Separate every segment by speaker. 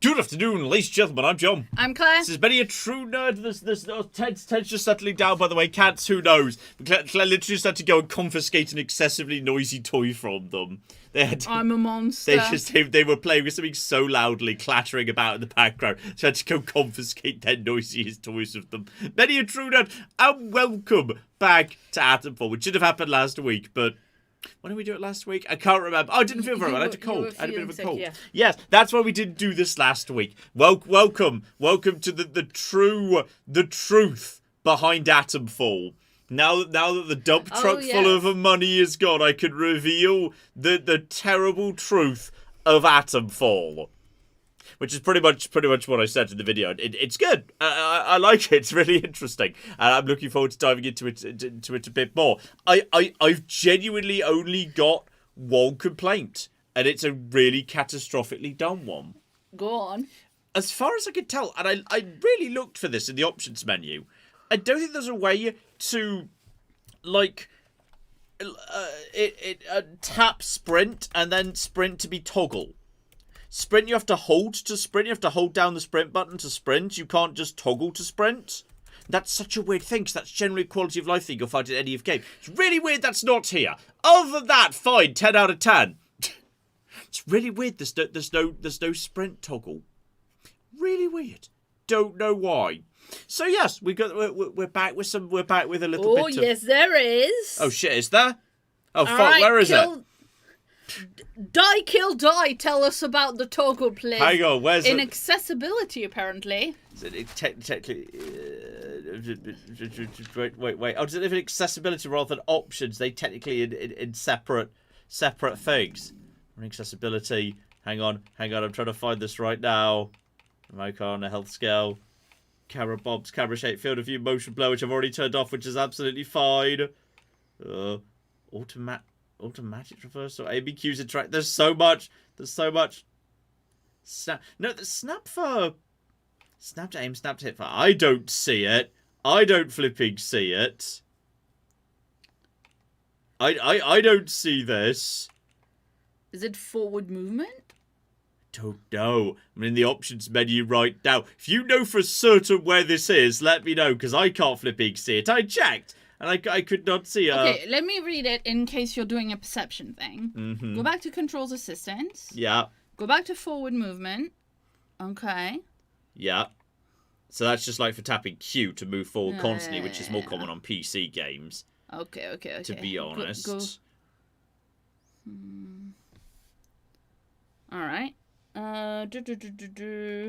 Speaker 1: Good afternoon, ladies and gentlemen, I'm John.
Speaker 2: I'm Claire.
Speaker 1: This is many a true nerd. There's Ted's just settling down, by the way. Cats, who knows? Claire literally just had to go and confiscate an excessively noisy toy from them.
Speaker 2: I'm a monster.
Speaker 1: They were playing with something so loudly, clattering about in the background, so I had to go confiscate their noisiest toys of them. Many a true nerd, and welcome back to Atomfall, which should have happened last week, but... When did we do it last week? I can't remember. Oh, I didn't feel very well. I had a cold. I had a bit of a cold. Yeah. Yes, that's why we didn't do this last week. Welcome to the truth behind Atomfall. Now that the dump truck full of money is gone, I can reveal the terrible truth of Atomfall. Which is pretty much what I said in the video. It's good. I like it. It's really interesting. And I'm looking forward to diving into it a bit more. I've genuinely only got one complaint. And it's a really catastrophically dumb one.
Speaker 2: Go on.
Speaker 1: As far as I could tell, and I really looked for this in the options menu, I don't think there's a way to, like, tap sprint and then sprint to be toggle. Sprint, you have to hold to sprint. You have to hold down the sprint button to sprint. You can't just toggle to sprint. That's such a weird thing, because that's generally a quality of life thing you'll find in any of game. It's really weird that's not here. Other than that, fine, 10 out of 10. It's really weird. There's no sprint toggle. Really weird. Don't know why. So yes, we're back with a little bit.
Speaker 2: Oh yes, there is.
Speaker 1: Oh shit, is there? Oh fuck, right, where is it?
Speaker 2: Die. Tell us about the toggle, please.
Speaker 1: Hang on, where's it?
Speaker 2: Inaccessibility, apparently.
Speaker 1: Is it technically... wait. Oh, does it live in accessibility rather than options? They technically in separate things. Accessibility. Hang on. I'm trying to find this right now. Icon, a health scale. Camera bobs, camera shape, field of view, motion blur, which I've already turned off, which is absolutely fine. Automatic reversal, ABQs interact. There's so much. Snap. No, the snap for... Snap to aim, snap to hit for... I don't see it. I don't flipping see it. I don't see this.
Speaker 2: Is it forward movement?
Speaker 1: Don't know. I'm in the options menu right now. If you know for certain where this is, let me know, because I can't flipping see it. I checked. And I could not see...
Speaker 2: Okay, let me read it in case you're doing a perception thing.
Speaker 1: Mm-hmm.
Speaker 2: Go back to controls assistance.
Speaker 1: Yeah.
Speaker 2: Go back to forward movement. Okay.
Speaker 1: Yeah. So that's just like for tapping Q to move forward constantly, which is more common on PC games.
Speaker 2: Okay.
Speaker 1: To be honest.
Speaker 2: Alright.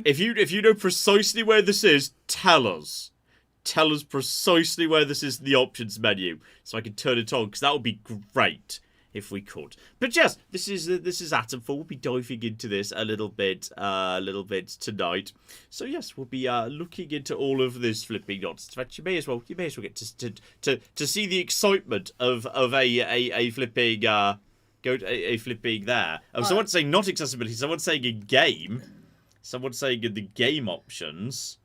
Speaker 1: If you know precisely where this is, tell us. Tell us precisely where this is in the options menu, so I can turn it on, because that would be great if we could. But yes, this is Atomfall. We'll be diving into this a little bit tonight. So yes, we'll be looking into all of this flipping nonsense. In fact, you may as well get to see the excitement of a flipping a flipping there. Oh, someone's saying not accessibility. Someone's saying in game. Someone's saying in the game options.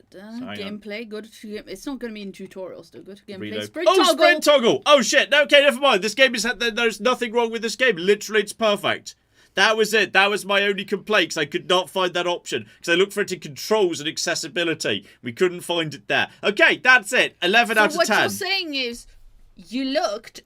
Speaker 2: Gameplay, go to game. It's not going to be in tutorials though. Go to gameplay.
Speaker 1: Reload.
Speaker 2: Sprint toggle.
Speaker 1: Sprint toggle. Oh shit. No, okay, never mind. This game is... There's nothing wrong with this game. Literally, it's perfect. That was it. That was my only complaint, because I could not find that option. Because I looked for it in controls and accessibility. We couldn't find it there. Okay, that's it. 11 out of 10.
Speaker 2: What you're saying is, you looked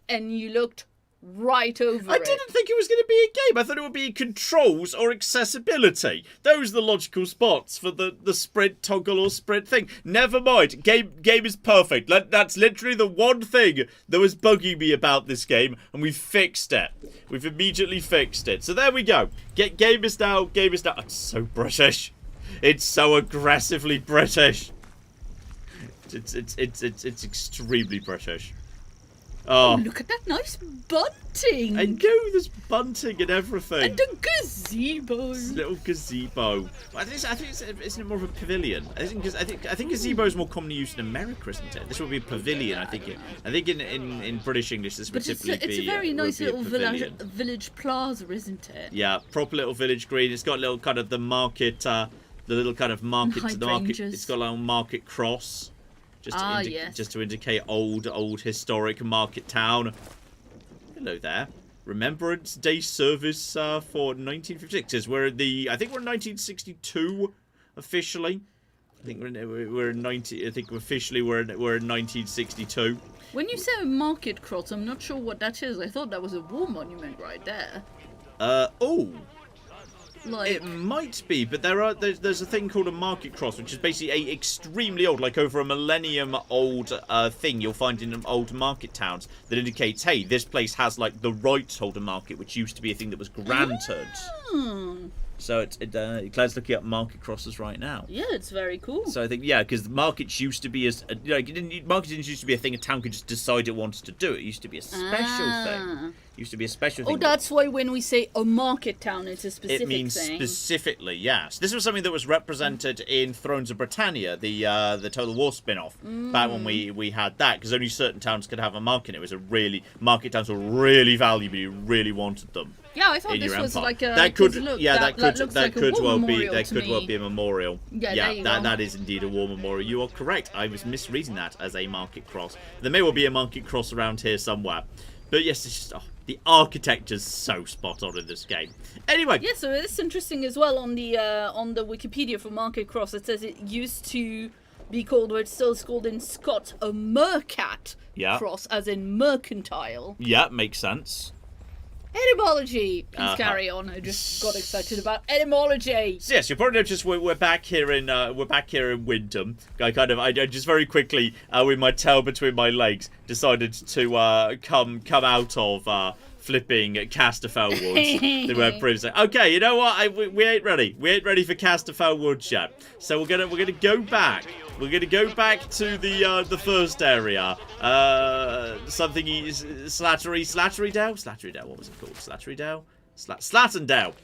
Speaker 2: right over
Speaker 1: I didn't think it was going to be a game. I thought it would be controls or accessibility. Those are the logical spots for the sprint toggle or sprint thing. Never mind. Game is perfect. That's literally the one thing that was bugging me about this game, and we've fixed it. We've immediately fixed it. So there we go. Game is now. It's so British. It's so aggressively British. It's extremely British.
Speaker 2: Oh, look at that nice bunting.
Speaker 1: I know, there's bunting and everything.
Speaker 2: And a gazebo.
Speaker 1: It's a little gazebo. I think isn't it more of a pavilion? I think gazebo is more commonly used in America, isn't it? This would be a pavilion, I think. In British English, this would typically be.
Speaker 2: It's a very nice little village plaza, isn't it?
Speaker 1: Yeah, proper little village green. It's got little kind of the market, the little kind of market to the market. It's got a little market cross. Just to indicate old historic market town. Hello there. Remembrance Day service for 1956. I think we're in 1962 officially. I think we're in 90. I think officially we're in 1962.
Speaker 2: When you say market cross, I'm not sure what that is. I thought that was a war monument right there. Like...
Speaker 1: It might be, but there's a thing called a market cross, which is basically a extremely old, like over a millennium old thing you'll find in old market towns that indicates, hey, this place has like the right to hold a market, which used to be a thing that was granted. So Claire's looking up market crosses right now.
Speaker 2: Yeah, it's very cool.
Speaker 1: So I think, yeah, because the markets used to be market didn't used to be a thing a town could just decide it wanted to do. It used to be a special thing.
Speaker 2: Oh, that's why when we say a market town, it's a specific thing.
Speaker 1: It means specifically, yes. This was something that was represented in Thrones of Britannia, the Total War spin-off, back when we had that, because only certain towns could have a market. It was market towns were really valuable. You really wanted them.
Speaker 2: Yeah, I thought this was like a...
Speaker 1: That could well be a memorial.
Speaker 2: Yeah,
Speaker 1: that is indeed a war memorial. You are correct. I was misreading that as a market cross. There may well be a market cross around here somewhere. But yes, it's just... the architecture's so spot on in this game. Anyway.
Speaker 2: Yeah, so it's interesting as well on the Wikipedia for Market Cross. It says it used to be called, or it's still called in Scots, a mercat cross, as in mercantile.
Speaker 1: Yeah, makes sense.
Speaker 2: Etymology! Please carry on. I just got excited about etymology.
Speaker 1: So yes, you'll probably notice we're back here in Windham. I just very quickly, with my tail between my legs, decided to come out of flipping Casterfell Woods. They were previously. Okay, you know what? We ain't ready. We ain't ready for Casterfell Woods yet. So we're gonna go back. We're going to go back to the first area. Something Slattery Dale? Slattery Dale, what was it called? Slattery Dale? Slatten Dale.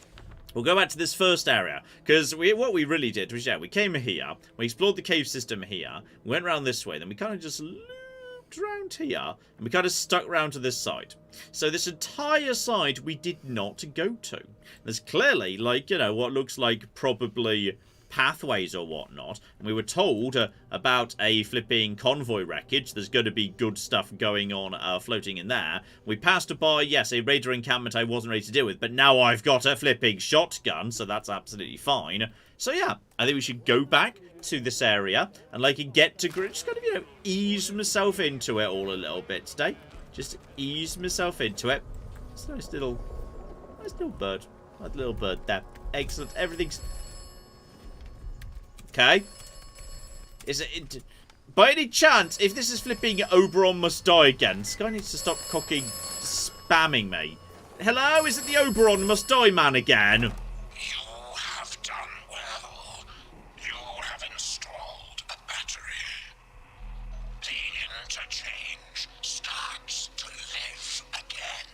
Speaker 1: We'll go back to this first area, because what we really did was, we came here, we explored the cave system here, we went around this way, then we kind of just looped around here, and we kind of stuck around to this side. So this entire side we did not go to. There's clearly, like, what looks like probably pathways or whatnot, and we were told about a flipping convoy wreckage. There's going to be good stuff going on floating in there. We passed by, yes, a raider encampment I wasn't ready to deal with, but now I've got a flipping shotgun, so that's absolutely fine. So yeah, I think we should go back to this area and get to just kind of, ease myself into it all a little bit today. Just ease myself into it. It's a nice little bird. That little bird there. Excellent. Everything's okay. Is it by any chance, if this is flipping Oberon Must Die again, Sky needs to stop spamming me. Hello, is it the Oberon Must Die man again?
Speaker 3: You have done well. You have installed a battery. The Interchange starts to live again.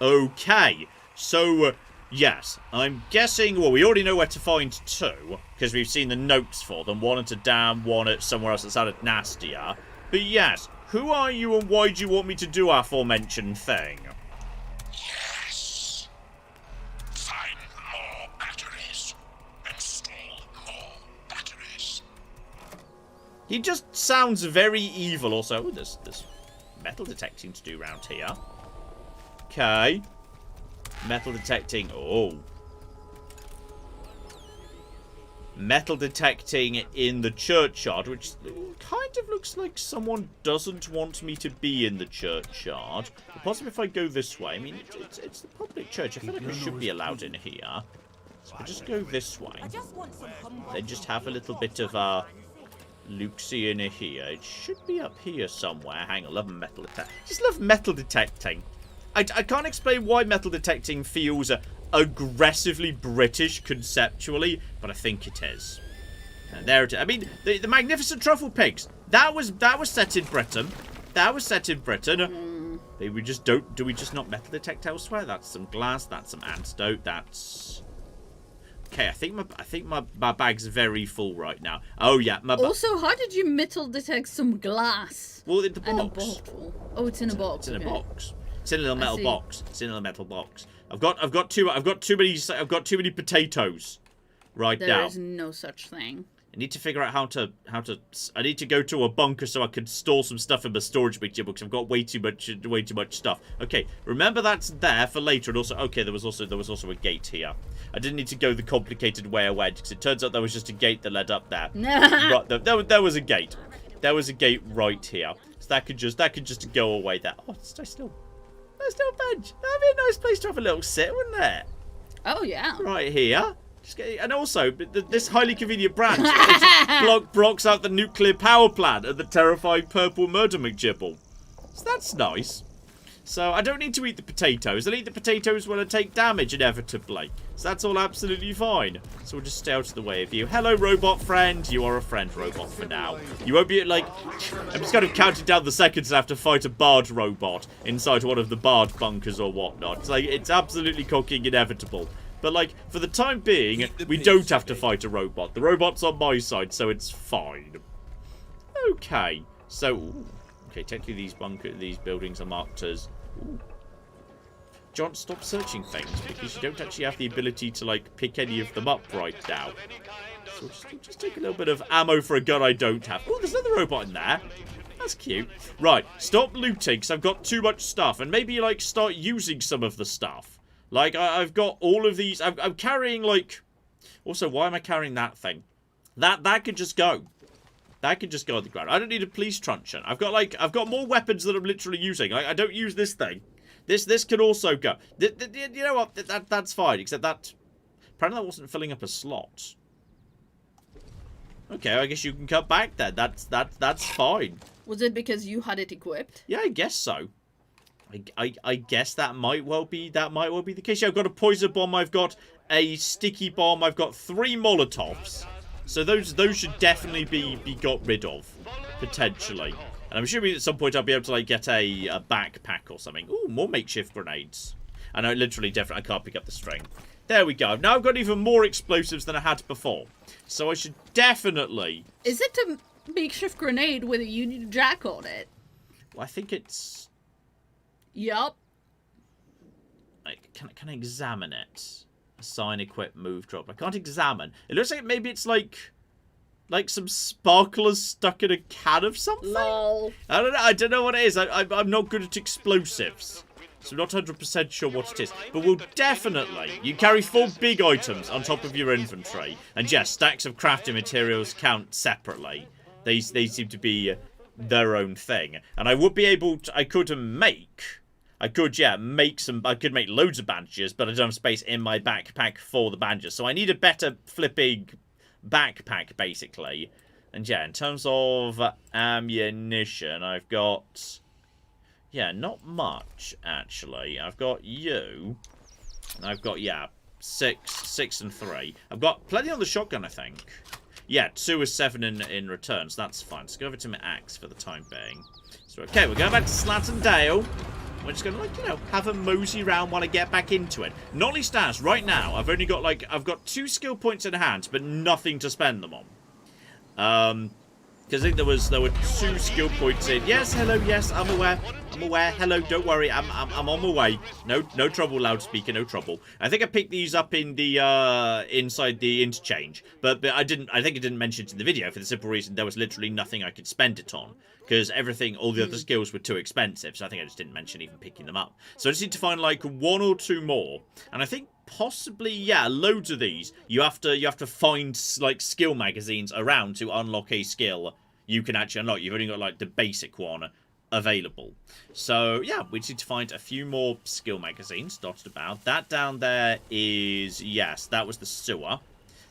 Speaker 1: Okay, so yes, I'm guessing, well, we already know where to find two, because we've seen the notes for them. One at a dam, one at somewhere else that sounded nastier. But yes, who are you and why do you want me to do our aforementioned thing?
Speaker 3: Yes. Find more batteries. Install more batteries.
Speaker 1: He just sounds very evil. Also, ooh, there's metal detecting to do around here. Okay. Metal detecting. Oh. Metal detecting in the churchyard, which kind of looks like someone doesn't want me to be in the churchyard. But possibly if I go this way. I mean, it's the public church. I feel like I should be allowed in here. So we'll just go this way. Then just have a little bit of Luxie in here. It should be up here somewhere. Hang on, love metal detecting. Just love metal detecting. I can't explain why metal detecting feels aggressively British conceptually, but I think it is. And there it is. I mean, the magnificent truffle pigs. That was set in Britain. That was set in Britain. Maybe we just don't. Do we just not metal detect elsewhere? That's some glass. That's some antidote. That's okay. I think my bag's very full right now. Oh yeah.
Speaker 2: Also, how did you metal detect some glass?
Speaker 1: Well, in the box.
Speaker 2: In a bottle. Oh, it's in a box.
Speaker 1: It's in a box. It's in a little metal box. It's in a little metal box. I've got too many potatoes right now.
Speaker 2: There is no such thing.
Speaker 1: I need to figure out how to. I need to go to a bunker so I can store some stuff in my storage big because I've got way too much stuff. Okay, remember that's there for later, and also okay, there was also a gate here. I didn't need to go the complicated way I went because it turns out there was just a gate that led up there. Right, there was a gate. There was a gate right here, so that could just go away there. Oh, it's nice little bench. That'd be a nice place to have a little sit, wouldn't it?
Speaker 2: Oh yeah.
Speaker 1: Right here. And also, this highly convenient branch blocks out the nuclear power plant and the terrifying purple murder McGibble. So that's nice. So I don't need to eat the potatoes. I'll eat the potatoes when I take damage, inevitably. So that's all absolutely fine. So we'll just stay out of the way of you. Hello, robot friend. You are a friend, robot, for now. You won't be, like... I'm just kind of counting down the seconds I have to fight a bard robot inside one of the bard bunkers or whatnot. It's like, it's absolutely cooking inevitable. But, like, for the time being, we don't have to fight a robot. The robot's on my side, so it's fine. Okay. So, ooh. Okay, technically these buildings are marked as... Ooh. John, stop searching things, because you don't actually have the ability to, like, pick any of them up right now. So we'll just take a little bit of ammo for a gun I don't have. Oh, there's another robot in there. That's cute. Right, stop looting, because I've got too much stuff. And maybe, like, start using some of the stuff. Like, I've got all of these. I'm carrying, like... Also, why am I carrying that thing? That could just go. That could just go on the ground. I don't need a police truncheon. I've got more weapons that I'm literally using. I don't use this thing. This can also go. You know what? That's fine. Except that... Apparently that wasn't filling up a slot. Okay, I guess you can cut back then. That's fine.
Speaker 2: Was it because you had it equipped?
Speaker 1: Yeah, I guess so. I guess that might well be the case. Yeah, I've got a poison bomb, I've got a sticky bomb, I've got 3 Molotovs. So those should definitely be got rid of, potentially. And I'm assuming at some point I'll be able to like get a backpack or something. Ooh, more makeshift grenades. And I can't pick up the string. There we go. Now I've got even more explosives than I had before. So I should definitely...
Speaker 2: Is it a makeshift grenade with a Union Jack on it?
Speaker 1: Well, I think it's...
Speaker 2: Yup.
Speaker 1: Can I examine it? Assign, equip, move, drop. I can't examine. It looks like maybe it's like some sparklers stuck in a can of something.
Speaker 2: Lol.
Speaker 1: I don't know what it is. I'm not good at explosives. So I'm not 100% sure what it is. But we'll definitely... You carry 4 big items on top of your inventory. And yes, stacks of crafting materials count separately. They seem to be their own thing. And I would be able to... I could make loads of bandages, but I don't have space in my backpack for the bandages. So I need a better flipping backpack, basically. And yeah, in terms of ammunition, I've got... Yeah, not much, actually. I've got you. And I've got, yeah, 6 and 3. I've got plenty on the shotgun, I think. Yeah, 2 is 7 in return, so that's fine. Let's go over to my axe for the time being. So, okay, we're going back to Slatten Dale. We're just going to, like, you know, have a mosey round while I get back into it. Not only stats, right now, I've only got, like, I've got 2 skill points in hand, but nothing to spend them on. Because I think there were 2 skill points in. Yes, hello, yes, I'm aware. Hello, don't worry, I'm on my way. No trouble, loudspeaker, no trouble. I think I picked these up in the inside the interchange, but I think I didn't mention it in the video for the simple reason there was literally nothing I could spend it on. Because all the other skills were too expensive, so I think I just didn't mention even picking them up. So I just need to find like 1 or 2 more, and I think possibly, yeah, loads of these. You have to find like skill magazines around to unlock a skill you can actually unlock. You've only got like the basic one available. So yeah, we just need to find a few more skill magazines dotted about. That down there is, yes, that was the sewer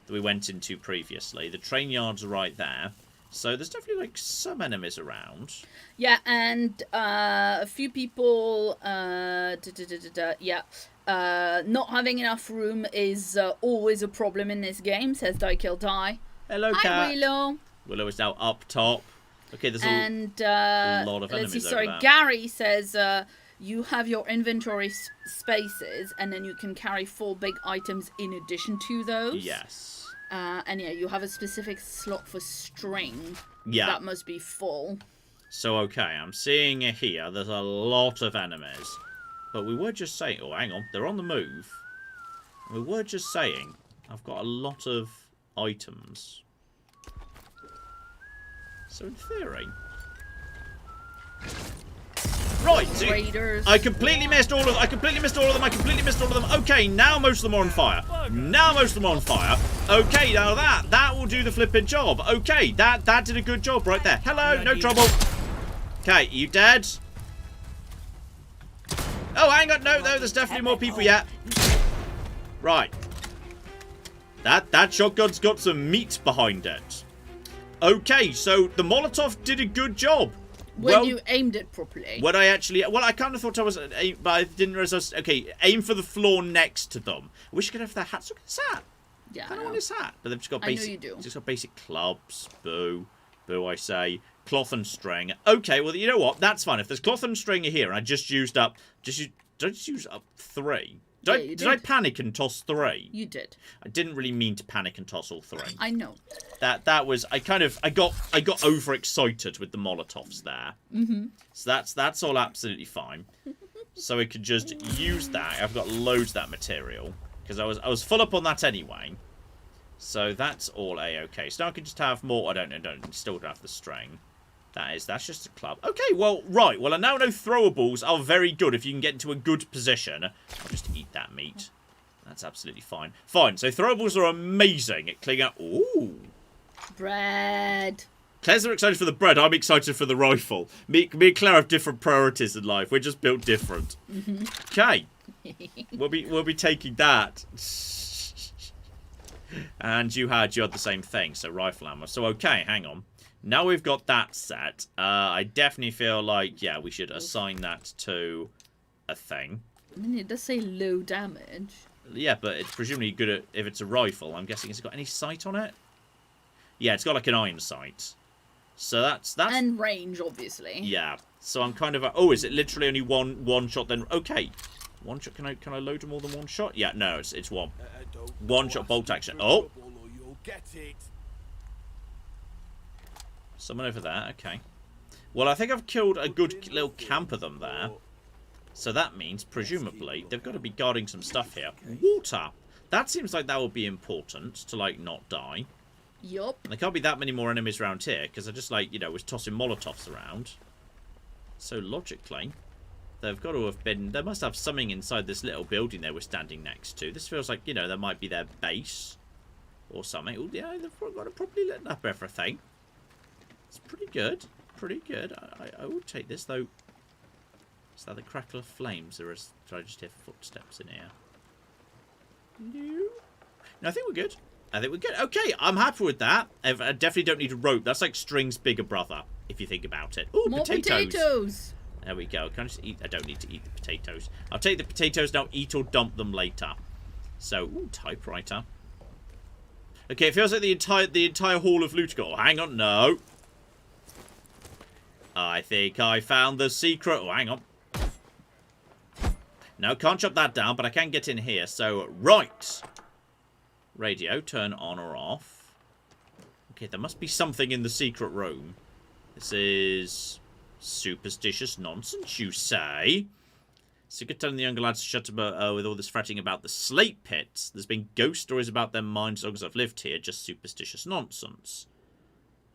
Speaker 1: that we went into previously. The train yard's right there. So there's definitely like some enemies around.
Speaker 2: Yeah, and a few people, not having enough room is always a problem in this game, says Die Kill Die.
Speaker 1: Hello,
Speaker 2: Hi,
Speaker 1: cat.
Speaker 2: Willow.
Speaker 1: Willow is now up top. Okay, there's a lot of enemies over there.
Speaker 2: Gary says you have your inventory spaces, and then you can carry 4 big items in addition to those.
Speaker 1: Yes.
Speaker 2: And yeah, you have a specific slot for string.
Speaker 1: Yeah.
Speaker 2: That must be full.
Speaker 1: So, okay, I'm seeing here, there's a lot of enemies. But we were just saying... Oh, hang on. They're on the move. We were just saying, I've got a lot of items. So in theory... Right, so I completely missed all of them. I completely missed all of them. Okay, now most of them are on fire. Okay, now that will do the flipping job. Okay, that did a good job right there. Hello, no trouble. Okay, you dead? Oh, hang on, no, there's definitely more people yet. Right. That shotgun's got some meat behind it. Okay, so the Molotov did a good job.
Speaker 2: When you aimed it properly.
Speaker 1: When I actually... Well, I kind of thought I was... But I didn't realize I was... Okay, aim for the floor next to them. I wish I could have their hats. Look at his hat.
Speaker 2: Yeah,
Speaker 1: I don't want his hat. But they've just got basic...
Speaker 2: I know you do.
Speaker 1: Just got basic clubs. Boo. Boo, I say. Cloth and string. Okay, well, you know what? That's fine. If there's cloth and string here, and I just used up... Did I just use up 3? Did I panic and toss 3? You
Speaker 2: did.
Speaker 1: I didn't really mean to panic and toss all 3.
Speaker 2: I know.
Speaker 1: That was I got overexcited with the Molotovs there. So that's all absolutely fine. So we could just use that. I've got loads of that material because I was full up on that anyway. So that's all a-okay. So now I can just have more. Still don't have the string. That's just a club. Okay, well, right. Well, I now know throwables are very good if you can get into a good position. I'll just eat that meat. That's absolutely fine. Fine, so throwables are amazing at cleaning out... Ooh.
Speaker 2: Bread.
Speaker 1: Claire's excited for the bread. I'm excited for the rifle. Me and Claire have different priorities in life. We're just built different. Okay. We'll be taking that. And you had the same thing, so rifle ammo. So, okay, hang on. Now we've got that set, I definitely feel like, yeah, we should assign that to a thing.
Speaker 2: I mean, it does say low damage.
Speaker 1: Yeah, but it's presumably good at, if it's a rifle. I'm guessing it's got any sight on it? Yeah, it's got like an iron sight. So that's...
Speaker 2: And range, obviously.
Speaker 1: Yeah. So I'm kind of... Oh, is it literally only one shot then? Okay. One shot, can I load more than one shot? Yeah, no, it's one. One shot bolt action. Oh! Someone over there, okay. Well, I think I've killed a good little camp of them there. So that means, presumably, they've got to be guarding some stuff here. Water! That seems like that would be important to, like, not die.
Speaker 2: Yup.
Speaker 1: And there can't be that many more enemies around here, because I just, like, was tossing Molotovs around. So, logically, they've got to have been... There must have something inside this little building they were standing next to. This feels like, that might be their base. Or something. Ooh, yeah, they've got to probably lit up everything. It's pretty good. Pretty good. I would take this, though. Is that the crackle of flames? Or is... Did I just hear footsteps in here? No, I think we're good. Okay, I'm happy with that. I definitely don't need a rope. That's like string's bigger brother, if you think about it. Ooh,
Speaker 2: more potatoes.
Speaker 1: There we go. Can I just eat? I don't need to eat the potatoes. I'll take the potatoes now, eat or dump them later. So, ooh, typewriter. Okay, it feels like the entire hall of loot got... Oh, hang on, no. I think I found the secret... Oh, hang on. No, can't chop that down, but I can get in here. So, right. Radio, turn on or off. Okay, there must be something in the secret room. This is... superstitious nonsense, you say? Secret telling the younger lads to shut up with all this fretting about the slate pits. There's been ghost stories about their minds as long as I've lived here. Just superstitious nonsense.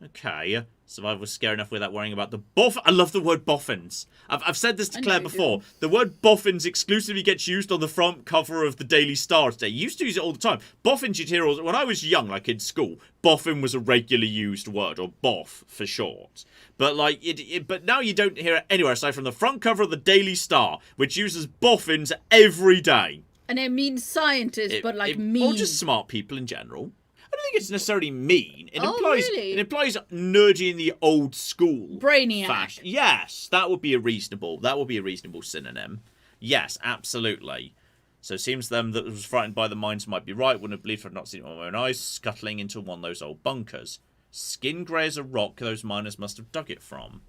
Speaker 1: Okay. Survival was scary enough without worrying about the I love the word boffins. I've said this to Claire before. The word boffins exclusively gets used on the front cover of the Daily Star today. You used to use it all the time. Boffins you'd hear all... When I was young, like in school, boffin was a regularly used word, or boff for short. But like, but now you don't hear it anywhere aside from the front cover of the Daily Star, which uses boffins every day.
Speaker 2: And it means scientists, but like mean.
Speaker 1: Or just smart people in general. I don't think it's necessarily mean. It
Speaker 2: really?
Speaker 1: It implies nerdy in the old school.
Speaker 2: Brainiac.
Speaker 1: Fashion. Yes, that would be a reasonable synonym. Yes, absolutely. So it seems them that was frightened by the mines might be right. Wouldn't have believed I'd not seen it with my own eyes, scuttling into one of those old bunkers. Skin grey as a rock, those miners must have dug it from.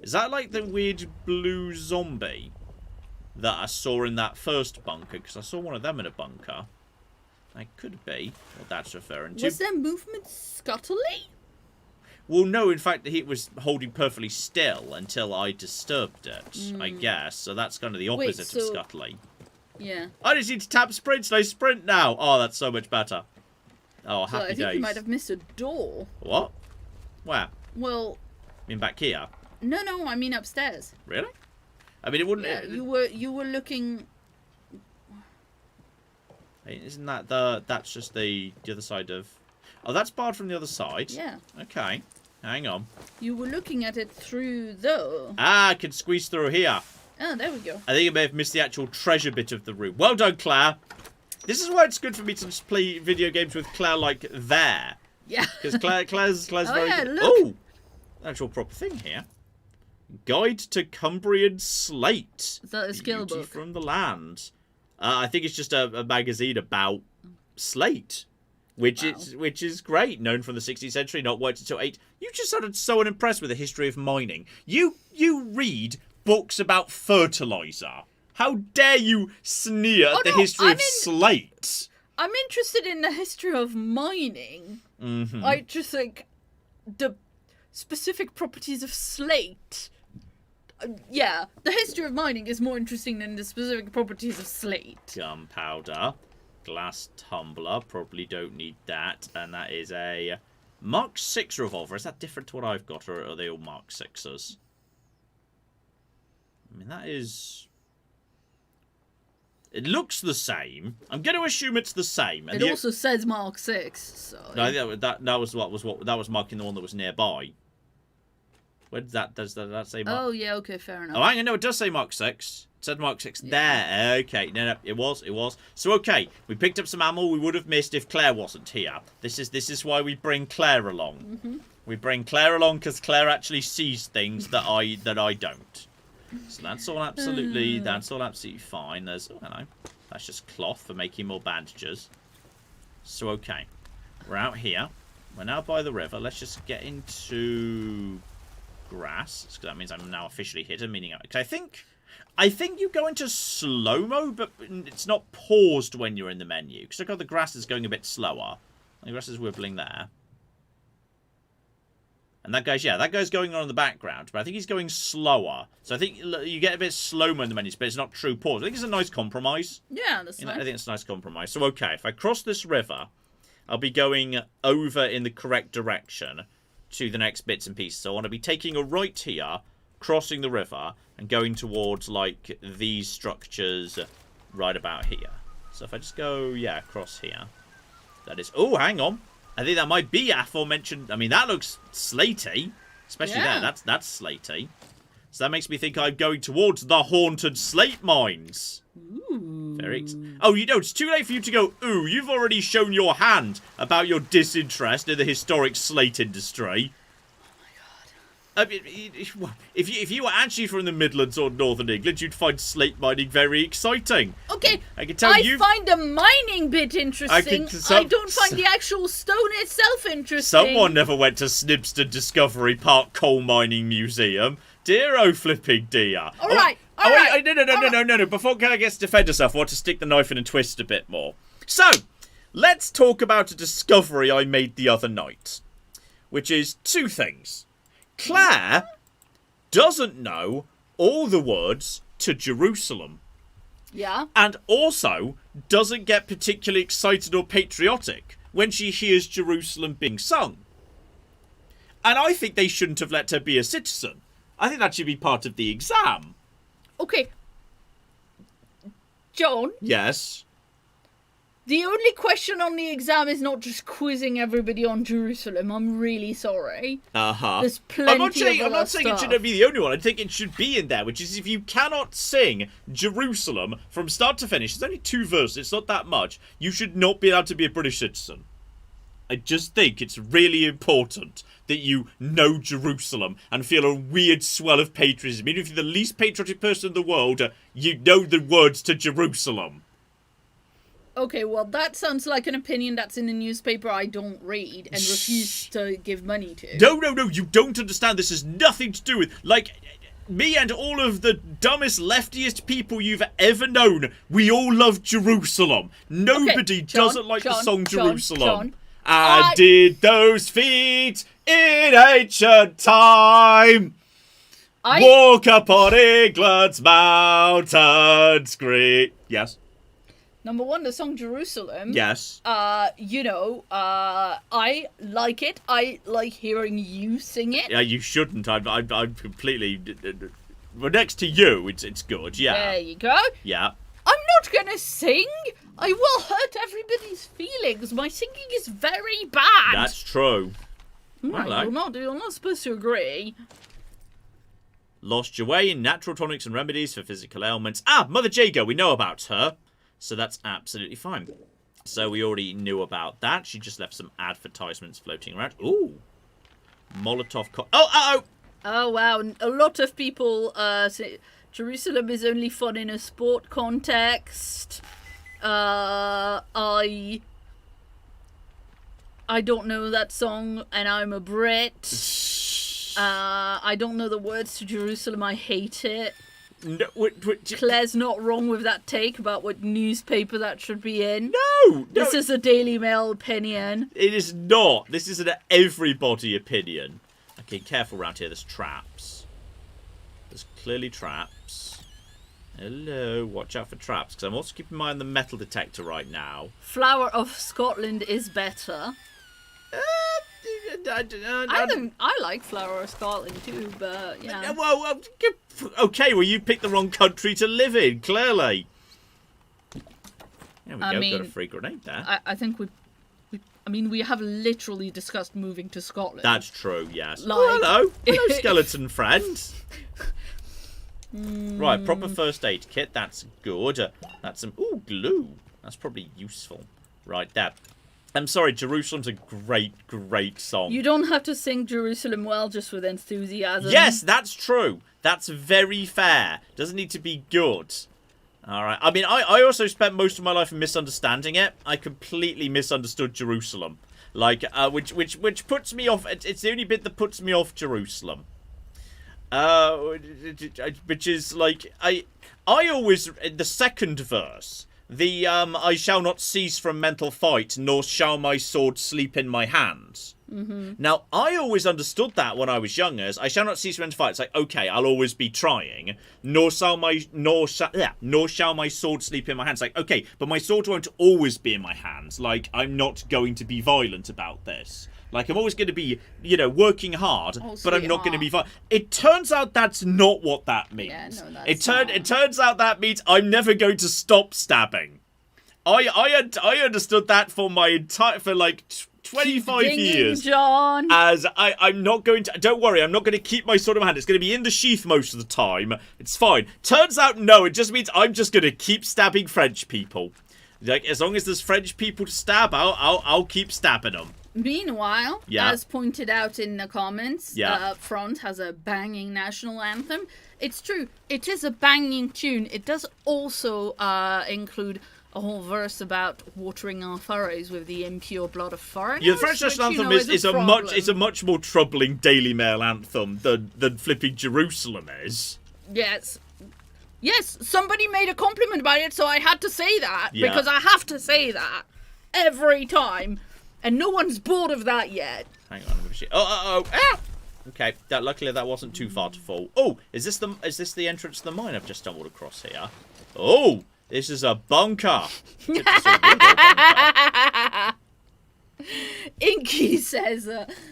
Speaker 1: Is that like the weird blue zombie that I saw in that first bunker? Because I saw one of them in a bunker. That could be what that's referring to.
Speaker 2: Was their movement scuttly?
Speaker 1: Well, no, in fact, it was holding perfectly still until I disturbed it, I guess. So that's kind of the opposite of scuttly.
Speaker 2: Yeah.
Speaker 1: I just need to tap sprint, and I sprint now. Oh, that's so much better. Oh, happy days.
Speaker 2: I think you might have missed a door.
Speaker 1: What? Where?
Speaker 2: Well,
Speaker 1: mean back here?
Speaker 2: No, I mean upstairs.
Speaker 1: Really? I mean, it wouldn't...
Speaker 2: Yeah, you were looking...
Speaker 1: Isn't that that's just the other side of... Oh, that's barred from the other side?
Speaker 2: Yeah.
Speaker 1: Okay. Hang on.
Speaker 2: You were looking at it through though.
Speaker 1: Ah, I can squeeze through here.
Speaker 2: Oh, there we go.
Speaker 1: I think I may have missed the actual treasure bit of the room. Well done, Claire. This is why it's good for me to just play video games with Claire like there.
Speaker 2: Yeah.
Speaker 1: Because Claire's
Speaker 2: Oh,
Speaker 1: very
Speaker 2: yeah,
Speaker 1: good.
Speaker 2: look.
Speaker 1: Oh! Actual proper thing here. Guide to Cumbrian Slate.
Speaker 2: Is that a skill
Speaker 1: Beauty
Speaker 2: book?
Speaker 1: from the land. I think it's just a magazine about slate. Which is great. Known from the 16th century, not worked until 8. You just sounded so unimpressed with the history of mining. You read books about fertilizer. How dare you sneer at the history of slate?
Speaker 2: I'm interested in the history of mining.
Speaker 1: Mm-hmm.
Speaker 2: I just think the specific properties of slate. Yeah, the history of mining is more interesting than the specific properties of slate.
Speaker 1: Gunpowder. Glass tumbler. Probably don't need that. And that is a Mark 6 revolver. Is that different to what I've got, or are they all Mark 6s? I mean, that is... It looks the same. I'm going to assume it's the same. And
Speaker 2: It also says Mark 6, so...
Speaker 1: No, that was marking the one that was nearby. Where does that say Mark?
Speaker 2: Oh, yeah, okay, fair enough.
Speaker 1: Oh, hang on, no, it does say Mark 6. It said Mark 6 there. Okay, no, it was. So, okay, we picked up some ammo we would have missed if Claire wasn't here. This is why we bring Claire along.
Speaker 2: Mm-hmm.
Speaker 1: We bring Claire along because Claire actually sees things that I don't. So that's all absolutely fine. There's, oh, hello. That's just cloth for making more bandages. So, okay, we're out here. We're now by the river. Let's just get into grass. So that means I'm now officially hidden, meaning I think you go into slow-mo, but it's not paused when you're in the menu. Because look how the grass is going a bit slower. The grass is wibbling there. And that guy's going on in the background, but I think he's going slower. So I think you get a bit slow-mo in the menus, but it's not true pause. I think it's a nice compromise.
Speaker 2: Yeah, that's nice.
Speaker 1: I think it's a nice compromise. So, okay, if I cross this river, I'll be going over in the correct direction to the next bits and pieces. So I want to be taking a right here, crossing the river, and going towards, like, these structures right about here. So if I just go, yeah, across here. That is... Oh, hang on. I think that might be aforementioned... I mean, that looks slaty. Especially there. That's slaty. So that makes me think I'm going towards the haunted slate mines.
Speaker 2: Ooh.
Speaker 1: Oh, you know, it's too late for you to go, ooh, you've already shown your hand about your disinterest in the historic slate industry. I mean, if you were actually from the Midlands or Northern England, you'd find slate mining very exciting.
Speaker 2: Okay,
Speaker 1: I can tell you.
Speaker 2: I find the mining bit interesting. I don't find the actual stone itself interesting.
Speaker 1: Someone never went to Snibston Discovery Park Coal Mining Museum. Dear oh flipping dear.
Speaker 2: All right.
Speaker 1: No. Before Claire gets to defend herself, I want to stick the knife in and twist a bit more. So, let's talk about a discovery I made the other night. Which is two things. Claire doesn't know all the words to Jerusalem.
Speaker 2: Yeah.
Speaker 1: And also doesn't get particularly excited or patriotic when she hears Jerusalem being sung. And I think they shouldn't have let her be a citizen. I think that should be part of the exam.
Speaker 2: Okay. John?
Speaker 1: Yes?
Speaker 2: The only question on the exam is not just quizzing everybody on Jerusalem. I'm really sorry.
Speaker 1: Uh-huh.
Speaker 2: There's plenty
Speaker 1: I'm not saying
Speaker 2: stuff.
Speaker 1: it shouldn't be the only one. I think it should be in there, which is if you cannot sing Jerusalem from start to finish, there's only 2 verses, it's not that much, you should not be allowed to be a British citizen. I just think it's really important that you know Jerusalem and feel a weird swell of patriotism. Even if you're the least patriotic person in the world, you know the words to Jerusalem.
Speaker 2: Okay, well, that sounds like an opinion that's in the newspaper I don't read and refuse to give money to.
Speaker 1: No, you don't understand. This has nothing to do with, like, me and all of the dumbest, leftiest people you've ever known. We all love Jerusalem. Nobody doesn't like the song Jerusalem. I did those feet in ancient time. Walk upon England's mountains green. Yes?
Speaker 2: Number one, the song Jerusalem.
Speaker 1: Yes.
Speaker 2: I like it. I like hearing you sing it.
Speaker 1: Yeah, you shouldn't. I'm completely... Well, next to you, it's good, yeah.
Speaker 2: There you go.
Speaker 1: Yeah.
Speaker 2: I'm not gonna sing. I will hurt everybody's feelings. My singing is very bad.
Speaker 1: That's true.
Speaker 2: Right, you're not supposed to agree.
Speaker 1: Lost your way in natural tonics and remedies for physical ailments. Ah, Mother Jago, we know about her. So that's absolutely fine. So we already knew about that. She just left some advertisements floating around. Ooh. Molotov
Speaker 2: Oh, wow. A lot of people say Jerusalem is only fun in a sport context. I don't know that song, and I'm a Brit. I don't know the words to Jerusalem. I hate it.
Speaker 1: No,
Speaker 2: Claire's not wrong with that take about what newspaper that should be in.
Speaker 1: No!
Speaker 2: This is a Daily Mail opinion.
Speaker 1: It is not. This is an everybody opinion. Okay, careful around here. There's traps. There's clearly traps. Hello, watch out for traps, because I'm also keeping my eye on the metal detector right now.
Speaker 2: Flower of Scotland is better. I like Flower of Scotland too, but yeah.
Speaker 1: Well, okay, well you picked the wrong country to live in, clearly. There we go, got a free grenade there.
Speaker 2: I think we have literally discussed moving to Scotland.
Speaker 1: That's true, yes.
Speaker 2: Like...
Speaker 1: Oh, hello, skeleton friend. Right, proper first aid kit, that's good. That's some, glue. That's probably useful. Right, there. I'm sorry, Jerusalem's a great song.
Speaker 2: You don't have to sing Jerusalem well just with enthusiasm.
Speaker 1: Yes, that's true. That's very fair. Doesn't need to be good. Alright, I mean, I also spent most of my life misunderstanding it. I completely misunderstood Jerusalem. Like, which puts me off, it's the only bit that puts me off Jerusalem. Which is, like, I always, in the second verse... I shall not cease from mental fight, nor shall my sword sleep in my hands. Mm-hmm. Now, I always understood that when I was younger, as I shall not cease from mental fight. It's like, okay, I'll always be trying. Nor shall my sword sleep in my hands. Like, okay, but my sword won't always be in my hands. Like, I'm not going to be violent about this. Like, I'm always going to be, working hard, but I'm not going to be violent. It turns out that's not what that means.
Speaker 2: Yeah, no, that's
Speaker 1: it turns out that means I'm never going to stop stabbing. I understood that for my entire, for like 25 years.
Speaker 2: John.
Speaker 1: As I'm not going to, don't worry, I'm not going to keep my sword in my hand. It's going to be in the sheath most of the time. It's fine. Turns out, no, it just means I'm just going to keep stabbing French people. Like, as long as there's French people to stab, I'll keep stabbing them.
Speaker 2: Meanwhile, as pointed out in the comments, Front has a banging national anthem. It's true, it is a banging tune. It does also include a whole verse about watering our furrows with the impure blood of foreigners.
Speaker 1: Yeah, the French national anthem is a much more troubling Daily Mail anthem than flipping Jerusalem is.
Speaker 2: Yes. Yes, somebody made a compliment about it, so I had to say that. Yeah. Because I have to say that every time. And no one's bored of that yet.
Speaker 1: Hang on. Ah! Okay, luckily that wasn't too far to fall. Oh, is this the entrance to the mine I've just stumbled across here? Oh, this is a bunker.
Speaker 2: Inky says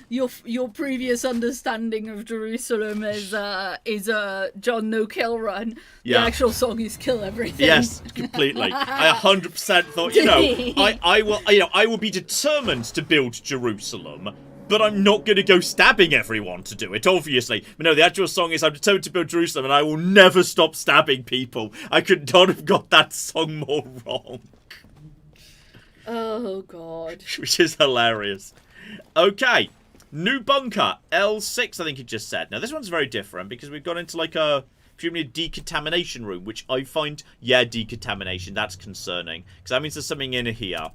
Speaker 2: your previous understanding of Jerusalem is John No Kill Run. The actual song is Kill Everything.
Speaker 1: Yes, completely. I 100% thought, I will be determined to build Jerusalem, but I'm not going to go stabbing everyone to do it, obviously. But no, the actual song is I'm determined to build Jerusalem, and I will never stop stabbing people. I could not have got that song more wrong.
Speaker 2: Oh, God.
Speaker 1: Which is hilarious. Okay. New bunker. L6, I think it just said. Now, this one's very different because we've gone into, like, presumably a decontamination room, which I find, decontamination. That's concerning. Because that means there's something in here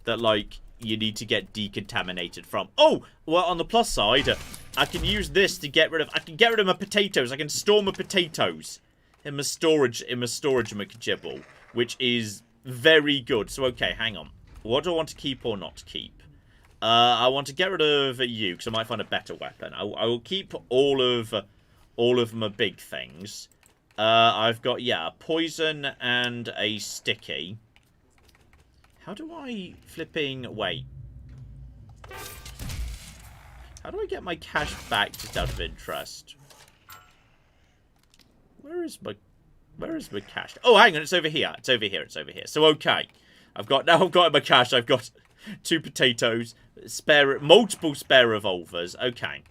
Speaker 1: that, like, you need to get decontaminated from. Oh! Well, on the plus side, I can use this to get rid of... I can get rid of my potatoes. I can store my potatoes in my storage McGibble, which is very good. So, okay, hang on. What do I want to keep or not keep? I want to get rid of you, because I might find a better weapon. I will keep all of my big things. I've got, a poison and a sticky. How do I flipping... Wait. How do I get my cash back just out of interest? Where is my cash? Oh, hang on, it's over here. It's over here. It's over here. So, okay. I've got my cash. I've got 2 potatoes, multiple spare revolvers. Okay.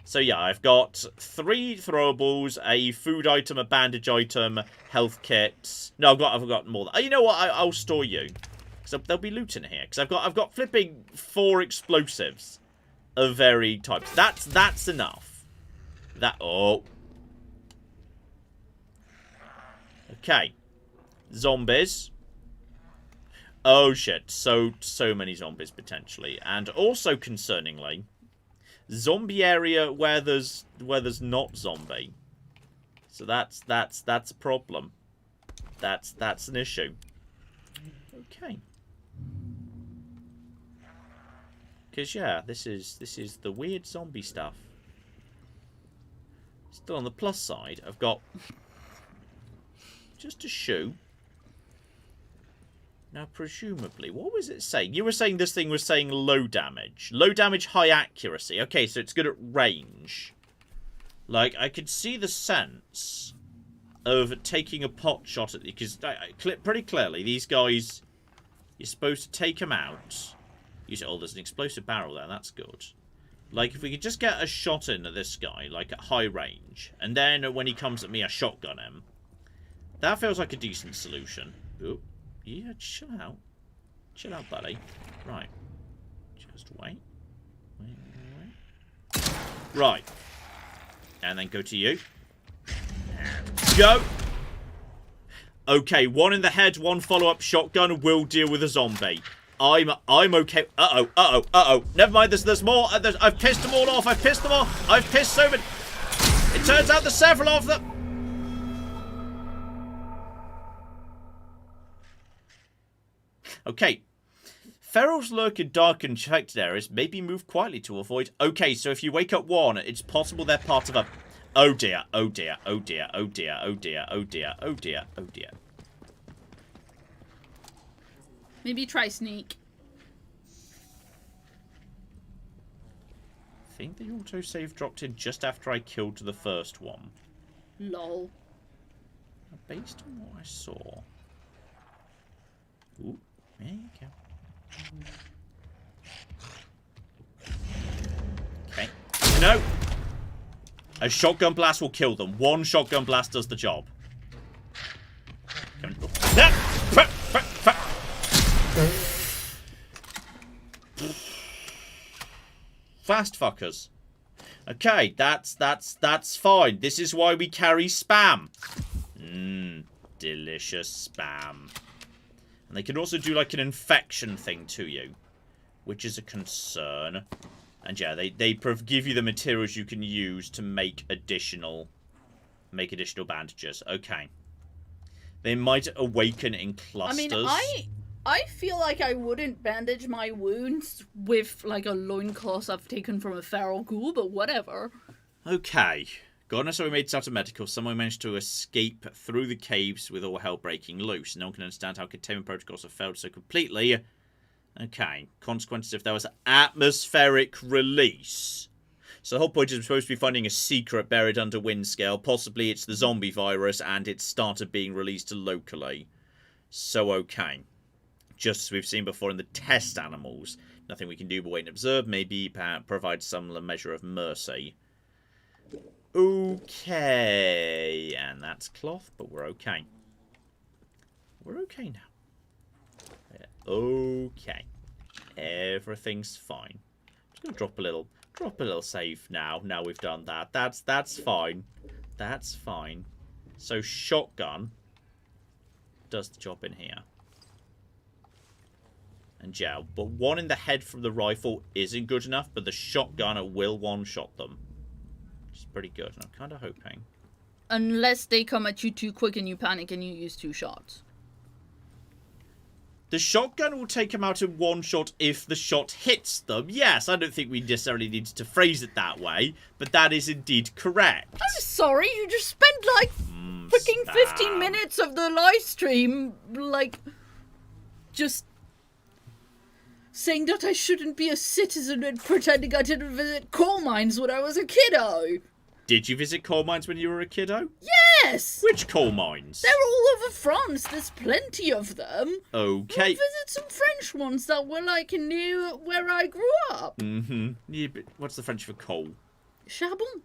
Speaker 1: So, yeah, I've got 3 throwables, a food item, a bandage item, health kits. No, I've got more. You know what? I'll store you. Because there'll be loot in here. Because I've got flipping 4 explosives of varied types. That's enough. Oh. Okay. Zombies. Oh shit. So many zombies potentially. And also concerningly, zombie area where there's not zombie. So that's a problem. That's an issue. Okay. Because yeah, this is the weird zombie stuff. Still on the plus side, I've got just a shoe. Now, presumably, what was it saying? You were saying this thing was saying low damage. Low damage, high accuracy. Okay, so it's good at range. Like, I could see the sense of taking a pot shot at... Because pretty clearly, these guys... You're supposed to take them out. You say, oh, there's an explosive barrel there. That's good. Like, if we could just get a shot into this guy, like, at high range. And then, when he comes at me, I shotgun him. That feels like a decent solution. Ooh. Yeah, chill out. Chill out, buddy. Right. Just wait. Wait. Right. And then go to you. And go! Okay, 1 in the head, 1 follow-up shotgun will deal with a zombie. I'm okay. Uh-oh. Never mind, there's more. I've pissed them all off. I've pissed so many. It turns out there's several of them. Okay. Ferals lurk in dark and infected areas. Maybe move quietly to avoid... Okay, so if you wake up 1, it's possible they're part of a... Oh dear.
Speaker 2: Maybe try sneak.
Speaker 1: I think the autosave dropped in just after I killed the first one.
Speaker 2: Lol.
Speaker 1: Based on what I saw... Ooh, there you go. Okay. No! A shotgun blast will kill them. 1 shotgun blast does the job. Fast fuckers. Okay, that's fine. This is why we carry spam. Delicious spam. And they can also do like an infection thing to you, which is a concern. And yeah, they give you the materials you can use to make additional bandages. Okay. They might awaken in clusters.
Speaker 2: I mean, I feel like I wouldn't bandage my wounds with like a loincloth I've taken from a feral ghoul, but whatever.
Speaker 1: Okay. God knows how we made it out of medical. Someone managed to escape through the caves with all hell breaking loose. No one can understand how containment protocols have failed so completely. Okay. Consequences if there was atmospheric release. So the whole point is we're supposed to be finding a secret buried under Windscale. Possibly it's the zombie virus and it started being released locally. So okay. Just as we've seen before in the test animals. Nothing we can do but wait and observe. Maybe provide some measure of mercy. Okay. And that's cloth, but we're okay. We're okay now. Okay. Everything's fine. I'm just going to drop a little save now. Now we've done that. That's fine. That's fine. So shotgun does the job in here. And yeah, but 1 in the head from the rifle isn't good enough, but the shotgun will one-shot them. Which is pretty good, and I'm kind of hoping.
Speaker 2: Unless they come at you too quick and you panic and you use 2 shots.
Speaker 1: The shotgun will take them out in 1 shot if the shot hits them. Yes, I don't think we necessarily needed to phrase it that way, but that is indeed correct.
Speaker 2: I'm sorry, you just spent like freaking 15 minutes of the live stream, like, just saying that I shouldn't be a citizen and pretending I didn't visit coal mines when I was a kiddo.
Speaker 1: Did you visit coal mines when you were a kiddo?
Speaker 2: Yes!
Speaker 1: Which coal mines?
Speaker 2: They're all over France. There's plenty of them.
Speaker 1: Okay.
Speaker 2: I'll visit some French ones that were like near where I grew up.
Speaker 1: Mm-hmm. Yeah, but what's the French for coal?
Speaker 2: Charbon.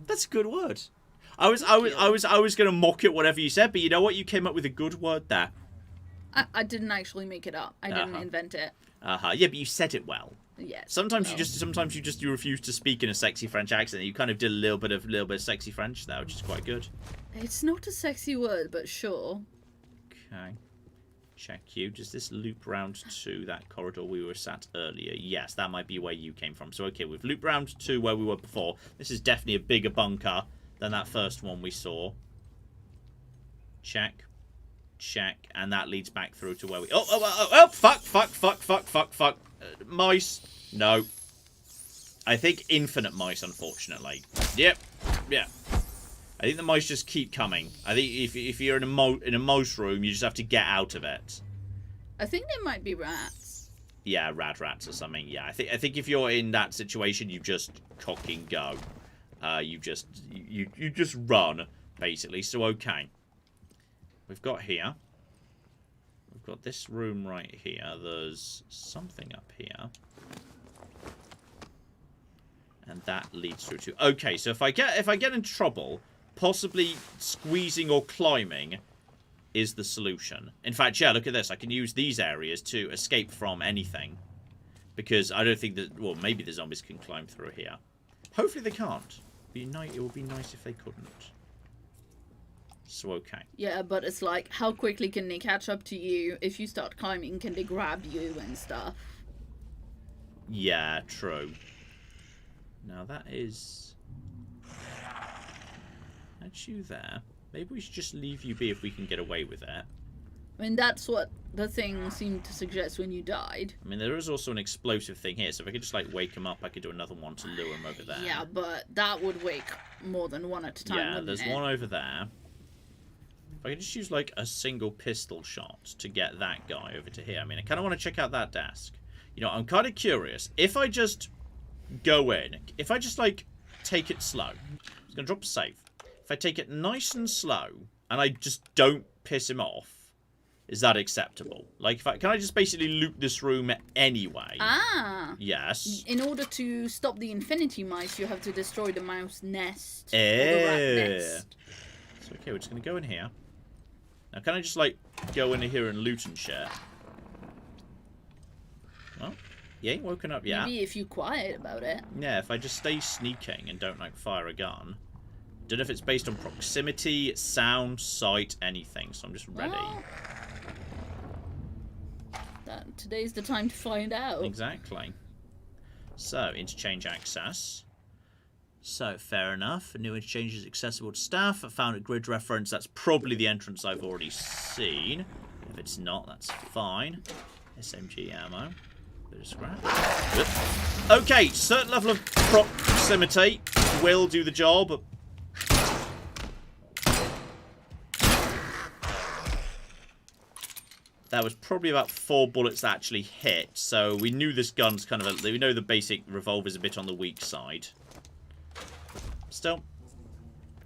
Speaker 1: That's a good word. I was gonna mock it, whatever you said, but you know what? You came up with a good word there.
Speaker 2: I didn't actually make it up. I didn't invent it.
Speaker 1: Yeah, but you said it well.
Speaker 2: Yes.
Speaker 1: Sometimes you refuse to speak in a sexy French accent. You kind of did a little bit of sexy French there, which is quite good.
Speaker 2: It's not a sexy word, but sure.
Speaker 1: Okay. Check you. Does this loop round to that corridor we were sat earlier? Yes, that might be where you came from. So okay, we've looped round to where we were before. This is definitely a bigger bunker than that first one we saw. Check. Check. And that leads back through to where we... Oh, fuck. Mice. No. I think infinite mice, unfortunately. Yep. Yeah. I think the mice just keep coming. I think if you're in a mouse room, you just have to get out of it.
Speaker 2: I think there might be rats.
Speaker 1: Yeah, rats or something. Yeah, I think if you're in that situation, you just cock and go. You just run, basically. So okay. We've got here. We've got this room right here. There's something up here. And that leads through to... Okay, so if I get in trouble, possibly squeezing or climbing is the solution. In fact, yeah, look at this. I can use these areas to escape from anything. Because I don't think that... Well, maybe the zombies can climb through here. Hopefully they can't. It would be nice if they couldn't. So, okay.
Speaker 2: Yeah, but it's like, how quickly can they catch up to you? If you start climbing, can they grab you and stuff?
Speaker 1: Yeah, true. Now that is... That's you there. Maybe we should just leave you be if we can get away with it.
Speaker 2: I mean, that's what the thing seemed to suggest when you died.
Speaker 1: I mean, there is also an explosive thing here, so if I could just, like, wake him up, I could do another one to lure him over there.
Speaker 2: Yeah, but that would wake more than one at a time,
Speaker 1: yeah, there's one over there. If I could just use, like, a single pistol shot to get that guy over to here. I mean, I kind of want to check out that desk. You know, I'm kind of curious. If I just go in, if I just, like, take it slow. I'm just going to drop a save. If I take it nice and slow, and I just don't piss him off, is that acceptable? Like, can I just basically loot this room anyway?
Speaker 2: Ah.
Speaker 1: Yes.
Speaker 2: In order to stop the infinity mice, you have to destroy the mouse nest.
Speaker 1: Or
Speaker 2: the rat nest.
Speaker 1: So, okay, we're just going to go in here. Now, can I just, like, go in here and loot and shit? Well, you ain't woken up yet.
Speaker 2: Maybe if you're quiet about it.
Speaker 1: Yeah, if I just stay sneaking and don't, like, fire a gun. Don't know if it's based on proximity, sound, sight, anything. So I'm just ready.
Speaker 2: Well, today's the time to find out.
Speaker 1: Exactly. So, interchange access. So, fair enough. A new interchange is accessible to staff. I found a grid reference. That's probably the entrance I've already seen. If it's not, that's fine. SMG ammo. Bit of scrap. Okay, certain level of proximity will do the job. That was probably about 4 bullets that actually hit, so we knew this gun's kind of we know the basic revolver's a bit on the weak side. Still,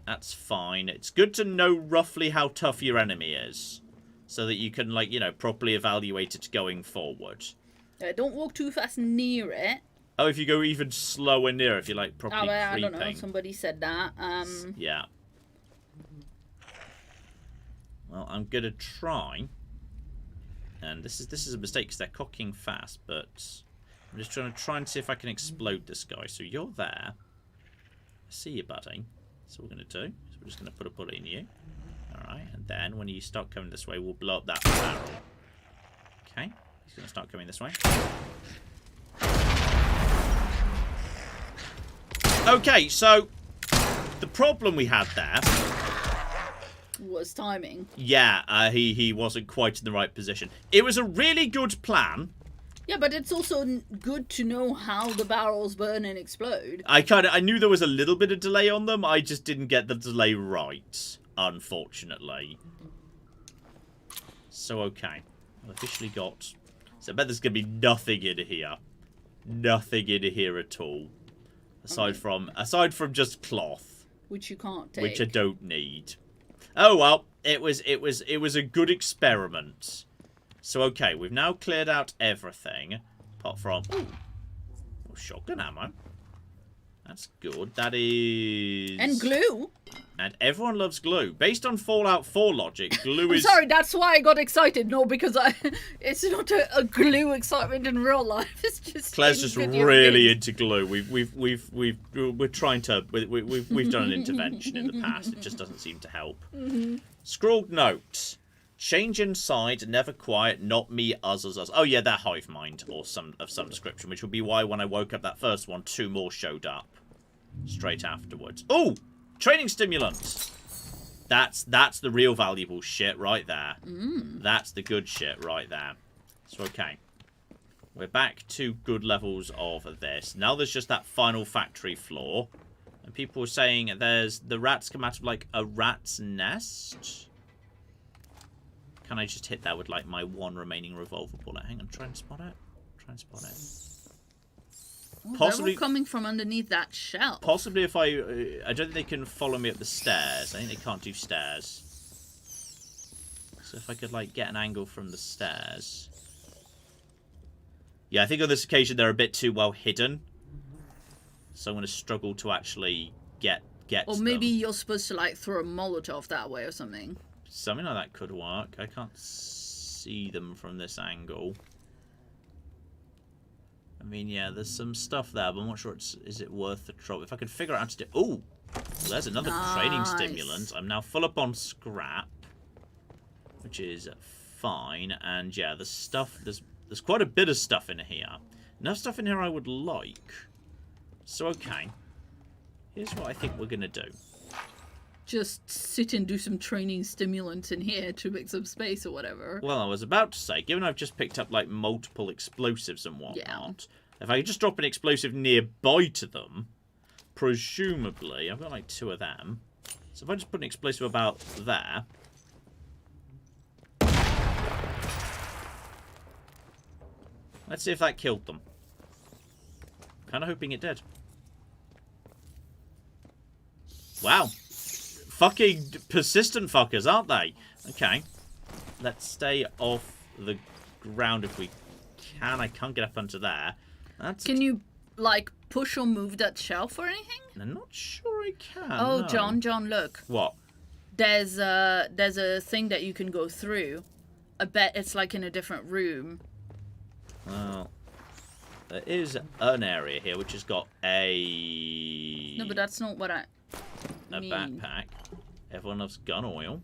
Speaker 1: that's fine. It's good to know roughly how tough your enemy is, so that you can, like, you know, properly evaluate it going forward.
Speaker 2: Don't walk too fast near it.
Speaker 1: Oh, if you go even slower near, if you're, like, properly creeping.
Speaker 2: I don't know, somebody said that.
Speaker 1: Yeah. Well, I'm gonna try... And this is a mistake because they're cocking fast, but I'm just try and see if I can explode this guy. So you're there. I see you, buddy. That's what we're going to do. So we're just going to put a bullet in you. Alright, and then when you start coming this way, we'll blow up that barrel. Okay, he's going to start coming this way. Okay, so the problem we had there...
Speaker 2: was timing.
Speaker 1: Yeah, he wasn't quite in the right position. It was a really good plan.
Speaker 2: Yeah, but it's also good to know how the barrels burn and explode.
Speaker 1: I knew there was a little bit of delay on them. I just didn't get the delay right, unfortunately. So, okay. I've officially got So I bet there's going to be nothing in here. Nothing in here at all. Aside from just cloth.
Speaker 2: Which you can't take.
Speaker 1: Which I don't need. Oh well, it was a good experiment. So okay, we've now cleared out everything. Apart from shotgun ammo. That's good. That is...
Speaker 2: And glue.
Speaker 1: And everyone loves glue. Based on Fallout 4 logic, glue is...
Speaker 2: Sorry, that's why I got excited. No, because it's not a glue excitement in real life. It's just...
Speaker 1: Claire's just really into glue. We're trying to... We've done an intervention in the past. It just doesn't seem to help. Scrawled note. Change inside, never quiet, not me, us. Oh yeah, they're hive mind or some description, which would be why when I woke up that first one, 2 more showed up straight afterwards. Oh, training stimulant. That's the real valuable shit right there. That's the good shit right there. So okay, we're back to good levels of this. Now there's just that final factory floor, and people were saying the rats come out of like a rat's nest. Can I just hit that with, like, my 1 remaining revolver bullet? Hang on, try and spot it. Try and spot it.
Speaker 2: Oh, possibly they're all coming from underneath that shelf.
Speaker 1: Possibly if I don't think they can follow me up the stairs. I think they can't do stairs. So if I could, like, get an angle from the stairs. Yeah, I think on this occasion they're a bit too well hidden. So I'm going to struggle to actually get
Speaker 2: or
Speaker 1: to
Speaker 2: maybe
Speaker 1: them.
Speaker 2: You're supposed to, like, throw a Molotov that way or something.
Speaker 1: Something like that could work. I can't see them from this angle. I mean, yeah, there's some stuff there, but I'm not sure is it worth the trouble. If I could figure out how to do... Oh! There's another training stimulant. I'm now full up on scrap, which is fine. And yeah, there's stuff... There's quite a bit of stuff in here. Enough stuff in here I would like. So, okay. Here's what I think we're going to do.
Speaker 2: Just sit and do some training stimulants in here to make some space or whatever.
Speaker 1: Well, I was about to say, given I've just picked up, like, multiple explosives and whatnot, if I could just drop an explosive nearby to them, presumably, I've got, like, 2 of them. So if I just put an explosive about there... Let's see if that killed them. Kind of hoping it did. Wow. Fucking persistent fuckers, aren't they? Okay. Let's stay off the ground if we can. I can't get up onto there.
Speaker 2: Can you, like, push or move that shelf or anything?
Speaker 1: I'm not sure I can.
Speaker 2: Oh,
Speaker 1: no.
Speaker 2: John, look.
Speaker 1: What?
Speaker 2: There's a thing that you can go through. I bet it's, like, in a different room.
Speaker 1: Well, there is an area here which has got a...
Speaker 2: No, but that's not what I...
Speaker 1: A backpack. Everyone loves gun oil.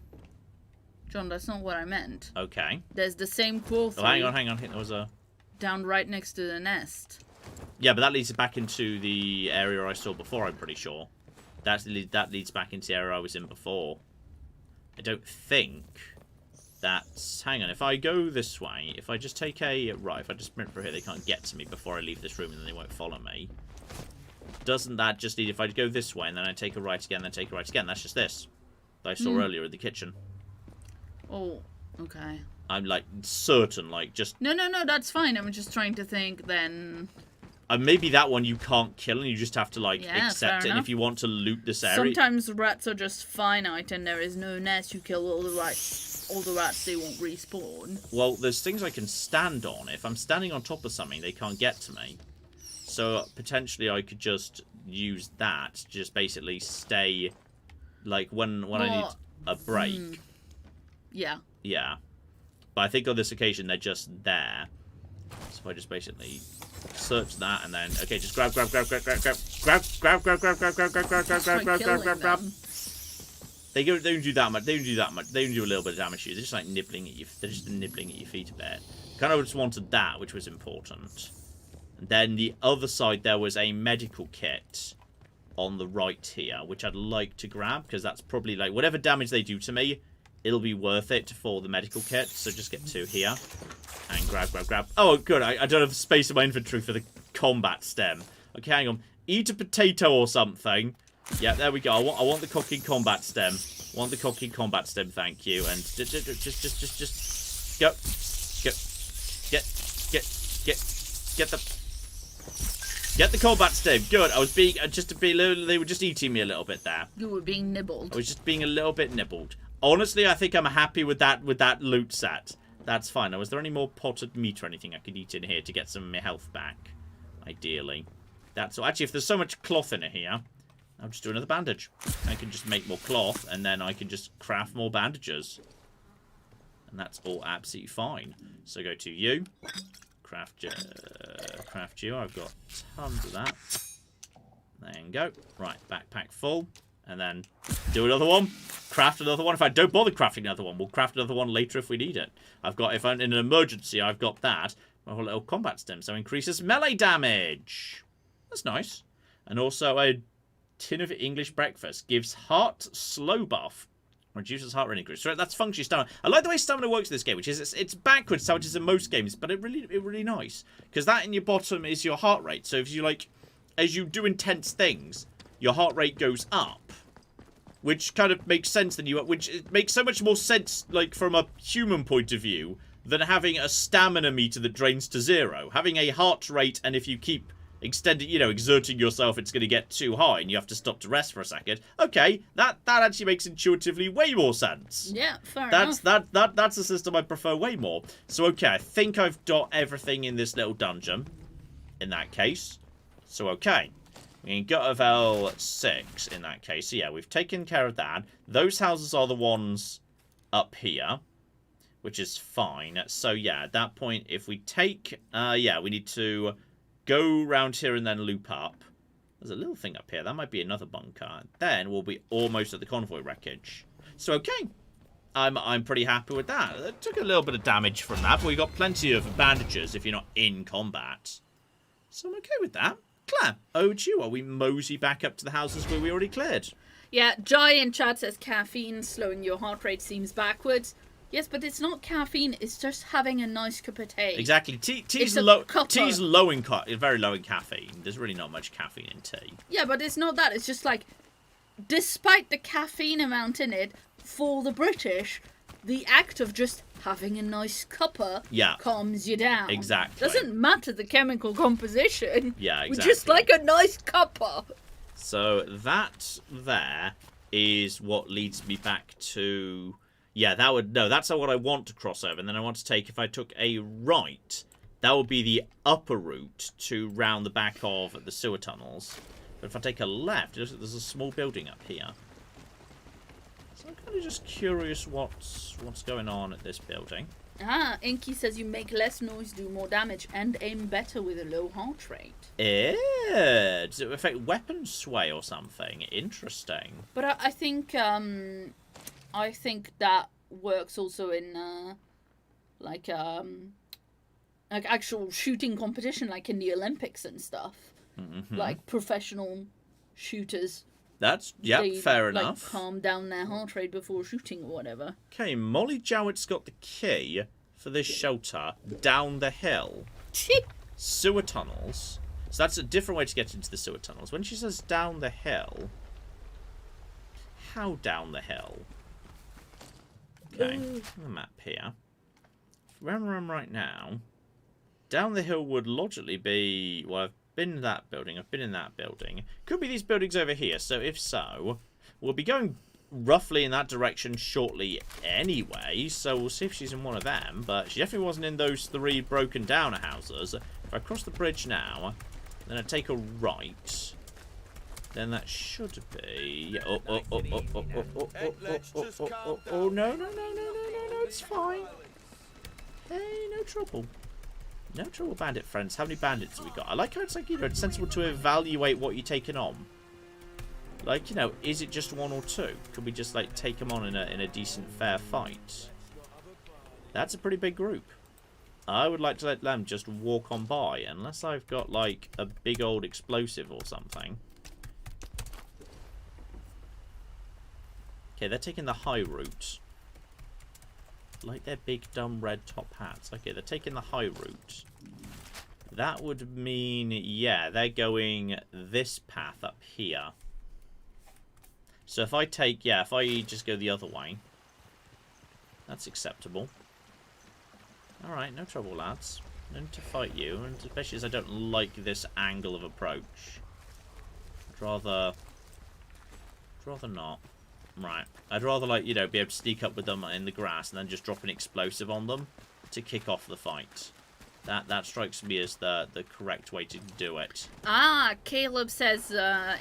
Speaker 2: John, that's not what I meant.
Speaker 1: Okay.
Speaker 2: There's the same cool thing.
Speaker 1: Oh, hang on. I think there was a...
Speaker 2: Down right next to the nest.
Speaker 1: Yeah, but that leads back into the area I saw before, I'm pretty sure. That leads back into the area I was in before. I don't think that's... Hang on, if I go this way, if I just take a... Right, if I just sprint through here, they can't get to me before I leave this room and then they won't follow me. Doesn't that just need... If I go this way and then I take a right again, then take a right again, that's just this. That I saw earlier in the kitchen.
Speaker 2: Oh, okay.
Speaker 1: I'm, like, certain, like, just...
Speaker 2: No, that's fine. I'm just trying to think, then...
Speaker 1: maybe that one you can't kill and you just have to, like,
Speaker 2: Yeah,
Speaker 1: accept it. And if you want to loot this area...
Speaker 2: Sometimes rats are just finite and there is no nest. You kill all the rats, they won't respawn.
Speaker 1: Well, there's things I can stand on. If I'm standing on top of something, they can't get to me. So, potentially, I could just use that to just basically stay... Like, when I need a break.
Speaker 2: Yeah.
Speaker 1: Yeah. But I think on this occasion, they're just there. So if I just basically search that and then... Okay, just grab. They don't do that much. They don't do that much. They don't do a little bit of damage to you. They're just like nibbling at you. They're just nibbling at your feet a bit. Kind of just wanted that, which was important. And then the other side, there was a medical kit on the right here, which I'd like to grab, because that's probably like whatever damage they do to me, it'll be worth it for the medical kit. So just get 2 here and grab. Oh, good. I don't have space in my inventory for the combat stem. Okay, hang on. Eat a potato or something. Yeah, there we go. I want the cooking combat stem. Want the cooking combat stem, thank you. And just go. Get. Get the combat stim. Good. I was being they were just eating me a little bit there.
Speaker 2: You were being nibbled.
Speaker 1: I was just being a little bit nibbled. Honestly, I think I'm happy with that loot set. That's fine. Now, was there any more potted meat or anything I could eat in here to get some of my health back? Ideally. That's all. Actually, if there's so much cloth in here, I'll just do another bandage. I can just make more cloth, and then I can just craft more bandages. And that's all absolutely fine. So go to you. Craft you. I've got tons of that. There you go. Right, backpack full. And then do another one. Craft another one. If I don't bother crafting another one, we'll craft another one later if we need it. If I'm in an emergency, I've got that. A whole little combat stim. So increases melee damage. That's nice. And also a tin of English breakfast. Gives heart slow buff. Reduces heart rate increase. So that's functionally stamina. I like the way stamina works in this game, which is it's backwards how it is in most games, but it really nice. Because that in your bottom is your heart rate. So if you as you do intense things, your heart rate goes up. Which kind of makes sense which it makes so much more sense, from a human point of view, than having a stamina meter that drains to 0. Having a heart rate, and if you keep exerting yourself, it's going to get too high, and you have to stop to rest for a second. Okay, that actually makes intuitively way more sense.
Speaker 2: Yeah, fair enough.
Speaker 1: That's a system I prefer way more. So okay, I think I've got everything in this little dungeon. In that case, so okay. We can go to L6 in that case. So yeah, we've taken care of that. Those houses are the ones up here, which is fine. So yeah, at that point, if we take... we need to go round here and then loop up. There's a little thing up here. That might be another bunker. Then we'll be almost at the convoy wreckage. So okay. I'm pretty happy with that. It took a little bit of damage from that, but we got plenty of bandages if you're not in combat. So I'm okay with that. Claire, over to you while we mosey back up to the houses where we already cleared.
Speaker 2: Yeah, Jai in chat says caffeine slowing your heart rate seems backwards. Yes, but it's not caffeine, it's just having a nice cup of tea.
Speaker 1: Exactly. Tea's low in very low in caffeine. There's really not much caffeine in tea.
Speaker 2: Yeah, but it's not that. It's just despite the caffeine amount in it, for the British, the act of just having a nice cuppa calms you down.
Speaker 1: Exactly.
Speaker 2: Doesn't matter the chemical composition.
Speaker 1: Yeah, exactly.
Speaker 2: We just like a nice cuppa.
Speaker 1: So that there is what leads me back to... Yeah, that's what I want to cross over. And then I want to take, if I took a right, that would be the upper route to round the back of the sewer tunnels. But if I take a left, there's a small building up here. So I'm kind of just curious what's going on at this building.
Speaker 2: Inky says you make less noise, do more damage, and aim better with a low heart rate.
Speaker 1: Does it affect weapon sway or something? Interesting.
Speaker 2: But I think that works also in actual shooting competition, like in the Olympics and stuff.
Speaker 1: Mm-hmm.
Speaker 2: Like professional shooters.
Speaker 1: That's, fair enough.
Speaker 2: Calm down their heart rate before shooting or whatever.
Speaker 1: Okay, Molly Jowett's got the key for this shelter down the hill. Sewer tunnels. So that's a different way to get into the sewer tunnels. When she says down the hill, how down the hill? Okay, the map here. Where I'm right now, down the hill would logically be... Well, I've been in that building. I've been in that building. Could be these buildings over here. So if so, we'll be going roughly in that direction shortly anyway. So we'll see if she's in one of them. But she definitely wasn't in those 3 broken down houses. If I cross the bridge now, then I take a right. Then that should be... Oh, no, it's fine. Hey, no trouble. No trouble, bandit friends. How many bandits have we got? I like how it's it's sensible to evaluate what you're taking on. Is it just 1 or 2? Could we just, take them on in a decent, fair fight? That's a pretty big group. I would like to let them just walk on by, unless I've got, a big old explosive or something. Okay, they're taking the high route. Like their big dumb red top hats. Okay, they're taking the high route. That would mean, yeah, they're going this path up here. So if I just go the other way, that's acceptable. Alright, no trouble, lads. And to fight you, and especially as I don't like this angle of approach. I'd rather not. Right. I'd rather, like, you know, be able to sneak up with them in the grass and then just drop an explosive on them to kick off the fight. That strikes me as the correct way to do it.
Speaker 2: Ah, Caleb says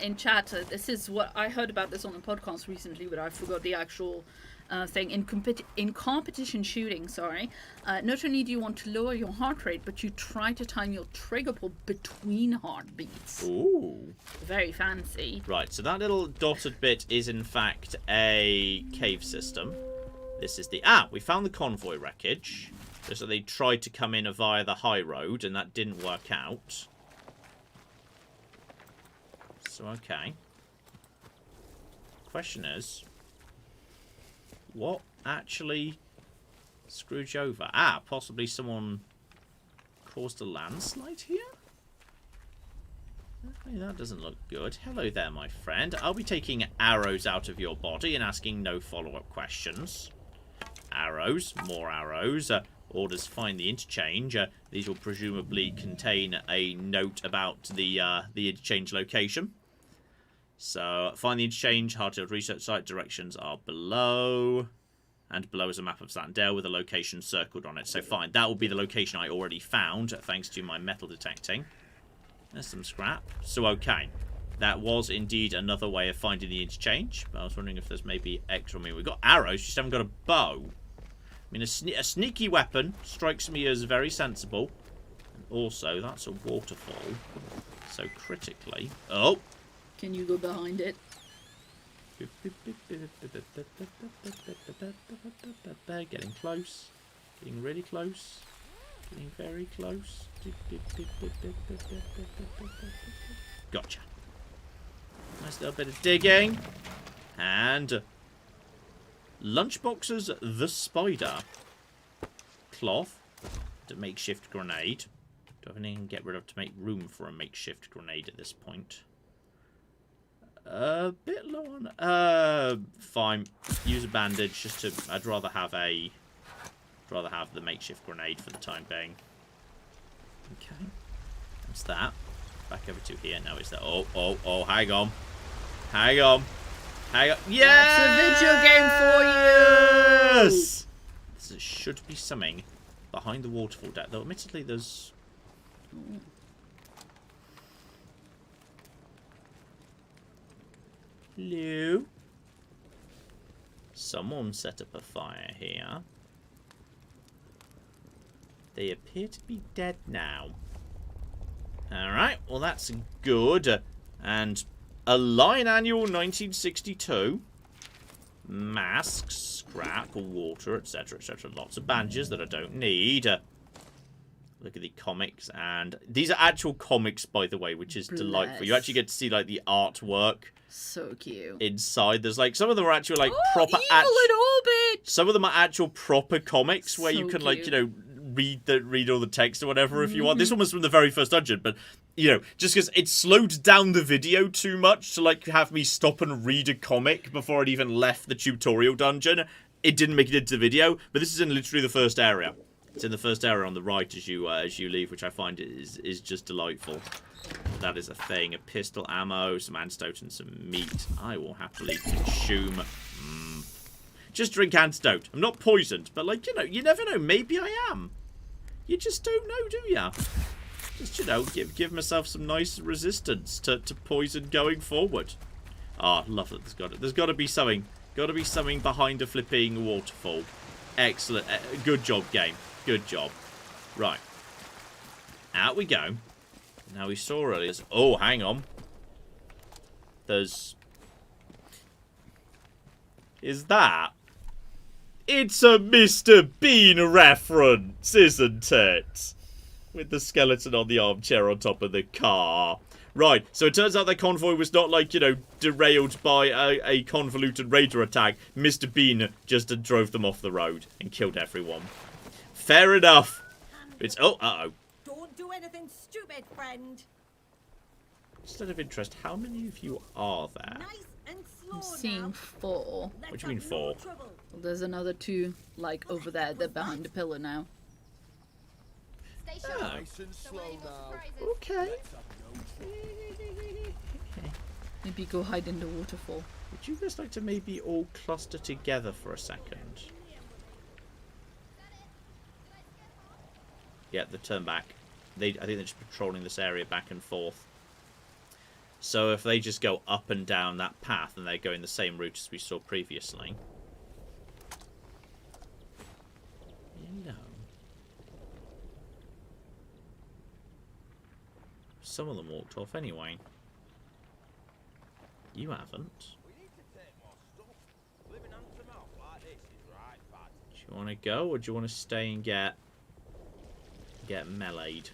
Speaker 2: in chat, this is what I heard about this on a podcast recently, but I forgot the actual thing. In competition shooting, not only do you want to lower your heart rate, but you try to time your trigger pull between heartbeats.
Speaker 1: Ooh.
Speaker 2: Very fancy.
Speaker 1: Right, so that little dotted bit is in fact a cave system. This is the... Ah, we found the convoy wreckage. So they tried to come in via the high road, and that didn't work out. So, okay. Question is, what actually screwed you over? Ah, possibly someone caused a landslide here? Okay, that doesn't look good. Hello there, my friend. I'll be taking arrows out of your body and asking no follow-up questions. Arrows, more arrows. Orders find the interchange. These will presumably contain a note about the interchange location. So, find the interchange, Hardfield research site, directions are below. And below is a map of Slatten Dale with a location circled on it. So fine, that will be the location I already found, thanks to my metal detecting. There's some scrap. So okay, that was indeed another way of finding the interchange. But I was wondering if there's maybe extra. I mean, we've got arrows, just haven't got a bow. I mean, a sneaky weapon strikes me as very sensible. And also, that's a waterfall. So critically... Oh!
Speaker 2: Can you go behind it?
Speaker 1: Getting close. Getting really close. Getting very close. Gotcha. Nice little bit of digging. And... Lunchboxes the spider. Cloth. To makeshift grenade. Do I have anything to get rid of to make room for a makeshift grenade at this point? A bit low on... fine. Use a bandage just to... I'd rather have a... the makeshift grenade for the time being. Okay. What's that? Back over to here. No, is that... Oh, hang on. Hang on. Hang on. Yes!
Speaker 2: That's a video game for you!
Speaker 1: Yes! There should be something behind the waterfall deck. Though, admittedly, there's... Ooh. Hello? Someone set up a fire here. They appear to be dead now. Alright, well that's good. And a line annual 1962. Masks, scrap, water, etc, etc. Lots of bandages that I don't need. Look at the comics, and these are actual comics, by the way, which is delightful. You actually get to see like the artwork.
Speaker 2: So cute.
Speaker 1: Inside, there's like some of them are actually like proper.
Speaker 2: Evil in orbit.
Speaker 1: Some of them are actual proper comics where
Speaker 2: so
Speaker 1: you can
Speaker 2: cute.
Speaker 1: like read all the text or whatever if you want. This one was from the very first dungeon, but just because it slowed down the video too much to like have me stop and read a comic before I'd even left the tutorial dungeon, it didn't make it into the video. But this is in literally the first area. It's in the first area on the right as you leave, which I find is just delightful. That is a thing. A pistol, ammo, some antidote, and some meat. I will happily consume. Just drink antidote. I'm not poisoned, but like you never know. Maybe I am. You just don't know, do ya? Just give myself some nice resistance to poison going forward. Ah, love that. There's got to be something. Got to be something behind a flipping waterfall. Excellent. Good job, game. Good job. Right. Out we go. Now we saw earlier. Oh, hang on. There's... Is that... It's a Mr. Bean reference, isn't it? With the skeleton on the armchair on top of the car. Right, so it turns out that convoy was not like, derailed by a convoluted raider attack. Mr. Bean just drove them off the road and killed everyone. Fair enough. It's... Oh, uh-oh.
Speaker 4: Don't do anything stupid, friend.
Speaker 1: Just out of interest, how many of you are there?
Speaker 4: Nice and slow
Speaker 2: I'm seeing
Speaker 4: now.
Speaker 2: 4.
Speaker 1: What do you mean 4?
Speaker 2: Well, there's another 2, like, over there. They're behind the pillar now.
Speaker 5: Nice and slow now.
Speaker 1: Okay.
Speaker 2: Maybe go hide in the waterfall.
Speaker 1: Would you guys like to maybe all cluster together for a second? Yeah, they turn back. I think they're just patrolling this area back and forth. So if they just go up and down that path, and they're going the same route as we saw previously. You know. Some of them walked off anyway. You haven't. Do you want to go, or do you want to stay and get meleeed?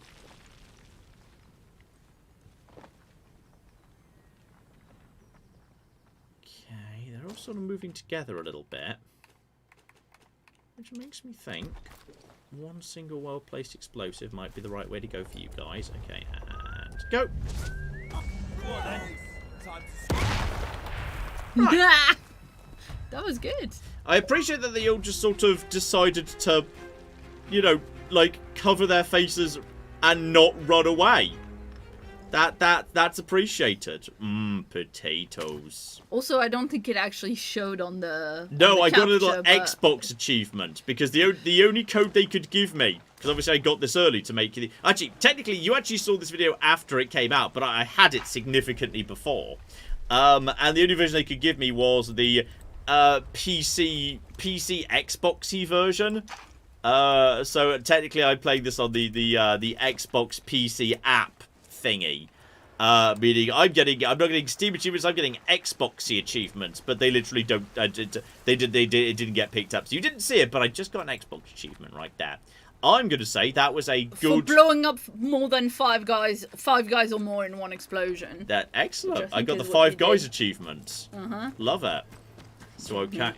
Speaker 1: Okay, they're all sort of moving together a little bit, which makes me think one single well-placed explosive might be the right way to go for you guys. Okay, and go.
Speaker 2: Right. That was good.
Speaker 1: I appreciate that they all just sort of decided to, you know, like, cover their faces and not run away. That's appreciated. Potatoes.
Speaker 2: Also, I don't think it actually showed on the.
Speaker 1: No, I got a little
Speaker 2: capture, but...
Speaker 1: Xbox achievement because the only code they could give me, because obviously I got this early to make it. Actually, technically, you actually saw this video after it came out, but I had it significantly before. And the only version they could give me was the PC Xboxy version. So technically, I played this on the Xbox PC app thingy. Meaning I'm not getting Steam achievements, I'm getting Xboxy achievements, but they literally don't. It didn't get picked up. So you didn't see it, but I just got an Xbox achievement right there. I'm going to say that was a good...
Speaker 2: For blowing up more than five guys or more in one explosion.
Speaker 1: That excellent. I got the 5 guys achievement. Love it. So okay,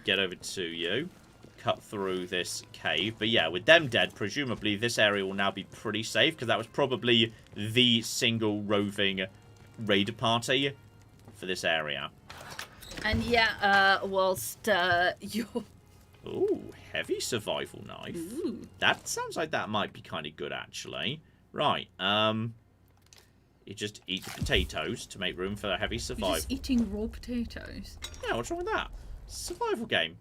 Speaker 1: get over to you, cut through this cave. But yeah, with them dead, presumably this area will now be pretty safe, because that was probably the single roving raider party for this area.
Speaker 2: And yeah, whilst you're...
Speaker 1: Ooh, heavy survival knife.
Speaker 2: Ooh.
Speaker 1: That sounds like that might be kind of good, actually. Right, you just eat the potatoes to make room for a heavy survival.
Speaker 2: You're just eating raw potatoes.
Speaker 1: Yeah, what's wrong with that? Survival game.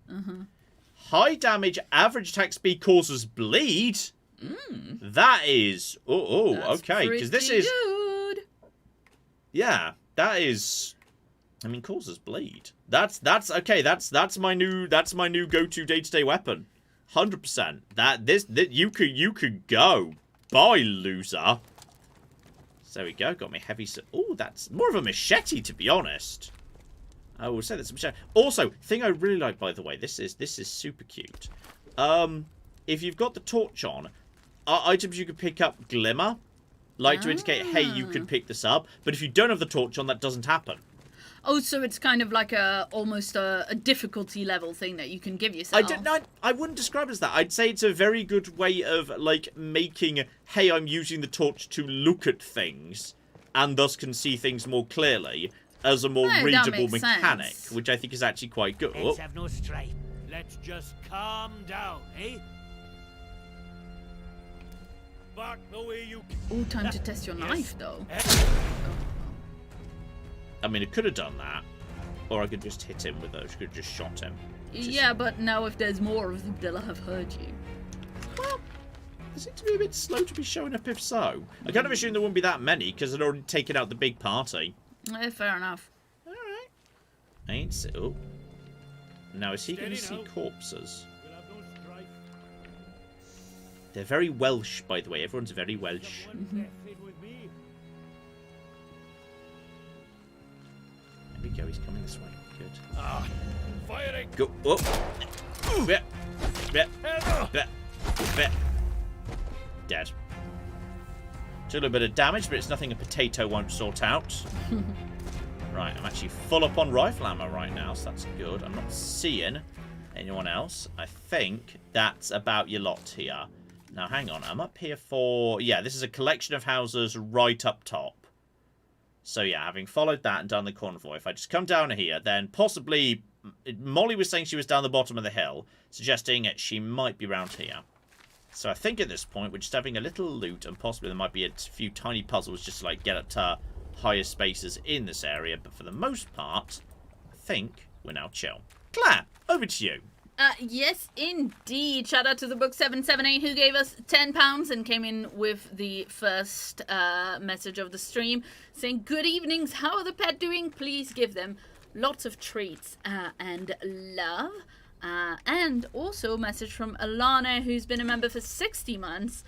Speaker 1: High damage, average attack speed causes bleed. That is...
Speaker 2: That's
Speaker 1: okay, because this is...
Speaker 2: good.
Speaker 1: Yeah, that is... I mean, causes bleed. That's okay. That's my new go-to day-to-day weapon. 100%. That you could go. Bye, loser. So there we go. Got me heavy. Oh, that's more of a machete, to be honest. I will say that's a machete. Also, thing I really like, by the way, this is super cute. If you've got the torch on, items you can pick up glimmer, like to indicate, hey, you can pick this up. But if you don't have the torch on, that doesn't happen.
Speaker 2: Oh, so it's kind of like almost a difficulty level thing that you can give yourself.
Speaker 1: I wouldn't describe it as that. I'd say it's a very good way of, like, making, hey, I'm using the torch to look at things, and thus can see things more clearly, as a more readable mechanic, which I think is actually quite good.
Speaker 6: Let's have no strife. Let's just calm down, eh? Back the way you...
Speaker 2: Oh, time to test your knife, though.
Speaker 1: I mean, it could have done that. Or I could just hit him with those. I could have just shot him.
Speaker 2: Yeah, but now if there's more of them, they'll have heard you.
Speaker 1: Well, they seem to be a bit slow to be showing up if so. I kind of assume there wouldn't be that many, because they'd already taken out the big party.
Speaker 2: Fair enough.
Speaker 1: Alright. Ain't so. Now, is he going to see corpses?
Speaker 6: We'll have no strife.
Speaker 1: They're very Welsh, by the way. Everyone's very Welsh.
Speaker 6: With me.
Speaker 1: There we go, he's coming this way. Good.
Speaker 6: Ah, firing.
Speaker 1: Go. Oh. Bit. Dead. Took a little bit of damage, but it's nothing a potato won't sort out. Right, I'm actually full up on rifle ammo right now, so that's good. I'm not seeing anyone else. I think that's about your lot here. Now, hang on. I'm up here for... Yeah, this is a collection of houses right up top. So, yeah, having followed that and done the convoy, if I just come down here, then possibly... Molly was saying she was down the bottom of the hill, suggesting she might be round here. So I think at this point we're just having a little loot, and possibly there might be a few tiny puzzles just to like get up to higher spaces in this area. But for the most part, I think we're now chill. Claire, over to you.
Speaker 2: Yes, indeed. Shout out to the book 778 who gave us £10 and came in with the first message of the stream saying, "Good evenings, how are the pet doing? Please give them lots of treats and love." And also a message from Alana, who's been a member for 60 months,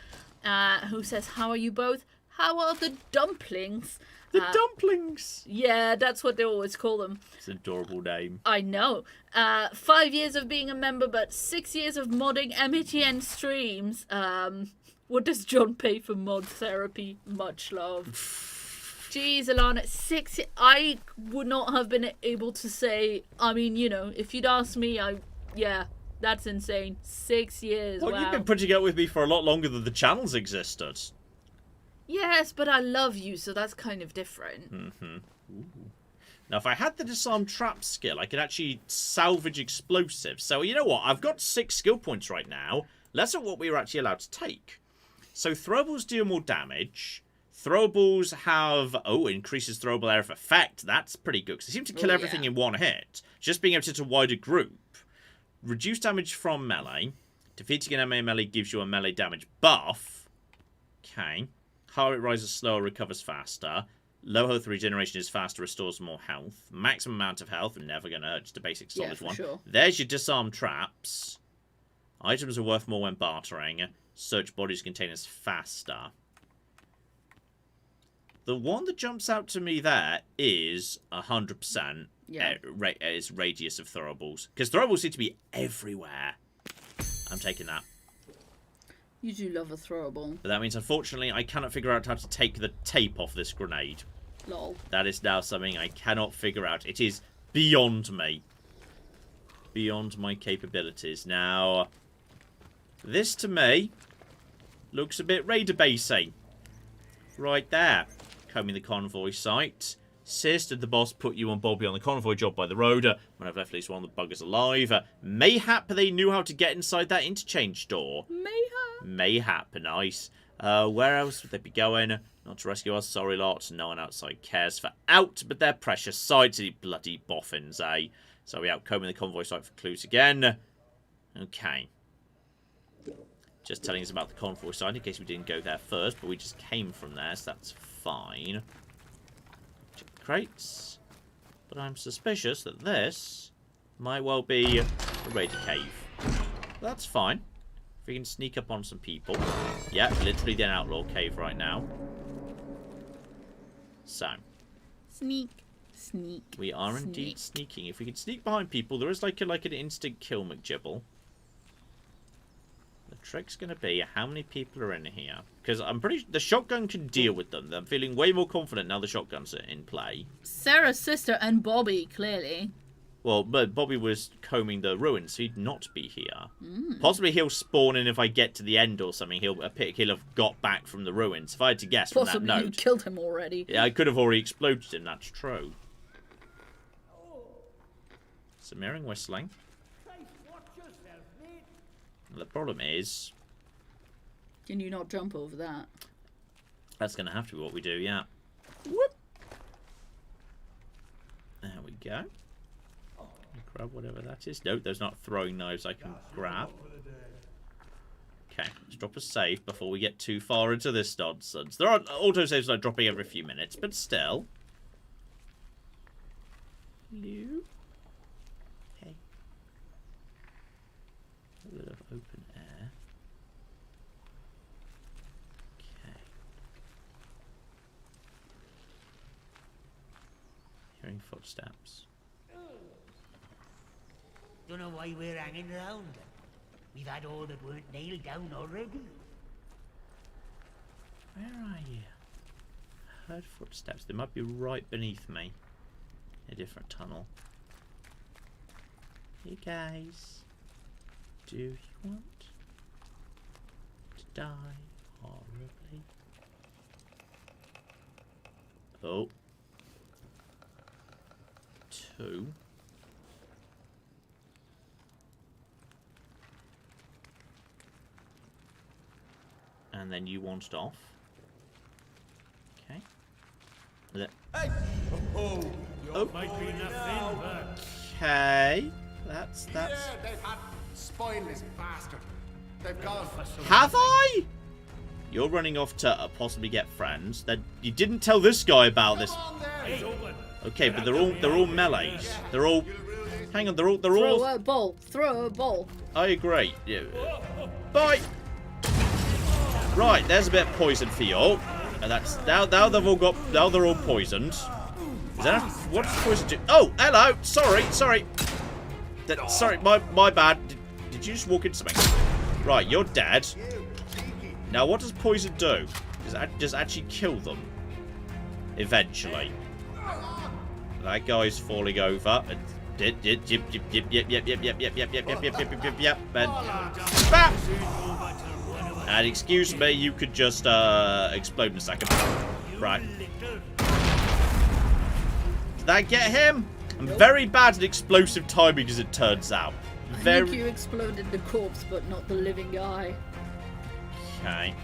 Speaker 2: who says, "How are you both? How are the dumplings?"
Speaker 1: The dumplings!
Speaker 2: Yeah, that's what they always call them.
Speaker 1: It's an adorable name.
Speaker 2: I know. 5 years of being a member, but 6 years of modding MTN streams. What does John pay for mod therapy? Much love. Jeez, Alana, 6 years. I would not have been able to say, I mean, you know, if you'd asked me, yeah, that's insane. 6 years,
Speaker 1: Well,
Speaker 2: wow.
Speaker 1: you've been putting up with me for a lot longer than the channels existed.
Speaker 2: Yes, but I love you, so that's kind of different.
Speaker 1: Mm-hmm. Now, if I had the disarm trap skill, I could actually salvage explosives. So, you know what? I've got 6 skill points right now. Let's look at what we were actually allowed to take. So, throwables deal more damage. Throwables have... Oh, increases throwable area of effect. That's pretty good, because they seem to kill everything in one hit. Just being able to hit a wider group. Reduce damage from melee. Defeating an enemy melee gives you a melee damage buff. Okay. Heart rate rises slower, recovers faster. Low health regeneration is faster, restores more health. Maximum amount of health, never going to hurt, just a basic solid one.
Speaker 2: Sure.
Speaker 1: There's your disarm traps. Items are worth more when bartering. Search bodies containers faster. The one that jumps out to me there is 100% is radius of throwables. Because throwables seem to be everywhere. I'm taking that.
Speaker 2: You do love a throwable.
Speaker 1: But that means, unfortunately, I cannot figure out how to take the tape off this grenade.
Speaker 2: Lol.
Speaker 1: That is now something I cannot figure out. It is beyond me. Beyond my capabilities. Now, this to me looks a bit raider basey. Right there. Combing the convoy site. Sis, did the boss put you and Bobby on the convoy job by the road? When I've left at least one of the buggers alive. Mayhap they knew how to get inside that interchange door. Mayhap, nice. Where else would they be going? Not to rescue us, sorry lot. No one outside cares for out, but their precious sides, you bloody boffins, eh? So we out combing the convoy site for clues again. Okay. Just telling us about the convoy site in case we didn't go there first, but we just came from there, so that's fine. Check the crates. But I'm suspicious that this might well be a raider cave. That's fine. If we can sneak up on some people. Yeah, literally the outlaw cave right now. So.
Speaker 2: Sneak.
Speaker 1: We are indeed sneaking. If we can sneak behind people, there is like an instant kill McGibble. The trick's going to be how many people are in here. Because I'm pretty sure the shotgun can deal with them. I'm feeling way more confident now the shotguns are in play.
Speaker 2: Sarah's sister and Bobby, clearly.
Speaker 1: Well, but Bobby was combing the ruins, so he'd not be here. Possibly he'll spawn in if I get to the end or something. He'll have got back from the ruins. If I had to guess from that
Speaker 2: Possibly
Speaker 1: note.
Speaker 2: you killed him already.
Speaker 1: Yeah, I could have already exploded him, that's true. Smearing whistling. The problem is...
Speaker 2: Can you not jump over that?
Speaker 1: That's going to have to be what we do, yeah. Whoop! There we go. Grab whatever that is. No, there's not throwing knives I can grab. Okay, let's drop a save before we get too far into this nonsense. There are autosaves like dropping every few minutes, but still. Hello? Okay. A bit of open air. Okay. Hearing footsteps.
Speaker 6: Don't know why we're hanging around. We've had all that weren't nailed down already.
Speaker 1: Where are you? I heard footsteps. They might be right beneath me. A different tunnel. Hey guys. Do you want to die horribly? Oh. 2. And then you wanted off. Okay.
Speaker 5: Hey! Oh,
Speaker 1: Oh.
Speaker 6: Might be enough but...
Speaker 1: Okay. That's...
Speaker 5: yeah, they've had spineless bastard. They've gone.
Speaker 1: Have I? You're running off to possibly get friends. Then you didn't tell this guy about this. Okay, but they're all melees. They're all. Hang on, they're all.
Speaker 2: Throw a ball. Throw a ball.
Speaker 1: I agree. Yeah. Bye. Right, there's a bit of poison for you all. And that's now they've all got. Now they're all poisoned. Is that what does poison do? Oh, hello. Sorry. Sorry, my bad. Did you just walk into something? Right, you're dead. Now, what does poison do? Does it actually kill them? Eventually. That guy's falling over. Yep. And excuse me, you could just explode in a second. Right. Did that get him? I'm very bad at explosive timing, as it turns out.
Speaker 2: I think you exploded the corpse, but not the living guy.
Speaker 1: Okay.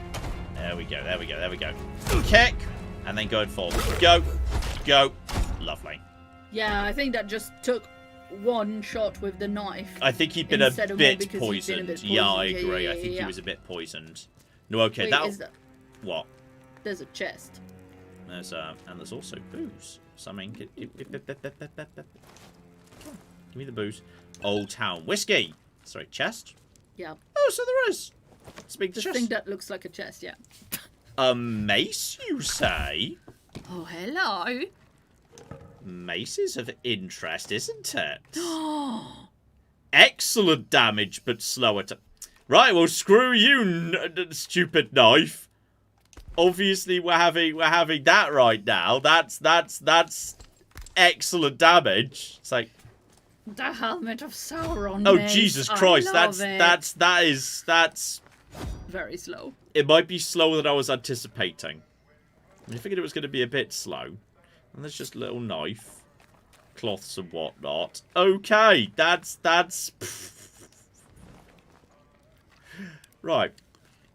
Speaker 1: There we go. Kick. And then going forward. Go. Lovely.
Speaker 2: Yeah, I think that just took one shot with the knife.
Speaker 1: I think he'd been a bit poisoned. Yeah, I agree. I think he was a bit poisoned. No, okay.
Speaker 2: Wait,
Speaker 1: What?
Speaker 2: There's a chest.
Speaker 1: And there's also booze. Something. Give me the booze. Old Town Whiskey. Sorry, chest?
Speaker 2: Yeah.
Speaker 1: Oh, so there is. Speak
Speaker 2: The
Speaker 1: chest.
Speaker 2: thing that looks like a chest, yeah.
Speaker 1: A mace, you say?
Speaker 2: Oh, hello.
Speaker 1: Mace is of interest, isn't it? Excellent damage, but slower to... Right, well, screw you, stupid knife. Obviously, we're having that right now. That's excellent damage. It's like...
Speaker 2: The helmet of Sauron.
Speaker 1: Oh,
Speaker 2: mace.
Speaker 1: Jesus Christ, that's
Speaker 2: very slow.
Speaker 1: It might be slower than I was anticipating. I figured it was going to be a bit slow. And there's just a little knife. Cloths and whatnot. Okay, that's... Right.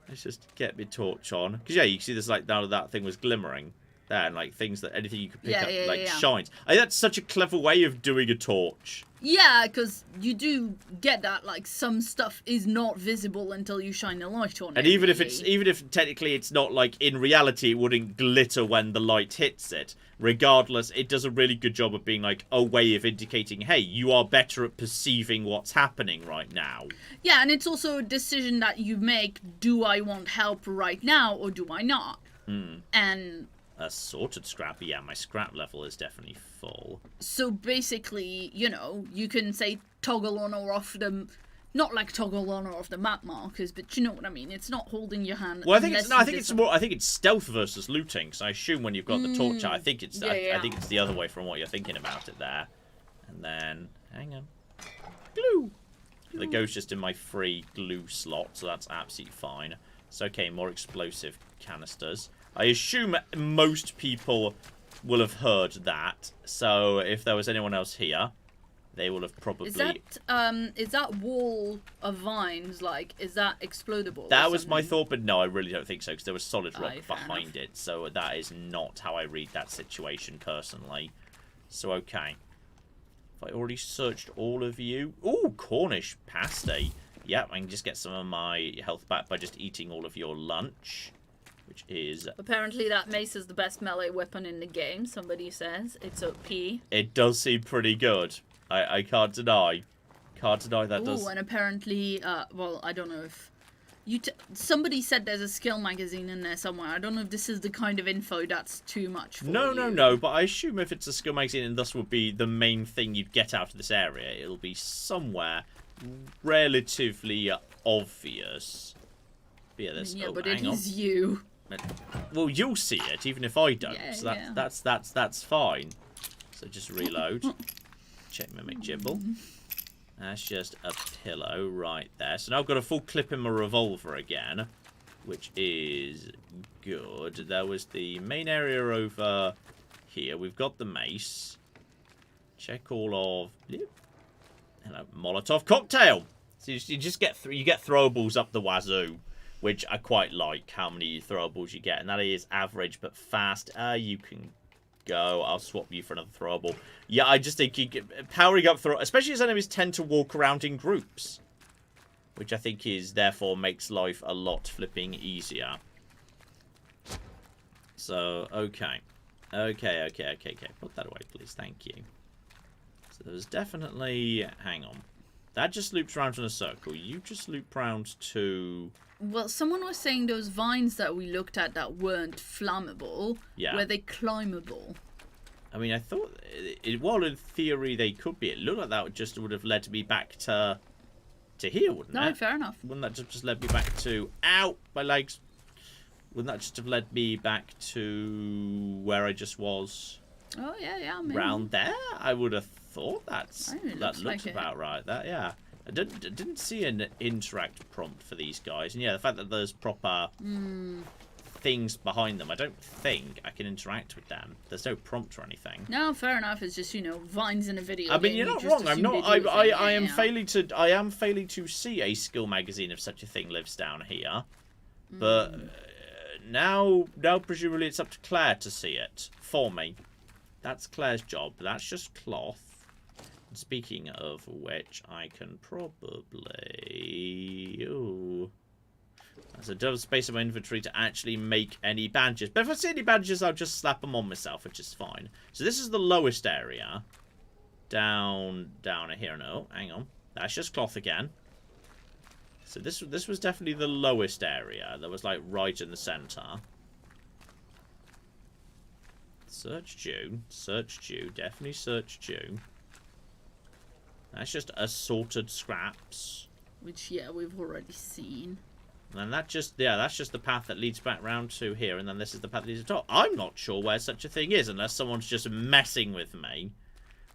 Speaker 1: Let's just get my torch on. Because, yeah, you can see there's, like, now that thing was glimmering. There, and, like, things that... Anything you could pick up, shines. I think that's such a clever way of doing a torch.
Speaker 2: Yeah, because you do get that, like, some stuff is not visible until you shine a light on it.
Speaker 1: And even if technically it's not, like, in reality it wouldn't glitter when the light hits it, regardless, it does a really good job of being, like, a way of indicating, hey, you are better at perceiving what's happening right now.
Speaker 2: Yeah, and it's also a decision that you make, do I want help right now, or do I not? And...
Speaker 1: Sorted scrap, yeah, my scrap level is definitely full.
Speaker 2: So basically, you know, you can say toggle on or off the, not like toggle on or off the map markers, but you know what I mean. It's not holding your hand.
Speaker 1: Well, I think it's stealth versus looting. So I assume when you've got the torch out, I think it's I think it's the other way from what you're thinking about it there. And then hang on, glue. The goes just in my free glue slot, so that's absolutely fine. It's okay. More explosive canisters. I assume most people will have heard that. So if there was anyone else here, they will have probably...
Speaker 2: Is that wall of vines, like, is that explodable?
Speaker 1: That was my thought, but no, I really don't think so, because there was solid rock behind it. So that is not how I read that situation, personally. So, okay. Have I already searched all of you? Ooh, Cornish pasty. Yep, I can just get some of my health back by just eating all of your lunch. Which is...
Speaker 2: Apparently that mace is the best melee weapon in the game, somebody says. It's OP.
Speaker 1: It does seem pretty good. I can't deny. Can't deny that does...
Speaker 2: Oh, and apparently, well, I don't know if... somebody said there's a skill magazine in there somewhere. I don't know if this is the kind of info that's too much for you.
Speaker 1: No, but I assume if it's a skill magazine and thus would be the main thing you'd get out of this area, it'll be somewhere relatively obvious. But yeah, there's...
Speaker 2: but it is you.
Speaker 1: Well, you'll see it, even if I don't.
Speaker 2: Yeah,
Speaker 1: so that's fine. So just reload. Check my McGibble. That's just a pillow right there. So now I've got a full clip in my revolver again, which is good. There was the main area over here. We've got the mace. Check all of... Hello, Molotov cocktail. So you just get you get throwables up the wazoo. which I quite like how many throwables you get, and that is average but fast. You can go. I'll swap you for another throwable. Yeah, I just think powering up throw, especially as enemies tend to walk around in groups, which I think is therefore makes life a lot flipping easier. So okay. Put that away, please. Thank you. So there's definitely... Hang on. That just loops around in a circle. You just loop around to...
Speaker 2: Well, someone was saying those vines that we looked at that weren't flammable, were they climbable?
Speaker 1: I mean, I thought... Well, in theory, they could be. It looked like that just would have led me back to here, wouldn't it?
Speaker 2: No, fair enough.
Speaker 1: Wouldn't that just led me back to... Ow! My legs! Wouldn't that just have led me back to where I just was?
Speaker 2: Oh, yeah, maybe.
Speaker 1: Round there? I would have thought that looks
Speaker 2: like
Speaker 1: about right. That, yeah. I didn't see an interact prompt for these guys. And yeah, the fact that there's proper things behind them, I don't think I can interact with them. There's no prompt or anything.
Speaker 2: No, fair enough. It's just, vines in a video
Speaker 1: I mean,
Speaker 2: game.
Speaker 1: you're not wrong. I'm not. I am failing to see a skill magazine if such a thing lives down here. But now presumably it's up to Claire to see it for me. That's Claire's job. That's just cloth. And speaking of which, I can probably... Ooh. There's a double space in my inventory to actually make any bandages. But if I see any bandages, I'll just slap them on myself, which is fine. So this is the lowest area. Down here. No, hang on. That's just cloth again. So this was definitely the lowest area. That was like right in the center. Search June. Definitely search June. That's just assorted scraps.
Speaker 2: Which, yeah, we've already seen.
Speaker 1: And that's just the path that leads back round to here, and then this is the path that leads to the top. I'm not sure where such a thing is, unless someone's just messing with me.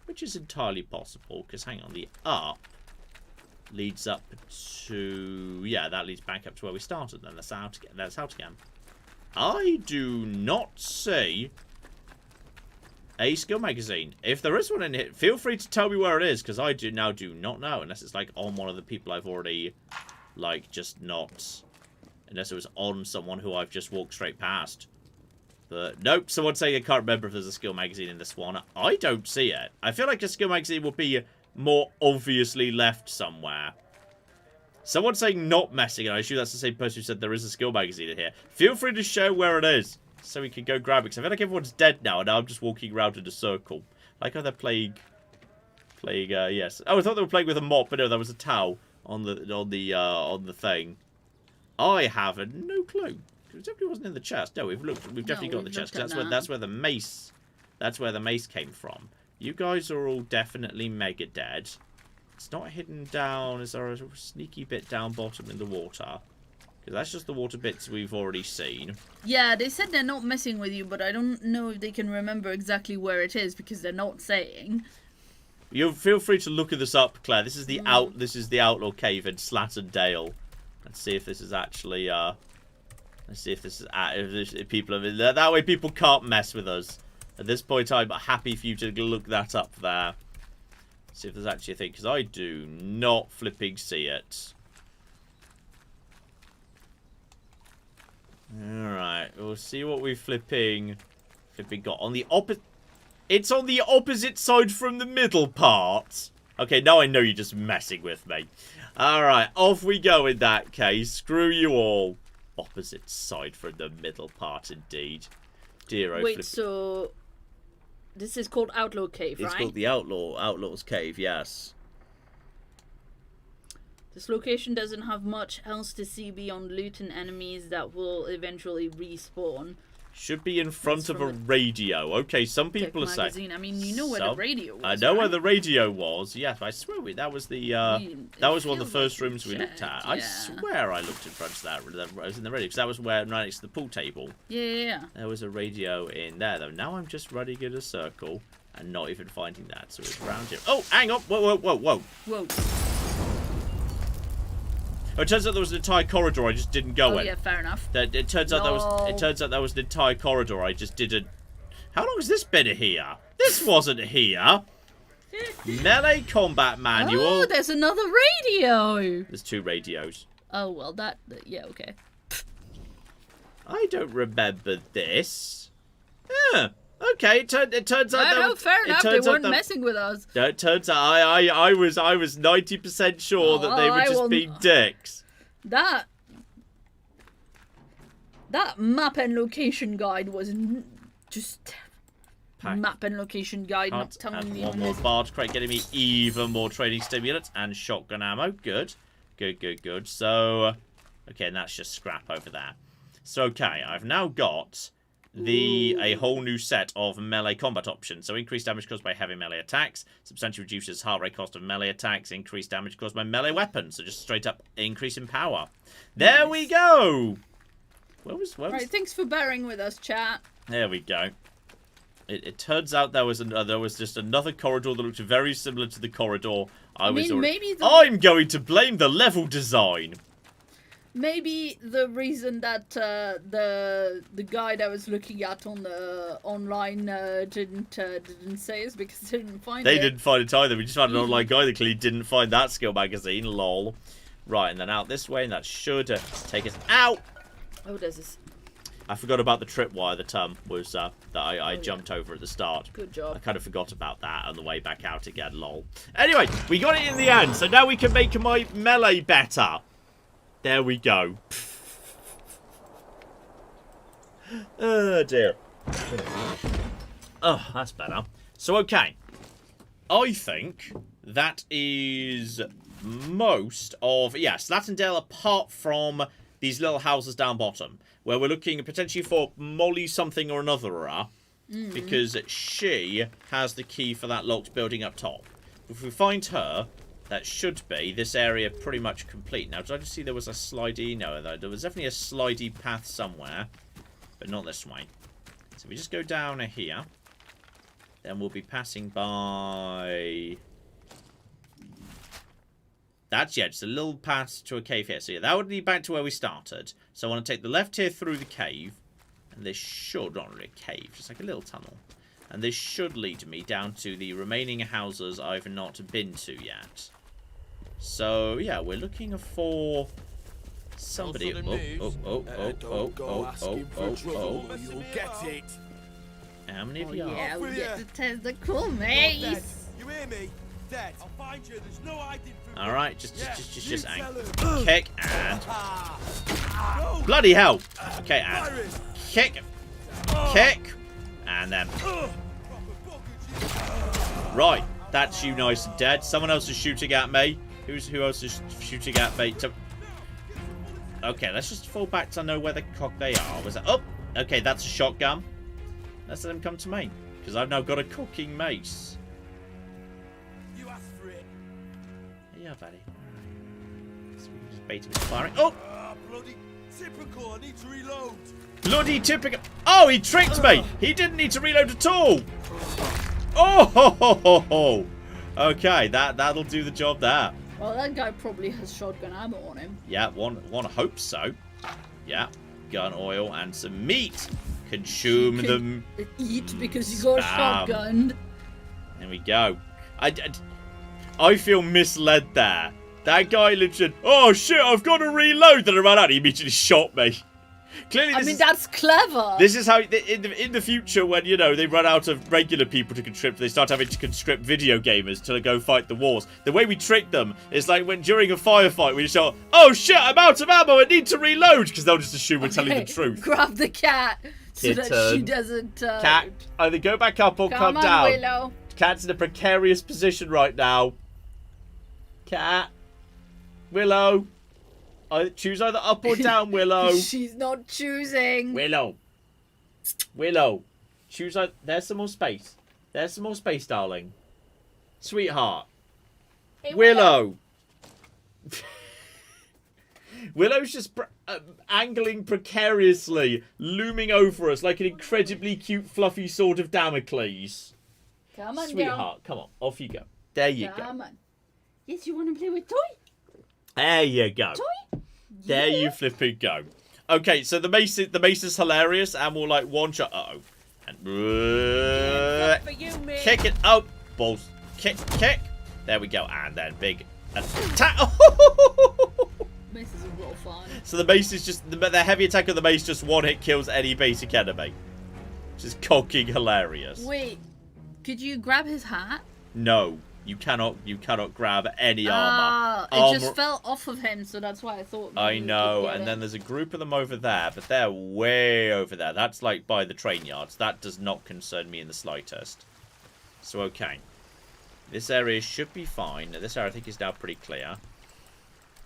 Speaker 1: Which is entirely possible, because hang on, the up leads up to... Yeah, that leads back up to where we started, then that's out again. I do not see a skill magazine. If there is one in here, feel free to tell me where it is, because I do not know, unless it's like on one of the people I've already, like, just not... Unless it was on someone who I've just walked straight past. But nope, someone's saying I can't remember if there's a skill magazine in this one. I don't see it. I feel like a skill magazine would be more obviously left somewhere. Someone's saying not messing, and I assume that's the same person who said there is a skill magazine in here. Feel free to show where it is, so we can go grab it. Because I feel like everyone's dead now, and now I'm just walking around in a circle. Like how they're playing, yes. Oh, I thought they were playing with a mop, but no, there was a towel on the thing. I have no clue. It definitely wasn't in the chest. No, we've definitely got the chest. That's where the mace came from. You guys are all definitely mega dead. It's not hidden down. Is there a sneaky bit down bottom in the water? Because that's just the water bits we've already seen.
Speaker 2: Yeah, they said they're not messing with you, but I don't know if they can remember exactly where it is because they're not saying.
Speaker 1: You feel free to look this up, Claire. This is the outlaw cave in Slatten Dale. Let's see if this is actually let's see if this is if people are that way. People can't mess with us. At this point, I'm happy for you to look that up there. See if there's actually a thing, because I do not flipping see it. Alright, we'll see what we flipping got. On the opposite... It's on the opposite side from the middle part. Okay, now I know you're just messing with me. Alright, off we go in that case. Screw you all. Opposite side from the middle part, indeed. Dear
Speaker 2: Wait, so... This is called Outlaw Cave, right?
Speaker 1: It's called the Outlaw's Cave, yes.
Speaker 2: This location doesn't have much else to see beyond loot and enemies that will eventually respawn.
Speaker 1: Should be in front of a radio. Okay, some people are saying...
Speaker 2: I mean, you know where the radio was,
Speaker 1: I know
Speaker 2: right?
Speaker 1: where the radio was. Yes, I swear that was the that was one of the first rooms we looked at.
Speaker 2: Yeah.
Speaker 1: I swear I looked in front of that. I was in the radio because that was where right next to the pool table.
Speaker 2: Yeah.
Speaker 1: There was a radio in there though. Now I'm just running in a circle and not even finding that. So it's around here. Oh, hang on! Whoa!
Speaker 2: Whoa.
Speaker 1: Oh, it turns out there was an entire corridor I just didn't go in.
Speaker 2: Oh yeah, fair enough.
Speaker 1: It turns out there was an entire corridor I just didn't. How long has this been here? This wasn't here. Melee combat manual.
Speaker 2: Oh, there's another radio.
Speaker 1: There's two radios.
Speaker 2: Oh well, yeah, okay.
Speaker 1: I don't remember this. Yeah. Okay, it turns out
Speaker 2: No, fair enough. They weren't messing with us.
Speaker 1: No, it turns out I was 90% sure that they were just being dicks.
Speaker 2: That map and location guide was just map and location guide, not telling me
Speaker 1: one more barge crate, getting me even more training stimulants and shotgun ammo. Good. So, okay, and that's just scrap over there. So, okay, I've now got a whole new set of melee combat options. So increased damage caused by heavy melee attacks, substantially reduces heart rate cost of melee attacks, increased damage caused by melee weapons. So just straight up increase in power. There we go. Where was
Speaker 2: Right, thanks for bearing with us, chat.
Speaker 1: There we go. It turns out there was just another corridor that looked very similar to the corridor I'm going to blame the level design.
Speaker 2: Maybe the reason that the guide I was looking at on the online didn't say is because they didn't find it.
Speaker 1: They didn't find it either. We just found an online guide that clearly didn't find that skill magazine. Lol. Right, and then out this way, and that should take us out.
Speaker 2: Oh, there's this.
Speaker 1: I forgot about the tripwire that was that I jumped over at the start.
Speaker 2: Good job.
Speaker 1: I kind of forgot about that on the way back out again. Lol. Anyway, we got it in the end, so now we can make my melee better. There we go. Oh, dear. Oh, that's better. So, okay. I think that is most of... Yeah, Slatten Dale apart from these little houses down bottom, where we're looking potentially for Molly something or another, because she has the key for that locked building up top. If we find her... That should be this area pretty much complete. Now, did I just see there was a slidey? No, there was definitely a slidey path somewhere, but not this way. So we just go down here. Then we'll be passing by... That's, just a little path to a cave here. So yeah, that would lead back to where we started. So I want to take the left here through the cave. And this should, not really a cave, just like a little tunnel. And this should lead me down to the remaining houses I've not been to yet. So, yeah, we're looking for somebody. Oh.
Speaker 5: You'll get it.
Speaker 1: How many of you are?
Speaker 2: Yeah, we get the tentacle mace.
Speaker 5: You hear me? Dead. I'll find you. There's no hiding from
Speaker 1: All right, just aim. Kick and bloody hell. Okay, and kick, and then right. That's you, nice and dead. Someone else is shooting at me. Who else is shooting at me? Okay, let's just fall back to know where the cock they are. Was that? Oh, okay, that's a shotgun. Let's let them come to me because I've now got a cooking mace.
Speaker 5: You asked for it.
Speaker 1: Yeah, buddy. So we can just bait him with firing. Oh!
Speaker 5: Bloody typical. I need to reload.
Speaker 1: Bloody typical. Oh, he tricked me. He didn't need to reload at all. Oh, ho, ho, ho, ho. Okay, that'll do the job there.
Speaker 2: Well, that guy probably has shotgun ammo on him.
Speaker 1: Yeah, one hope so. Yeah, gun oil and some meat. Consume them.
Speaker 2: Eat because you got shotgunned.
Speaker 1: There we go. I feel misled there. That guy literally, oh shit, I've got to reload. Then I ran out. He immediately shot me. Clearly,
Speaker 2: that's clever.
Speaker 1: This is how, in the future, when, you know, they run out of regular people to conscript, they start having to conscript video gamers to go fight the wars. The way we trick them is like when during a firefight, we just shout, oh shit, I'm out of ammo, I need to reload, because they'll just assume we're telling the truth.
Speaker 2: Grab the cat so that she doesn't...
Speaker 1: Cat, either go back up or come down.
Speaker 2: Willow.
Speaker 1: Cat's in a precarious position right now. Cat. Willow. Choose either up or down, Willow.
Speaker 2: She's not choosing.
Speaker 1: Willow. Choose either. There's some more space. There's some more space, darling. Sweetheart.
Speaker 2: Hey,
Speaker 1: Willow. Willow's just angling precariously, looming over us like an incredibly cute, fluffy sword of Damocles.
Speaker 2: Come on,
Speaker 1: Sweetheart, come on. Off you go. There you go.
Speaker 2: Come on. Yes, you want to play with toy?
Speaker 1: There you go.
Speaker 2: Toy?
Speaker 1: There you flipping go. Okay, so the mace is hilarious, and we'll like one shot. Uh-oh. And
Speaker 4: For you, mate.
Speaker 1: kick it. Oh, balls. Kick. There we go. And then big attack.
Speaker 2: Mace is a real fun.
Speaker 1: So the mace is just the heavy attack of the mace just one hit kills any basic enemy. Which is cocking hilarious.
Speaker 2: Wait, could you grab his hat?
Speaker 1: No, you cannot grab any armor.
Speaker 2: It just fell off of him, so that's why I thought.
Speaker 1: I know, and then there's a group of them over there, but they're way over there. That's like by the train yards. That does not concern me in the slightest. So okay, this area should be fine. This area I think is now pretty clear.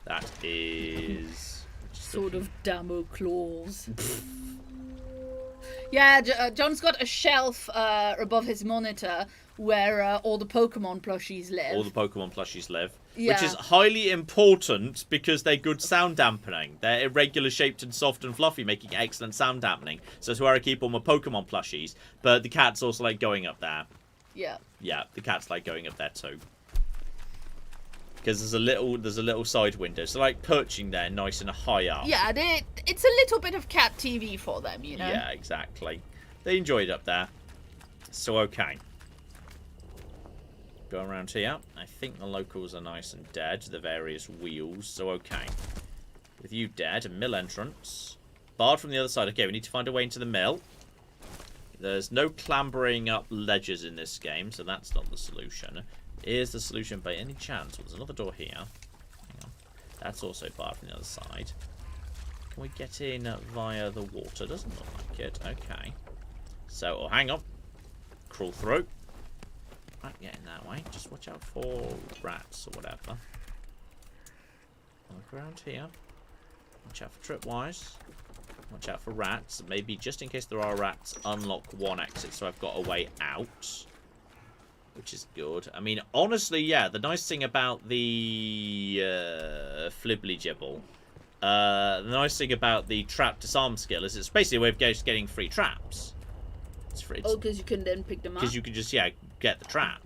Speaker 1: That is
Speaker 2: sort of Damocles. Yeah, John's got a shelf above his monitor where all the Pokemon plushies live.
Speaker 1: All the Pokemon plushies live.
Speaker 2: Yeah.
Speaker 1: Which is highly important because they're good sound dampening. They're irregular shaped and soft and fluffy, making excellent sound dampening. So that's where I keep all my Pokemon plushies. But the cats also like going up there.
Speaker 2: Yeah.
Speaker 1: Yeah, the cats like going up there too. Because there's a little side window, so like perching there, nice and high up.
Speaker 2: Yeah, it's a little bit of cat TV for them, you know.
Speaker 1: Yeah, exactly. They enjoy it up there. So okay. Go around here. I think the locals are nice and dead. The various wheels. So okay. With you dead, a mill entrance. Barred from the other side. Okay, we need to find a way into the mill. There's no clambering up ledges in this game, so that's not the solution. Is the solution by any chance? Well, there's another door here. Hang on. That's also barred from the other side. Can we get in via the water? Doesn't look like it. Okay. So, oh, hang on. Crawl through. Right, get in that way. Just watch out for rats or whatever. Look around here. Watch out for tripwires. Watch out for rats. Maybe just in case there are rats, unlock one exit so I've got a way out. Which is good. I mean, honestly, yeah, the nice thing about the Flibbly Gibble, the nice thing about the trap disarm skill is it's basically a way of just getting free traps. It's free.
Speaker 2: Oh, because you can then pick them up.
Speaker 1: Because you can just get the trap.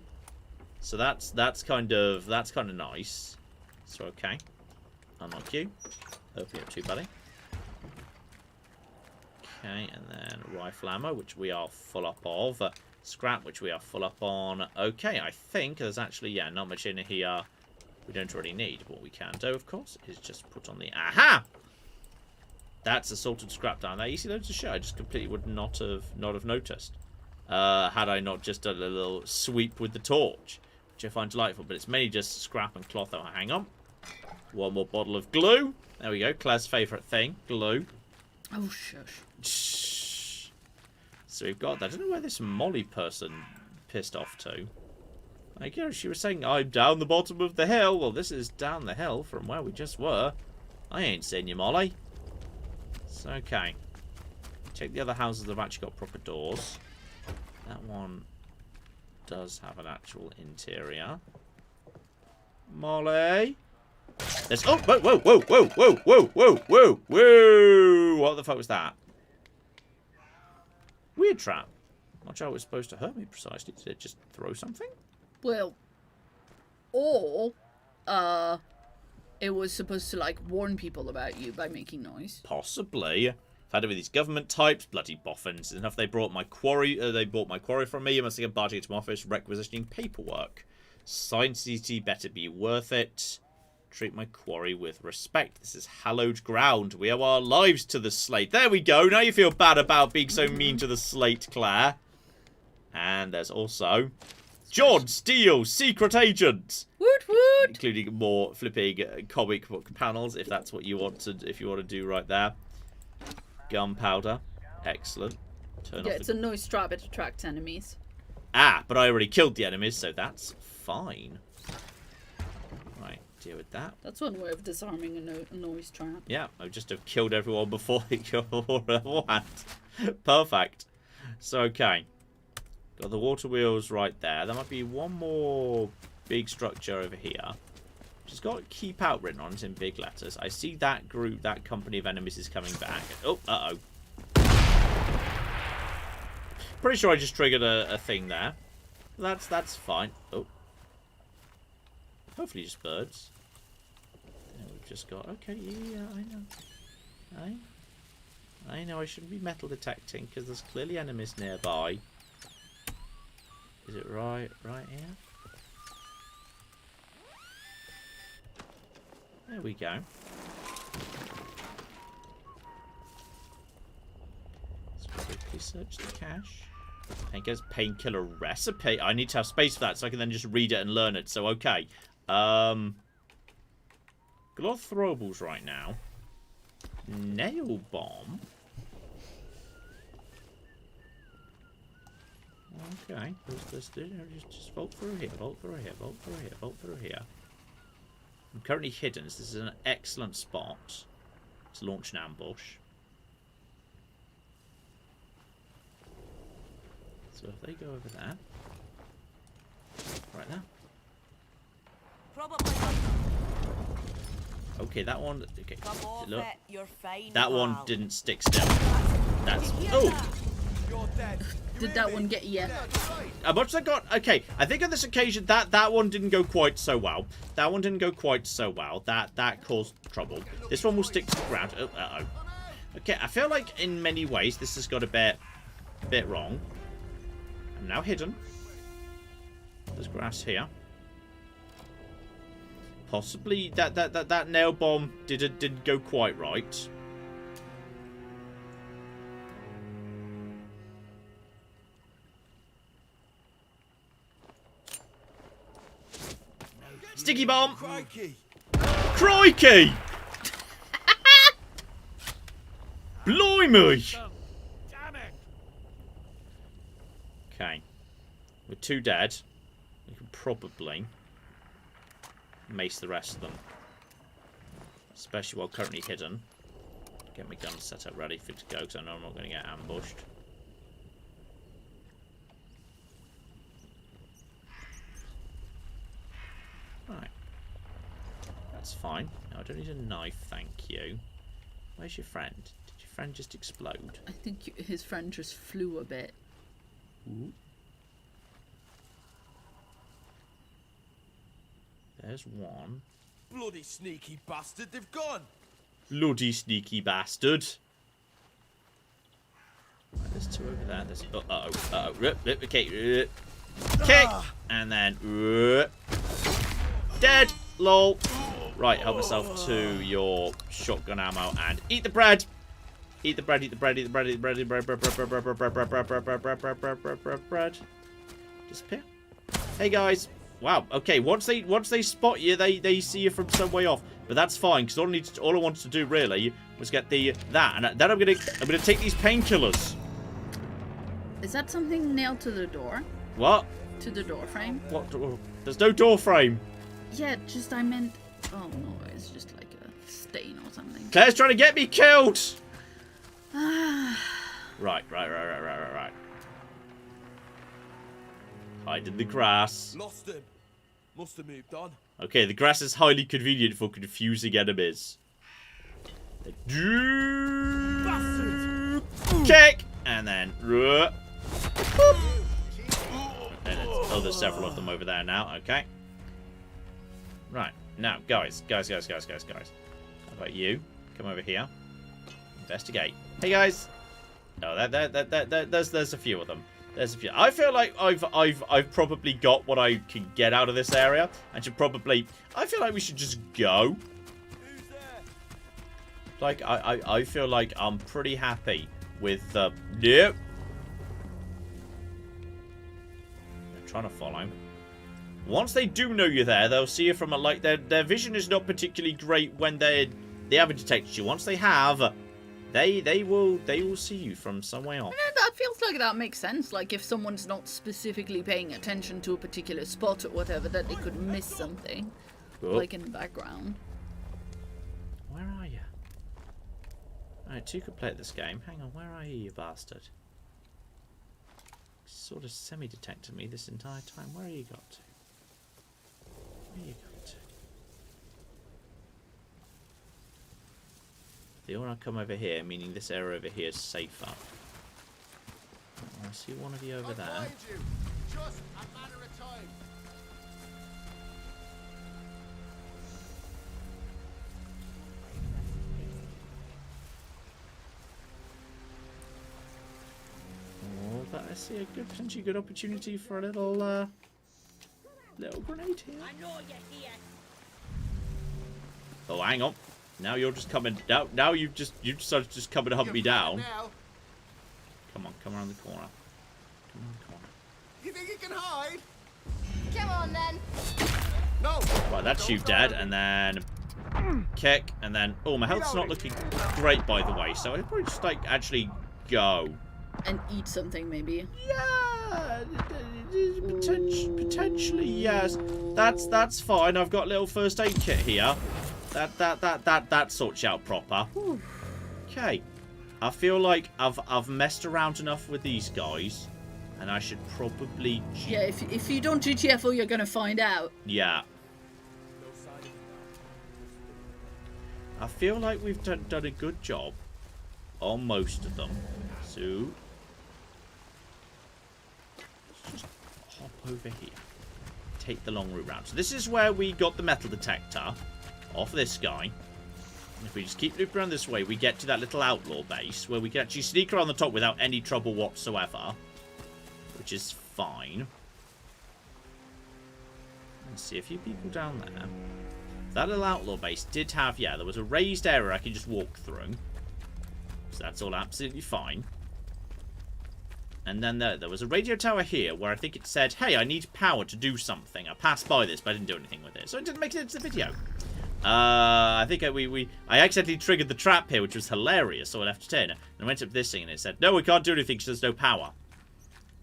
Speaker 1: So that's kind of nice. So okay, unlock you. Open up too, buddy. Okay, and then rifle ammo, which we are full up of. Scrap, which we are full up on. Okay, I think there's actually, yeah, not much in here we don't already need. What we can do, of course, is just put on the... Aha! That's assaulted scrap down there. You see loads of shit I just completely would not have noticed. Had I not just done a little sweep with the torch, which I find delightful. But it's mainly just scrap and cloth. Oh, hang on. One more bottle of glue. There we go. Claire's favourite thing. Glue.
Speaker 2: Oh, shush.
Speaker 1: Shh. So we've got that. I don't know where this Molly person pissed off to. Like, you know, she was saying, I'm down the bottom of the hill. Well, this is down the hill from where we just were. I ain't seen you, Molly. So, okay. Check the other houses that have actually got proper doors. That one does have an actual interior. Molly? There's... Oh, whoa, whoa, whoa, whoa, whoa, whoa, whoa, whoa, whoa. What the fuck was that? Weird trap. Not sure it was supposed to hurt me precisely. Did it just throw something?
Speaker 2: Well, or it was supposed to like warn people about you by making noise.
Speaker 1: Possibly. I've had it with these government types, bloody boffins. Enough they brought my quarry. They bought my quarry from me. I must think I'm barging into my office, requisitioning paperwork. Science CT better be worth it. Treat my quarry with respect. This is hallowed ground. We owe our lives to the slate. There we go. Now you feel bad about being so mean to the slate, Claire. And there's also John Steele, secret agent.
Speaker 2: Woot woot.
Speaker 1: Including more flipping comic book panels, if that's what you want to. If you want to do right there. Gunpowder, excellent.
Speaker 2: Yeah, it's a noise trap. It attracts enemies.
Speaker 1: Ah, but I already killed the enemies, so that's fine. Right. Deal with that.
Speaker 2: That's one way of disarming a noise trap.
Speaker 1: Yeah, I just have killed everyone before they killed beforehand. Perfect. So, okay. Got the water wheels right there. There might be one more big structure over here. Just got keep out written on it in big letters. I see that group, that company of enemies is coming back. Oh, uh-oh. Pretty sure I just triggered a thing there. That's fine. Oh. Hopefully just birds. And we've just got... Okay, yeah, I know. I know I shouldn't be metal detecting because there's clearly enemies nearby. Is it right here? There we go. Let's quickly search the cache. I guess painkiller recipe. I need to have space for that so I can then just read it and learn it. So, okay. Got a lot of throwables right now. Nail bomb. Okay. Just vault through here, vault through here, vault through here, vault through here. I'm currently hidden, so this is an excellent spot to launch an ambush. So if they go over there, right there. Okay, that one. Okay, look, that one didn't stick still. That's
Speaker 2: Did that one get you?
Speaker 1: How much I got? Okay, I think on this occasion that one didn't go quite so well. That one didn't go quite so well. That caused trouble. This one will stick to the ground. Oh. Okay, I feel like in many ways this has got a bit wrong. I'm now hidden. There's grass here. Possibly that nail bomb didn't go quite right. Sticky bomb!
Speaker 5: Crikey!
Speaker 1: Crikey! Blimey!
Speaker 5: Damn it!
Speaker 1: Okay. We're 2 dead. We can probably mace the rest of them. Especially while currently hidden. Get my gun set up ready for it to go because I know I'm not going to get ambushed. Right. That's fine. No, I don't need a knife, thank you. Where's your friend? Did your friend just explode?
Speaker 2: I think his friend just flew a bit.
Speaker 1: Ooh. There's one.
Speaker 5: Bloody sneaky bastard, they've gone!
Speaker 1: Bloody sneaky bastard. Right, there's 2 over there. There's okay. Kick! And then dead! Lol. Right, help myself to your shotgun ammo and eat the bread! Eat the bread, eat the bread, eat the bread, eat the bread, eat the bread. Disappear. Hey guys. Wow, okay, once they spot you, they see you from some way off. But that's fine, because all I wanted to do really was get that. And then I'm gonna take these painkillers.
Speaker 2: Is that something nailed to the door?
Speaker 1: What?
Speaker 2: To the door frame?
Speaker 1: What door? There's no door frame.
Speaker 2: Yeah, just I meant... Oh no, it's just like a stain or something.
Speaker 1: Claire's trying to get me killed! Right. Hide in the grass.
Speaker 5: Lost him. Must have moved on.
Speaker 1: Okay, the grass is highly convenient for confusing enemies. Kick! And then... Oh, there's several of them over there now. Okay. Right. Now, guys. How about you? Come over here. Investigate. Hey, guys. Oh, there's a few of them. There's a few. I feel like I've probably got what I can get out of this area, and should probably. I feel like we should just go.
Speaker 5: Who's there?
Speaker 1: Like I feel like I'm pretty happy with the. Nope. They're trying to follow. Once they do know you're there, they'll see you from a like. Their vision is not particularly great when they haven't detected you. Once they have. They will see you from some way off.
Speaker 2: Yeah, that feels like that makes sense. Like if someone's not specifically paying attention to a particular spot or whatever, that they could miss something.
Speaker 1: Oh.
Speaker 2: Like in the background.
Speaker 1: Where are you? Alright, 2 could play at this game. Hang on, where are you, you bastard? Sort of semi-detected me this entire time. Where are you got to? Where are you got to? They all want to come over here, meaning this area over here is safer. I see one of you over there.
Speaker 5: You. Just a matter of time.
Speaker 1: Oh, but I see a potentially good opportunity for a little grenade here.
Speaker 4: I know you're here.
Speaker 1: Oh, hang on. Now you're just coming. Now you decided to just come and hunt me down.
Speaker 5: Now.
Speaker 1: Come on, come around the corner. Come around the corner.
Speaker 5: You think you can hide?
Speaker 4: Come on then.
Speaker 5: No.
Speaker 1: Right, that's you dead, and then kick, and then oh, my health's not looking great by the way, so I'd probably just like actually go
Speaker 2: and eat something maybe.
Speaker 1: Yeah, potentially yes. That's fine. I've got a little first aid kit here. That sorts you out proper. Okay, I feel like I've messed around enough with these guys, and I should probably.
Speaker 2: Yeah, if you don't GTFO, you're gonna find out.
Speaker 1: Yeah. I feel like we've done a good job on most of them. So let's just hop over here. Take the long route round. So this is where we got the metal detector off this guy. And if we just keep looping around this way, we get to that little outlaw base where we can actually sneak around the top without any trouble whatsoever. Which is fine. Let's see a few people down there. That little outlaw base did have, yeah, there was a raised area I could just walk through. So that's all absolutely fine. And then there was a radio tower here where I think it said, hey, I need power to do something. I passed by this, but I didn't do anything with it. So it didn't make it into the video. I think I accidentally triggered the trap here, which was hilarious, so I left it in. And I went up this thing and it said, no, we can't do anything because there's no power.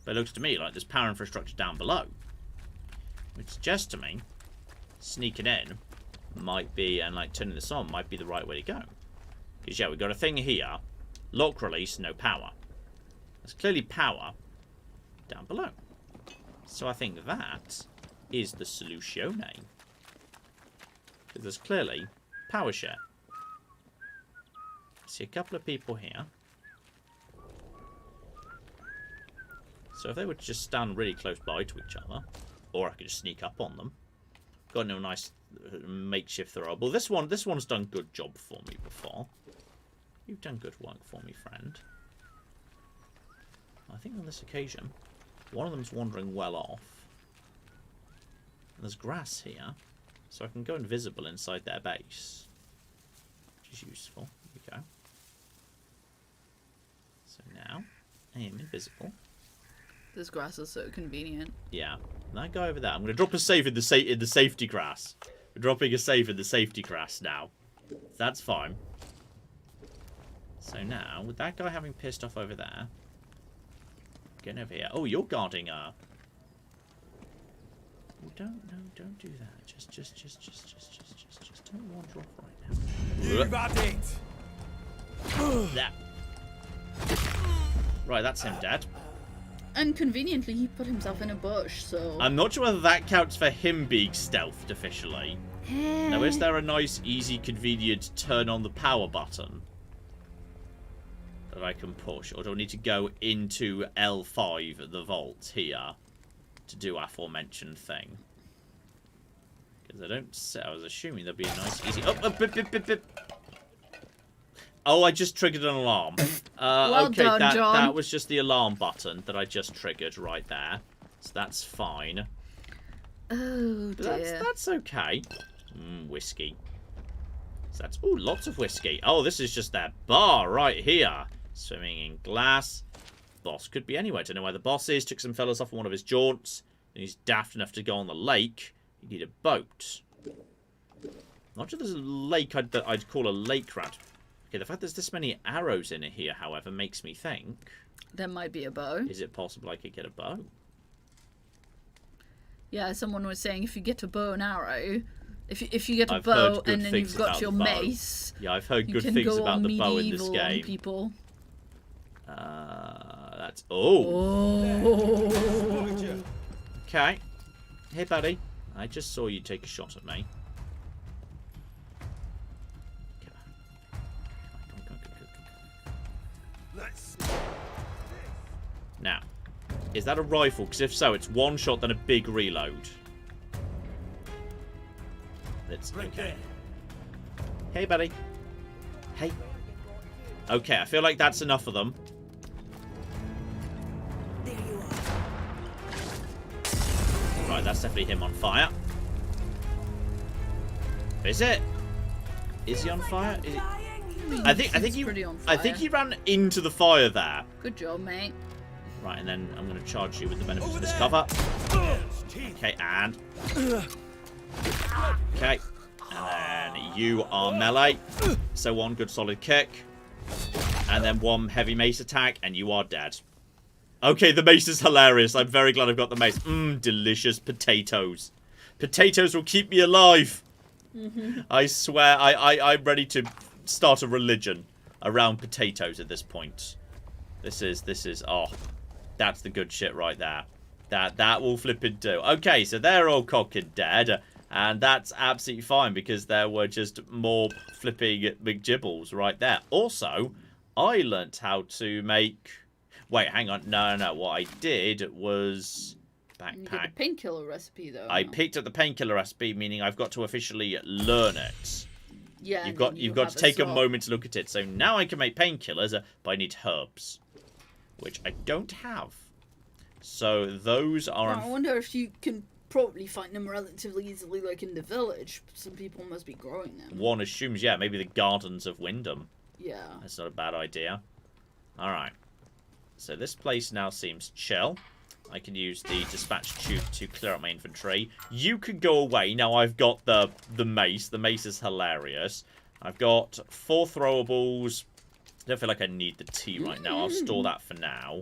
Speaker 1: But it looks to me like there's power infrastructure down below. Which suggests to me, sneaking in might be, and like turning this on might be the right way to go. Because yeah, we've got a thing here, lock release, no power. There's clearly power down below. So I think that is the solution. Because there's clearly power share. I see a couple of people here. So if they were to just stand really close by to each other, or I could just sneak up on them. Got no nice makeshift throw. Well, this one's done good job for me before. You've done good work for me, friend. I think on this occasion, one of them's wandering well off. And there's grass here, so I can go invisible inside their base, which is useful. Here we go. So now I am invisible.
Speaker 2: This grass is so convenient.
Speaker 1: Yeah. That guy over there. I'm going to drop a save in the safety grass. We're dropping a save in the safety grass now. That's fine. So now, with that guy having pissed off over there, getting over here. Oh, you're guarding oh, don't do that. Just don't wander off right now.
Speaker 5: You got it.
Speaker 1: That. Right, that's him dead.
Speaker 2: And conveniently, he put himself in a bush, so...
Speaker 1: I'm not sure whether that counts for him being stealthed officially. Now, is there a nice, easy, convenient turn on the power button that I can push? Or do I need to go into L5, the vault here, to do aforementioned thing? Because I don't say... I was assuming there'd be a nice, easy... Oh, I just triggered an alarm.
Speaker 2: Well
Speaker 1: okay,
Speaker 2: done, John.
Speaker 1: that was just the alarm button that I just triggered right there. So that's fine.
Speaker 2: Oh, dear.
Speaker 1: That's okay. Whiskey. So that's... Ooh, lots of whiskey. Oh, this is just that bar right here. Swimming in glass. Boss could be anywhere. Don't know where the boss is. Took some fellas off on one of his jaunts. And he's daft enough to go on the lake. You need a boat. Not sure there's a lake I'd call a lake rat. Okay, the fact there's this many arrows in here, however, makes me think...
Speaker 2: There might be a bow.
Speaker 1: Is it possible I could get a bow?
Speaker 2: Yeah, someone was saying if you get a bow and arrow... If you get a bow and then you've got your mace...
Speaker 1: Yeah, I've heard good things about the bow in this game.
Speaker 2: People.
Speaker 1: That's... Oh! Okay. Hey, buddy. I just saw you take a shot at me. Now, is that a rifle? Because if so, it's one shot, then a big reload. That's okay. Hey, buddy. Hey. Okay, I feel like that's enough of them.
Speaker 6: There you are.
Speaker 1: Right, that's definitely him on fire. Is it? Is he on fire?
Speaker 2: I think
Speaker 1: he ran into the fire there.
Speaker 2: Good job, mate.
Speaker 1: Right, and then I'm going to charge you with the benefits of this cover. Okay, and... Okay. And then you are melee. So one good solid kick. And then one heavy mace attack, and you are dead. Okay, the mace is hilarious. I'm very glad I've got the mace. Delicious potatoes. Potatoes will keep me alive. I swear, I'm ready to start a religion around potatoes at this point. This is, oh... That's the good shit right there. That will flippin' do. Okay, so they're all cocked dead. And that's absolutely fine because there were just more flipping McGibbles right there. Also, I learnt how to make... Wait, hang on. No. What I did was...
Speaker 2: Backpack. You got the painkiller recipe, though.
Speaker 1: I picked up the painkiller recipe, meaning I've got to officially learn it.
Speaker 2: Yeah,
Speaker 1: you've got to take a moment to look at it. So now I can make painkillers, but I need herbs. Which I don't have. So those are...
Speaker 2: I wonder if you can probably find them relatively easily, like in the village. Some people must be growing them.
Speaker 1: One assumes, yeah, maybe the gardens of Windham.
Speaker 2: Yeah.
Speaker 1: That's not a bad idea. Alright. So this place now seems chill. I can use the dispatch tube to clear out my infantry. You can go away. Now I've got the mace. The mace is hilarious. I've got 4 throwables. I don't feel like I need the tea right now. I'll store that for now.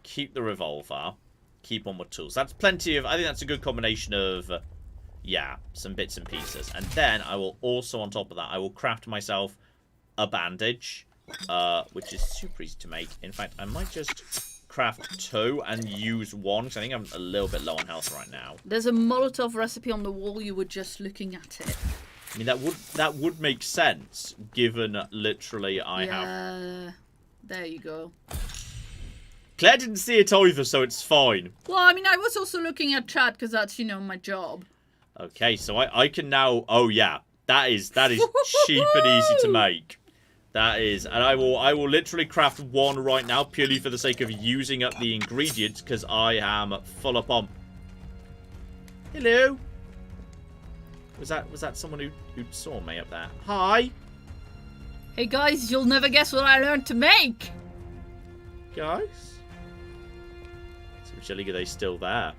Speaker 1: Keep the revolver. Keep on with tools. That's plenty of... I think that's a good combination of... yeah, some bits and pieces. And then I will also, on top of that, I will craft myself a bandage. Which is super easy to make. In fact, I might just craft 2 and use 1. Because I think I'm a little bit low on health right now.
Speaker 2: There's a Molotov recipe on the wall. You were just looking at it.
Speaker 1: I mean, that would make sense, given literally I have...
Speaker 2: Yeah, there you go.
Speaker 1: Claire didn't see it either, so it's fine.
Speaker 2: Well, I mean, I was also looking at chat, because that's, you know, my job.
Speaker 1: Okay, so I can now... Oh, yeah. That is cheap and easy to make. That is... And I will literally craft 1 right now, purely for the sake of using up the ingredients, because I am full up on... Hello? Was that someone who saw me up there? Hi.
Speaker 2: Hey guys, you'll never guess what I learned to make.
Speaker 1: Guys, so chilling, are they still there?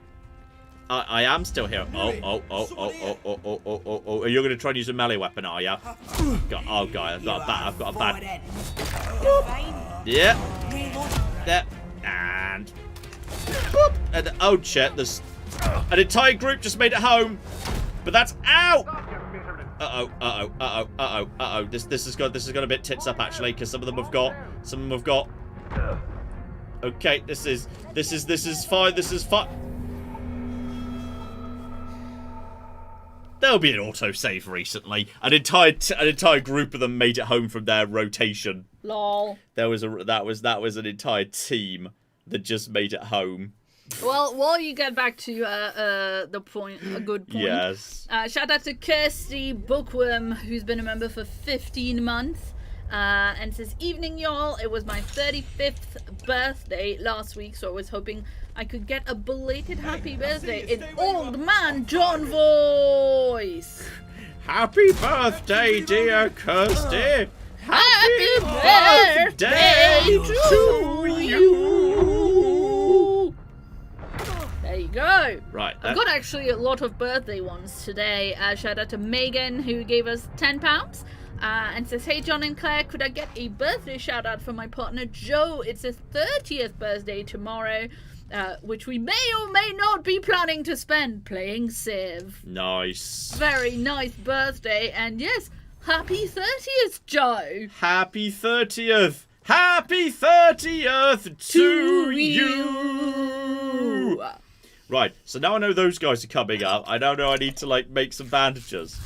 Speaker 1: I am still here. Oh! You're gonna try and use a melee weapon, are ya? Oh god, I've got a bad. Yeah. There. And. Boop. And oh shit! There's an entire group just made it home. But that's ow! Uh-oh. This has gone a bit tits up actually, because some of them have got. Okay, this is fine. This is fine. There'll be an autosave recently. An entire group of them made it home from their rotation.
Speaker 2: Lol.
Speaker 1: That was an entire team that just made it home.
Speaker 2: Well, while you get back to the point, a good point.
Speaker 1: Yes.
Speaker 2: Shout out to Kirsty Bookworm, who's been a member for 15 months, and says, "Evening, y'all. It was my 35th birthday last week, so I was hoping I could get a belated happy birthday in Old Man John voice."
Speaker 1: Happy birthday, dear Kirsty.
Speaker 2: Happy birthday to you. There you go.
Speaker 1: Right.
Speaker 2: I've got actually a lot of birthday ones today. Shout out to Megan, who gave us £10 and says, "Hey John and Claire, could I get a birthday shout out for my partner Joe? It's his 30th birthday tomorrow, which we may or may not be planning to spend playing Civ."
Speaker 1: Nice.
Speaker 2: Very nice birthday, and yes, happy 30th, Joe.
Speaker 1: Happy 30th. Happy 30th to you. Right, so now I know those guys are coming up. I now know I need to like make some bandages,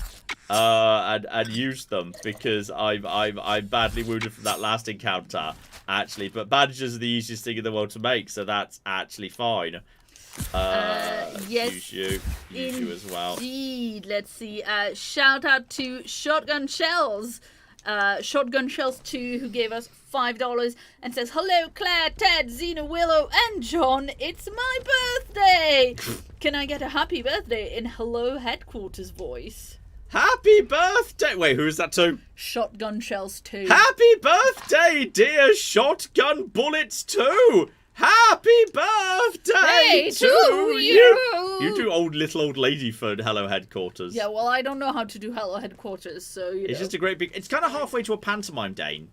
Speaker 1: and use them because I'm badly wounded from that last encounter, actually. But bandages are the easiest thing in the world to make, so that's actually fine.
Speaker 2: Yes,
Speaker 1: use you as well.
Speaker 2: Indeed. Let's see. Shout out to Shotgun Shells. Shotgun Shells 2, who gave us $5 and says, "Hello Claire, Ted, Xena, Willow and John, it's my birthday. Can I get a happy birthday in Hello Headquarters voice?"
Speaker 1: Happy birthday! Wait, who is that to?
Speaker 2: Shotgun shells too.
Speaker 1: Happy birthday, dear Shotgun Bullets too! Happy birthday to you! You do little old lady for Hello Headquarters.
Speaker 2: Yeah, well, I don't know how to do Hello Headquarters, so you know.
Speaker 1: It's just a great big... It's kind of halfway to a pantomime, Dane.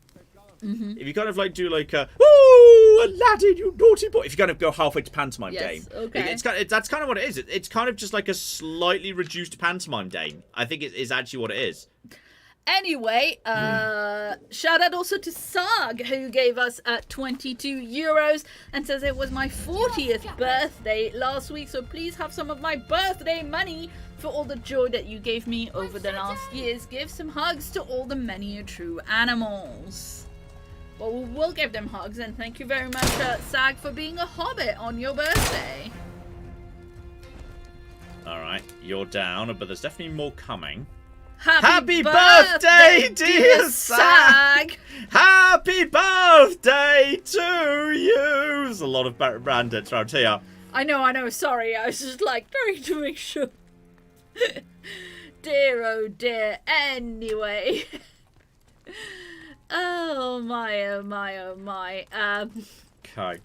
Speaker 1: If you kind of like do like a "Ooh, Aladdin, you naughty boy," if you kind of go halfway to pantomime Dane,
Speaker 2: okay.
Speaker 1: That's kind of what it is. It's kind of just like a slightly reduced pantomime Dane. I think it is actually what it is.
Speaker 2: Anyway, shout out also to Sarg, who gave us 22 euros and says it was my 40th birthday last week, so please have some of my birthday money for all the joy that you gave me over the last years. Give some hugs to all the many a true animals. Well, we will give them hugs, and thank you very much, Sag, for being a hobbit on your birthday.
Speaker 1: Alright, you're down, but there's definitely more coming.
Speaker 2: Happy birthday, dear Sag!
Speaker 1: Happy birthday to you! There's a lot of bandits around here.
Speaker 2: I know, sorry, I was just like trying to make sure. Dear, oh dear, anyway. Oh my, oh my, oh my.
Speaker 1: Okay.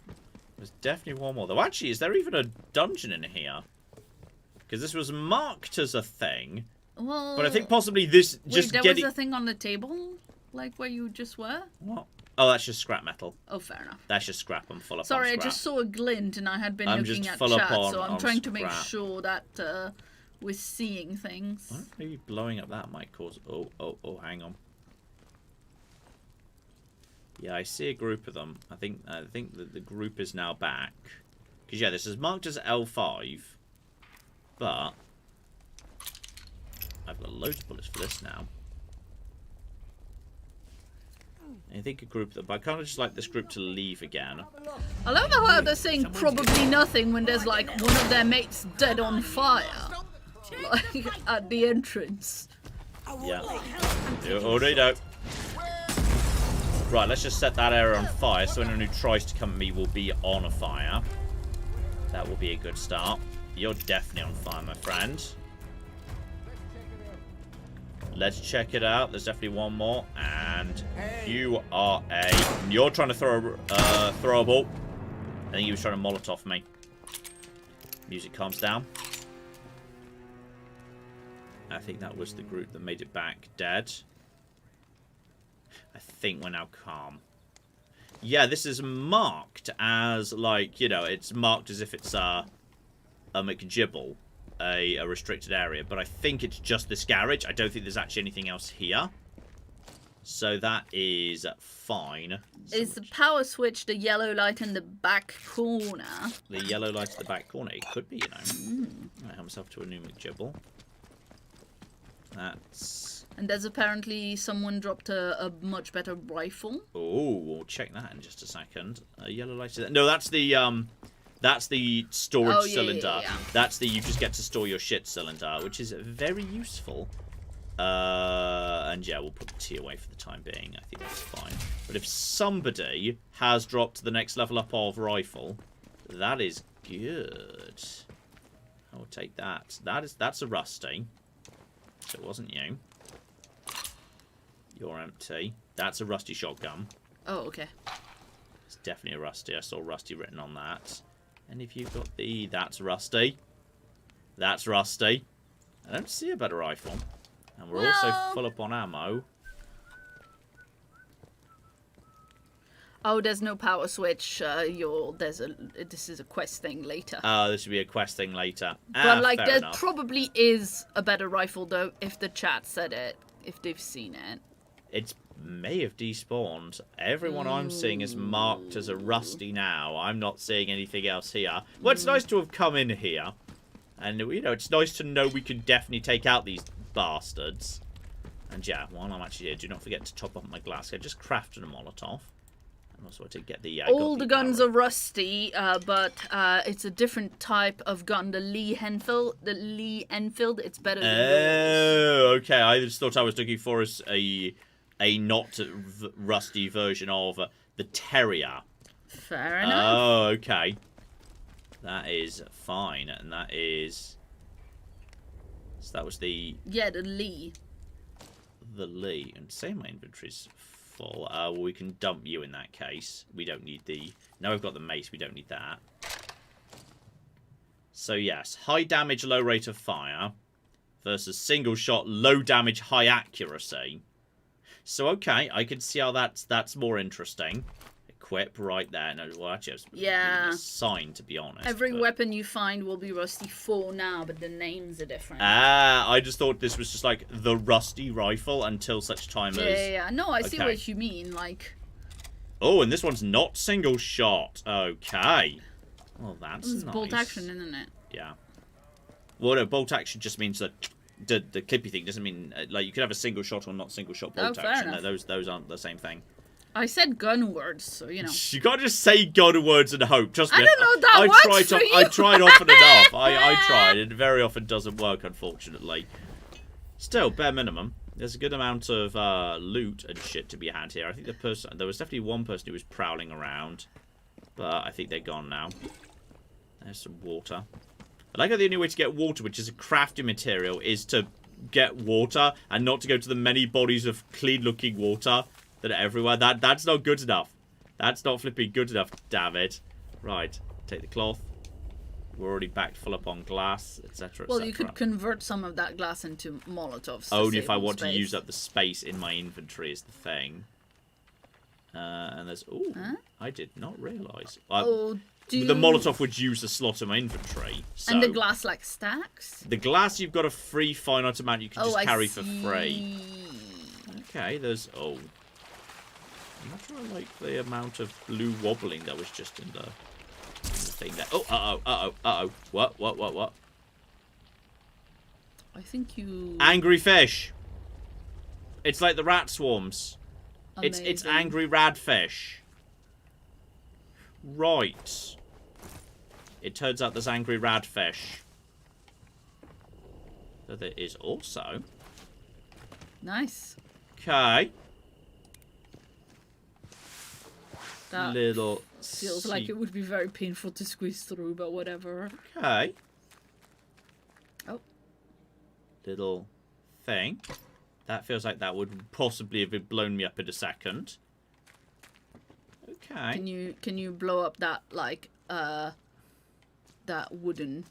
Speaker 1: There's definitely one more. Though, actually, is there even a dungeon in here? Because this was marked as a thing.
Speaker 2: Well...
Speaker 1: But I think possibly this just
Speaker 2: Wait, there was a thing on the table? Like where you just were?
Speaker 1: What? Oh, that's just scrap metal.
Speaker 2: Oh, fair enough.
Speaker 1: That's just scrap. I'm full up
Speaker 2: Sorry,
Speaker 1: on scrap.
Speaker 2: I just saw a glint and I had been looking at
Speaker 1: full
Speaker 2: chat,
Speaker 1: up on,
Speaker 2: so I'm trying to make
Speaker 1: scrap.
Speaker 2: sure that we're seeing things.
Speaker 1: Well, maybe blowing up that might cause... Oh, hang on. Yeah, I see a group of them. I think that the group is now back. Because, yeah, this is marked as L5. But I've got loads of bullets for this now. I think a group that... But I kind of just like this group to leave again.
Speaker 2: I love how they're saying probably nothing when there's, like, one of their mates dead on fire. Like, at the entrance.
Speaker 1: Yeah. Oh, they don't. Right, let's just set that area on fire so anyone who tries to come at me will be on a fire. That will be a good start. You're definitely on fire, my friend. Let's check it out. There's definitely one more. And you are a... You're trying to throw a ball. I think he was trying to Molotov me. Music calms down. I think that was the group that made it back dead. I think we're now calm. Yeah, this is marked as, like, you know, it's marked as if it's a McGibble, a restricted area. But I think it's just this garage. I don't think there's actually anything else here. So that is fine.
Speaker 2: Is the power switch the yellow light in the back corner?
Speaker 1: The yellow light in the back corner? It could be, you know. I help myself to a new McGibble. That's...
Speaker 2: And there's apparently someone dropped a much better rifle.
Speaker 1: Oh, we'll check that in just a second. Yellow light. No, that's the storage cylinder.
Speaker 2: Yeah.
Speaker 1: That's the you just get to store your shit cylinder, which is very useful. And yeah, we'll put the T away for the time being. I think that's fine. But if somebody has dropped the next level up of rifle, that is good. I will take that. That's a rusty. So it wasn't you. You're empty. That's a rusty shotgun.
Speaker 2: Oh, okay.
Speaker 1: It's definitely a rusty. I saw rusty written on that. And if you've got the... That's rusty. That's rusty. I don't see a better rifle. And we're also full up on ammo.
Speaker 2: Oh, there's no power switch. This is a quest thing later.
Speaker 1: Oh, this would be a quest thing later.
Speaker 2: But like, there
Speaker 1: enough.
Speaker 2: probably is a better rifle though, if the chat said it, if they've seen it.
Speaker 1: It may have despawned. Everyone I'm seeing is marked as a rusty now. I'm not seeing anything else here. Well, it's nice to have come in here. And, you know, it's nice to know we can definitely take out these bastards. And yeah, while I'm actually here, do not forget to top up my glass. I just crafted a Molotov. And also I did get the...
Speaker 2: All the guns are rusty, but it's a different type of gun. The Lee Enfield, it's better than yours.
Speaker 1: Oh, okay. I just thought I was looking for a not rusty version of the Terrier.
Speaker 2: Fair enough.
Speaker 1: Oh, okay. That is fine, and that is... So that was the...
Speaker 2: Yeah, the Lee.
Speaker 1: The Lee. And say my inventory's full. Well, we can dump you in that case. We don't need the... Now we've got the mace, we don't need that. So yes, high damage, low rate of fire versus single shot, low damage, high accuracy. So okay, I can see how that's more interesting. Equip right there. No, well actually, it's
Speaker 2: yeah.
Speaker 1: a sign to be honest.
Speaker 2: Every weapon you find will be Rusty 4 now, but the names are different.
Speaker 1: Ah, I just thought this was just like the Rusty rifle until such time as...
Speaker 2: Yeah. No, I see what you mean. Like.
Speaker 1: Oh, and this one's not single shot. Okay. Well, that's nice.
Speaker 2: Bolt action, isn't it?
Speaker 1: Yeah. Well, no, bolt action just means that the clippy thing doesn't mean like you could have a single shot or not single shot bolt action. No, those aren't the same thing.
Speaker 2: I said gun words, so you know.
Speaker 1: You can't just say gun words and hope. Trust me.
Speaker 2: I don't know that works for you.
Speaker 1: I tried often enough. I tried. It very often doesn't work, unfortunately. Still, bare minimum. There's a good amount of loot and shit to be had here. I think there was definitely one person who was prowling around, but I think they're gone now. There's some water. I like how the only way to get water, which is a crafting material, is to get water and not to go to the many bodies of clean-looking water that are everywhere. That's not good enough. That's not flipping good enough, damn it. Right, take the cloth. We're already backed full up on glass, etc.
Speaker 2: Well, you could convert some of that glass into Molotovs.
Speaker 1: Only if I want to use up the space in my inventory is the thing. And there's... Ooh, huh? I did not realise. The Molotov would use the slot in my inventory. So.
Speaker 2: And the glass, like, stacks?
Speaker 1: The glass, you've got a free finite amount you can just carry for free. Okay, there's... Oh. I'm not sure I like the amount of blue wobbling that was just in the thing there. Oh, uh-oh. What?
Speaker 2: I think you...
Speaker 1: Angry fish. It's like the rat swarms.
Speaker 2: Amazing.
Speaker 1: It's angry radfish. Right. It turns out there's angry radfish. So there is also.
Speaker 2: Nice.
Speaker 1: Okay.
Speaker 2: That
Speaker 1: little
Speaker 2: feels like it would be very painful to squeeze through, but whatever.
Speaker 1: Okay.
Speaker 2: Oh.
Speaker 1: Little thing. That feels like that would possibly have blown me up in a second. Okay.
Speaker 2: Can you blow up that like that wooden?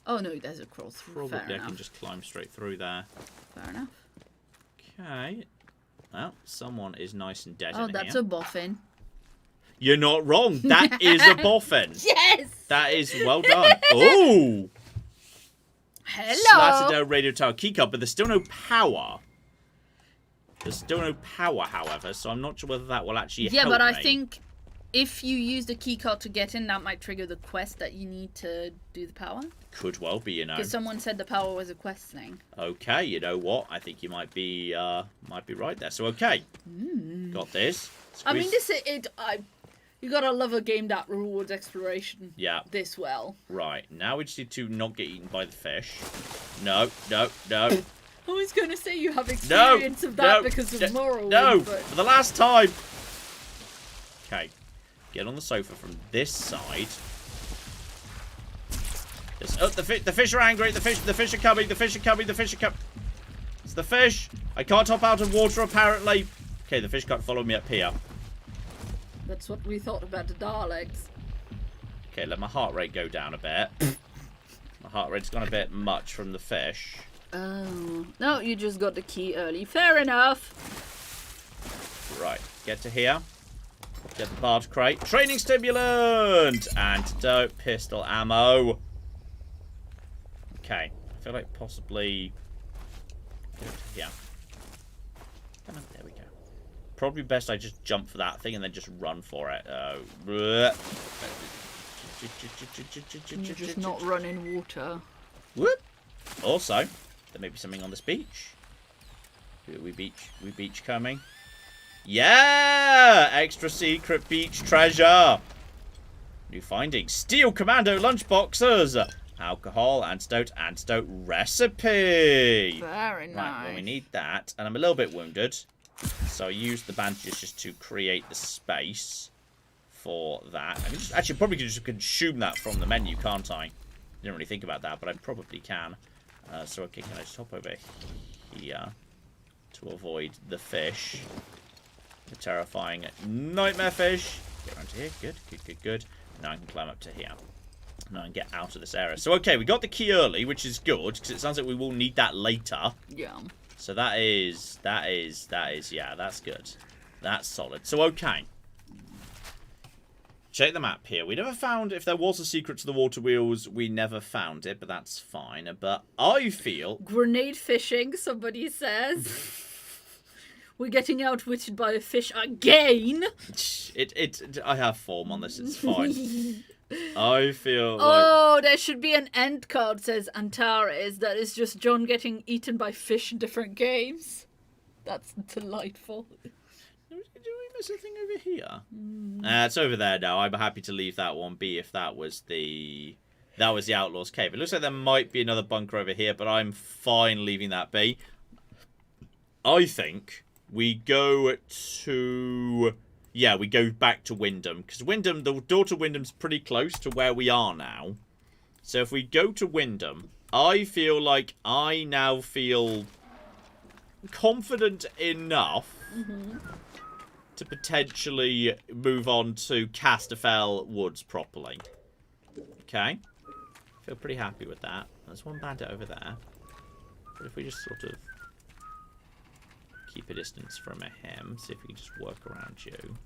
Speaker 2: Oh no, there's a crawl through.
Speaker 1: Probably I can just climb straight through there.
Speaker 2: Fair enough.
Speaker 1: Okay. Well, someone is nice and dead.
Speaker 2: Oh, that's a boffin.
Speaker 1: You're not wrong. That is a boffin.
Speaker 2: Yes.
Speaker 1: That is well done. Oh.
Speaker 2: Hello.
Speaker 1: Slatten Dale radio tower keycard, but there's still no power. There's still no power, however, so I'm not sure whether that will actually help me.
Speaker 2: Yeah, but I think if you use the keycard to get in, that might trigger the quest that you need to do the power.
Speaker 1: Could well be, you know.
Speaker 2: Because someone said the power was a quest thing.
Speaker 1: Okay, you know what? I think you might be right there. So okay, got this. Squeeze.
Speaker 2: I mean, you gotta love a game that rewards exploration.
Speaker 1: Yeah.
Speaker 2: This well.
Speaker 1: Right now we just need to not get eaten by the fish. No.
Speaker 2: I was going to say you have experience of that because of Morrowind.
Speaker 1: No,
Speaker 2: but...
Speaker 1: for the last time. Okay, get on the sofa from this side. Oh, the fish are angry. The fish are coming. The fish are coming. It's the fish. I can't hop out of water apparently. Okay, the fish can't follow me up here.
Speaker 2: That's what we thought about the Daleks.
Speaker 1: Okay, let my heart rate go down a bit. My heart rate's gone a bit much from the fish.
Speaker 2: Oh. No, you just got the key early. Fair enough.
Speaker 1: Right, get to here. Get the barred crate. Training stimulant! Antidote, pistol ammo. Okay, I feel like possibly... Yeah. Come on, there we go. Probably best I just jump for that thing and then just run for it.
Speaker 2: Can you just not run in water?
Speaker 1: Whoop! Also... There may be something on this beach. We beach coming. Yeah! Extra secret beach treasure. New findings. Steel commando lunchboxes. Alcohol, antidote recipe.
Speaker 2: Very nice.
Speaker 1: Right, well we need that. And I'm a little bit wounded. So I use the bandages just to create the space for that. I mean, actually probably could just consume that from the menu, can't I? Didn't really think about that, but I probably can. So, okay, can I just hop over here to avoid the fish? The terrifying nightmare fish. Get around to here. Good, good, good, good. Now I can climb up to here. Now I can get out of this area. So, okay, we got the key early, which is good, because it sounds like we will need that later.
Speaker 2: Yeah.
Speaker 1: So that is, yeah, that's good. That's solid. So, okay. Check the map here. We never found, if there was a secret to the water wheels, we never found it, but that's fine. But I feel...
Speaker 2: Grenade fishing, somebody says. We're getting outwitted by a fish again.
Speaker 1: I have form on this, it's fine. I feel
Speaker 2: Oh, there should be an end card says Antares. That is just John getting eaten by fish in different games. That's delightful.
Speaker 1: Do we miss a thing over here? It's over there now. I'm happy to leave that one be if that was the Outlaw's Cave. It looks like there might be another bunker over here, but I'm fine leaving that be. I think we go to... Yeah, we go back to Windham. Because Windham, the door to Windham's pretty close to where we are now. So if we go to Windham, I feel like I now feel confident enough to potentially move on to Casterfell Woods properly. Okay. Feel pretty happy with that. There's one bandit over there. But if we just sort of keep a distance from him, see if we can just work around you.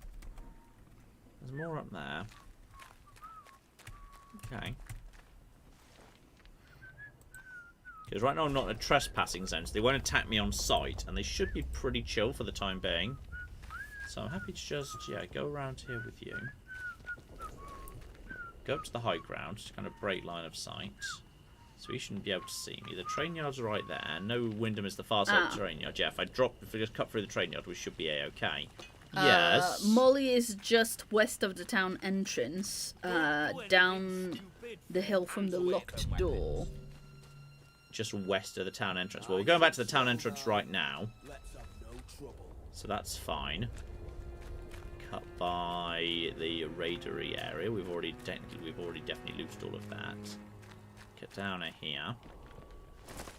Speaker 1: There's more up there. Okay. Because right now I'm not in a trespassing zone, so they won't attack me on sight, and they should be pretty chill for the time being. So I'm happy to just, yeah, go around here with you. Go up to the high ground, just kind of break line of sight. So he shouldn't be able to see me. The train yard's right there. No, Windham is the far side of the train yard. Yeah, if I just cut through the train yard, we should be A-okay. Yes.
Speaker 2: Molly is just west of the town entrance, down the hill from the locked door.
Speaker 1: Just west of the town entrance. Well, we're going back to the town entrance right now. So that's fine. Cut by the raidery area. We've already definitely looted all of that. Get down here.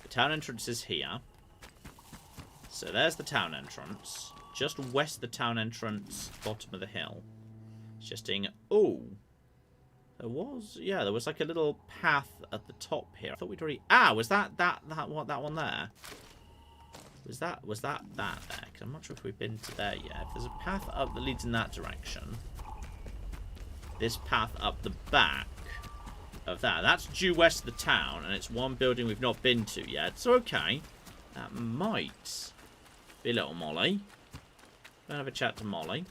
Speaker 1: The town entrance is here. So there's the town entrance. Just west of the town entrance, bottom of the hill. It's just in... Oh! There was like a little path at the top here. I thought we'd already... Ah! Was that one there? Was that there? Because I'm not sure if we've been to there yet. If there's a path up that leads in that direction. This path up the back of that's due west of the town, and it's one building we've not been to yet. So okay, that might be little Molly. Gonna have a chat to Molly,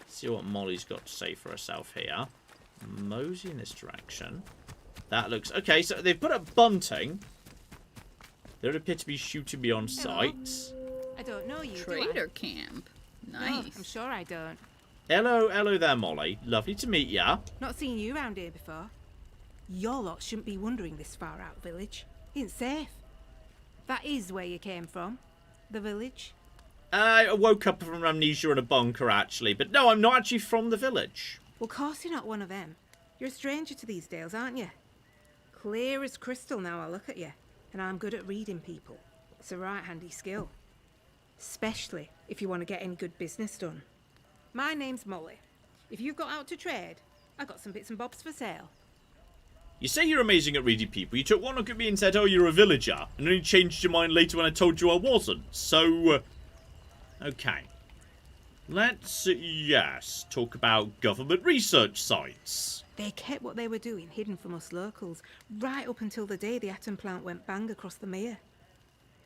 Speaker 1: see what Molly's got to say for herself here. Mosey in this direction. That looks okay. So they've put up bunting. They don't appear to be shooting me on sight.
Speaker 7: I don't know you.
Speaker 2: Trader camp. Nice.
Speaker 7: No, I'm sure I don't.
Speaker 1: Hello there, Molly. Lovely to meet ya.
Speaker 7: Not seen you round here before. Your lot shouldn't be wandering this far out village. It's safe. That is where you came from. The village.
Speaker 1: I woke up from amnesia in a bunker, actually. But no, I'm not actually from the village.
Speaker 7: Well, course you're not one of them. You're a stranger to these dales, aren't you? Clear as crystal now I look at you. And I'm good at reading people. It's a right handy skill. Especially if you want to get any good business done. My name's Molly. If you've got out to trade, I've got some bits and bobs for sale.
Speaker 1: You say you're amazing at reading people. You took one look at me and said, oh, you're a villager. And only changed your mind later when I told you I wasn't. So, okay. Let's, yes, talk about government research sites.
Speaker 7: They kept what they were doing hidden from us locals, right up until the day the atom plant went bang across the mere.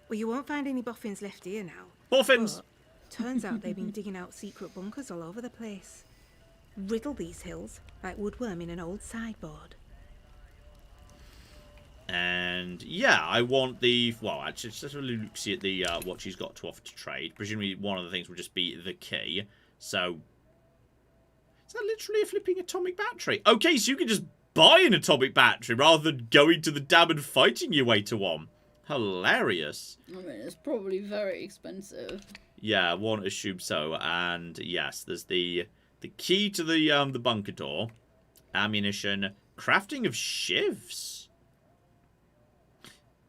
Speaker 7: Well, you won't find any boffins left here now.
Speaker 1: Boffins!
Speaker 7: But turns out they've been digging out secret bunkers all over the place. Riddle these hills like woodworm in an old sideboard.
Speaker 1: And yeah, I want the... Well, actually, let's have a look, see at the what she's got to offer to trade. Presumably one of the things will just be the key. So... Is that literally a flipping atomic battery? Okay, so you can just buy an atomic battery rather than going to the dam and fighting your way to one. Hilarious.
Speaker 2: I mean, it's probably very expensive.
Speaker 1: Yeah, one assumes so. And yes, there's the key to the bunker door. Ammunition. Crafting of shivs.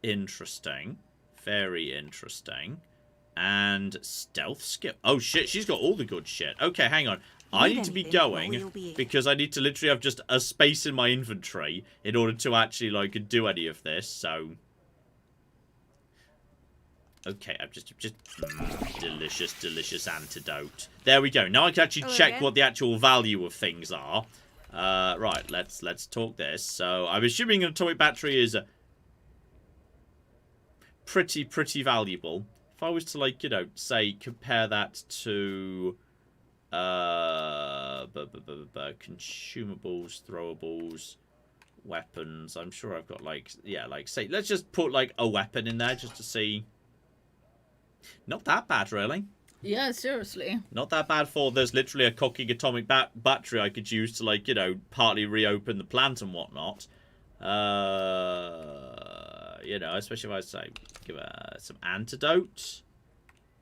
Speaker 1: Interesting. Very interesting. And stealth skill. Oh, shit. She's got all the good shit. Okay, hang on. I need to be going because I need to literally have just a space in my inventory in order to actually, like, do any of this, so... Okay, I'm just delicious antidote. There we go. Now I can actually check what the actual value of things are. Right, let's talk this. So, I'm assuming an atomic battery is pretty valuable. If I was to, like, you know, say, compare that to... consumables, throwables, weapons. I'm sure I've got, like, yeah, like, say, let's just put, like, a weapon in there just to see. Not that bad, really.
Speaker 2: Yeah, seriously.
Speaker 1: Not that bad for there's literally a cocking atomic battery I could use to, like, you know, partly reopen the plant and whatnot. You know, especially if I say, give some antidote.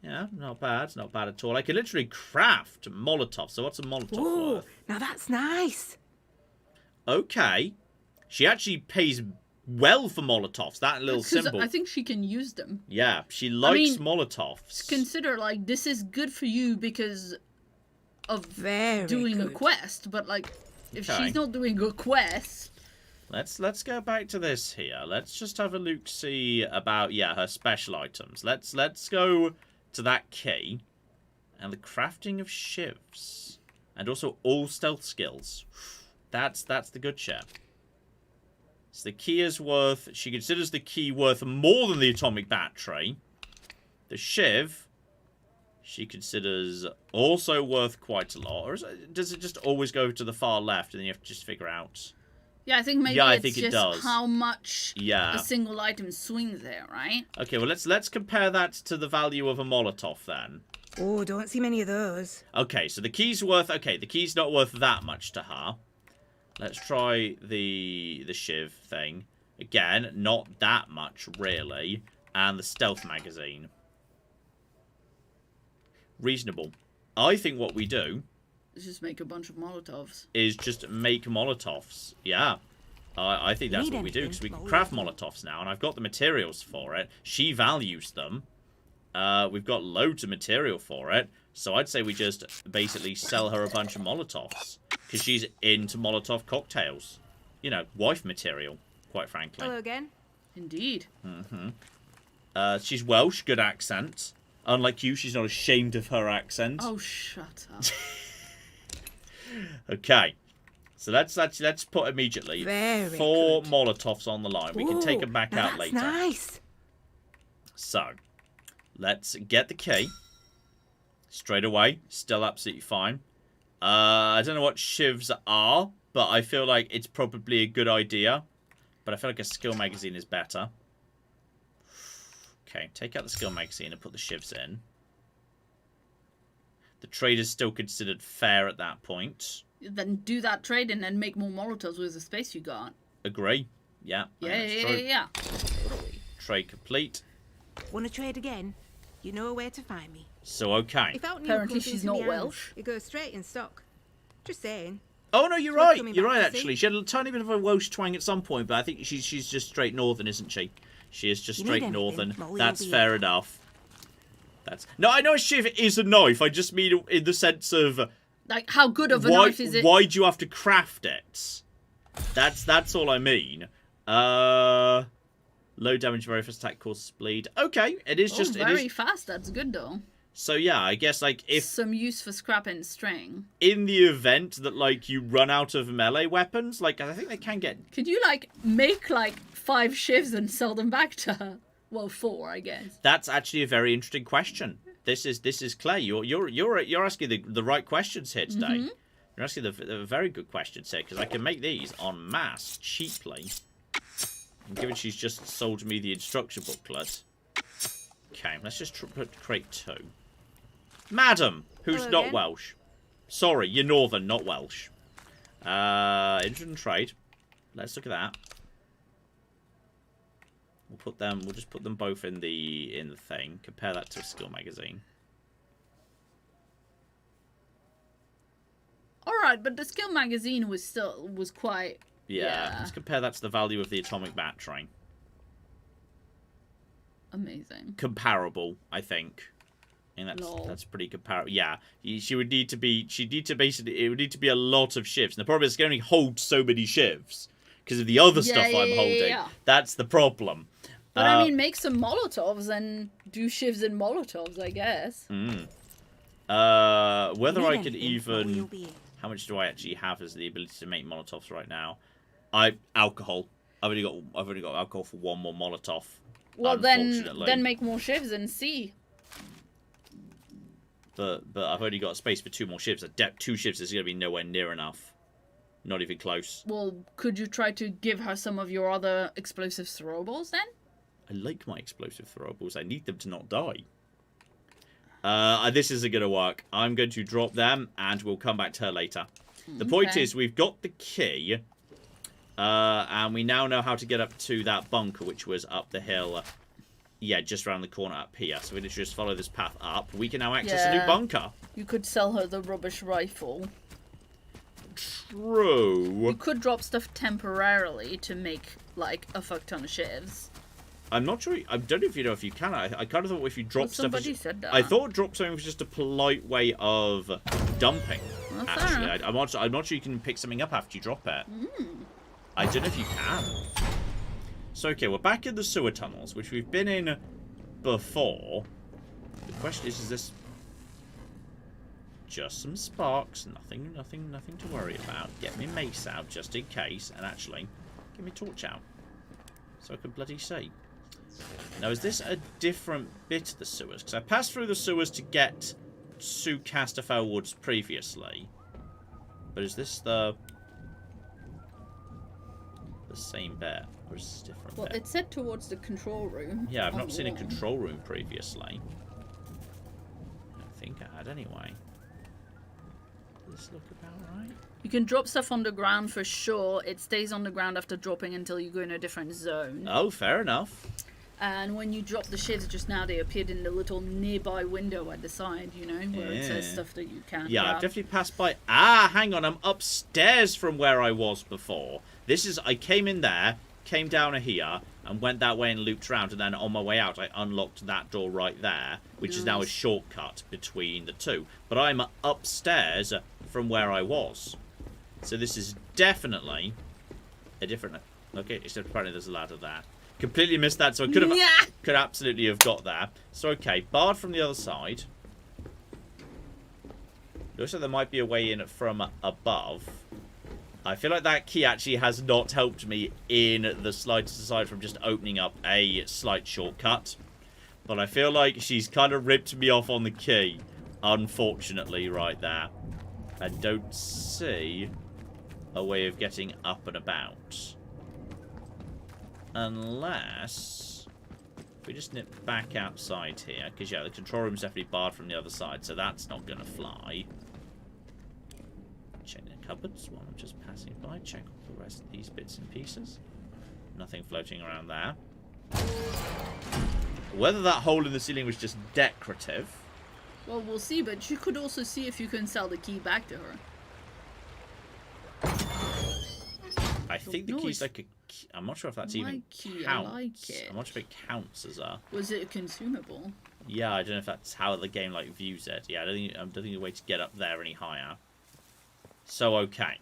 Speaker 1: Yeah, not bad. Not bad at all. I can literally craft Molotov. So what's a Molotov worth?
Speaker 7: Now that's nice.
Speaker 1: Okay. She actually pays well for Molotovs. That little symbol.
Speaker 2: I think she can use them.
Speaker 1: Yeah, she likes Molotovs.
Speaker 2: Consider, like, this is good for you because of doing a quest. But, like, if she's not doing a quest...
Speaker 1: Let's go back to this here. Let's just have a look, see about, yeah, her special items. Let's go... to that key, and the crafting of shivs, and also all stealth skills. That's the good shit. So the key is worth, she considers the key worth more than the atomic battery. The shiv, she considers also worth quite a lot. Or does it just always go to the far left, and then you have to just figure out?
Speaker 2: Yeah, I think maybe it's just how much a single item swings there, right?
Speaker 1: Okay, well, let's compare that to the value of a Molotov, then.
Speaker 7: Oh, don't see many of those.
Speaker 1: Okay, so the key's worth... Okay, the key's not worth that much to her. Let's try the shiv thing. Again, not that much, really. And the stealth magazine. Reasonable. I think what we do...
Speaker 2: just make a bunch of Molotovs.
Speaker 1: Is just make Molotovs. Yeah. I think that's what we do, because we can craft Molotovs now, and I've got the materials for it. She values them. We've got loads of material for it, so I'd say we just basically sell her a bunch of Molotovs, because she's into Molotov cocktails. You know, wife material, quite frankly.
Speaker 7: Hello again.
Speaker 2: Indeed.
Speaker 1: She's Welsh, good accent. Unlike you, she's not ashamed of her accent.
Speaker 2: Oh, shut up.
Speaker 1: Okay, so let's put immediately 4 Molotovs on the line. We can take them back out later.
Speaker 7: Nice.
Speaker 1: So, let's get the key straight away. Still absolutely fine. I don't know what shivs are, but I feel like it's probably a good idea. But I feel like a skill magazine is better. Okay, take out the skill magazine and put the shivs in. The trade is still considered fair at that point.
Speaker 2: Then do that trade and then make more Molotovs with the space you got.
Speaker 1: Agree. Yeah.
Speaker 2: Yeah.
Speaker 1: Trade complete.
Speaker 7: Want to trade again? You know where to find me.
Speaker 1: So, okay.
Speaker 2: Apparently she's not Welsh.
Speaker 7: It goes straight in stock. Just saying.
Speaker 1: Oh, no, you're right. You're right, actually. She had a tiny bit of a Welsh twang at some point, but I think she's just straight northern, isn't she? She is just straight northern. That's fair enough. No, I know a shiv is a knife. I just mean in the sense of...
Speaker 2: like, how good of a knife is it?
Speaker 1: Why do you have to craft it? That's all I mean. Low damage, very fast attack, causes bleed. Okay, it is just...
Speaker 2: very fast. That's good, though.
Speaker 1: So, yeah, I guess, like, if...
Speaker 2: some use for scrap and string.
Speaker 1: In the event that, like, you run out of melee weapons, like, I think they can get...
Speaker 2: Could you, like, make, like, 5 shivs and sell them back to her? Well, 4, I guess.
Speaker 1: That's actually a very interesting question. This is Clay. You're asking the right questions here today. You're asking the very good questions here, because I can make these en masse cheaply. And given she's just sold me the instruction booklet. Okay, let's just put crate 2. Madam, who's not Welsh. Sorry, you're northern, not Welsh. Engine trade. Let's look at that. We'll just put them both in the thing. Compare that to a skill magazine.
Speaker 2: Alright, but the skill magazine was quite...
Speaker 1: Yeah, let's compare that to the value of the atomic battery.
Speaker 2: Amazing.
Speaker 1: comparable, I think. And that's pretty comparable. Yeah, she would need to be. She'd need to basically. It would need to be a lot of shivs. And the problem is, it can only hold so many shivs because of the other stuff I'm holding.
Speaker 2: Yeah.
Speaker 1: That's the problem.
Speaker 2: But I mean, make some Molotovs and do shivs and Molotovs, I guess.
Speaker 1: Whether I could even. How much do I actually have as the ability to make Molotovs right now? Alcohol. I've only got alcohol for one more Molotov.
Speaker 2: Well, then make more shivs and see.
Speaker 1: But I've only got space for 2 more ships. 2 ships is going to be nowhere near enough. Not even close.
Speaker 2: Well, could you try to give her some of your other explosive throwables then?
Speaker 1: I like my explosive throwables. I need them to not die. This isn't going to work. I'm going to drop them, and we'll come back to her later. The point is, we've got the key, and we now know how to get up to that bunker, which was up the hill. Yeah, just around the corner up here. So we just follow this path up. We can now access a new bunker.
Speaker 2: You could sell her the rubbish rifle.
Speaker 1: True.
Speaker 2: You could drop stuff temporarily to make, like, a fuck ton of shivs.
Speaker 1: I'm not sure. I don't know if you know if you can. I kind of thought if you drop stuff...
Speaker 2: Somebody said that.
Speaker 1: I thought drop something was just a polite way of dumping,
Speaker 2: well,
Speaker 1: actually. I'm not sure you can pick something up after you drop it. I don't know if you can. So, okay, we're back in the sewer tunnels, which we've been in before. The question is this just some sparks? Nothing to worry about. Get me mace out just in case, and actually, get me torch out so I can bloody see. Now, is this a different bit of the sewers? Because I passed through the sewers to get to Casterfell Woods previously, but is this the same bit? Or is this different?
Speaker 2: Well, it said towards the control room.
Speaker 1: Yeah, I've not seen a control room previously. I don't think I had anyway. Does this look about right?
Speaker 2: You can drop stuff on the ground for sure. It stays on the ground after dropping until you go in a different zone.
Speaker 1: Oh, fair enough.
Speaker 2: And when you drop the shivs just now, they appeared in the little nearby window at the side, you know, where it says stuff that you can
Speaker 1: Yeah,
Speaker 2: grab.
Speaker 1: I've definitely passed by... Ah, hang on, I'm upstairs from where I was before. I came in there, came down here, and went that way and looped around, and then on my way out, I unlocked that door right there, which is now a shortcut between the two. But I'm upstairs from where I was. So this is definitely a different... Okay, except apparently there's a ladder there. Completely missed that, so I could absolutely have got there. So, okay, barred from the other side. Looks like there might be a way in from above. I feel like that key actually has not helped me in the slightest, aside from just opening up a slight shortcut. But I feel like she's kind of ripped me off on the key, unfortunately, right there. I don't see a way of getting up and about. Unless we just nip back outside here, because yeah, the control room's definitely barred from the other side, so that's not going to fly. Check the cupboards while I'm just passing by. Check all the rest of these bits and pieces. Nothing floating around there. Whether that hole in the ceiling was just decorative.
Speaker 2: Well, we'll see, but you could also see if you can sell the key back to her.
Speaker 1: I think the key's like a... I'm not sure if that's even
Speaker 2: key,
Speaker 1: counts.
Speaker 2: I like it.
Speaker 1: I'm not sure if it counts as a...
Speaker 2: Was it a consumable?
Speaker 1: Yeah, I don't know if that's how the game like views it. Yeah, I don't think there's a way to get up there any higher. So, okay.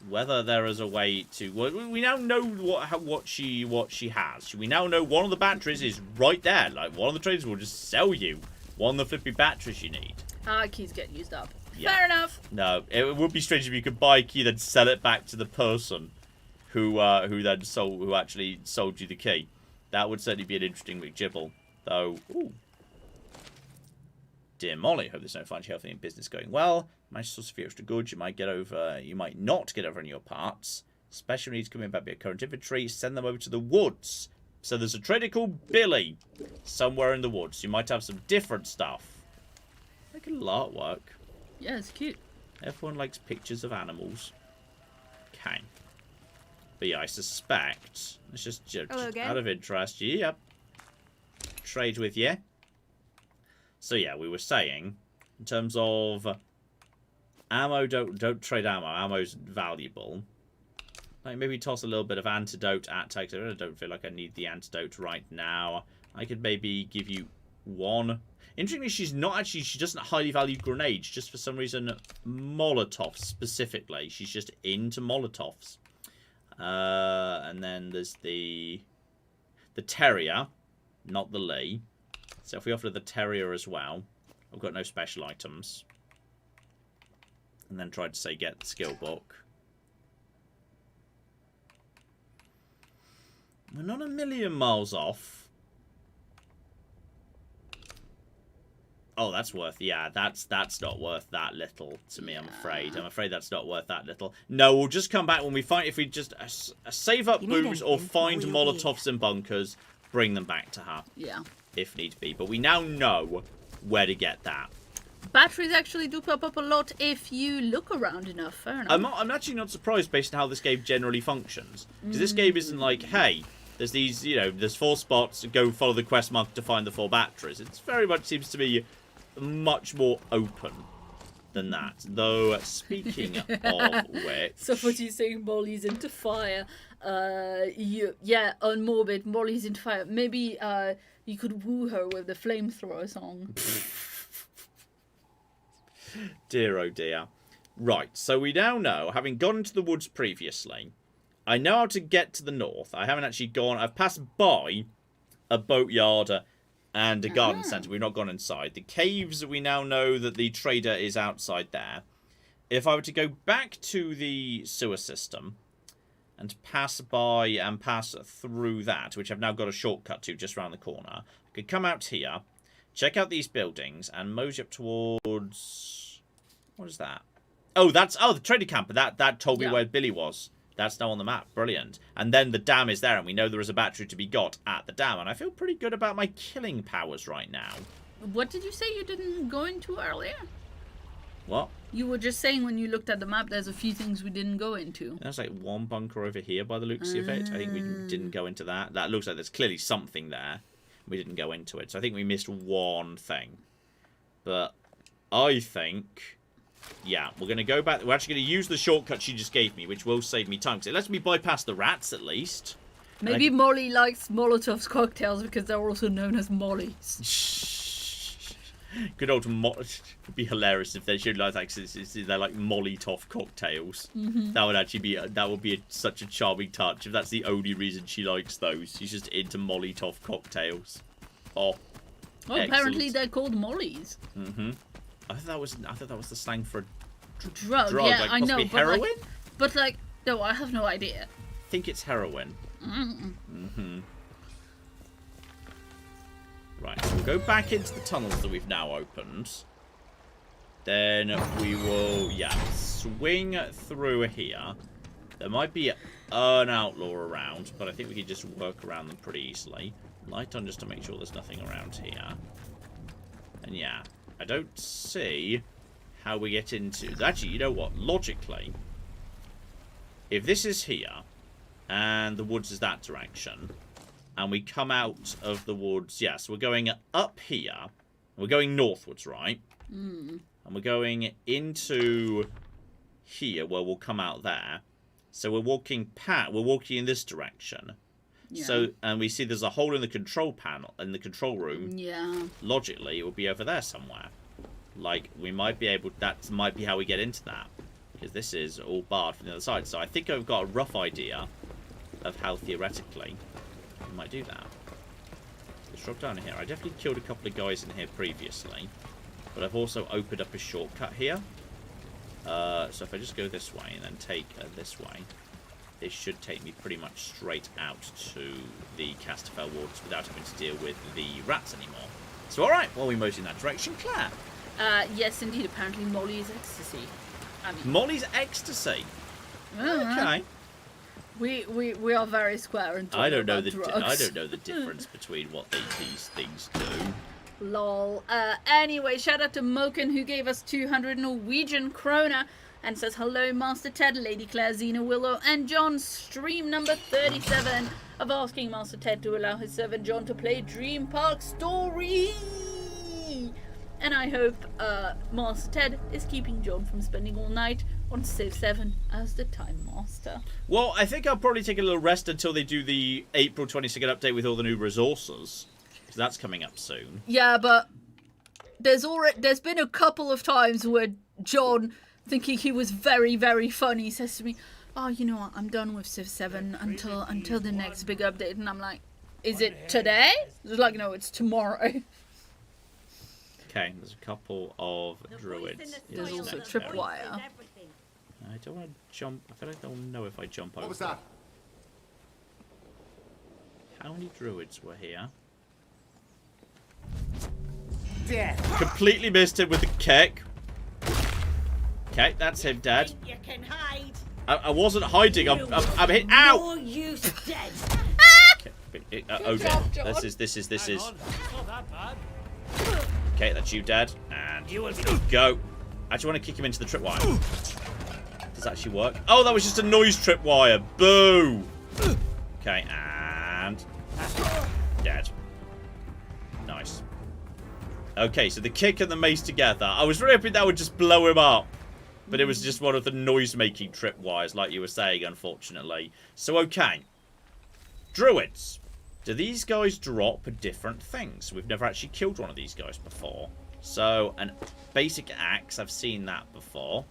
Speaker 1: Whether there is a way to... Well, we now know what she has. We now know one of the batteries is right there. Like, one of the traders will just sell you one of the flippy batteries you need.
Speaker 2: Keys get used up.
Speaker 1: Yeah.
Speaker 2: Fair enough.
Speaker 1: No, it would be strange if you could buy a key then sell it back to the person who actually sold you the key. That would certainly be an interesting McGibble, though. Ooh. Dear Molly, hope there's no financial healthy and business going well. Manage to source a few extra goods you might not get over in your parts. Special needs coming back to your current inventory. Send them over to the woods. So there's a trader called Billy somewhere in the woods. You might have some different stuff. Like a little artwork.
Speaker 2: Yeah, it's cute.
Speaker 1: Everyone likes pictures of animals. Okay. But yeah, I suspect... It's just out of interest. Yep. Trade with you. So yeah, we were saying, in terms of ammo, don't trade ammo. Ammo's valuable. Like maybe toss a little bit of antidote at Texas. I don't feel like I need the antidote right now. I could maybe give you 1. Interestingly, she doesn't highly value grenades, just for some reason Molotovs specifically. She's just into Molotovs. And then there's the Terrier, not the Lee. So if we offer the Terrier as well, I've got no special items. And then tried to say get the skill book. We're not a million miles off. Oh, that's worth... Yeah, that's not worth that little to me, I'm afraid. I'm afraid that's not worth that little. No, we'll just come back when we find... If we just save up booze or find Molotovs and bunkers, bring them back to her.
Speaker 2: Yeah.
Speaker 1: If need be. But we now know where to get that.
Speaker 2: Batteries actually do pop up a lot if you look around enough. Fair enough.
Speaker 1: I'm actually not surprised based on how this game generally functions. Because this game isn't like, hey... There's these, there's 4 spots, go follow the quest marker to find the 4 batteries. It's very much seems to be much more open than that. Though, speaking of which...
Speaker 2: So what you saying, Molly's into fire. On Morbid, Molly's into fire. Maybe you could woo her with the flamethrower song.
Speaker 1: Dear oh dear. Right, so we now know, having gone into the woods previously... I know how to get to the north. I haven't actually gone... I've passed by a boatyard and a garden centre. We've not gone inside. The caves, we now know that the trader is outside there. If I were to go back to the sewer system and pass by and pass through that, which I've now got a shortcut to just around the corner, I could come out here, check out these buildings, and mosey up towards... What is that? Oh, that's... Oh, the trader camper. That told me where Billy was. That's now on the map. Brilliant. And then the dam is there, and we know there is a battery to be got at the dam. And I feel pretty good about my killing powers right now.
Speaker 2: What did you say you didn't go into earlier?
Speaker 1: What?
Speaker 2: You were just saying when you looked at the map, there's a few things we didn't go into.
Speaker 1: There's like 1 bunker over here by the looks of it. I think we didn't go into that. That looks like there's clearly something there. We didn't go into it. So I think we missed 1 thing. But I think... Yeah, we're going to go back. We're actually going to use the shortcut she just gave me, which will save me time. Because it lets me bypass the rats, at least.
Speaker 2: Maybe Molly likes Molotov's cocktails because they're also known as Mollies.
Speaker 1: Good old It'd be hilarious if they showed like they're like Molotov cocktails. That would actually be such a charming touch. If that's the only reason she likes those, she's just into Molotov cocktails. Oh,
Speaker 2: well, apparently they're called Mollies.
Speaker 1: I thought that was the slang for a
Speaker 2: drug. Yeah,
Speaker 1: like,
Speaker 2: I know.
Speaker 1: Heroin?
Speaker 2: But no, I have no idea.
Speaker 1: I think it's heroin. Right, so we'll go back into the tunnels that we've now opened. Then we will, swing through here. There might be an outlaw around, but I think we can just work around them pretty easily. Light on just to make sure there's nothing around here. And yeah, I don't see how we get into... Actually, you know what? Logically, if this is here, and the woods is that direction, and we come out of the woods... Yes, we're going up here. We're going northwards, right? And we're going into here, where we'll come out there. So we're walking in this direction. Yeah. So, and we see there's a hole in the control panel, in the control room. Yeah. Logically, it will be over there somewhere. Like, we might be able... That might be how we get into that. Because this is all barred from the other side. So I think I've got a rough idea of how, theoretically, we might do that. Let's drop down here. I definitely killed a couple of guys in here previously. But I've also opened up a shortcut here. So if I just go this way and then take this way... This should take me pretty much straight out to the Casterfell Woods without having to deal with the rats anymore. So, alright, well, we moved in that direction. Claire?
Speaker 2: Yes, indeed. Apparently Molly's ecstasy.
Speaker 1: Molly's ecstasy? Okay.
Speaker 2: We are very square and
Speaker 1: I don't know the difference between what these things do.
Speaker 2: Lol. Anyway, shout out to Moken who gave us 200 Norwegian kroner. And says, hello, Master Ted, Lady Claire, Xena, Willow, and John. Stream number 37 of asking Master Ted to allow his servant John to play Dream Park Story. And I hope Master Ted is keeping John from spending all night on Civ 7 as the Time Master.
Speaker 1: Well, I think I'll probably take a little rest until they do the April 22nd update with all the new resources. because that's coming up soon.
Speaker 2: Yeah, but there's been a couple of times where John, thinking he was very, very funny, says to me, "Oh, you know what? I'm done with Civ 7 until the next big update," and I'm like, "Is it today?" He's like, "No, it's tomorrow."
Speaker 1: Okay, there's a couple of druids.
Speaker 2: There's also
Speaker 1: next
Speaker 2: tripwire.
Speaker 1: area. I don't want to jump. I feel like I don't know if I jump over.
Speaker 5: What was that?
Speaker 1: How many druids were here?
Speaker 6: Death.
Speaker 1: Completely missed him with the kick. Okay, that's him dead.
Speaker 6: You can hide.
Speaker 1: I wasn't hiding. I'm hit. Ow!
Speaker 6: More use dead.
Speaker 1: Okay, oh dear.
Speaker 2: job, John.
Speaker 1: This is.
Speaker 6: Hang on, it's not that bad.
Speaker 1: Okay, that's you dead. And
Speaker 6: You will be.
Speaker 1: go. I just want to kick him into the tripwire. Does that actually work? Oh, that was just a noise tripwire. Boo! Okay, and dead. Nice. Okay, so the kick and the mace together. I was really hoping that would just blow him up. But it was just one of the noise-making tripwires, like you were saying, unfortunately. So, okay. Druids. Do these guys drop different things? We've never actually killed one of these guys before. So, an basic axe. I've seen that before.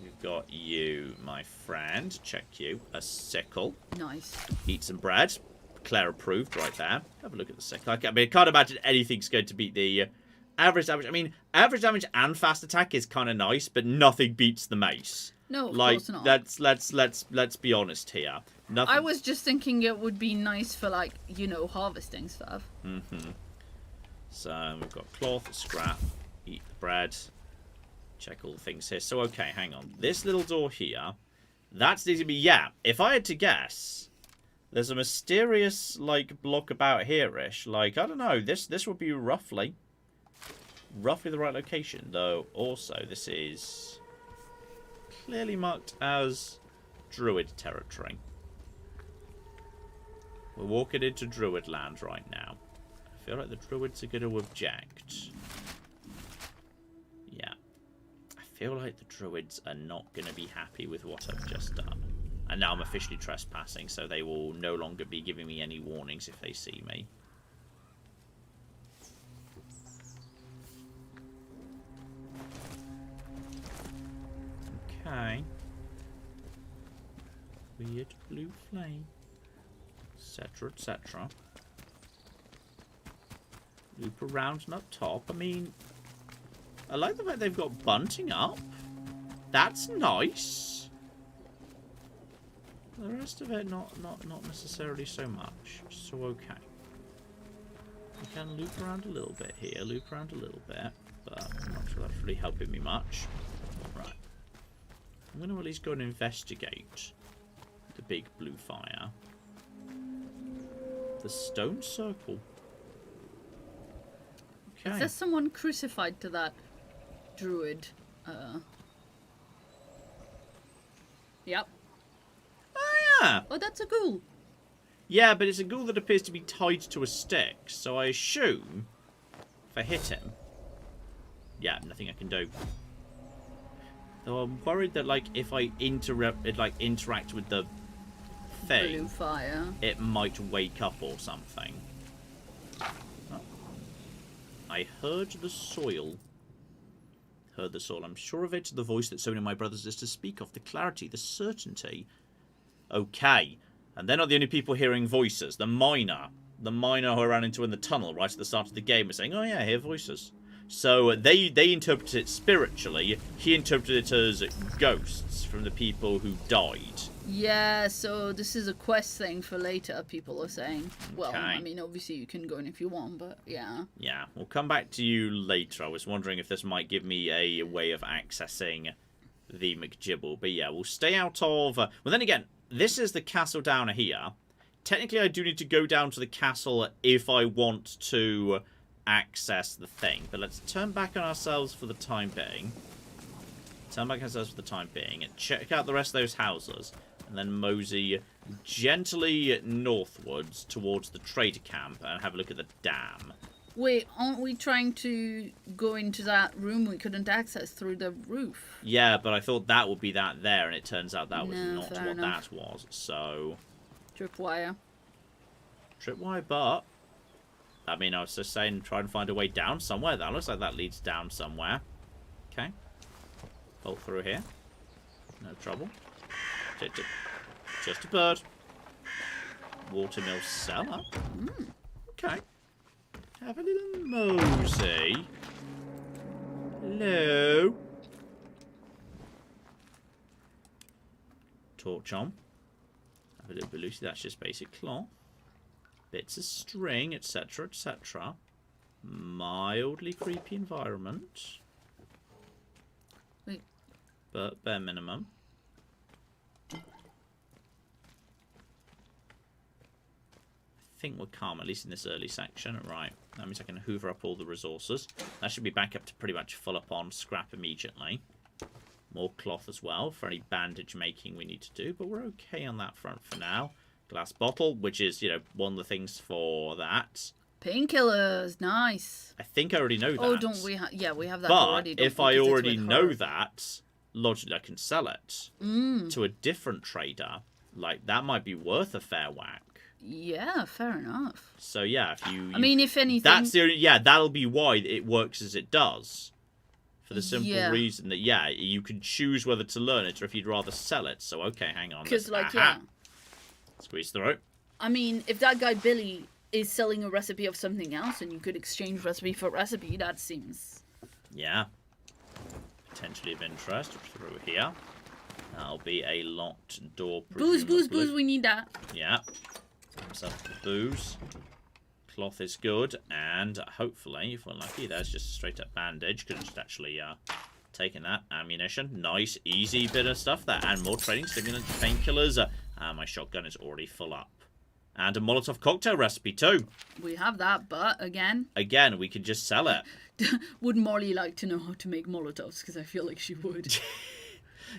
Speaker 1: We've got you, my friend. Check you. A sickle.
Speaker 2: Nice.
Speaker 1: Eat some bread. Claire approved right there. Have a look at the sickle. I can't imagine anything's going to beat the average damage. I mean, average damage and fast attack is kind of nice, but nothing beats the mace.
Speaker 2: No, of
Speaker 1: Like,
Speaker 2: course not.
Speaker 1: let's be honest here. Nothing.
Speaker 2: I was just thinking it would be nice for, like, you know, harvesting stuff.
Speaker 1: So we've got cloth, scrap, eat the bread, check all the things here. So okay, hang on. This little door here, that's easy to be. Yeah, if I had to guess, there's a mysterious like block about here-ish. Like I don't know. This would be roughly the right location. Though also this is clearly marked as Druid territory. We're walking into Druid land right now. I feel like the Druids are going to object. Yeah. I feel like the Druids are not going to be happy with what I've just done. And now I'm officially trespassing, so they will no longer be giving me any warnings if they see me. Okay. Weird blue flame. Etc, etc. Loop around and up top. I mean, I like the fact they've got bunting up. That's nice. The rest of it, not necessarily so much. So okay. We can loop around a little bit here, loop around a little bit, but I'm not sure that's really helping me much. Right. I'm going to at least go and investigate the big blue fire. The stone circle. Okay.
Speaker 2: Is there someone crucified to that druid? Yep.
Speaker 1: Oh, yeah.
Speaker 2: Oh, that's a ghoul.
Speaker 1: Yeah, but it's a ghoul that appears to be tied to a stick, so I assume if I hit him... Yeah, nothing I can do. Though I'm worried that, like, if I interact with the thing,
Speaker 2: Blue fire.
Speaker 1: it might wake up or something. Oh. I heard the soil. Heard the soil. I'm sure of it. The voice that so many of my brothers is to speak of. The clarity, the certainty. Okay. And they're not the only people hearing voices. The miner who I ran into in the tunnel right at the start of the game was saying, oh yeah, I hear voices. So they interpreted it spiritually. He interpreted it as ghosts from the people who died.
Speaker 2: Yeah, so this is a quest thing for later, people are saying. Well,
Speaker 1: Okay.
Speaker 2: I mean, obviously you can go in if you want, but yeah.
Speaker 1: Yeah, we'll come back to you later. I was wondering if this might give me a way of accessing the McGibble. But yeah, we'll stay out of... well, then again, this is the castle down here. Technically, I do need to go down to the castle if I want to access the thing. But let's turn back on ourselves for the time being. And check out the rest of those houses. And then mosey gently northwards towards the trader camp and have a look at the dam.
Speaker 2: Wait, aren't we trying to go into that room we couldn't access through the roof?
Speaker 1: Yeah, but I thought that would be that there, and it turns out that was
Speaker 2: No,
Speaker 1: not
Speaker 2: fair
Speaker 1: what
Speaker 2: enough.
Speaker 1: that was. So,
Speaker 2: Tripwire.
Speaker 1: tripwire, but I mean, I was just saying try and find a way down somewhere. That looks like that leads down somewhere. Okay. Bolt through here. No trouble. Just a bird. Watermill cellar. Okay. Have a little mosey. Hello. Torch on. Have a little bit loosey. That's just basic cloth. Bits of string, etc., etc. Mildly creepy environment.
Speaker 2: Wait.
Speaker 1: But bare minimum. I think we're calm, at least in this early section. Right, that means I can hoover up all the resources. That should be back up to pretty much full up on scrap immediately. More cloth as well for any bandage making we need to do, but we're okay on that front for now. Glass bottle, which is, you know, one of the things for that.
Speaker 2: Painkillers, nice.
Speaker 1: I think I already know that.
Speaker 2: Oh, don't we? Yeah, we have that
Speaker 1: but
Speaker 2: already.
Speaker 1: But if I already know that, logically I can sell it to a different trader. Like, that might be worth a fair whack.
Speaker 2: Yeah, fair enough.
Speaker 1: So yeah, if you,
Speaker 2: I mean, if anything,
Speaker 1: that's the only, yeah, that'll be why it works as it does. For the simple reason that you can choose whether to learn it or if you'd rather sell it. So okay, hang on.
Speaker 2: Because
Speaker 1: squeeze through.
Speaker 2: I mean, if that guy Billy is selling a recipe of something else and you could exchange recipe for recipe, that seems
Speaker 1: potentially of interest. Through here, that'll be a locked door.
Speaker 2: Booze, we need that.
Speaker 1: Yeah. Himself the booze. Cloth is good, and hopefully, if we're lucky, there's just a straight up bandage. Could have just actually taken that. Ammunition. Nice, easy bit of stuff there. And more training, stimulants, painkillers. My shotgun is already full up. And a Molotov cocktail recipe too.
Speaker 2: We have that, but again,
Speaker 1: we could just sell it.
Speaker 2: Would Molly like to know how to make Molotovs? Because I feel like she would.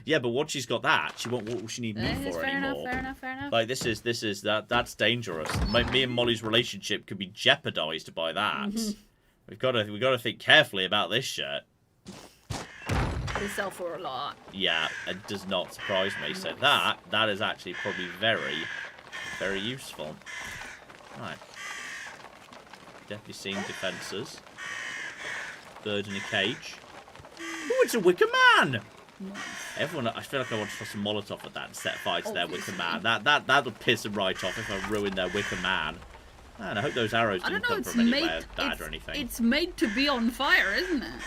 Speaker 1: Yeah, but once she's got that, she won't. What will she need me for anymore? Fair enough. Like this is that's dangerous. Me and Molly's relationship could be jeopardized by that. We've got to think carefully about this shit.
Speaker 2: They sell for a lot.
Speaker 1: Yeah, it does not surprise me. So that is actually probably very, very useful. Right. Definitely seeing defences. Bird in a cage. Oh, it's a Wicker Man! Nice. Everyone, I feel like I want to toss a Molotov at that and set fire to their Wicker Man. That'll piss them right off if I ruin their Wicker Man. And I hope those arrows didn't come from anywhere bad or anything.
Speaker 2: It's made to be on fire, isn't it?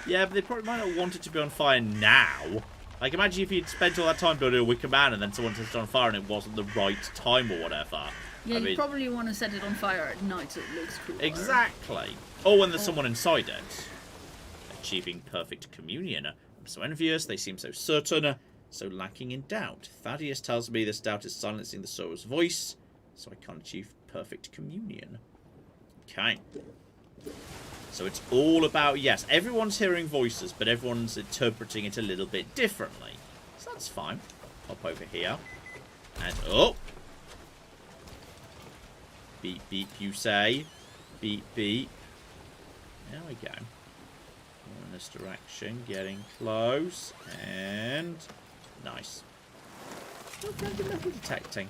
Speaker 1: Yeah, but they probably might not want it to be on fire now. Like, imagine if you'd spent all that time building a Wicker Man and then someone set it on fire and it wasn't the right time or whatever.
Speaker 2: Yeah, you probably want to set it on fire at night so it looks cooler.
Speaker 1: Exactly. Oh, and there's someone inside it. Achieving perfect communion. I'm so envious, they seem so certain, so lacking in doubt. Thaddeus tells me this doubt is silencing the soul's voice, so I can't achieve perfect communion. Okay. So it's all about, yes, everyone's hearing voices, but everyone's interpreting it a little bit differently. So that's fine. Hop over here. And, oh! Beep, beep, you say. Beep, beep. There we go. In this direction, getting close, and nice. Metal detecting.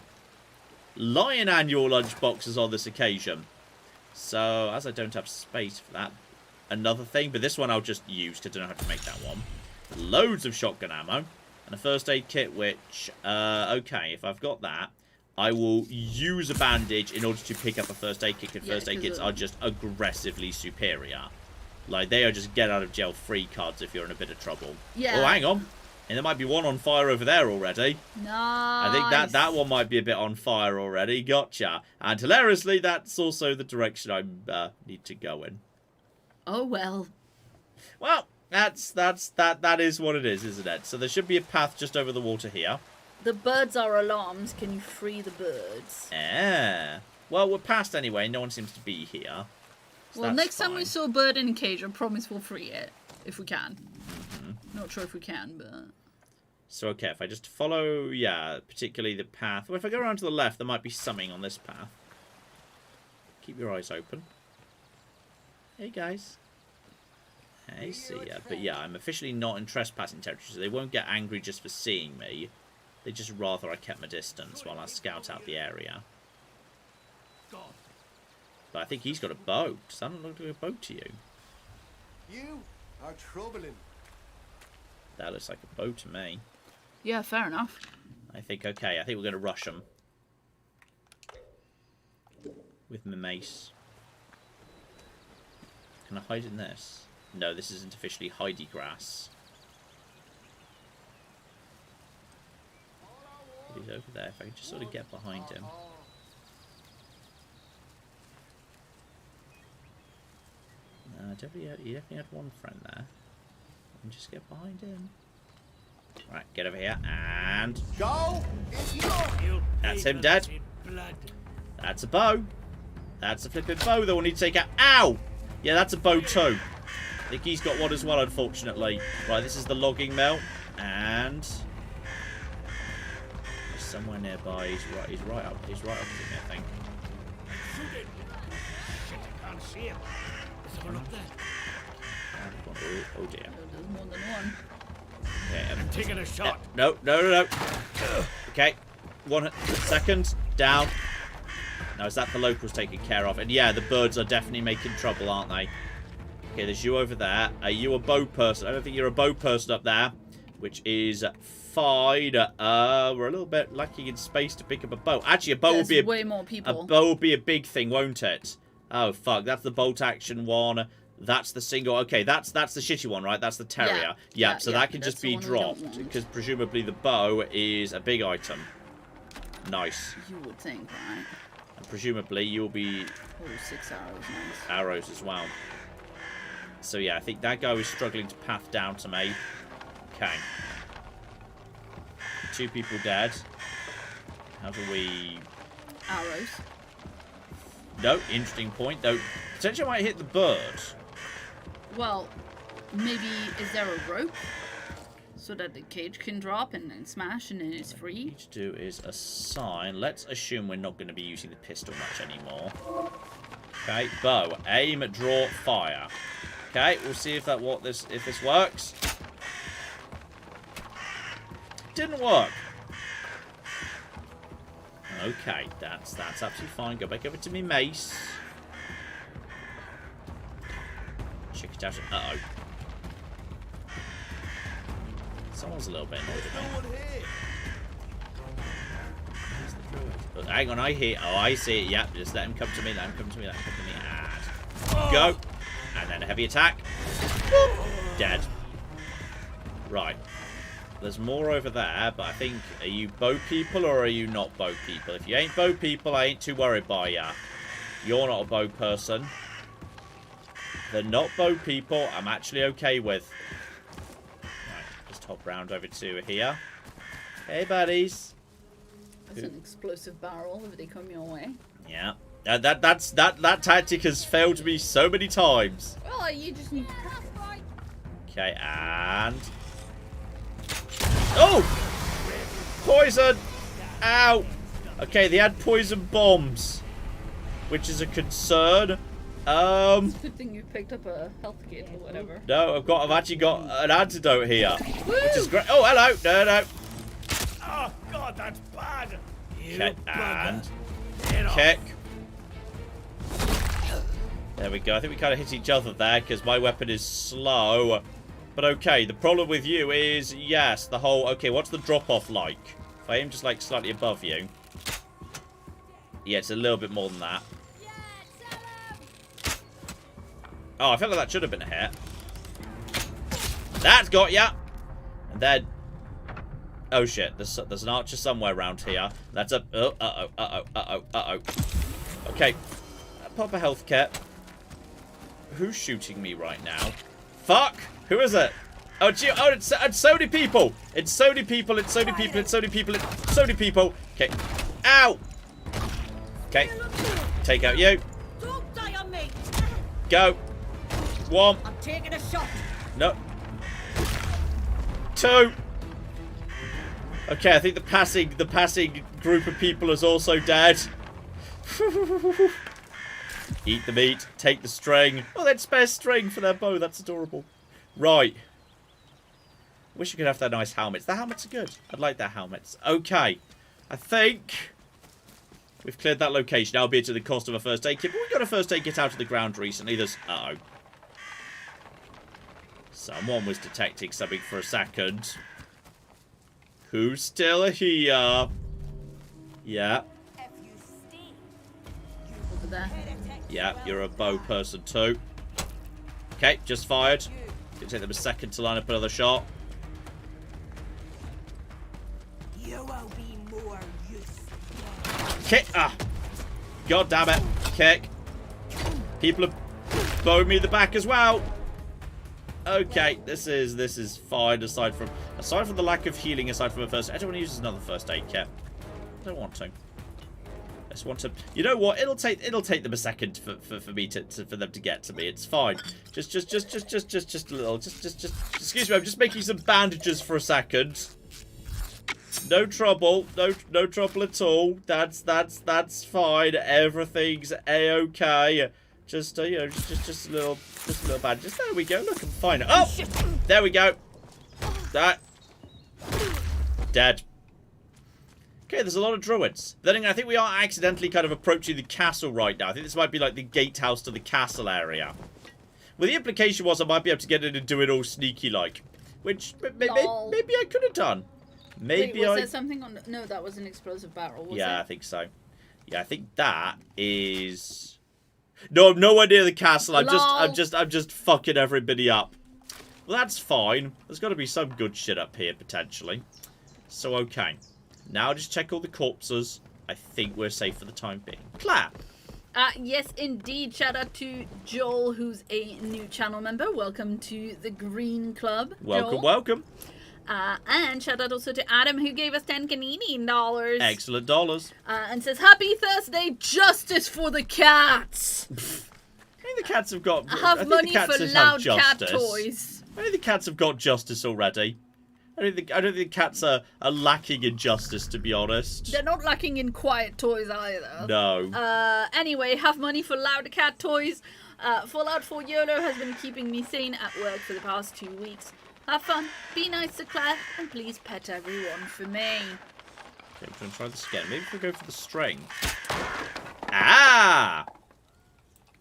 Speaker 1: Lion annual lunchboxes on this occasion. So, as I don't have space for that, another thing, but this one I'll just use because I don't know how to make that one. Loads of shotgun ammo, and a first aid kit, which, okay, if I've got that, I will use a bandage in order to pick up a first aid kit, because first aid kits are just aggressively superior. Like, they are just get out of jail free cards if you're in a bit of trouble.
Speaker 2: Yeah.
Speaker 1: Oh, hang on. And there might be one on fire over there already.
Speaker 2: Nice.
Speaker 1: I think that one might be a bit on fire already. Gotcha. And hilariously, that's also the direction I need to go in.
Speaker 2: Oh, well.
Speaker 1: Well, that is what it is, isn't it? So there should be a path just over the water here.
Speaker 2: The birds are alarmed. Can you free the birds?
Speaker 1: Yeah. Well, we're past anyway. No one seems to be here. So
Speaker 2: well, next time we saw a bird in a cage, I promise we'll free it. If we can. Not sure if we can, but...
Speaker 1: So, okay, if I just follow, particularly the path. Well, if I go around to the left, there might be something on this path. Keep your eyes open. Hey, guys. I see ya. But yeah, I'm officially not in trespassing territory, so they won't get angry just for seeing me. They just rather I kept my distance while I scout out the area. But I think he's got a bow. Does that not look like a bow to you?
Speaker 5: You are troubling.
Speaker 1: That looks like a bow to me.
Speaker 2: Yeah, fair enough.
Speaker 1: I think, okay, I think we're going to rush them. With my mace. Can I hide in this? No, this isn't officially hidey grass. He's over there. If I can just sort of get behind him. No, you definitely had one friend there. And just get behind him. Right, get over here and
Speaker 5: Go!
Speaker 1: that's him dead. That's a bow. That's a flipping bow that we'll need to take out. Ow! Yeah, that's a bow too. I think he's got one as well, unfortunately. Right, this is the logging mill. And he's somewhere nearby. He's right up to me, I think.
Speaker 6: Shit, I can't see him. There's someone up there.
Speaker 1: Oh dear.
Speaker 2: There's more than one.
Speaker 1: Okay,
Speaker 6: I'm taking a shot.
Speaker 1: No. Okay, 1 second. Down. Now, is that the locals taken care of? And yeah, the birds are definitely making trouble, aren't they? Okay, there's you over there. Are you a bow person? I don't think you're a bow person up there, which is fine. We're a little bit lacking in space to pick up a bow. Actually, a bow would be
Speaker 2: way more people.
Speaker 1: A bow would be a big thing, won't it? Oh fuck, that's the bolt action one. That's the single. Okay, that's the shitty one, right? That's the terrier. Yeah, so that can just be dropped because presumably the bow is a big item. Nice.
Speaker 2: You would think, right?
Speaker 1: And presumably you'll be
Speaker 2: 6 arrows, nice.
Speaker 1: Arrows as well. So yeah, I think that guy was struggling to path down to me. Okay. 2 people dead. How do we...
Speaker 2: Arrows.
Speaker 1: No, interesting point. Though, potentially I might hit the bird.
Speaker 2: Well, maybe is there a rope so that the cage can drop and then smash and then it's free?
Speaker 1: What we need to do is assign. Let's assume we're not going to be using the pistol much anymore. Okay, bow, aim, draw, fire. Okay, we'll see if this works. Didn't work. Okay, that's absolutely fine. Go back over to me mace. Check it out. Uh-oh. Someone's a little bit annoyed at me. Where's the druid? Oh, hang on, I see it. Yep, just let him come to me. Let him come to me. And go. And then a heavy attack. Dead. Right. There's more over there, but I think, are you bow people or are you not bow people? If you ain't bow people, I ain't too worried by ya. You're not a bow person. The not bow people, I'm actually okay with. Right, just hop round over to here. Hey, buddies.
Speaker 2: That's an explosive barrel if they come your way.
Speaker 1: Yeah. That tactic has failed me so many times.
Speaker 2: Well, you just need to...
Speaker 1: Okay, and... Oh! Poison! Ow! Okay, they had poison bombs, which is a concern.
Speaker 2: It's a good thing you picked up a health kit or whatever.
Speaker 1: No, I've actually got an antidote here, which is great. Oh, hello! No.
Speaker 6: Oh God, that's bad.
Speaker 1: Okay, and kick. There we go. I think we kind of hit each other there because my weapon is slow. But okay, the problem with you is, yes, the whole... Okay, what's the drop-off like? If I aim just, like, slightly above you. Yeah, it's a little bit more than that. Oh, I felt like that should have been a hit. That's got ya! And then... Oh, shit. There's an archer somewhere around here. That's a... Oh, uh-oh. Okay. Pop a health kit. Who's shooting me right now? Fuck! Who is it? Oh, gee, it's so many people! It's so many people, it's so many people, it's so many people, it's so many people. Okay. Ow! Okay. Take out you.
Speaker 8: Don't die on me.
Speaker 1: Go. 1.
Speaker 8: I'm taking a shot.
Speaker 1: No. 2. Okay, I think the passing group of people is also dead. Eat the meat, take the string. Oh, they'd spare string for their bow, that's adorable. Right. Wish you could have their nice helmets. The helmets are good. I'd like their helmets. Okay. I think We've cleared that location, albeit at the cost of a first aid kit. But we got a first aid kit out of the ground recently. There's... Uh-oh. Someone was detecting something for a second. Who's still here? Yeah.
Speaker 2: Over there.
Speaker 1: Yeah, you're a bow person too. Okay, just fired. Gonna take them a second to line up another shot.
Speaker 6: You will be more useful.
Speaker 1: Kick! Ah! God damn it! Kick! People have bowed me in the back as well. Okay, this is fine. Aside from the lack of healing, aside from a first, I don't want to use another first aid kit. I don't want to. I just want to. You know what? It'll take them a second for me for them to get to me. It's fine. Just a little. Just. Excuse me. I'm just making some bandages for a second. No trouble. No trouble at all. That's fine. Everything's a-okay. Just you know, just a little bandage. There we go. Look, I'm fine. Oh, there we go. That dead. Okay, there's a lot of druids. Then again, I think we are accidentally kind of approaching the castle right now. I think this might be like the gatehouse to the castle area. Well, the implication was I might be able to get in and do it all sneaky like, which maybe I could have done. Maybe
Speaker 2: Wait, was there something on? No, that was an explosive barrel. Was
Speaker 1: yeah,
Speaker 2: it?
Speaker 1: I think so. Yeah, I think that is. No, I'm nowhere near the castle. I'm just fucking everybody up. Well, that's fine. There's got to be some good shit up here potentially. So okay, now just check all the corpses. I think we're safe for the time being. Claire.
Speaker 2: Yes, indeed. Shout out to Joel, who's a new channel member. Welcome to the Green Club.
Speaker 1: Welcome,
Speaker 2: Joel.
Speaker 1: welcome.
Speaker 2: And shout out also to Adam, who gave us 10 Canadian dollars.
Speaker 1: Excellent dollars.
Speaker 2: And says, Happy Thursday, justice for the cats.
Speaker 1: I think the cats have got...
Speaker 2: Have money for loud cat toys.
Speaker 1: I think the cats have got justice already. I don't think the cats are lacking in justice, to be honest.
Speaker 2: They're not lacking in quiet toys either.
Speaker 1: No.
Speaker 2: Anyway, have money for loud cat toys. Fallout 4 YOLO has been keeping me sane at work for the past 2 weeks. Have fun, be nice to Claire, and please pet everyone for me.
Speaker 1: Okay, I'm going to try this again. Maybe if we go for the string. Ah!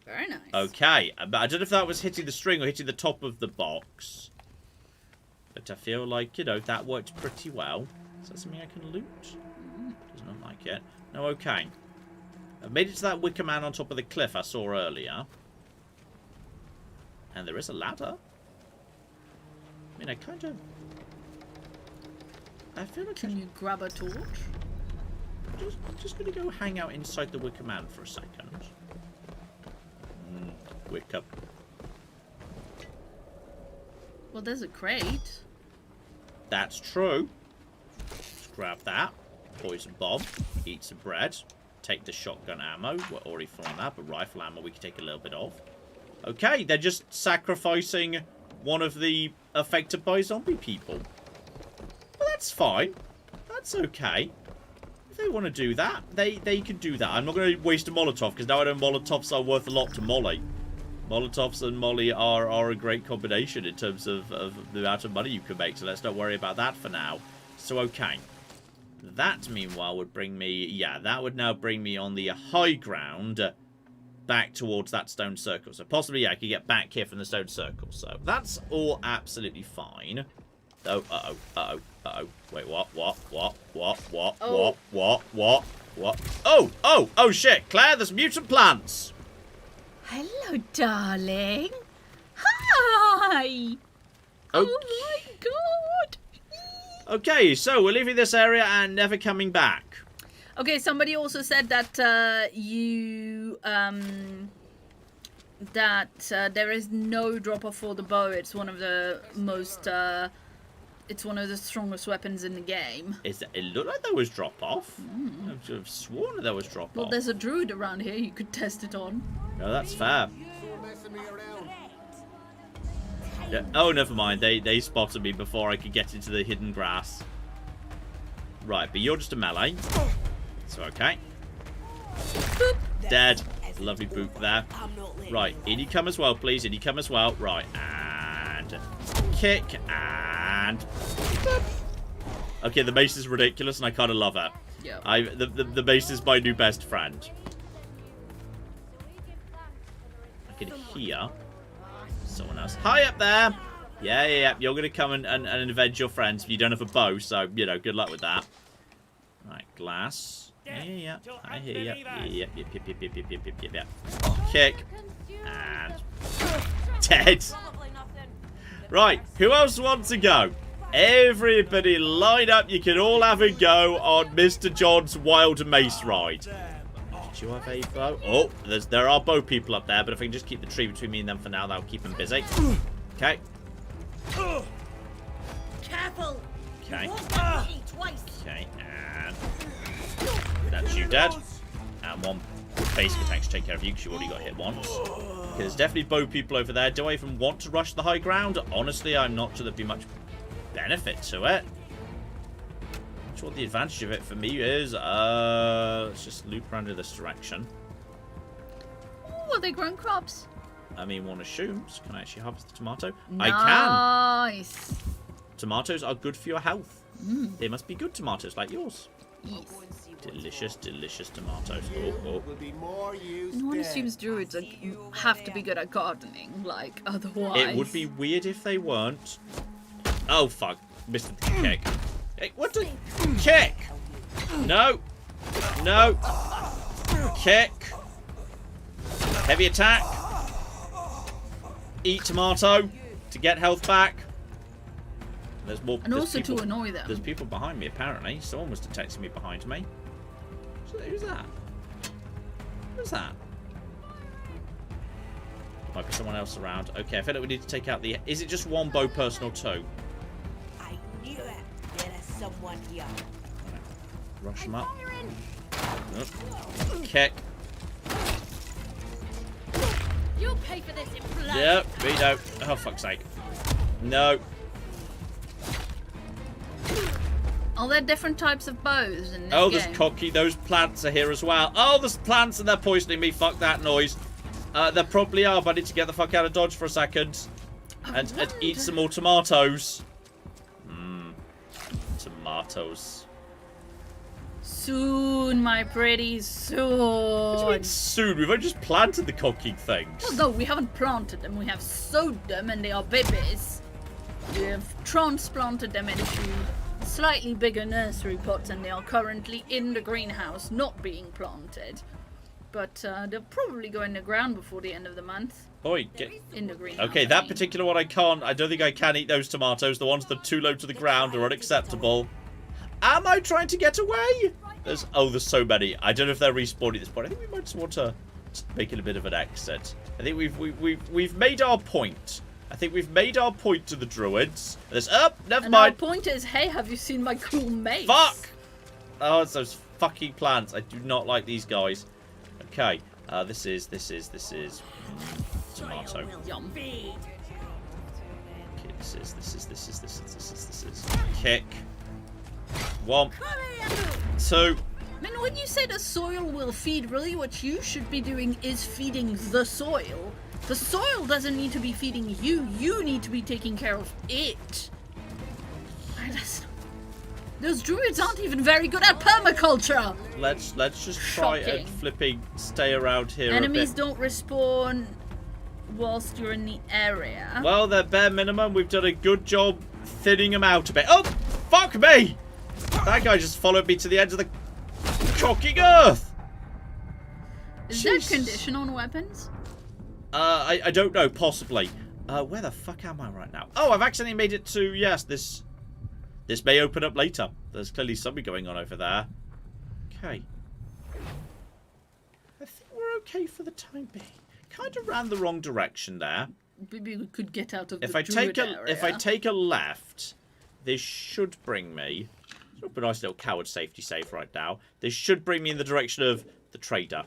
Speaker 2: Very nice.
Speaker 1: Okay, but I don't know if that was hitting the string or hitting the top of the box. But I feel like, you know, that worked pretty well. Is that something I can loot? Does not like it. No, okay. I've made it to that Wicker man on top of the cliff I saw earlier. And there is a ladder. I mean, I kind of... I feel like...
Speaker 2: Can you grab a torch?
Speaker 1: I'm just going to go hang out inside the Wicker man for a second. Wicker.
Speaker 2: Well, there's a crate.
Speaker 1: That's true. Let's grab that. Poison bomb. Eat some bread. Take the shotgun ammo. We're already full on that, but rifle ammo we can take a little bit of. Okay, they're just sacrificing one of the affected by zombie people. Well, that's fine. That's okay. If they want to do that, they can do that. I'm not going to waste a Molotov, because now I know Molotovs are worth a lot to Molly. Molotovs and Molly are a great combination in terms of the amount of money you can make, so let's not worry about that for now. So, okay. That, meanwhile, would bring me... Yeah, that would now bring me on the high ground back towards that stone circle. So, possibly, yeah, I could get back here from the stone circle. So, that's all absolutely fine. Oh, Wait, what? Oh, shit. Claire, there's mutant plants.
Speaker 2: Hello, darling. Hi. Oh my god.
Speaker 1: Okay, so we're leaving this area and never coming back.
Speaker 2: Okay, somebody also said that there is no drop-off for the bow. It's one of the most... it's one of the strongest weapons in the game.
Speaker 1: It looked like there was drop-off. I've sworn there was drop-off.
Speaker 2: Well, there's a druid around here. You could test it on.
Speaker 1: No, that's fair. Yeah. Oh, never mind. They spotted me before I could get into the hidden grass. Right, but you're just a melee. So, okay.
Speaker 2: Boop.
Speaker 1: Dead. Lovely boop there. Right, in you come as well, please. In you come as well. Right, and... kick, and... boop. Okay, the mace is ridiculous, and I kind of love it.
Speaker 2: Yeah.
Speaker 1: The mace is my new best friend. I can hear someone else. Hi up there! Yeah. You're going to come and avenge your friends. You don't have a bow, so, you know, good luck with that. Right, glass. Yeah. I hear you. Yep. Kick. And... dead. Right, who else wants to go? Everybody line up. You can all have a go on Mr. John's wild mace ride. Did you have a bow? Oh, there are bow people up there, but if I can just keep the tree between me and them for now, that'll keep them busy. Okay.
Speaker 8: Careful.
Speaker 1: Okay.
Speaker 8: Twice.
Speaker 1: Okay, and that's you dead. And one basic attack to take care of you because you already got hit once. Okay, there's definitely bow people over there. Do I even want to rush the high ground? Honestly, I'm not sure there'd be much benefit to it. Not sure what the advantage of it for me is. Let's just loop around in this direction.
Speaker 2: Oh, are they growing crops?
Speaker 1: I mean, one assumes. Can I actually harvest the tomato?
Speaker 2: Nice.
Speaker 1: I can. Tomatoes are good for your health. They must be good tomatoes like yours.
Speaker 2: Yes.
Speaker 1: Delicious tomatoes. Oh.
Speaker 2: No one assumes druids have to be good at gardening, like, otherwise.
Speaker 1: It would be weird if they weren't. Oh, fuck. Missed the kick. Hey, what the... kick! No. Kick. Heavy attack. Eat tomato to get health back. There's more.
Speaker 2: And also
Speaker 1: people,
Speaker 2: to annoy them.
Speaker 1: There's people behind me, apparently. Someone was detecting me behind me. Who's that? Who's that? Might be someone else around. Okay, I feel like we need to take out the... Is it just one bow person or two?
Speaker 8: I knew it. There's someone here.
Speaker 1: Rush them up. Kick.
Speaker 8: You'll pay for this in blood.
Speaker 1: Yep, we don't. Oh, fuck's sake. No.
Speaker 2: Are there different types of bows in this
Speaker 1: Oh,
Speaker 2: game?
Speaker 1: there's cocky. Those plants are here as well. Oh, there's plants and they're poisoning me. Fuck that noise. There probably are, but I need to get the fuck out of Dodge for a second. And eat some more tomatoes. Tomatoes.
Speaker 2: Soon, my pretty, soon.
Speaker 1: What do you mean soon? We've only just planted the cocky things.
Speaker 2: Well, no, we haven't planted them. We have sowed them, and they are babies. We have transplanted them into slightly bigger nursery pots, and they are currently in the greenhouse, not being planted. But they'll probably go in the ground before the end of the month.
Speaker 1: Oi,
Speaker 2: in the greenhouse.
Speaker 1: Okay, that particular one I can't. I don't think I can eat those tomatoes. The ones that are too low to the ground are unacceptable. Am I trying to get away? There's so many. I don't know if they're respawning at this point. I think we might just want to make it a bit of an exit. I think we've made our point. I think we've made our point to the druids. There's never mind.
Speaker 2: Our point is, hey, have you seen my cool mace?
Speaker 1: Fuck! Oh, it's those fucking plants. I do not like these guys. Okay, this is tomato.
Speaker 2: Yum.
Speaker 1: Okay, this is kick. 1, 2.
Speaker 2: I mean, when you say the soil will feed, really what you should be doing is feeding the soil. The soil doesn't need to be feeding you. You need to be taking care of it. Those druids aren't even very good at permaculture.
Speaker 1: Let's just try and flipping stay around here.
Speaker 2: Enemies don't respawn whilst you're in the area.
Speaker 1: Well, they're bare minimum. We've done a good job thinning them out a bit. Oh, fuck me! That guy just followed me to the edge of the cocking earth.
Speaker 2: Is there a condition on weapons?
Speaker 1: I don't know. Possibly. Where the fuck am I right now? Oh, I've accidentally made it to, yes, this may open up later. There's clearly something going on over there. Okay. I think we're okay for the time being. Kind of ran the wrong direction there.
Speaker 2: Maybe we could get out of the
Speaker 1: druid
Speaker 2: area.
Speaker 1: If I take a left, this should bring me... a nice little coward safety save right now. This should bring me in the direction of the trader.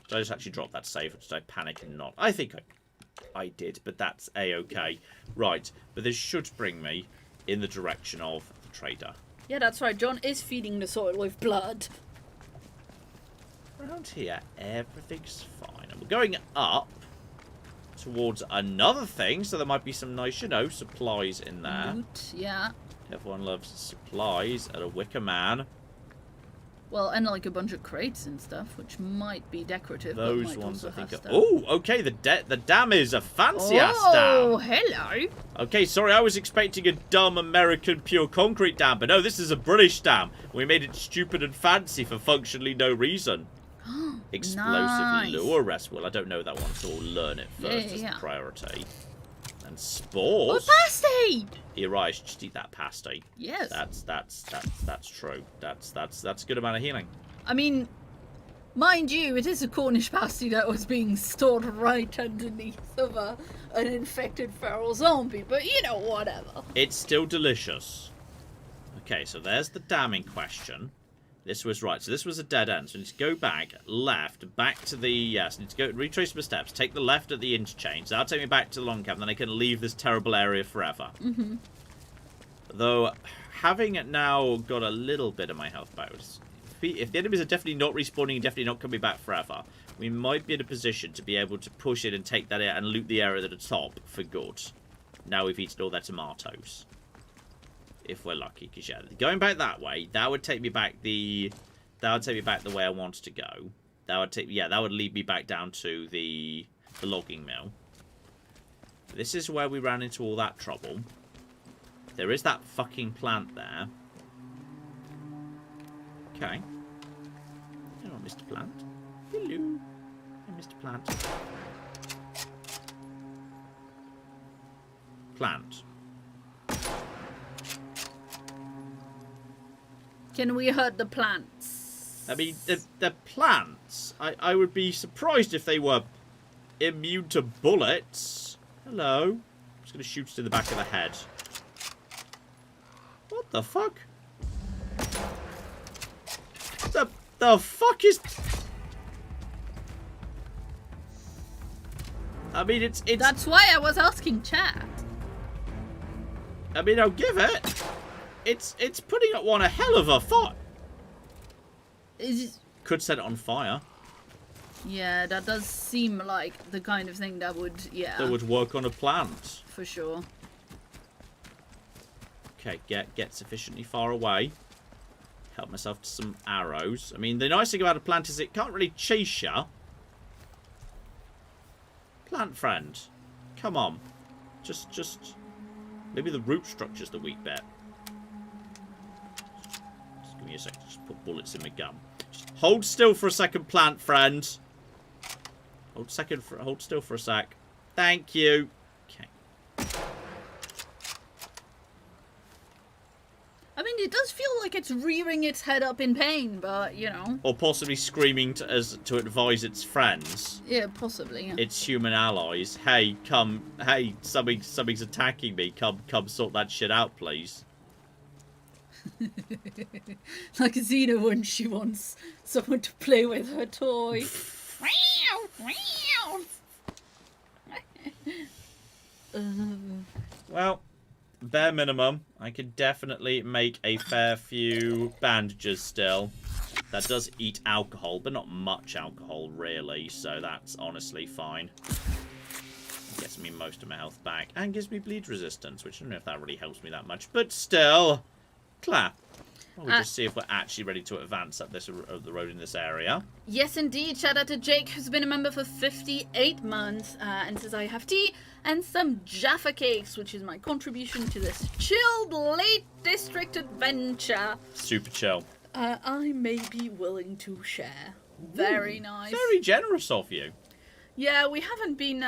Speaker 1: Did I just actually drop that save, or did I panic and not? I think I did, but that's a-okay. Right, but this should bring me in the direction of the trader.
Speaker 2: Yeah, that's right. John is feeding the soil with blood.
Speaker 1: Around here, everything's fine. And we're going up towards another thing, so there might be some nice, supplies in there.
Speaker 2: Loot, yeah.
Speaker 1: Everyone loves supplies at a Wicker man.
Speaker 2: Well, and like a bunch of crates and stuff, which might be decorative.
Speaker 1: Those
Speaker 2: but might
Speaker 1: ones, I
Speaker 2: also
Speaker 1: think.
Speaker 2: have stuff.
Speaker 1: Oh, okay. The dam is a fancy ass
Speaker 2: Oh,
Speaker 1: dam.
Speaker 2: hello.
Speaker 1: Okay, sorry, I was expecting a dumb American pure concrete dam, but no, this is a British dam. We made it stupid and fancy for functionally no reason. Explosive
Speaker 2: Nice.
Speaker 1: lure rest. Well, I don't know that one, so we'll learn it first as
Speaker 2: Yeah.
Speaker 1: the priority. And spores.
Speaker 2: Oh, pasty!
Speaker 1: You're right. Just eat that pasty.
Speaker 2: Yes.
Speaker 1: That's true. That's a good amount of healing.
Speaker 2: I mean, mind you, it is a Cornish pasty that was being stored right underneath of an infected feral zombie, but you know, whatever.
Speaker 1: It's still delicious. Okay, so there's the dam in question. This was right. So this was a dead end. So we need to go back, left, back to the... Yes, need to go retrace my steps. Take the left at the interchange. That'll take me back to the long camp. Then I can leave this terrible area forever.
Speaker 2: Mm-hmm.
Speaker 1: Though, having now got a little bit of my health back... If the enemies are definitely not respawning and definitely not coming back forever, we might be in a position to be able to push in and take that out and loot the area at the top for good. Now we've eaten all their tomatoes. If we're lucky, because yeah, going back that way, that would take me back the way I wanted to go. That would lead me back down to the logging mill. This is where we ran into all that trouble. There is that fucking plant there. Okay. Hello, Mr. Plant. Hello. Hey, Mr. Plant. Plant.
Speaker 2: Can we hurt the plants?
Speaker 1: I mean, the plants, I would be surprised if they were immune to bullets. Hello. I'm just going to shoot it in the back of the head. What the fuck? The fuck is... I mean, it's...
Speaker 2: That's why I was asking chat.
Speaker 1: I mean, I'll give it. It's putting up one a hell of a fight. Could set it on fire.
Speaker 2: Yeah, that does seem like the kind of thing that would, yeah.
Speaker 1: That would work on a plant.
Speaker 2: For sure.
Speaker 1: Okay, get sufficiently far away. Help myself to some arrows. I mean, the nice thing about a plant is it can't really chase you. Plant friend. Come on. Just... Maybe the root structure's the weak bit. Just give me a sec. Just put bullets in my gun. Just hold still for a second, plant friend. Hold still for a sec. Thank you. Okay.
Speaker 2: I mean, it does feel like it's rearing its head up in pain, but, you know.
Speaker 1: Or possibly screaming to advise its friends.
Speaker 2: Yeah, possibly, yeah.
Speaker 1: Its human allies. Hey, come. Hey, something's attacking me. Come sort that shit out, please.
Speaker 2: Like Xena when she wants someone to play with her toy.
Speaker 1: Well, bare minimum, I could definitely make a fair few bandages still. That does eat alcohol, but not much alcohol, really, so that's honestly fine. Gets me most of my health back, and gives me bleed resistance, which I don't know if that really helps me that much, but still, clap. Well, we'll just see if we're actually ready to advance up the road in this area.
Speaker 2: Yes, indeed. Shout out to Jake, who's been a member for 58 months, and says, I have tea and some Jaffa cakes, which is my contribution to this chilled late district adventure.
Speaker 1: Super chill.
Speaker 2: I may be willing to share. Very nice.
Speaker 1: Very generous of you.
Speaker 2: Yeah, we haven't been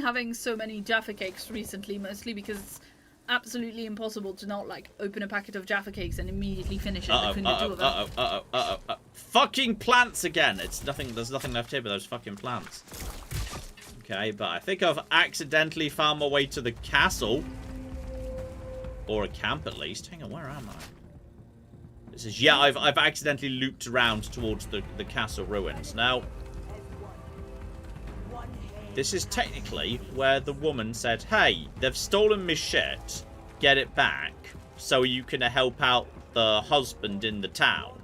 Speaker 2: having so many Jaffa cakes recently, mostly because it's absolutely impossible to not, like, open a packet of Jaffa cakes and immediately finish it between the two of them.
Speaker 1: Fucking plants again! There's nothing left here but those fucking plants. Okay, but I think I've accidentally found my way to the castle. Or a camp, at least. Hang on, where am I? This is... Yeah, I've accidentally looped around towards the castle ruins. Now... This is technically where the woman said, hey, they've stolen my shit, get it back, so you can help out the husband in the town.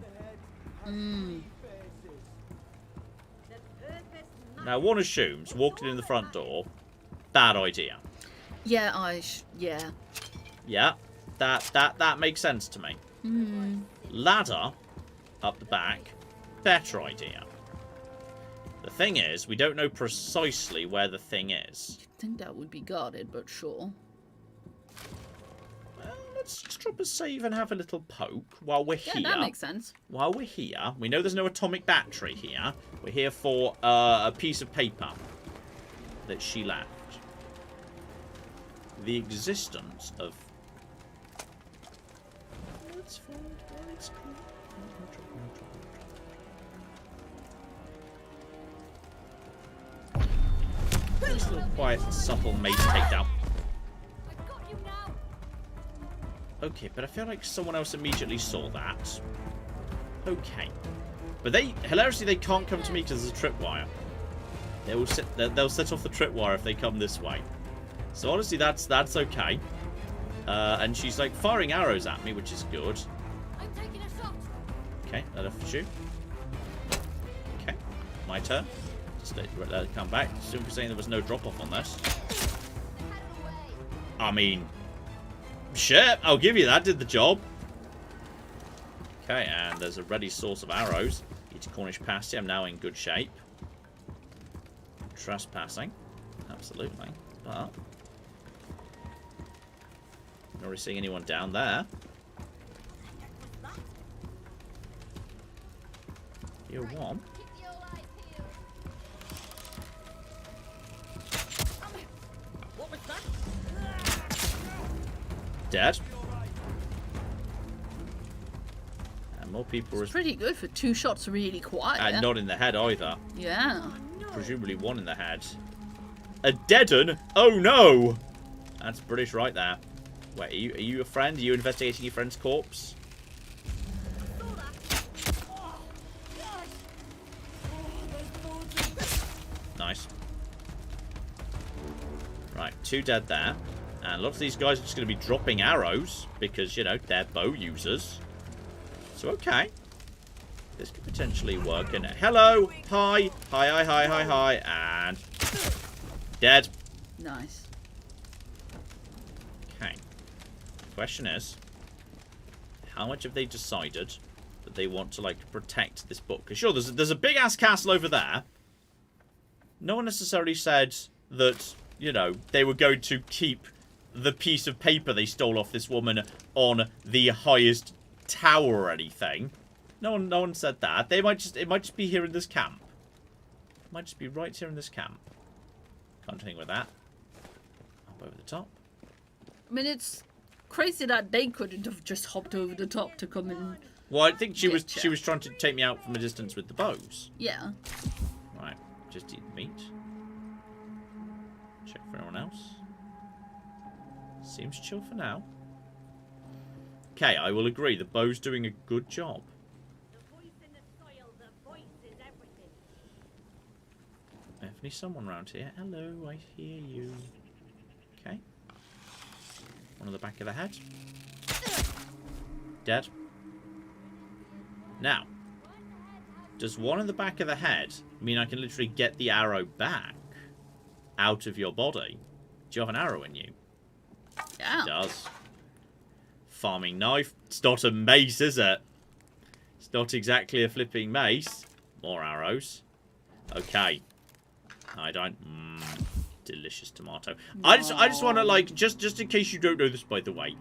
Speaker 1: Now, one assumes, walking in the front door, bad idea.
Speaker 2: Yeah, yeah.
Speaker 1: Yeah, that makes sense to me. Ladder, up the back. Better idea. The thing is, we don't know precisely where the thing is.
Speaker 2: You'd think that would be guarded, but sure.
Speaker 1: Well, let's just drop a save and have a little poke while we're here.
Speaker 2: Yeah, that makes sense.
Speaker 1: While we're here, we know there's no atomic battery here. We're here for a piece of paper that she left. The existence of... Let's find where it's called. Nice little quiet, subtle maze takedown. Okay, but I feel like someone else immediately saw that. Okay. But hilariously, they can't come to me because there's a tripwire. They'll set off the tripwire if they come this way. So honestly, that's okay. And she's like firing arrows at me, which is good.
Speaker 4: I'm taking a shot.
Speaker 1: Okay, let her shoot. Okay, my turn. Just let it come back. Simply saying there was no drop off on this. I mean, shit, I'll give you that. Did the job. Okay, and there's a ready source of arrows. Each Cornish pasty. I'm now in good shape. Trespassing, absolutely. But not really seeing anyone down there. You're one. Dead. And more people.
Speaker 2: It's pretty good for 2 shots really quiet.
Speaker 1: And not in the head either.
Speaker 2: Yeah.
Speaker 1: Presumably 1 in the head. A deaden? Oh no! That's British right there. Wait, are you a friend? Are you investigating your friend's corpse? Nice. Right, 2 dead there. And a lot of these guys are just going to be dropping arrows because, you know, they're bow users. So, okay. This could potentially work. And hello! Hi! Hi! And... dead.
Speaker 2: Nice.
Speaker 1: Okay. The question is, how much have they decided that they want to, like, protect this book? Because sure, there's a big-ass castle over there. No one necessarily said that, you know, they were going to keep the piece of paper they stole off this woman on the highest tower or anything. No one said that. It might just be here in this camp. It might just be right here in this camp. Can't do anything with that. Up over the top.
Speaker 2: I mean, it's crazy that they couldn't have just hopped over the top to come and...
Speaker 1: Well, I think she was trying to take me out from a distance with the bows.
Speaker 2: Yeah.
Speaker 1: Right, just eat meat. Check for anyone else. Seems chill for now. Okay, I will agree. The bow's doing a good job.
Speaker 8: The voice in the soil, the voice is everything.
Speaker 1: Definitely someone around here. Hello, I hear you. Okay. One on the back of the head. Dead. Now, does one in the back of the head mean I can literally get the arrow back out of your body? Do you have an arrow in you?
Speaker 2: Yeah.
Speaker 1: It does. Farming knife. It's not a mace, is it? It's not exactly a flipping mace. More arrows. Okay. I don't... delicious tomato. No. I just want to, like, just in case you don't know this, by the way.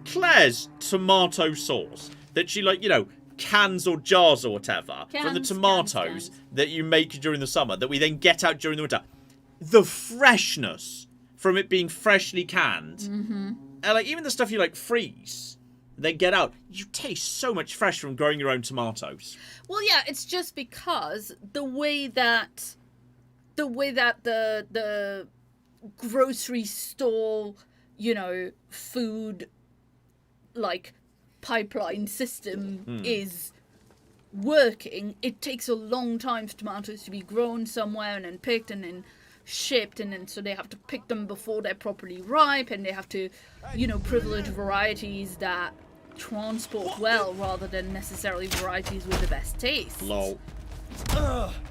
Speaker 1: Claire's tomato sauce that she, like, you know, cans or jars or whatever from the tomatoes that you make during the summer that we then get out during the winter. The freshness from it being freshly canned.
Speaker 2: Mm-hmm.
Speaker 1: And, like, even the stuff you, like, freeze, then get out. You taste so much fresh from growing your own tomatoes.
Speaker 2: Well, yeah, it's just because the way that the grocery store, you know, food, like, pipeline system is working, it takes a long time for tomatoes to be grown somewhere and then picked and then shipped, and then so they have to pick them before they're properly ripe, and they have to, you know, privilege varieties that transport well rather than necessarily varieties with the best taste.
Speaker 1: Lol.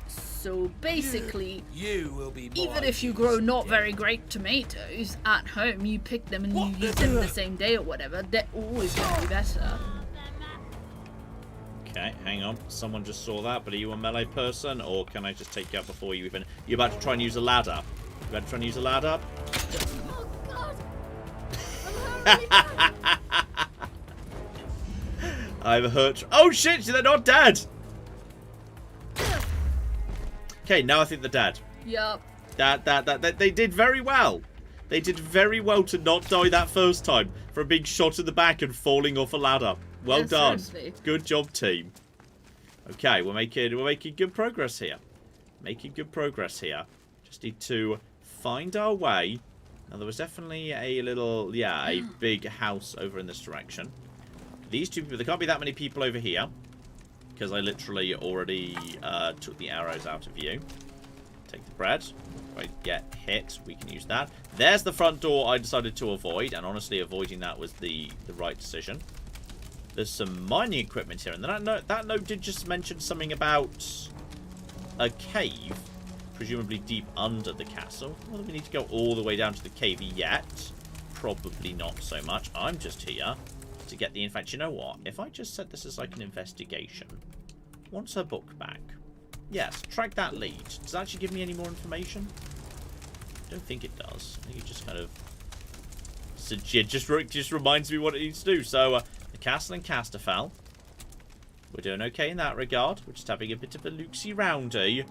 Speaker 2: So basically,
Speaker 5: You will be
Speaker 2: even if you grow not very great tomatoes at home, you pick them and you use them the same day or whatever, they're always going to be better.
Speaker 1: Okay, hang on. Someone just saw that, but are you a melee person, or can I just take you out before you even... You're about to try and use a ladder. You about to try and use a ladder?
Speaker 4: Oh God! I'm hurt really bad.
Speaker 1: I'm hurt. Oh shit, they're not dead! Okay, now I think they're dead.
Speaker 2: Yup.
Speaker 1: They did very well. They did very well to not die that first time from being shot in the back and falling off a ladder. Well
Speaker 2: Yeah,
Speaker 1: done.
Speaker 2: seriously.
Speaker 1: Good job, team. Okay, we're making good progress here. Making good progress here. Just need to find our way. Now there was definitely a little, yeah, a big house over in this direction. These two people, there can't be that many people over here because I literally already took the arrows out of you. Take the bread. If I get hit, we can use that. There's the front door I decided to avoid, and honestly, avoiding that was the right decision. There's some mining equipment here, and then that note did just mention something about a cave, presumably deep under the castle. Well, we need to go all the way down to the cave yet. Probably not so much. I'm just here to get the... In fact, you know what? If I just set this as like an investigation, wants her book back. Yes, track that lead. Does that actually give me any more information? I don't think it does. I think it just kind of... just reminds me what it needs to do. So, the castle in Casterfell. We're doing okay in that regard. We're just having a bit of a loosey-roundy.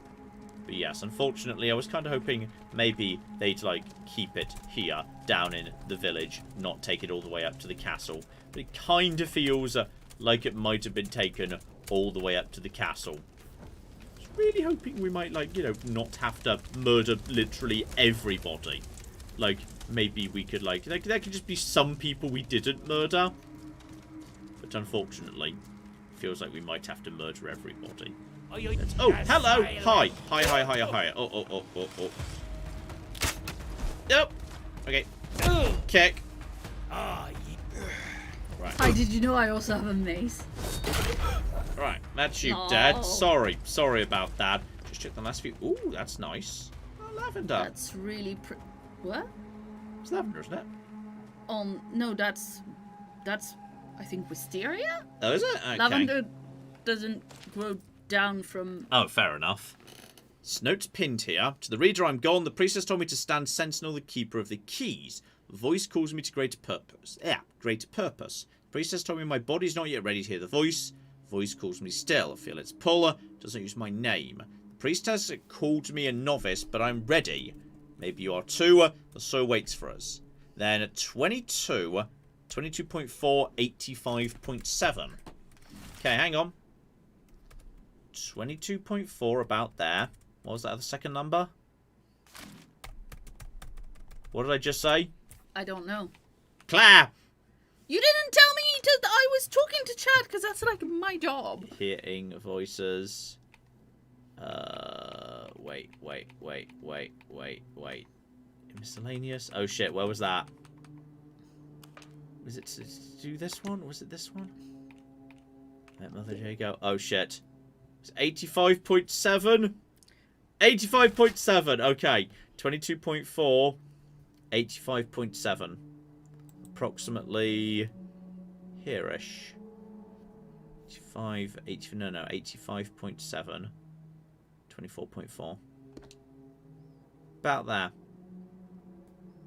Speaker 1: But yes, unfortunately, I was kind of hoping maybe they'd, like, keep it here, down in the village, not take it all the way up to the castle. But it kind of feels like it might have been taken all the way up to the castle. Really hoping we might, like, you know, not have to murder literally everybody. Like, maybe we could, like, there could just be some people we didn't murder. But unfortunately, feels like we might have to murder everybody. Oh, hello! Hi! Hi. Oh. Nope. Okay. Kick. Right.
Speaker 2: Hi, did you know I also have a mace?
Speaker 1: Right, that's you
Speaker 2: No.
Speaker 1: dead. Sorry about that. Just check the last few. Ooh, that's nice. Oh, lavender.
Speaker 2: That's really what?
Speaker 1: It's lavender, isn't it?
Speaker 2: No, that's I think wisteria?
Speaker 1: Oh, is it? Okay.
Speaker 2: Lavender doesn't grow down from...
Speaker 1: Oh, fair enough. Notes pinned here. To the reader, I'm gone. The priestess told me to stand sentinel, the keeper of the keys. The voice calls me to greater purpose. Yeah, greater purpose. The priestess told me my body's not yet ready to hear the voice. Voice calls me still. I feel its pull. Doesn't use my name. The priestess called me a novice, but I'm ready. Maybe you are too. The soil waits for us. Then 22, 22.4, 85.7. Okay, hang on. 22.4 about there. What was that other second number? What did I just say?
Speaker 2: I don't know.
Speaker 1: Claire!
Speaker 2: You didn't tell me that I was talking to chat, because that's like my job.
Speaker 1: Hearing voices. Wait. Miscellaneous. Oh shit, where was that? Was it to do this one? Was it this one? Let Mother J go. Oh shit. It's 85.7. 85.7. Okay. 22.4. 85.7. Approximately here-ish. 85.7. 24.4. About there.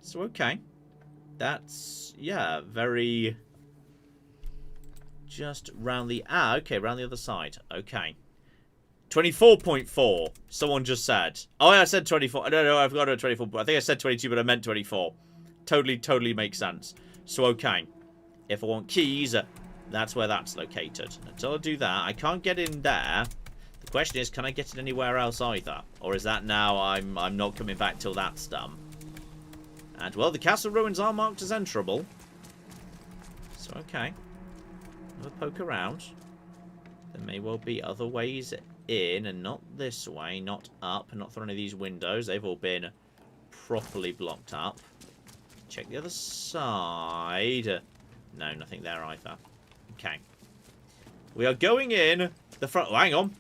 Speaker 1: So, okay. That's, yeah, very... Just round the... okay, round the other side. Okay. 24.4. Someone just said. Oh, I said 24. No, I've got a 24. I think I said 22, but I meant 24. Totally makes sense. So, okay. If I want keys, that's where that's located. Until I do that, I can't get in there. The question is, can I get it anywhere else either? Or is that now I'm not coming back till that's done? And, well, the castle ruins are marked as enterable. So, okay. Have a poke around. There may well be other ways in, and not this way, not up, and not through any of these windows. They've all been properly blocked up. Check the other side. No, nothing there either. Okay. We are going in the front... Oh, hang on.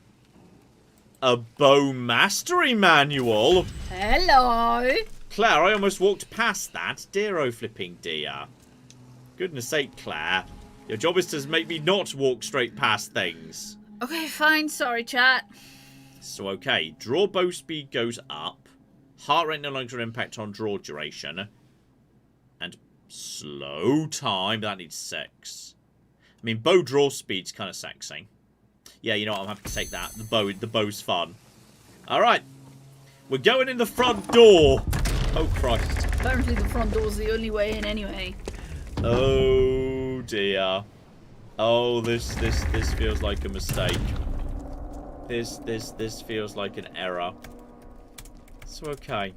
Speaker 1: A bow mastery manual.
Speaker 2: Hello.
Speaker 1: Claire, I almost walked past that. Dear oh flipping dear. Goodness sake, Claire. Your job is to make me not walk straight past things.
Speaker 2: Okay, fine. Sorry, chat.
Speaker 1: So, okay. Draw bow speed goes up. Heart rate no longer impact on draw duration. And slow time. That needs 6. I mean, bow draw speed's kind of sexy. Yeah, you know what? I'm happy to take that. The bow's fun. Alright. We're going in the front door. Oh, Christ.
Speaker 2: Apparently the front door's the only way in anyway.
Speaker 1: Oh, dear. Oh, this feels like a mistake. This feels like an error. So, okay.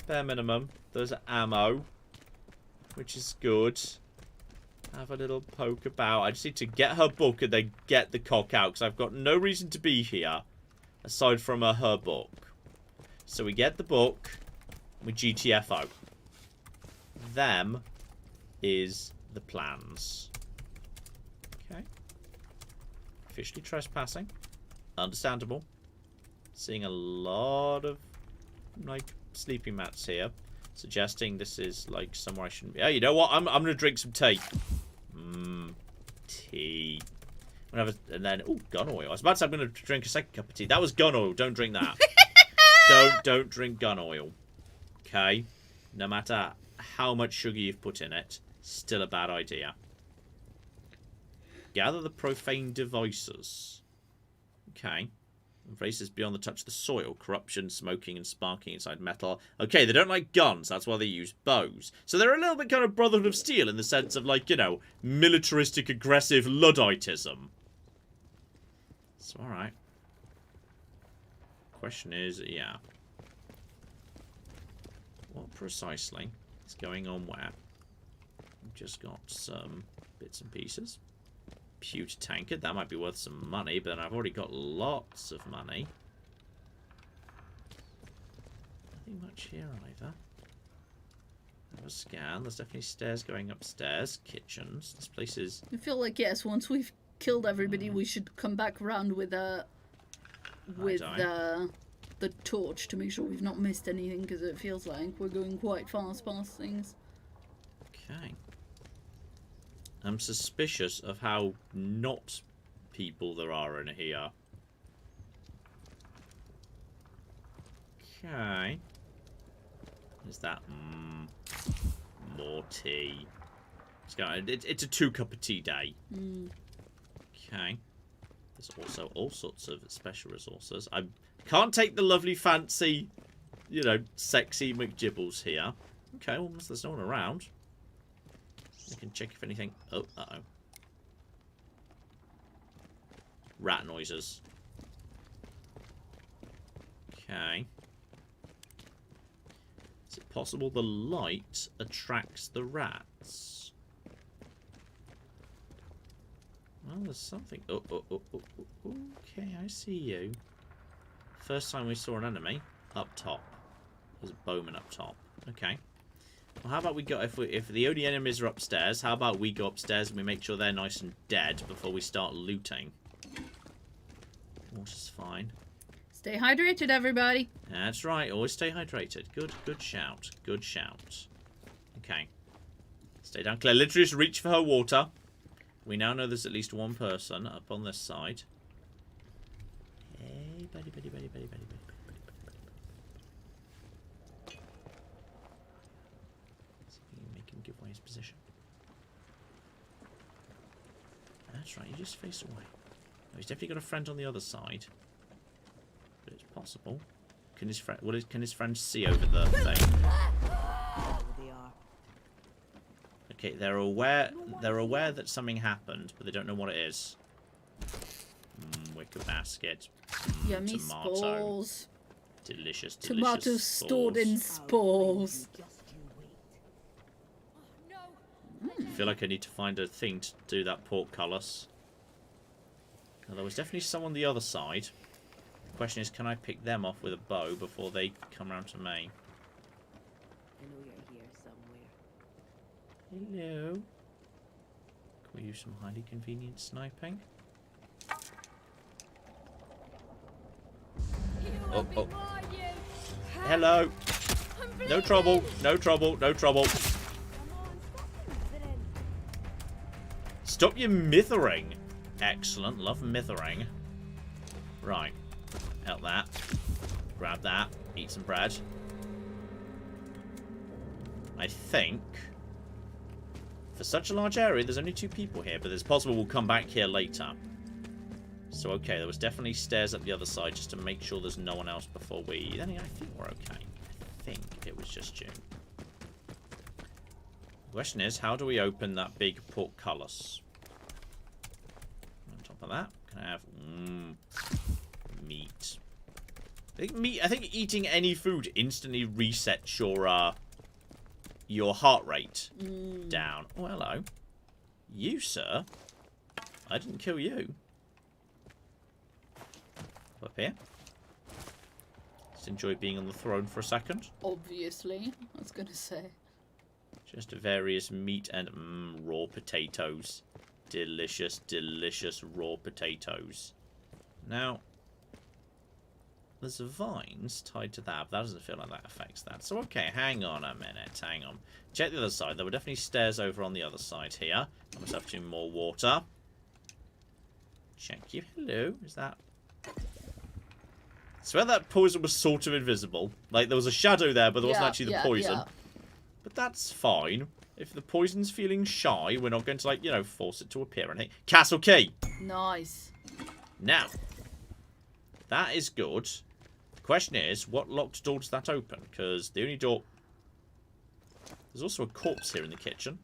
Speaker 1: Bare minimum. There's ammo. Which is good. Have a little poke about. I just need to get her book and then get the cock out. Because I've got no reason to be here. Aside from her book. So we get the book. We GTFO. Them is the plans. Okay. Officially trespassing. Understandable. Seeing a lot of, like, sleeping mats here. Suggesting this is, like, somewhere I shouldn't be. Oh, you know what? I'm going to drink some tea. Tea. And then, oh, gun oil. I was about to say I'm going to drink a second cup of tea. That was gun oil. Don't drink that. Don't drink gun oil. Okay? No matter how much sugar you've put in it, still a bad idea. Gather the profane devices. Okay. Races beyond the touch of the soil. Corruption, smoking, and sparking inside metal. Okay, they don't like guns. That's why they use bows. So they're a little bit kind of Brotherhood of Steel in the sense of, like, you know, militaristic, aggressive Ludditism. So, alright. Question is, yeah. What precisely is going on where? We've just got some bits and pieces. Pewter tankard, that might be worth some money, but then I've already got lots of money. Nothing much here either. Have a scan. There's definitely stairs going upstairs. Kitchens. This place is...
Speaker 2: I feel like, yes, once we've killed everybody, we should come back around with the torch to make sure we've not missed anything, because it feels like we're going quite fast past things.
Speaker 1: Okay. I'm suspicious of how not people there are in here. Okay. Is that... more tea. It's a 2-cup of tea day. Okay. There's also all sorts of special resources. I can't take the lovely, fancy, you know, sexy McGibbles here. Okay, well, there's no one around. I can check if anything... Oh, uh-oh. Rat noises. Okay. Is it possible the light attracts the rats? Well, there's something... Oh. Okay, I see you. First time we saw an enemy. Up top. There's a bowman up top. Okay. Well, how about we go... If the only enemies are upstairs, how about we go upstairs and we make sure they're nice and dead before we start looting? Water's fine.
Speaker 2: Stay hydrated, everybody.
Speaker 1: That's right. Always stay hydrated. Good shout. Good shout. Okay. Stay down. Claire, literally just reach for her water. We now know there's at least one person up on this side. Hey, buddy. Make him give away his position. That's right, you just face away. Oh, he's definitely got a friend on the other side. But it's possible. Can his friend friend see over the thing?
Speaker 8: They are.
Speaker 1: Okay, they're aware that something happened, but they don't know what it is. Wicker basket.
Speaker 2: Yummy
Speaker 1: tomato.
Speaker 2: spores.
Speaker 1: Delicious
Speaker 2: Tomatoes stored in spores.
Speaker 1: I feel like I need to find a thing to do that portcullis. Now, there was definitely someone on the other side. The question is, can I pick them off with a bow before they come round to me?
Speaker 8: I know you're here somewhere.
Speaker 1: Hello. Can we use some highly convenient sniping? Oh. Hello. No trouble. Stop your mithering. Excellent. Love mithering. Right. Help that. Grab that. Eat some bread. I think... For such a large area, there's only 2 people here, but it's possible we'll come back here later. So, okay, there was definitely stairs up the other side just to make sure there's no one else before we... Then I think we're okay. I think it was just you. The question is, how do we open that big portcullis? On top of that, can I have... meat. I think eating any food instantly resets your heart rate down. Oh, hello. You, sir. I didn't kill you. Up here. Just enjoy being on the throne for a second.
Speaker 2: Obviously, I was gonna say.
Speaker 1: Just various meat and raw potatoes. Delicious, delicious raw potatoes. Now, there's vines tied to that, but that doesn't feel like that affects that. So, okay, hang on a minute, hang on. Check the other side. There were definitely stairs over on the other side here. I must have 2 more water. Check you. Hello, is that... I swear that poison was sort of invisible. Like, there was a shadow there, but there wasn't actually the poison.
Speaker 2: Yeah.
Speaker 1: But that's fine. If the poison's feeling shy, we're not going to, like, you know, force it to appear or anything. Castle key!
Speaker 2: Nice.
Speaker 1: Now, that is good. The question is, what locked door does that open? Because the only door... There's also a corpse here in the kitchen.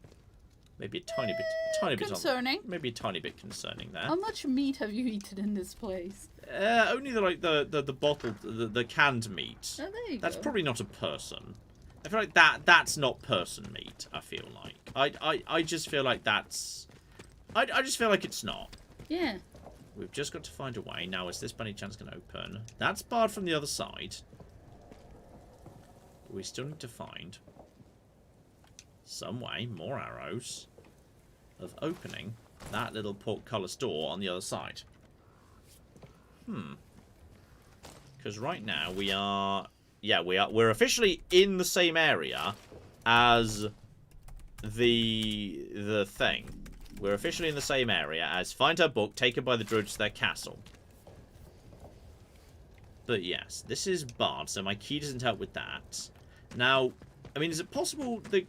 Speaker 1: Maybe a tiny bit
Speaker 2: concerning.
Speaker 1: Maybe a tiny bit concerning there.
Speaker 2: How much meat have you eaten in this place?
Speaker 1: Only the bottled, the canned meat.
Speaker 2: Oh, there you
Speaker 1: That's
Speaker 2: go.
Speaker 1: probably not a person. I feel like that's not person meat, I feel like. I just feel like that's... I just feel like it's not.
Speaker 2: Yeah.
Speaker 1: We've just got to find a way. Now, is this by any chance going to open? That's barred from the other side. We still need to find some way, more arrows, of opening that little portcullis door on the other side. Because right now we are... Yeah, we're officially in the same area as the thing. We're officially in the same area as find her book, taken by the druids to their castle. But yes, this is barred, so my key doesn't help with that. Now, I mean, is it possible the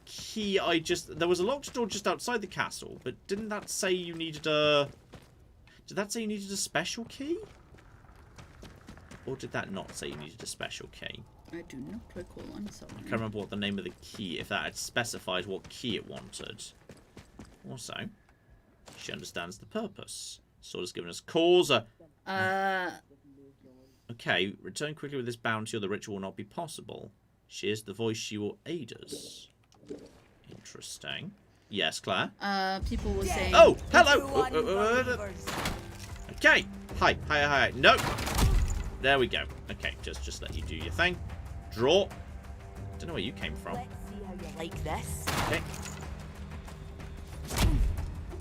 Speaker 1: key I just... There was a locked door just outside the castle, but didn't that say you needed a... Did that say you needed a special key? Or did that not say you needed a special key?
Speaker 2: I do not recall, I'm sorry.
Speaker 1: I can't remember what the name of the key, if that had specified what key it wanted. Also, she understands the purpose. Sword has given us cause. Okay, return quickly with this bounty or the ritual will not be possible. She is the voice, she will aid us. Interesting. Yes, Claire?
Speaker 2: People were saying...
Speaker 1: Oh, hello! Okay. Hi. No. There we go. Okay, just let you do your thing. Draw. Don't know where you came from.
Speaker 8: Let's see how you like this.
Speaker 1: Okay.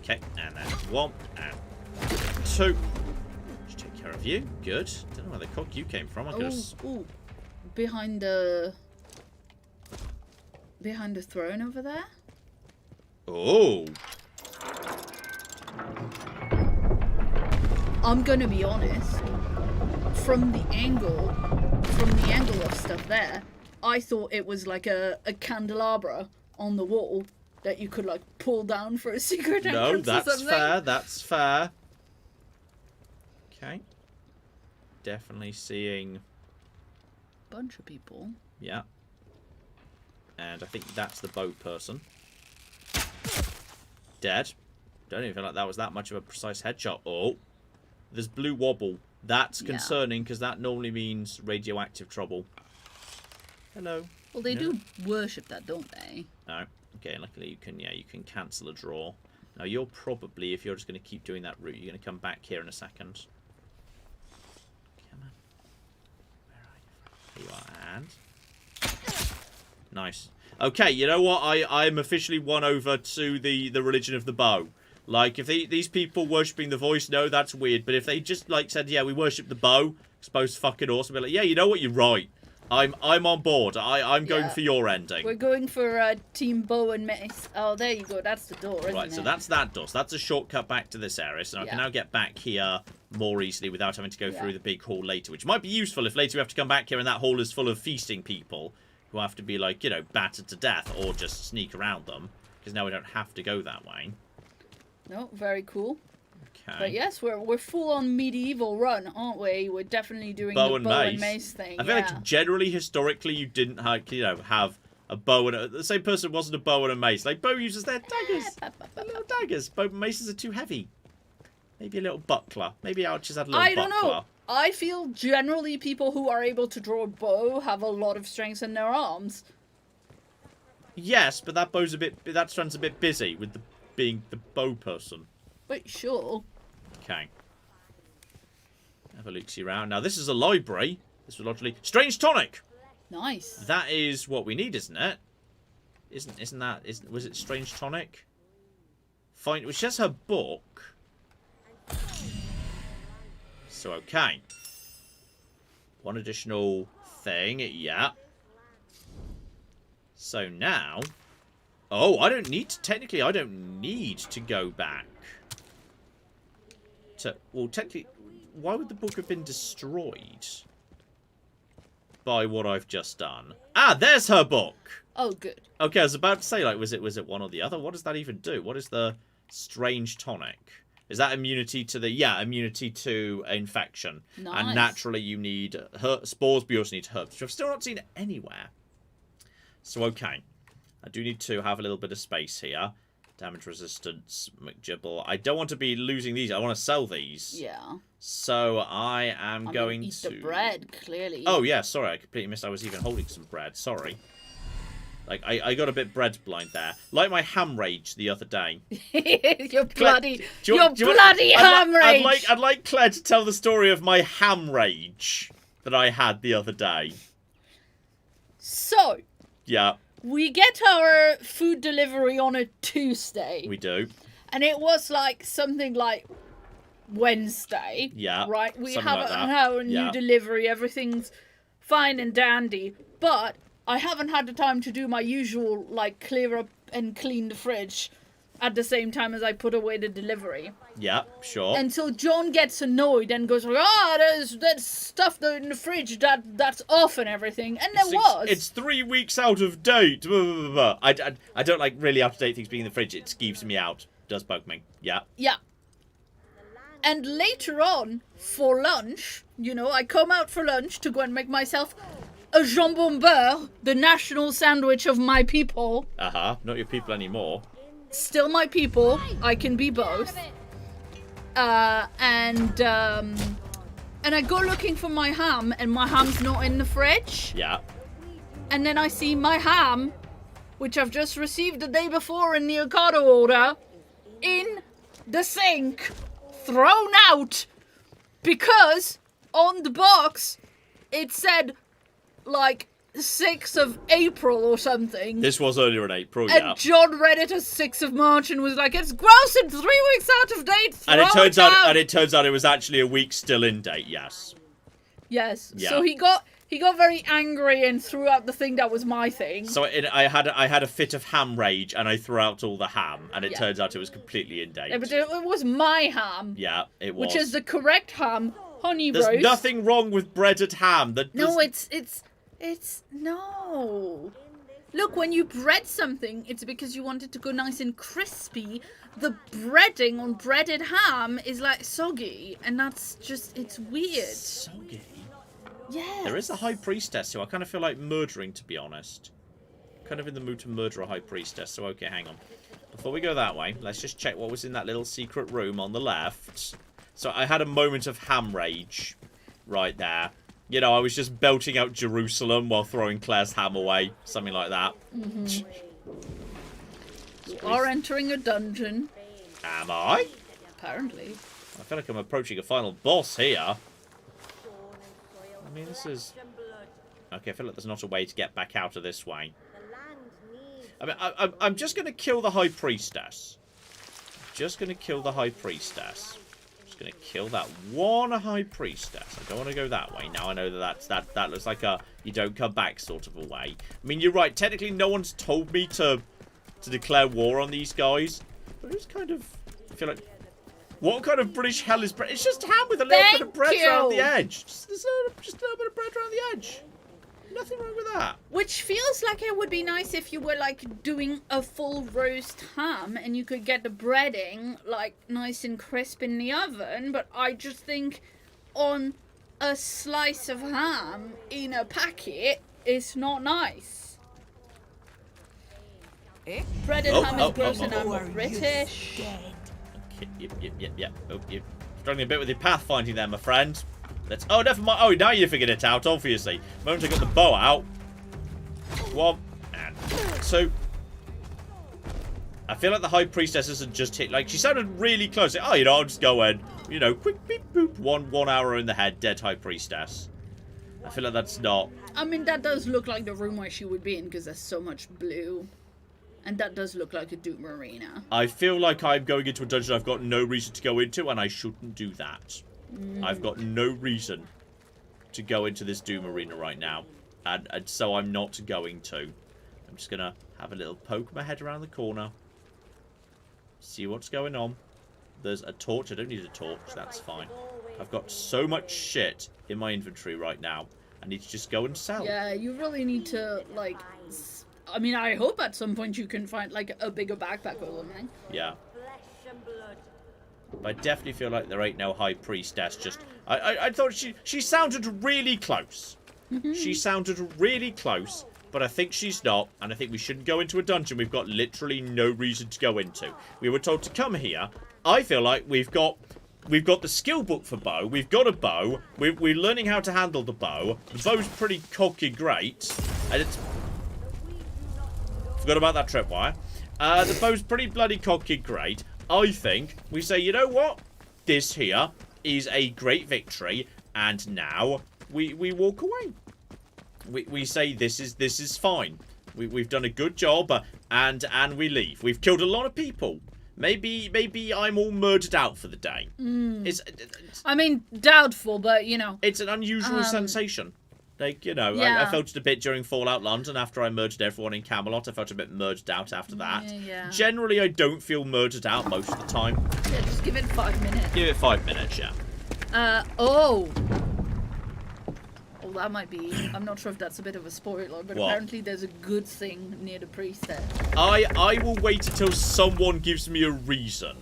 Speaker 1: Okay, and then 1 and 2. Just take care of you. Good. Don't know where the cock you came from. I could have...
Speaker 2: Ooh. Behind the throne over there?
Speaker 1: Oh.
Speaker 2: I'm gonna be honest. From the angle of stuff there, I thought it was like a candelabra on the wall that you could like pull down for a secret entrance.
Speaker 1: No, that's
Speaker 2: or something.
Speaker 1: fair. That's fair. Okay. Definitely seeing.
Speaker 2: Bunch of people.
Speaker 1: Yeah. And I think that's the boat person. Dead. Don't even feel like that was that much of a precise headshot. Oh. There's blue wobble. That's concerning because that normally means radioactive trouble. Hello.
Speaker 2: Well, they do worship that, don't they?
Speaker 1: No. Okay, luckily you can cancel a draw. Now you're probably, if you're just going to keep doing that route, you're going to come back here in a second. Come on. Where are you? There you are, and... Nice. Okay, you know what? I'm officially won over to the religion of the bow. Like, if these people worshipping the voice, no, that's weird. But if they just, like, said, yeah, we worship the bow, I suppose fucking awesome. Be like, yeah, you know what? You're right. I'm on board. I'm going for your ending.
Speaker 2: We're going for Team Bow and Mace. Oh, there you go. That's the door, isn't it?
Speaker 1: Right, so that's that door. So that's a shortcut back to this area. So I can now get back here more easily without having to go through the big hall later, which might be useful if later we have to come back here and that hall is full of feasting people who have to be, like, you know, battered to death or just sneak around them, because now we don't have to go that way.
Speaker 2: No, very cool.
Speaker 1: Okay.
Speaker 2: But yes, we're full on medieval run, aren't we? We're definitely doing
Speaker 1: bow
Speaker 2: the
Speaker 1: and
Speaker 2: bow
Speaker 1: mace.
Speaker 2: and mace thing.
Speaker 1: I feel like generally, historically, you didn't have, you know, have a bow and the same person wasn't a bow and a mace. Like, bow users, they're daggers. Little daggers. Bow and maces are too heavy. Maybe a little buckler. Maybe Archers had a little buckler.
Speaker 2: I don't know. I feel generally people who are able to draw a bow have a lot of strength in their arms.
Speaker 1: Yes, but that strand's a bit busy with being the bow person.
Speaker 2: But sure.
Speaker 1: Okay. Have a look-see around. Now, this is a library. This was logically... Strange tonic!
Speaker 2: Nice.
Speaker 1: That is what we need, isn't it? Was it Strange tonic? Fine. Which has her book. So, okay. One additional thing. Yeah. So now... Oh, I don't need to... Technically, I don't need to go back. Well, technically... Why would the book have been destroyed? By what I've just done. Ah, there's her book!
Speaker 2: Oh, good.
Speaker 1: Okay, I was about to say, like, was it one or the other? What does that even do? What is the Strange tonic? Is that immunity to the... Yeah, immunity to infection.
Speaker 2: Nice.
Speaker 1: And naturally you need spores, but you also need herbs, which I've still not seen anywhere. So, okay. I do need to have a little bit of space here. Damage resistance, McGibble. I don't want to be losing these. I want to sell these.
Speaker 2: Yeah.
Speaker 1: So, I am going
Speaker 2: eat
Speaker 1: to...
Speaker 2: the bread, clearly.
Speaker 1: Oh, yeah, sorry. I completely missed I was even holding some bread. Sorry. Like, I got a bit bread blind there. Like my ham rage the other day.
Speaker 2: Your bloody ham
Speaker 1: I'd
Speaker 2: rage.
Speaker 1: I'd like Claire to tell the story of my ham rage that I had the other day.
Speaker 2: So,
Speaker 1: Yeah,
Speaker 2: we get our food delivery on a Tuesday.
Speaker 1: we do.
Speaker 2: And it was like something like Wednesday.
Speaker 1: Yeah,
Speaker 2: Right? We
Speaker 1: something
Speaker 2: have
Speaker 1: like that.
Speaker 2: our new
Speaker 1: Yeah.
Speaker 2: delivery. Everything's fine and dandy. But I haven't had the time to do my usual, like, clear up and clean the fridge at the same time as I put away the delivery.
Speaker 1: Yeah, sure.
Speaker 2: Until John gets annoyed and goes, there's stuff in the fridge that's off and everything. And there was.
Speaker 1: It's 3 weeks out of date. Blah, blah, blah, blah. I don't like really up-to-date things being in the fridge. It skeeves me out. Does bug me. Yeah.
Speaker 2: Yeah. And later on, for lunch, you know, I come out for lunch to go and make myself a jambon beurre, the national sandwich of my people.
Speaker 1: Uh-huh. Not your people anymore.
Speaker 2: Still my people. I can be both. And I go looking for my ham, and my ham's not in the fridge.
Speaker 1: Yeah.
Speaker 2: And then I see my ham, which I've just received the day before in the Ocado order, in the sink, thrown out, because on the box it said, like, 6th of April or something.
Speaker 1: This was earlier in April,
Speaker 2: And
Speaker 1: yeah.
Speaker 2: John read it as 6th of March and was like, it's gross and 3 weeks out of date.
Speaker 1: And it turns
Speaker 2: down.
Speaker 1: out it was actually a week still in date, yes.
Speaker 2: Yes.
Speaker 1: Yeah.
Speaker 2: So he got very angry and threw out the thing that was my thing.
Speaker 1: So I had a fit of ham rage and I threw out all the ham and it turns out it was completely in date.
Speaker 2: Yeah, but it was my ham.
Speaker 1: Yeah, it was.
Speaker 2: Which is the correct ham, honey roast.
Speaker 1: There's nothing wrong with breaded ham.
Speaker 2: No, it's no. Look, when you bread something, it's because you want it to go nice and crispy. The breading on breaded ham is like soggy, and that's just, it's weird.
Speaker 1: Soggy?
Speaker 2: Yeah.
Speaker 1: There is a high priestess who I kind of feel like murdering, to be honest. Kind of in the mood to murder a high priestess, so okay, hang on. Before we go that way, let's just check what was in that little secret room on the left. So I had a moment of ham rage right there. You know, I was just belting out Jerusalem while throwing Claire's ham away. Something like that.
Speaker 2: Mm-hmm. You are entering a dungeon.
Speaker 1: Am I?
Speaker 2: Apparently.
Speaker 1: I feel like I'm approaching a final boss here. I mean, this is... Okay, I feel like there's not a way to get back out of this way. I mean, I'm just going to kill the High Priestess. Just going to kill the High Priestess. Just going to kill that one High Priestess. I don't want to go that way. Now I know that looks like a you don't come back sort of a way. I mean, you're right. Technically, no one's told me to declare war on these guys. But it's kind of... I feel like... What kind of British hell is bread? It's just ham with a little bit of bread around the edge. Just a little bit of bread around the edge. Nothing wrong with that.
Speaker 2: Which feels like it would be nice if you were like doing a full roast ham and you could get the breading like nice and crisp in the oven, but I just think on a slice of ham in a packet it's not nice. Bread and ham is gross and I'm not British.
Speaker 1: Okay, yep. Oh, you're struggling a bit with your pathfinding there, my friend. Let's. Oh, never mind. Oh, now you figured it out, obviously. The moment I got the bow out. One. And so. I feel like the High Priestess isn't just hit. Like, she sounded really close. Like, oh, I'll just go in. Quick, beep, boop. One arrow in the head. Dead High Priestess. I feel like that's not.
Speaker 2: I mean, that does look like the room where she would be in because there's so much blue. And that does look like a Doom Arena.
Speaker 1: I feel like I'm going into a dungeon I've got no reason to go into, and I shouldn't do that. I've got no reason to go into this Doom Arena right now. And so I'm not going to. I'm just going to have a little poke my head around the corner. See what's going on. There's a torch. I don't need a torch. That's fine. I've got so much shit in my inventory right now. I need to just go and sell.
Speaker 2: Yeah, you really need to, like... I mean, I hope at some point you can find, like, a bigger backpack or something.
Speaker 1: Yeah. But I definitely feel like there ain't no High Priestess. Just... I thought she sounded really close. She sounded really close. But I think she's not, and I think we shouldn't go into a dungeon we've got literally no reason to go into. We were told to come here. I feel like we've got the skill book for bow. We've got a bow. We're learning how to handle the bow. The bow's pretty cocky great. And it's... Forgot about that tripwire. The bow's pretty bloody cocky great. I think we say, you know what? This here is a great victory. And now we walk away. We say this is fine. We've done a good job, and we leave. We've killed a lot of people. Maybe I'm all murdered out for the day.
Speaker 2: I mean, doubtful, but you know,
Speaker 1: it's an unusual sensation. Like, I felt it a bit during Fallout London after I murdered everyone in Camelot. I felt a bit murdered out after that.
Speaker 2: Yeah.
Speaker 1: Generally, I don't feel murdered out most of the time.
Speaker 2: Yeah, just give it 5 minutes.
Speaker 1: Give it 5 minutes, yeah.
Speaker 2: Oh, that might be... I'm not sure if that's a bit of a spoiler, but apparently there's a good thing near the priestess.
Speaker 1: I will wait until someone gives me a reason.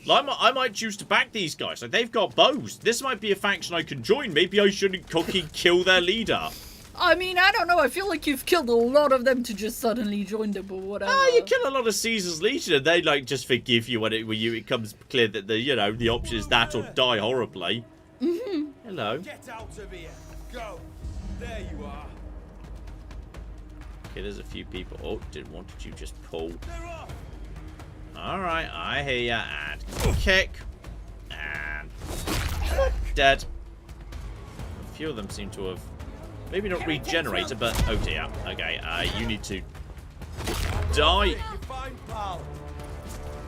Speaker 1: Like, I might choose to back these guys. Like, they've got bows. This might be a faction I can join. Maybe I shouldn't kill their leader.
Speaker 2: I mean, I don't know. I feel like you've killed a lot of them to just suddenly join them or whatever.
Speaker 1: You kill a lot of Caesar's Legion and they, like, just forgive you when it becomes clear that the option is that or die horribly. Hello.
Speaker 5: Get out of here. Go. There you are.
Speaker 1: Okay, there's a few people. Oh, didn't you just pull? Alright, I hear ya. And kick. And dead. A few of them seem to have maybe not regenerated, but oh dear. Okay, you need to die.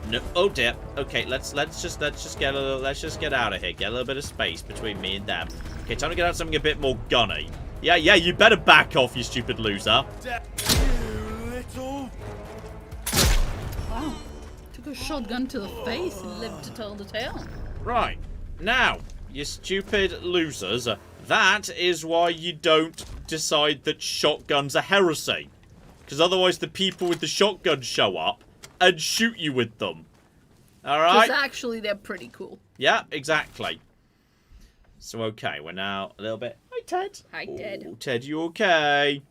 Speaker 1: No, oh dear. Okay, let's just get out of here. Get a little bit of space between me and them. Okay, time to get out something a bit more gunny. Yeah, you better back off, you stupid loser.
Speaker 2: Wow. Took a shotgun to the face and lived to tell the tale.
Speaker 1: Right. Now, you stupid losers, that is why you don't decide that shotguns are heresy. Because otherwise the people with the shotguns show up and shoot you with them. Alright?
Speaker 2: Because actually they're pretty cool.
Speaker 1: Yeah, exactly. So, okay, we're now a little bit... Hi, Ted.
Speaker 2: Hi, Ted.
Speaker 1: Oh, Ted, you okay?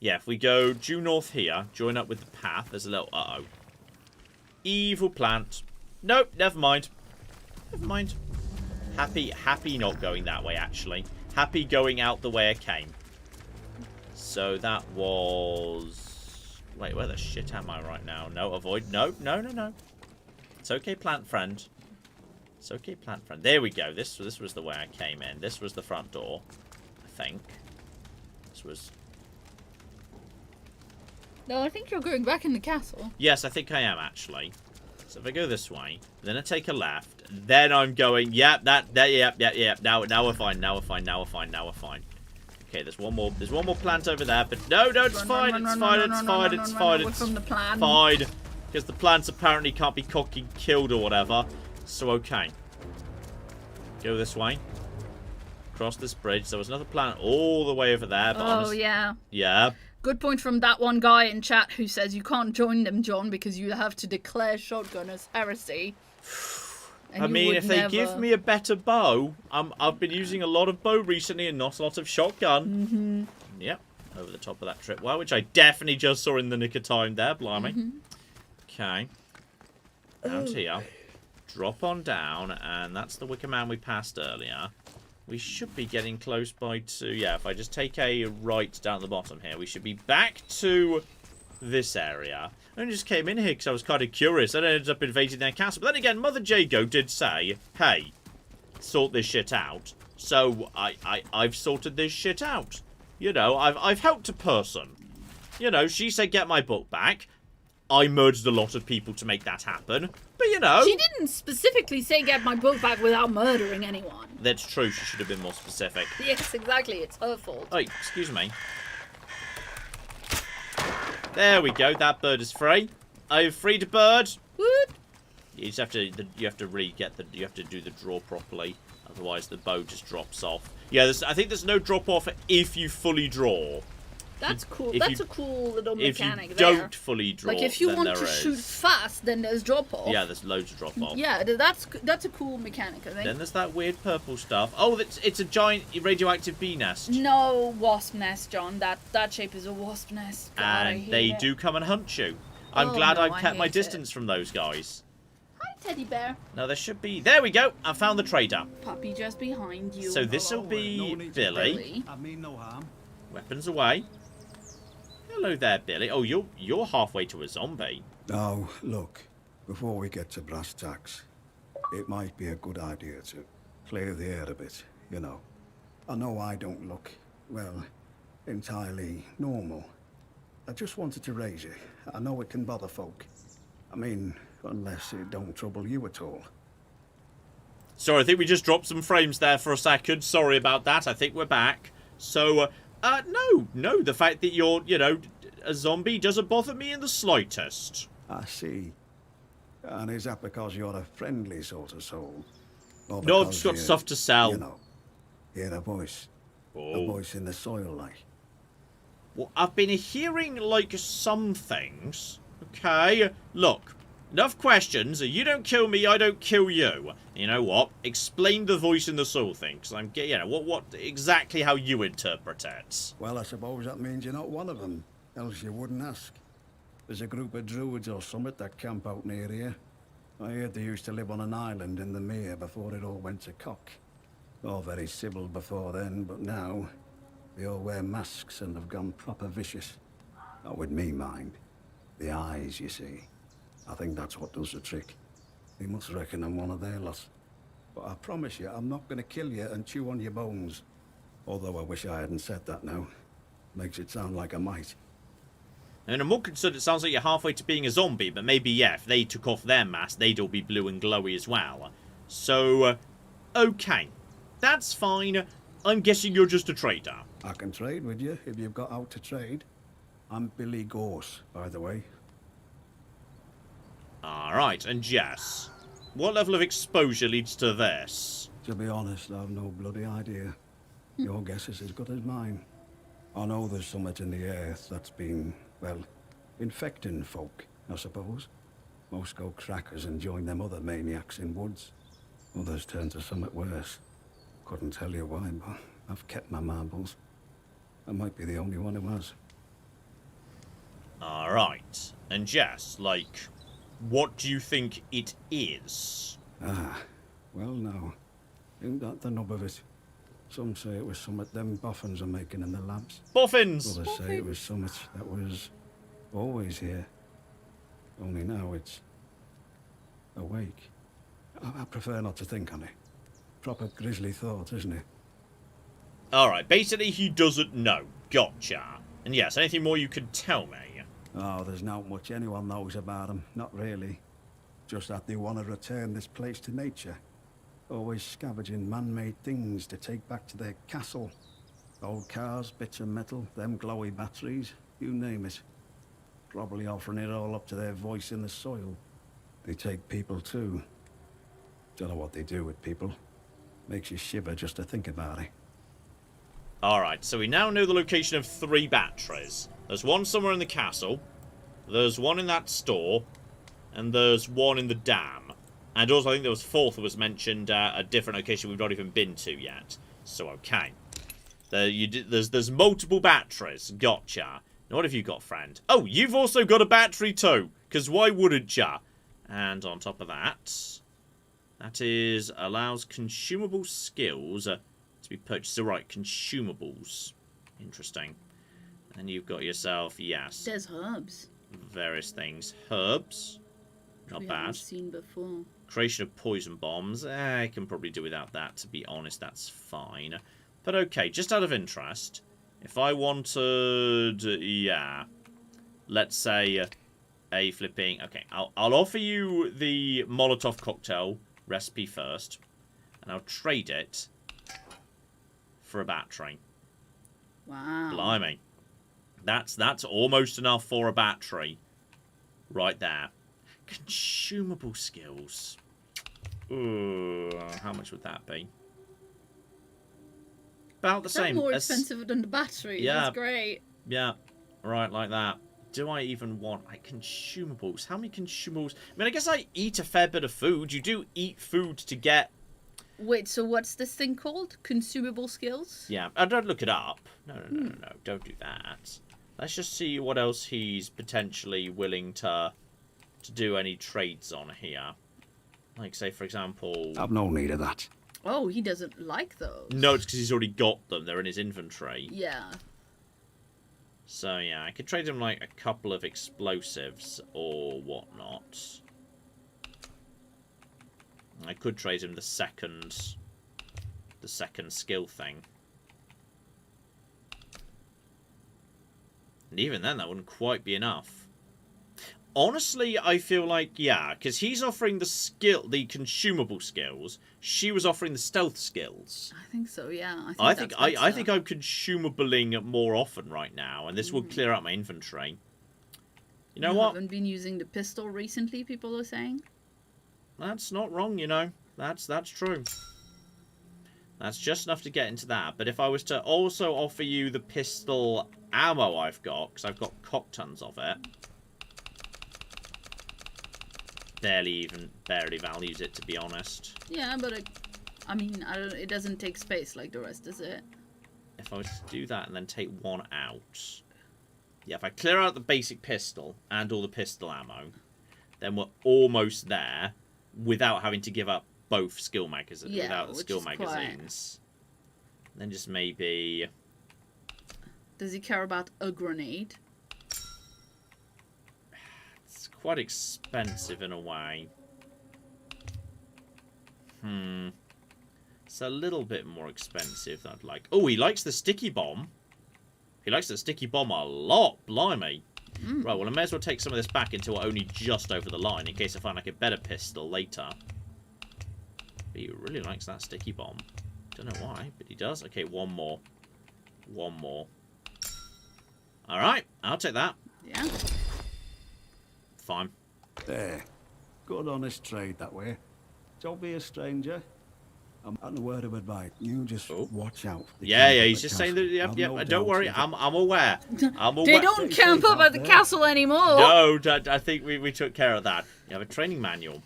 Speaker 1: Yeah, if we go due north here, join up with the path, there's a little... Uh-oh. Evil plant. Nope, never mind. Never mind. Happy not going that way, actually. Happy going out the way I came. So that was... Wait, where the shit am I right now? No, avoid. No. It's okay, plant friend. It's okay, plant friend. There we go. This was the way I came in. This was the front door, I think. This was...
Speaker 2: No, I think you're going back in the castle.
Speaker 1: Yes, I think I am, actually. So if I go this way, then I take a left, then I'm going... Yep. Now we're fine. Okay, there's one more plant over there, but no, it's fine. It's fine.
Speaker 2: From the plan.
Speaker 1: Fine. Because the plants apparently can't be killed or whatever. So, okay. Go this way. Cross this bridge. There was another planet all the way over there. But
Speaker 2: yeah.
Speaker 1: Yeah.
Speaker 2: Good point from that one guy in chat who says you can't join them, John, because you have to declare shotgun as heresy.
Speaker 1: I mean, if they give me a better bow, I've been using a lot of bow recently and not a lot of shotgun. Yep, over the top of that tripwire, which I definitely just saw in the nick of time there, blimey. Okay. Down here. Drop on down, and that's the Wicker Man we passed earlier. We should be getting close by to... Yeah, if I just take a right down the bottom here, we should be back to this area. I just came in here because I was kind of curious. Then I ended up invading their castle. But then again, Mother Jago did say, hey, sort this shit out. So I've sorted this shit out. You know, I've helped a person. You know, she said get my book back. I murdered a lot of people to make that happen. But, you know...
Speaker 2: She didn't specifically say get my book back without murdering anyone.
Speaker 1: That's true. She should have been more specific.
Speaker 2: Yes, exactly. It's her fault.
Speaker 1: Oh, excuse me. There we go. That bird is free. I've freed a bird.
Speaker 2: Woot.
Speaker 1: You just have to. You have to really get the. You have to do the draw properly. Otherwise, the bow just drops off. Yeah, I think there's no drop off if you fully draw.
Speaker 2: That's cool. That's a cool little mechanic
Speaker 1: if you
Speaker 2: there.
Speaker 1: don't fully draw,
Speaker 2: like if you want to shoot fast, then there's drop off.
Speaker 1: Yeah, there's loads of drop off.
Speaker 2: Yeah, that's a cool mechanic, I think.
Speaker 1: Then there's that weird purple stuff. Oh, it's a giant radioactive bee nest.
Speaker 2: No wasp nest, John. That shape is a wasp nest. God,
Speaker 1: and they do come and hunt you. I'm glad I've kept my distance from those guys.
Speaker 2: Hi, teddy bear.
Speaker 1: Now there should be. There we go. I found the trader.
Speaker 2: Puppy just behind you.
Speaker 1: So this will be Billy.
Speaker 5: I mean no harm.
Speaker 1: Weapons away. Hello there, Billy. Oh, you're halfway to a zombie.
Speaker 9: Now, look, before we get to brass tacks, it might be a good idea to clear the air a bit, you know. I know I don't look, well, entirely normal. I just wanted to raise it. I know it can bother folk. I mean, unless it don't trouble you at all.
Speaker 1: Sorry, I think we just dropped some frames there for a second. Sorry about that. I think we're back. So, no, the fact that you're, you know, a zombie doesn't bother me in the slightest.
Speaker 9: I see. And is that because you're a friendly sort of soul? Or
Speaker 1: No, I've just got stuff to sell.
Speaker 9: You know, hear a voice.
Speaker 1: Oh.
Speaker 9: A voice in the soil, like.
Speaker 1: Well, I've been hearing, like, some things. Okay, look. Enough questions. You don't kill me, I don't kill you. You know what? Explain the voice in the soul thing, because I'm getting, you know, what exactly how you interpret it.
Speaker 9: Well, I suppose that means you're not one of them, else you wouldn't ask. There's a group of druids or something that camp out near here. I heard they used to live on an island in the mere before it all went to cock. All very civil before then, but now they all wear masks and have gone proper vicious. Not with me, mind. The eyes, you see. I think that's what does the trick. They must reckon I'm one of their lot. But I promise you, I'm not going to kill you and chew on your bones. Although I wish I hadn't said that now. Makes it sound like I might.
Speaker 1: And I'm more concerned it sounds like you're halfway to being a zombie, but maybe, yeah, if they took off their mask, they'd all be blue and glowy as well. So, okay. That's fine. I'm guessing you're just a trader.
Speaker 9: I can trade with you if you've got out to trade. I'm Billy Gorse, by the way.
Speaker 1: Alright, and Jess, what level of exposure leads to this?
Speaker 9: To be honest, I've no bloody idea. Your guess is as good as mine. I know there's something in the earth that's been, well, infecting folk, I suppose. Most go crackers and join them other maniacs in woods. Others turn to something worse. Couldn't tell you why, but I've kept my marbles. I might be the only one who has.
Speaker 1: Alright, and Jess, like, what do you think it is?
Speaker 9: Ah, well now, ain't that the nub of it? Some say it was something them boffins are making in the labs.
Speaker 1: Boffins!
Speaker 9: Others say it was something that was always here. Only now it's awake. I prefer not to think on it. Proper grisly thought, isn't it?
Speaker 1: Alright, basically he doesn't know. Gotcha. And yes, anything more you could tell me?
Speaker 9: Oh, there's not much anyone knows about them. Not really. Just that they want to return this place to nature. Always scavenging man-made things to take back to their castle. Old cars, bits of metal, them glowy batteries, you name it. Probably offering it all up to their voice in the soil. They take people too. Don't know what they do with people. Makes you shiver just to think about it.
Speaker 1: Alright, so we now know the location of 3 batteries. There's one somewhere in the castle, there's one in that store, and there's one in the dam. And also I think there was 4th that was mentioned a different location we've not even been to yet. So okay. There's multiple batteries. Gotcha. Now what have you got, friend? Oh, you've also got a battery too. Because why wouldn't ya? And on top of that, that is allows consumable skills to be purchased. So right, consumables. Interesting. And you've got yourself, yes.
Speaker 2: There's herbs.
Speaker 1: Various things. Herbs. Not bad.
Speaker 2: Haven't seen before.
Speaker 1: Creation of poison bombs. I can probably do without that, to be honest. That's fine. But okay, just out of interest, if I wanted, yeah, let's say a flipping, okay, I'll offer you the Molotov cocktail recipe first, and I'll trade it for a battery.
Speaker 2: Wow.
Speaker 1: Blimey. That's almost enough for a battery. Right there. Consumable skills. Ooh, how much would that be? About the same.
Speaker 2: More expensive than the battery.
Speaker 1: Yeah.
Speaker 2: That's great.
Speaker 1: Yeah, right, like that. Do I even want consumables? How many consumables? I mean, I guess I eat a fair bit of food. You do eat food to get...
Speaker 2: Wait, so what's this thing called? Consumable skills?
Speaker 1: Yeah, don't look it up. No, don't do that. Let's just see what else he's potentially willing to do any trades on here. Like, say, for example...
Speaker 9: I've no need of that.
Speaker 2: Oh, he doesn't like those.
Speaker 1: No, it's because he's already got them. They're in his inventory.
Speaker 2: Yeah.
Speaker 1: So, yeah, I could trade him, like, a couple of explosives or whatnot. I could trade him the second skill thing. And even then, that wouldn't quite be enough. Honestly, I feel like, yeah, because he's offering the consumable skills. She was offering the stealth skills.
Speaker 2: I think so, yeah.
Speaker 1: I think I'm consumabling more often right now, and this will clear out my inventory. You know what?
Speaker 2: Haven't been using the pistol recently, people are saying.
Speaker 1: That's not wrong, you know. That's true. That's just enough to get into that. But if I was to also offer you the pistol ammo I've got, because I've got cock tons of it. Barely values it, to be honest.
Speaker 2: Yeah, but it doesn't take space like the rest, does it?
Speaker 1: If I was to do that and then take one out. Yeah, if I clear out the basic pistol and all the pistol ammo, then we're almost there without having to give up both skill magazines.
Speaker 2: Yeah,
Speaker 1: without the skill magazines. Then just maybe...
Speaker 2: Does he care about a grenade?
Speaker 1: It's quite expensive in a way. It's a little bit more expensive than I'd like. Oh, he likes the sticky bomb. He likes the sticky bomb a lot. Blimey. Right, well, I may as well take some of this back until we're only just over the line in case I find like a better pistol later. But he really likes that sticky bomb. Don't know why, but he does. Okay, one more. One more. Alright, I'll take that.
Speaker 2: Yeah.
Speaker 1: Fine.
Speaker 9: There. Good honest trade that way. Don't be a stranger. I'm not a word of advice. You just watch out.
Speaker 1: Yeah, he's just saying that, yep, don't worry, I'm aware. I'm aware.
Speaker 2: They don't camp up at the castle anymore.
Speaker 1: No, I think we took care of that. You have a training manual.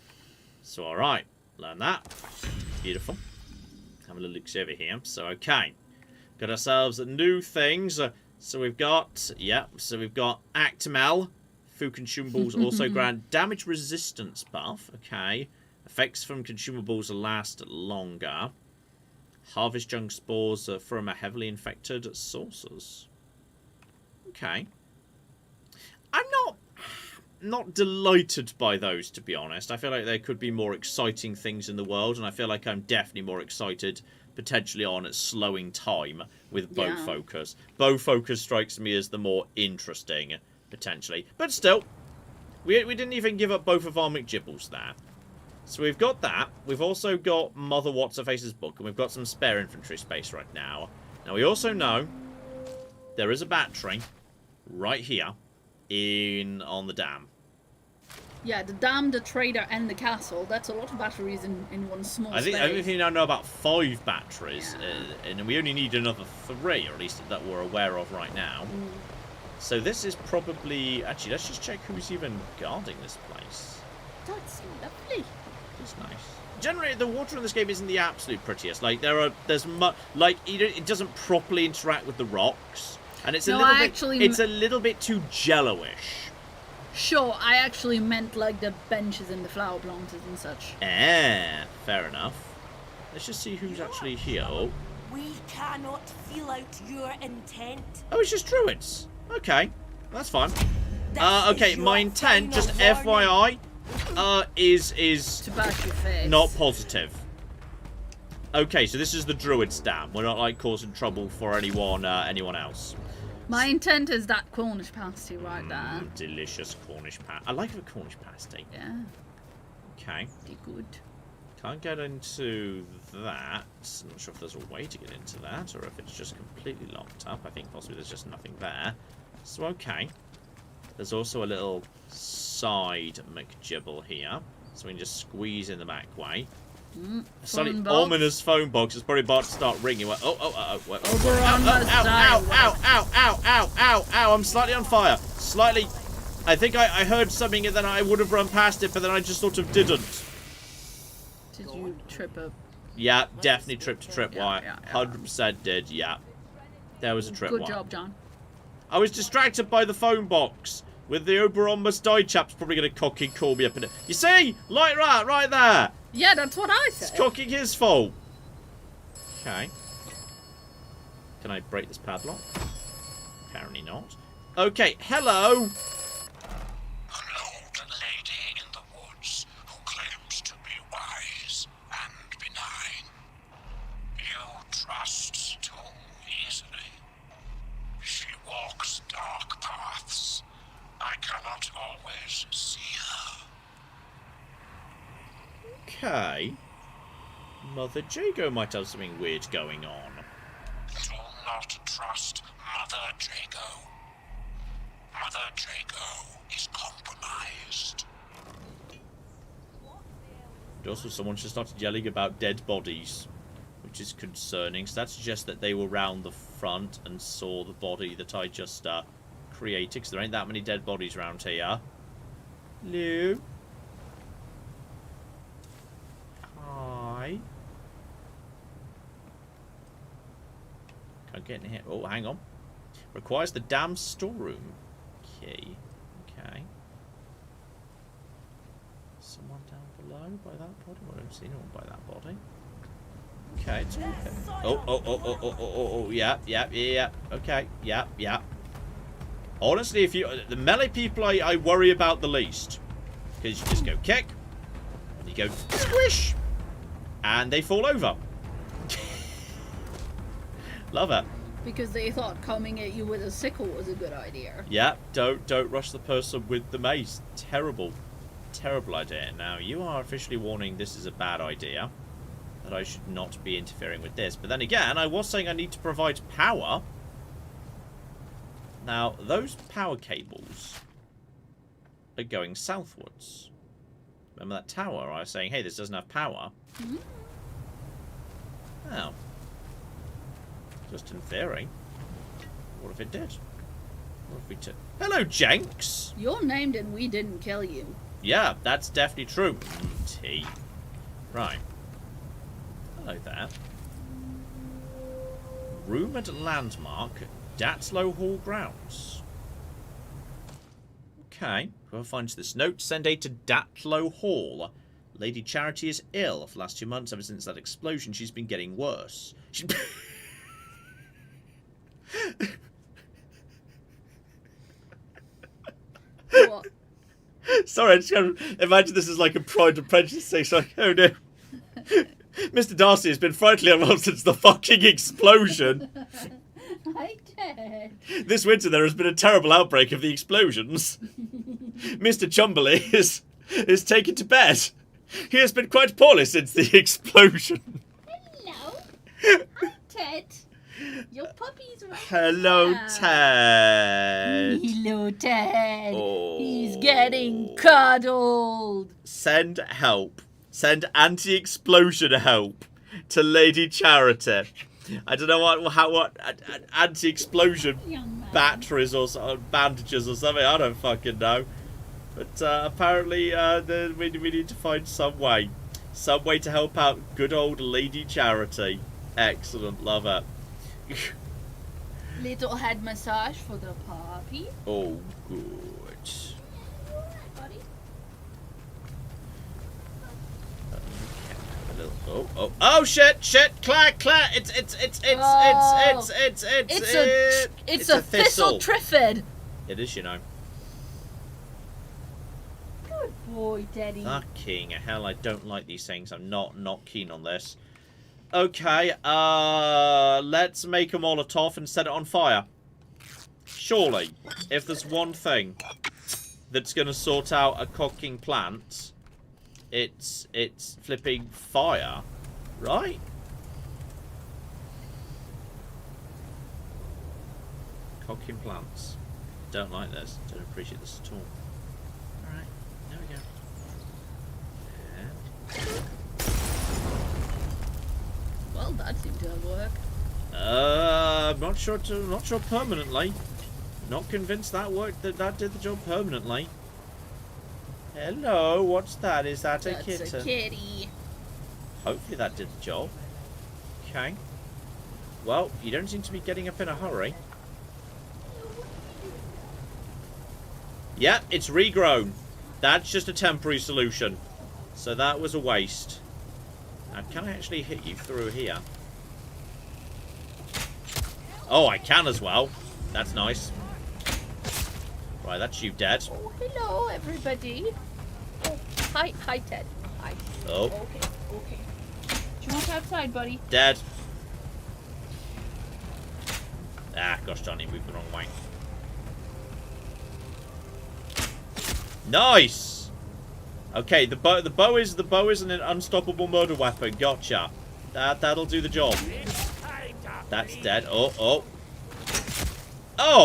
Speaker 1: So, alright, learn that. Beautiful. Have a little look over here. So, okay. Got ourselves new things. So we've got, so we've got Actimel. Food consumables also grant damage resistance buff. Okay. Effects from consumables last longer. Harvest junk spores from a heavily infected sources. Okay. I'm not delighted by those, to be honest. I feel like there could be more exciting things in the world, and I feel like I'm definitely more excited potentially on slowing time with bow focus. Bow focus strikes me as the more interesting, potentially. But still, we didn't even give up both of our McGibbles there. So we've got that. We've also got Mother What's-Her-Face's book, and we've got some spare infantry space right now. Now, we also know there is a battery right here on the dam.
Speaker 2: Yeah, the dam, the trader, and the castle. That's a lot of batteries in one small space.
Speaker 1: I think I know about 5 batteries, and we only need another 3, or at least that we're aware of right now. So this is probably... Actually, let's just check who's even guarding this place.
Speaker 2: That's lovely.
Speaker 1: It's nice. Generally, the water in this game isn't the absolute prettiest. Like, it doesn't properly interact with the rocks. And it's it's a little bit too jello-ish.
Speaker 2: Sure, I actually meant like the benches and the flower planters and such.
Speaker 1: Fair enough. Let's just see who's actually here. Oh.
Speaker 8: We cannot feel out your intent.
Speaker 1: Oh, it's just druids. Okay, that's fine. Okay, my intent, just FYI, is
Speaker 2: to bash your face.
Speaker 1: Not positive. Okay, so this is the druids dam. We're not like causing trouble for anyone else.
Speaker 2: My intent is that Cornish pasty right there.
Speaker 1: Delicious Cornish pasty. I like a Cornish pasty.
Speaker 2: Yeah.
Speaker 1: Okay.
Speaker 2: Pretty good.
Speaker 1: Can't get into that. I'm not sure if there's a way to get into that, or if it's just completely locked up. I think possibly there's just nothing there. So, okay. There's also a little side McGibble here. So we can just squeeze in the back way. Slightly ominous phone box is probably about to start ringing. Ow, I'm slightly on fire. Slightly. I think I heard something and then I would have run past it, but then I just sort of didn't.
Speaker 2: Did you trip up?
Speaker 1: Yeah, definitely tripped a tripwire. 100% did, yeah. There was a tripwire.
Speaker 2: Good job, John.
Speaker 1: I was distracted by the phone box. With the Oberon must die chap's probably going to cocky call me up in it. You see? Like that, right there.
Speaker 2: Yeah, that's what I said.
Speaker 1: It's cocking his fault. Okay. Can I break this padlock? Apparently not. Okay, hello.
Speaker 3: An old lady in the woods who claims to be wise and benign. You trust too easily. She walks dark paths. I cannot always see her.
Speaker 1: Okay. Mother Jago might have something weird going on.
Speaker 3: Do not trust Mother Jago. Mother Jago is compromised.
Speaker 1: And also, someone just started yelling about dead bodies, which is concerning. So that suggests that they were round the front and saw the body that I just created, because there ain't that many dead bodies around here. Hello? Hi. Can't get in here. Oh, hang on. Requires the damn storeroom key. Okay. Someone down below by that body? Well, I don't see anyone by that body. Okay, it's okay. Oh, yeah. Okay, yeah. Honestly, if you... The melee people I worry about the least. Because you just go kick. And you go squish. And they fall over. Love it.
Speaker 2: Because they thought coming at you with a sickle was a good idea.
Speaker 1: Yeah, don't rush the person with the mace. Terrible idea. Now, you are officially warning this is a bad idea. That I should not be interfering with this. But then again, I was saying I need to provide power. Now, those power cables are going southwards. Remember that tower? I was saying, hey, this doesn't have power.
Speaker 2: Mm-hmm.
Speaker 1: Oh. Just in theory. What if it did? What if we took... Hello, Jenks!
Speaker 2: You're named and we didn't kill you.
Speaker 1: Yeah, that's definitely true. T. Right. Hello there. Rumoured landmark, Datlow Hall grounds. Okay. Whoever finds this note, send aid to Datlow Hall. Lady Charity is ill. For the last 2 months, ever since that explosion, she's been getting worse.
Speaker 2: What?
Speaker 1: Sorry, I just can't imagine this is like a Pride and Prejudice thing. So like, oh no. Mr. Darcy has been frightfully unwell since the fucking explosion.
Speaker 2: I did.
Speaker 1: This winter there has been a terrible outbreak of the explosions. Mr. Chumberley is taken to bed. He has been quite poorly since the explosion.
Speaker 2: Hello. I'm Ted. Your puppy's right
Speaker 1: Hello,
Speaker 2: there.
Speaker 1: Ted.
Speaker 2: Hello, Ted.
Speaker 1: Oh.
Speaker 2: He's getting cuddled.
Speaker 1: Send help. Send anti-explosion help to Lady Charity. I don't know what anti-explosion
Speaker 2: Young man.
Speaker 1: batteries or bandages or something. I don't fucking know. But apparently we need to find some way to help out good old Lady Charity. Excellent, love it.
Speaker 2: Little head massage for the puppy.
Speaker 1: Oh, good.
Speaker 2: Buddy.
Speaker 1: Oh shit, clack, it's
Speaker 2: a thistle triffid.
Speaker 1: It is, you know.
Speaker 2: Good boy, Daddy.
Speaker 1: Fucking hell, I don't like these things. I'm not keen on this. Okay, let's make a Molotov and set it on fire. Surely, if there's one thing that's gonna sort out a cocking plant, it's flipping fire, right? Cocking plants. Don't like this. Don't appreciate this at all. Alright, there we go. And...
Speaker 2: Well, that seemed to have worked.
Speaker 1: I'm not sure permanently. Not convinced that worked. That did the job permanently. Hello, what's that? Is that a kitten?
Speaker 2: That's a kitty.
Speaker 1: Hopefully that did the job. Okay. Well, you don't seem to be getting up in a hurry. Yeah, it's regrown. That's just a temporary solution. So that was a waste. Now, can I actually hit you through here? Oh, I can as well. That's nice. Right, that's you dead.
Speaker 2: Oh, hello, everybody. Oh, hi, Ted. Hi.
Speaker 1: Oh.
Speaker 2: Okay. Do you want outside, buddy?
Speaker 1: Dead. Ah, gosh darn it, moved the wrong way. Nice! Okay, the bow is an unstoppable murder weapon. Gotcha. That'll do the job. That's dead. Oh,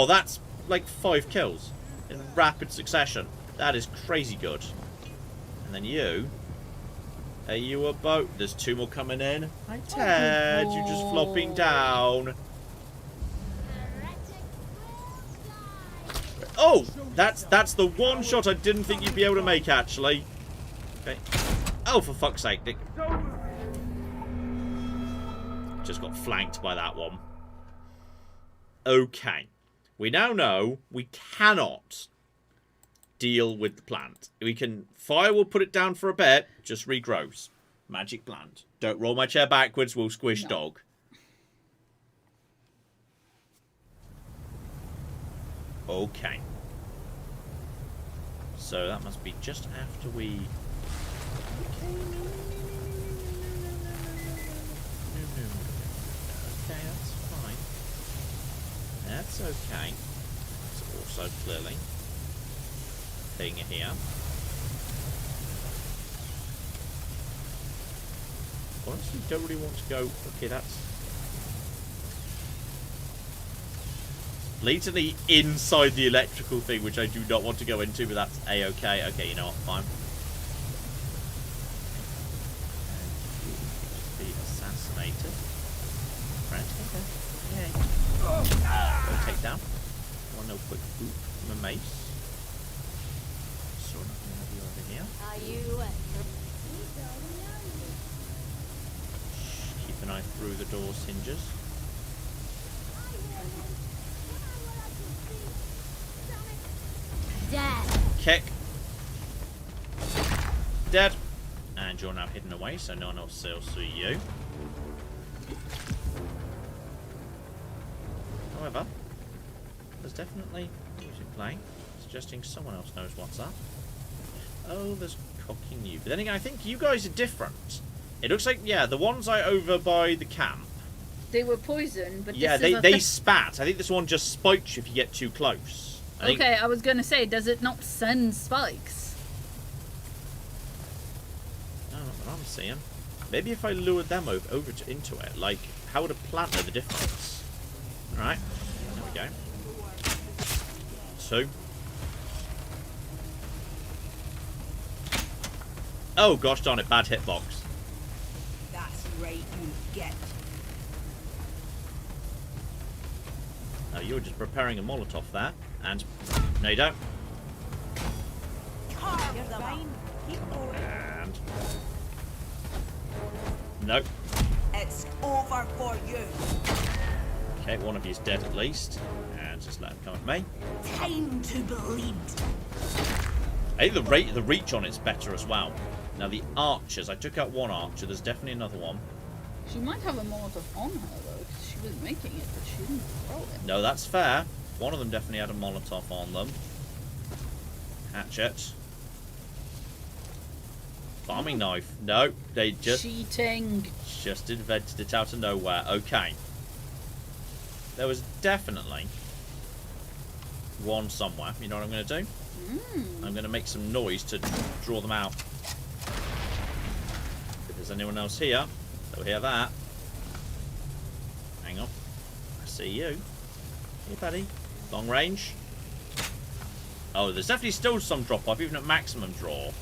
Speaker 1: that's like 5 kills in rapid succession. That is crazy good. And then you. Are you a boat? There's 2 more coming in. Hi, Ted. You're just flopping down. Oh, that's the one shot I didn't think you'd be able to make, actually. Okay. Oh, for fuck's sake, Dick. Just got flanked by that one. Okay. We now know we cannot deal with the plant. We can... Fire will put it down for a bit. Just regrows. Magic plant. Don't roll my chair backwards. We'll squish dog. Okay. So that must be just after we... Okay, that's fine. That's okay. It's also clearly thing here. Honestly, don't really want to go... Okay, that's... Blatantly inside the electrical thing, which I do not want to go into, but that's a-okay. Okay, you know what? Fine. Be assassinated. Right, okay. Yay. Go take down. One little quick boop from a mace. Saw nothing of you over here.
Speaker 4: Are you
Speaker 1: Keep an eye through the door's hinges.
Speaker 4: dead?
Speaker 1: Kick. Dead. And you're now hidden away, so no one else will see you. However, there's definitely music playing, suggesting someone else knows what's up. Oh, there's cocking you. But then again, I think you guys are different. It looks like, yeah, the ones over by the camp.
Speaker 2: They were poisoned, but
Speaker 1: yeah,
Speaker 2: this
Speaker 1: they spat. I think this one just spikes you if you get too close.
Speaker 2: Okay, I was gonna say, does it not send spikes?
Speaker 1: No, not what I'm seeing. Maybe if I lured them into it, like, how would a plant know the difference? Right. There we go. 2. Oh, gosh darn it. Bad hitbox.
Speaker 8: That's right, you get.
Speaker 1: Oh, you're just preparing a Molotov there. And... No, you don't.
Speaker 8: You're fine. Keep going.
Speaker 1: And... Nope.
Speaker 8: It's over for you.
Speaker 1: Okay, one of you's dead at least. And just let him come at me.
Speaker 8: Time to bleed.
Speaker 1: I think the reach on it's better as well. Now the archers, I took out one archer, there's definitely another one.
Speaker 2: She might have a Molotov on her though, because she was making it, but she didn't throw it.
Speaker 1: No, that's fair. One of them definitely had a Molotov on them. Hatchet. Farming knife. No, they just...
Speaker 2: Cheating.
Speaker 1: Just invented it out of nowhere. Okay. There was definitely one somewhere. You know what I'm going to do? I'm going to make some noise to draw them out. If there's anyone else here, they'll hear that. Hang on. I see you. Hey, buddy. Long range. Oh, there's definitely still some drop-off, even at maximum draw.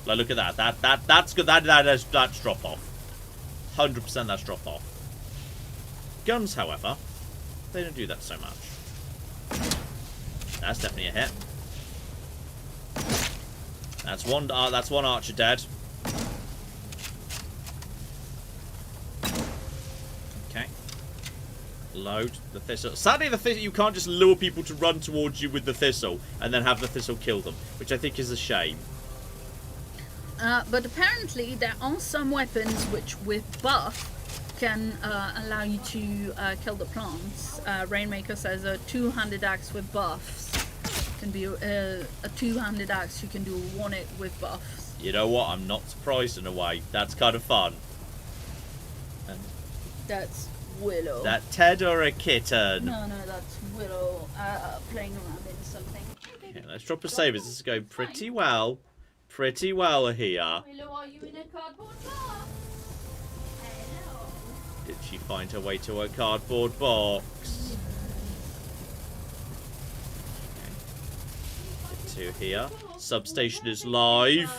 Speaker 1: Like, look at that. That's good. That's drop-off. 100% that's drop-off. Guns, however, they don't do that so much. That's definitely a hit. That's one archer dead. Okay. Load the thistle. Sadly, the thistle, you can't just lure people to run towards you with the thistle and then have the thistle kill them, which I think is a shame.
Speaker 2: But apparently there are some weapons which, with buff, can allow you to kill the plants. Rainmaker says a two-handed axe with buffs can be a two-handed axe. You can do one hit with buffs.
Speaker 1: You know what? I'm not surprised in a way. That's kind of fun. And
Speaker 2: that's Willow.
Speaker 1: That Ted or a kitten?
Speaker 2: No, that's Willow playing around in something.
Speaker 1: Okay, let's drop a save. This is going pretty well. Pretty well here.
Speaker 2: Willow, are you in a cardboard box? Hello.
Speaker 1: Did she find her way to her cardboard box? Okay. Get to here. Substation is live.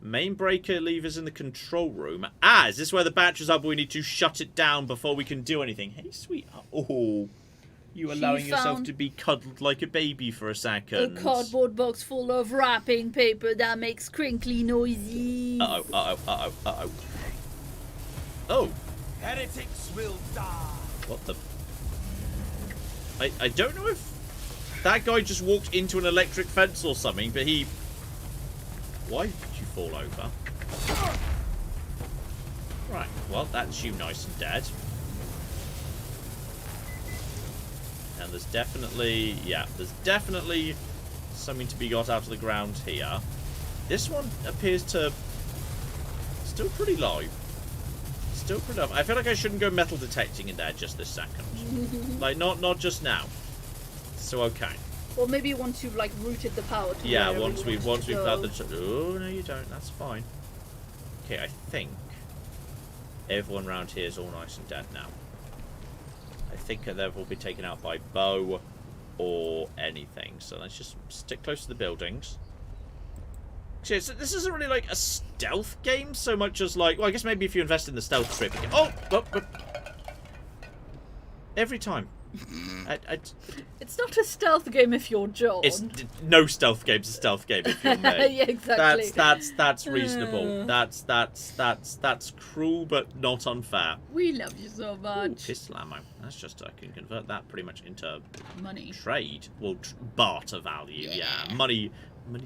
Speaker 1: Main breaker levers in the control room. Ah, is this where the batteries are, but we need to shut it down before we can do anything? Hey, sweetheart. Oh, you allowing yourself to be cuddled like a baby for a second.
Speaker 2: A cardboard box full of wrapping paper that makes crinkly noises.
Speaker 1: Uh-oh. Oh.
Speaker 5: Heretics will die.
Speaker 1: What the... I don't know if that guy just walked into an electric fence or something, but he... Why did you fall over? Right, well, that's you nice and dead. And there's definitely... Yeah, there's definitely something to be got out of the ground here. This one appears to... Still pretty live. Still pretty live. I feel like I shouldn't go metal detecting in there just this second. Like, not just now. So, okay.
Speaker 2: Or maybe once you've like routed the power to
Speaker 1: once we've had the... Oh, no you don't. That's fine. Okay, I think everyone around here is all nice and dead now. I think they've all been taken out by bow or anything. So let's just stick close to the buildings. Actually, this isn't really like a stealth game so much as like... Well, I guess maybe if you invest in the stealth trip... Oh! Every time.
Speaker 2: It's not a stealth game if you're John.
Speaker 1: No stealth game's a stealth game if you're me.
Speaker 2: Yeah, exactly.
Speaker 1: That's reasonable. That's cruel but not unfair.
Speaker 2: We love you so much.
Speaker 1: Ooh, pistol ammo. That's just I can convert that pretty much into
Speaker 2: money.
Speaker 1: Trade. Well, barter value. Yeah. Money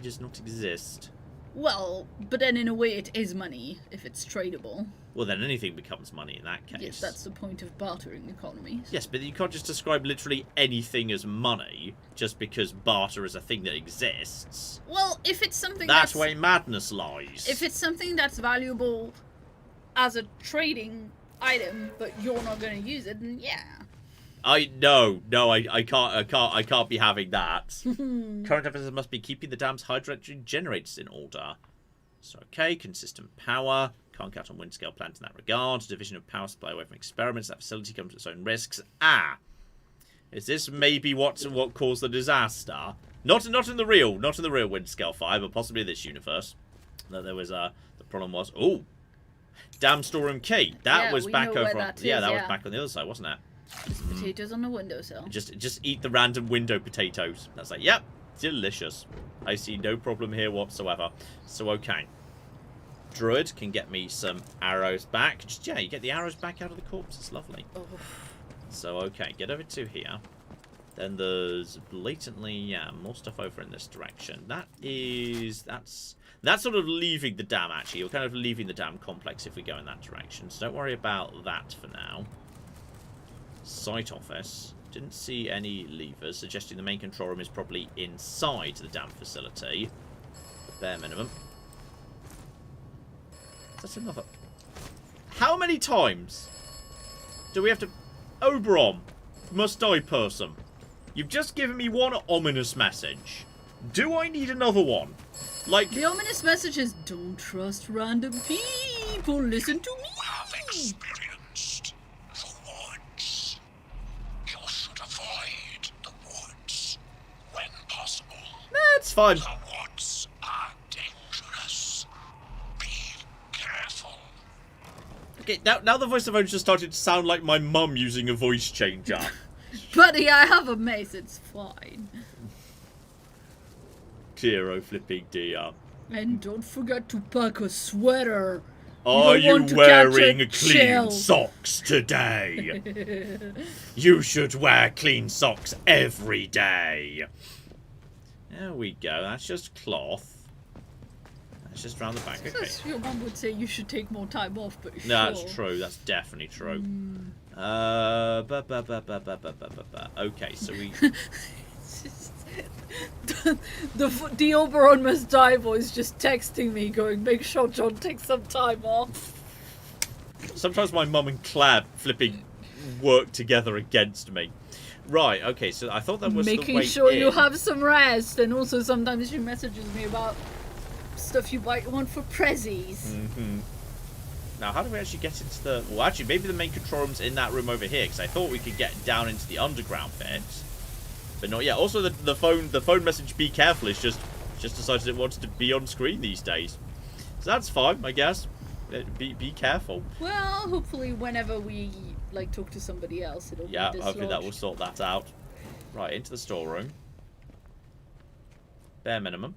Speaker 1: does not exist.
Speaker 2: Well, but then in a way it is money if it's tradable.
Speaker 1: Well, then anything becomes money in that case.
Speaker 2: Yes, that's the point of bartering economies.
Speaker 1: Yes, but you can't just describe literally anything as money just because barter is a thing that exists.
Speaker 2: Well, if it's something
Speaker 1: that's where madness lies.
Speaker 2: If it's something that's valuable as a trading item, but you're not going to use it, then yeah.
Speaker 1: I can't be having that. Current emphasis must be keeping the dam's hydroelectric generators in order. So okay, consistent power. Can't count on Windscale plant in that regard. Division of power supply away from experiments. That facility comes with its own risks. Ah! Is this maybe what caused the disaster? Not in the real Windscale 5, but possibly this universe. That there was the problem was damn storeroom key. That was back over. That was back on the other side, wasn't it?
Speaker 2: Just potatoes on the windowsill.
Speaker 1: Just eat the random window potatoes. That's like, yep, delicious. I see no problem here whatsoever. So okay. Druid can get me some arrows back. Just you get the arrows back out of the corpse. It's lovely. Oh. So okay, get over to here. Then there's blatantly more stuff over in this direction. That's sort of leaving the dam. Actually, you're kind of leaving the dam complex if we go in that direction. So don't worry about that for now. Site office. Didn't see any levers, suggesting the main control room is probably inside the dam facility. Bare minimum. That's another. How many times do we have to... Oberon, must die person. You've just given me one ominous message. Do I need another one? Like...
Speaker 2: The ominous message is, don't trust random people, listen to me.
Speaker 3: You have experienced the woods. You should avoid the woods when possible.
Speaker 1: That's fine.
Speaker 3: The woods are dangerous. Be careful.
Speaker 1: Okay, now the voice of phone just started to sound like my mum using a voice changer.
Speaker 2: Buddy, I have a mace, it's fine.
Speaker 1: Dear, oh flipping dear.
Speaker 2: And don't forget to pack a sweater.
Speaker 1: Are you wearing clean socks today? You should wear clean socks every day. There we go, that's just cloth. That's just round the back, okay.
Speaker 2: Your mum would say you should take more time off, but sure.
Speaker 1: No, that's true, that's definitely true. Okay, so we...
Speaker 2: the Oberon must die voice just texting me going, make sure John takes some time off.
Speaker 1: Sometimes my mum and Claire flipping work together against me. Right, okay, so I thought that was
Speaker 2: making
Speaker 1: the way
Speaker 2: sure
Speaker 1: in.
Speaker 2: You have some rest, and also sometimes she messages me about stuff you might want for prezzies.
Speaker 1: Now, how do we actually get into the... Well, actually, maybe the main control room's in that room over here, because I thought we could get down into the underground bit. But not yet. Also, the phone message, be careful, is just decided it wants to be on screen these days. So that's fine, I guess. Be careful.
Speaker 2: Well, hopefully whenever we, like, talk to somebody else, it'll be dislodged.
Speaker 1: Hopefully that will sort that out. Right, into the storeroom. Bare minimum.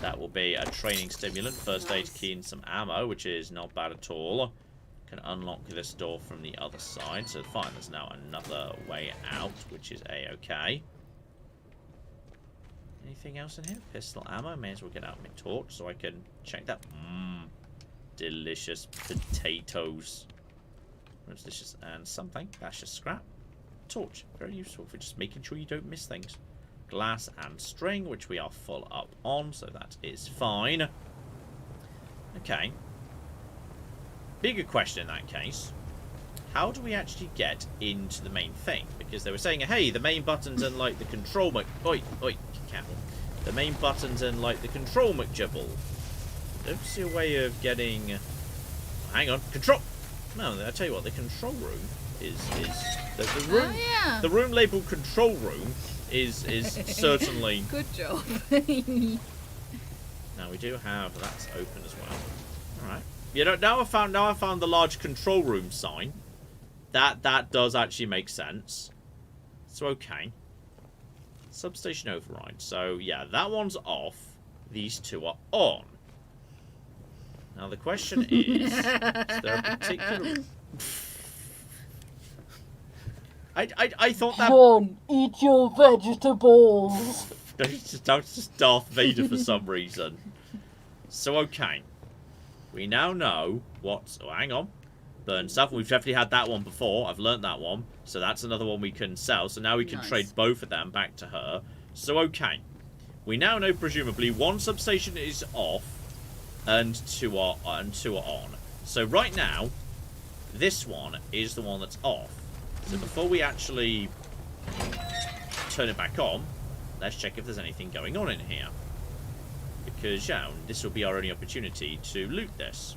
Speaker 1: That will be a training stimulant, first aid key, and some ammo, which is not bad at all. Can unlock this door from the other side, so fine, there's now another way out, which is a-okay. Anything else in here? Pistol ammo, may as well get out my torch so I can check that. Delicious potatoes. Delicious, and something. That's just scrap. Torch, very useful for just making sure you don't miss things. Glass and string, which we are full up on, so that is fine. Okay. Bigger question in that case. How do we actually get into the main thing? Because they were saying, hey, the main buttons and like the control Oi, careful. The main buttons and like the control McJibble. Don't see a way of getting... Hang on, control... No, I tell you what, the control room is the room.
Speaker 2: Oh, yeah.
Speaker 1: The room labeled control room is certainly.
Speaker 2: Good job.
Speaker 1: Now we do have that's open as well. All right. You know, now I found the large control room sign. That does actually make sense. So okay. Substation override. So yeah, that one's off. These two are on. Now the question is there a particular... I thought that...
Speaker 2: John, eat your vegetables.
Speaker 1: That was just Darth Vader for some reason. So okay. We now know what... Oh, hang on. Burn stuff. We've definitely had that one before. I've learnt that one. So that's another one we can sell. So now we can trade both of them back to her. So okay. We now know presumably one substation is off. And two are on. So right now, this one is the one that's off. So before we actually turn it back on, let's check if there's anything going on in here. Because, yeah, this will be our only opportunity to loot this.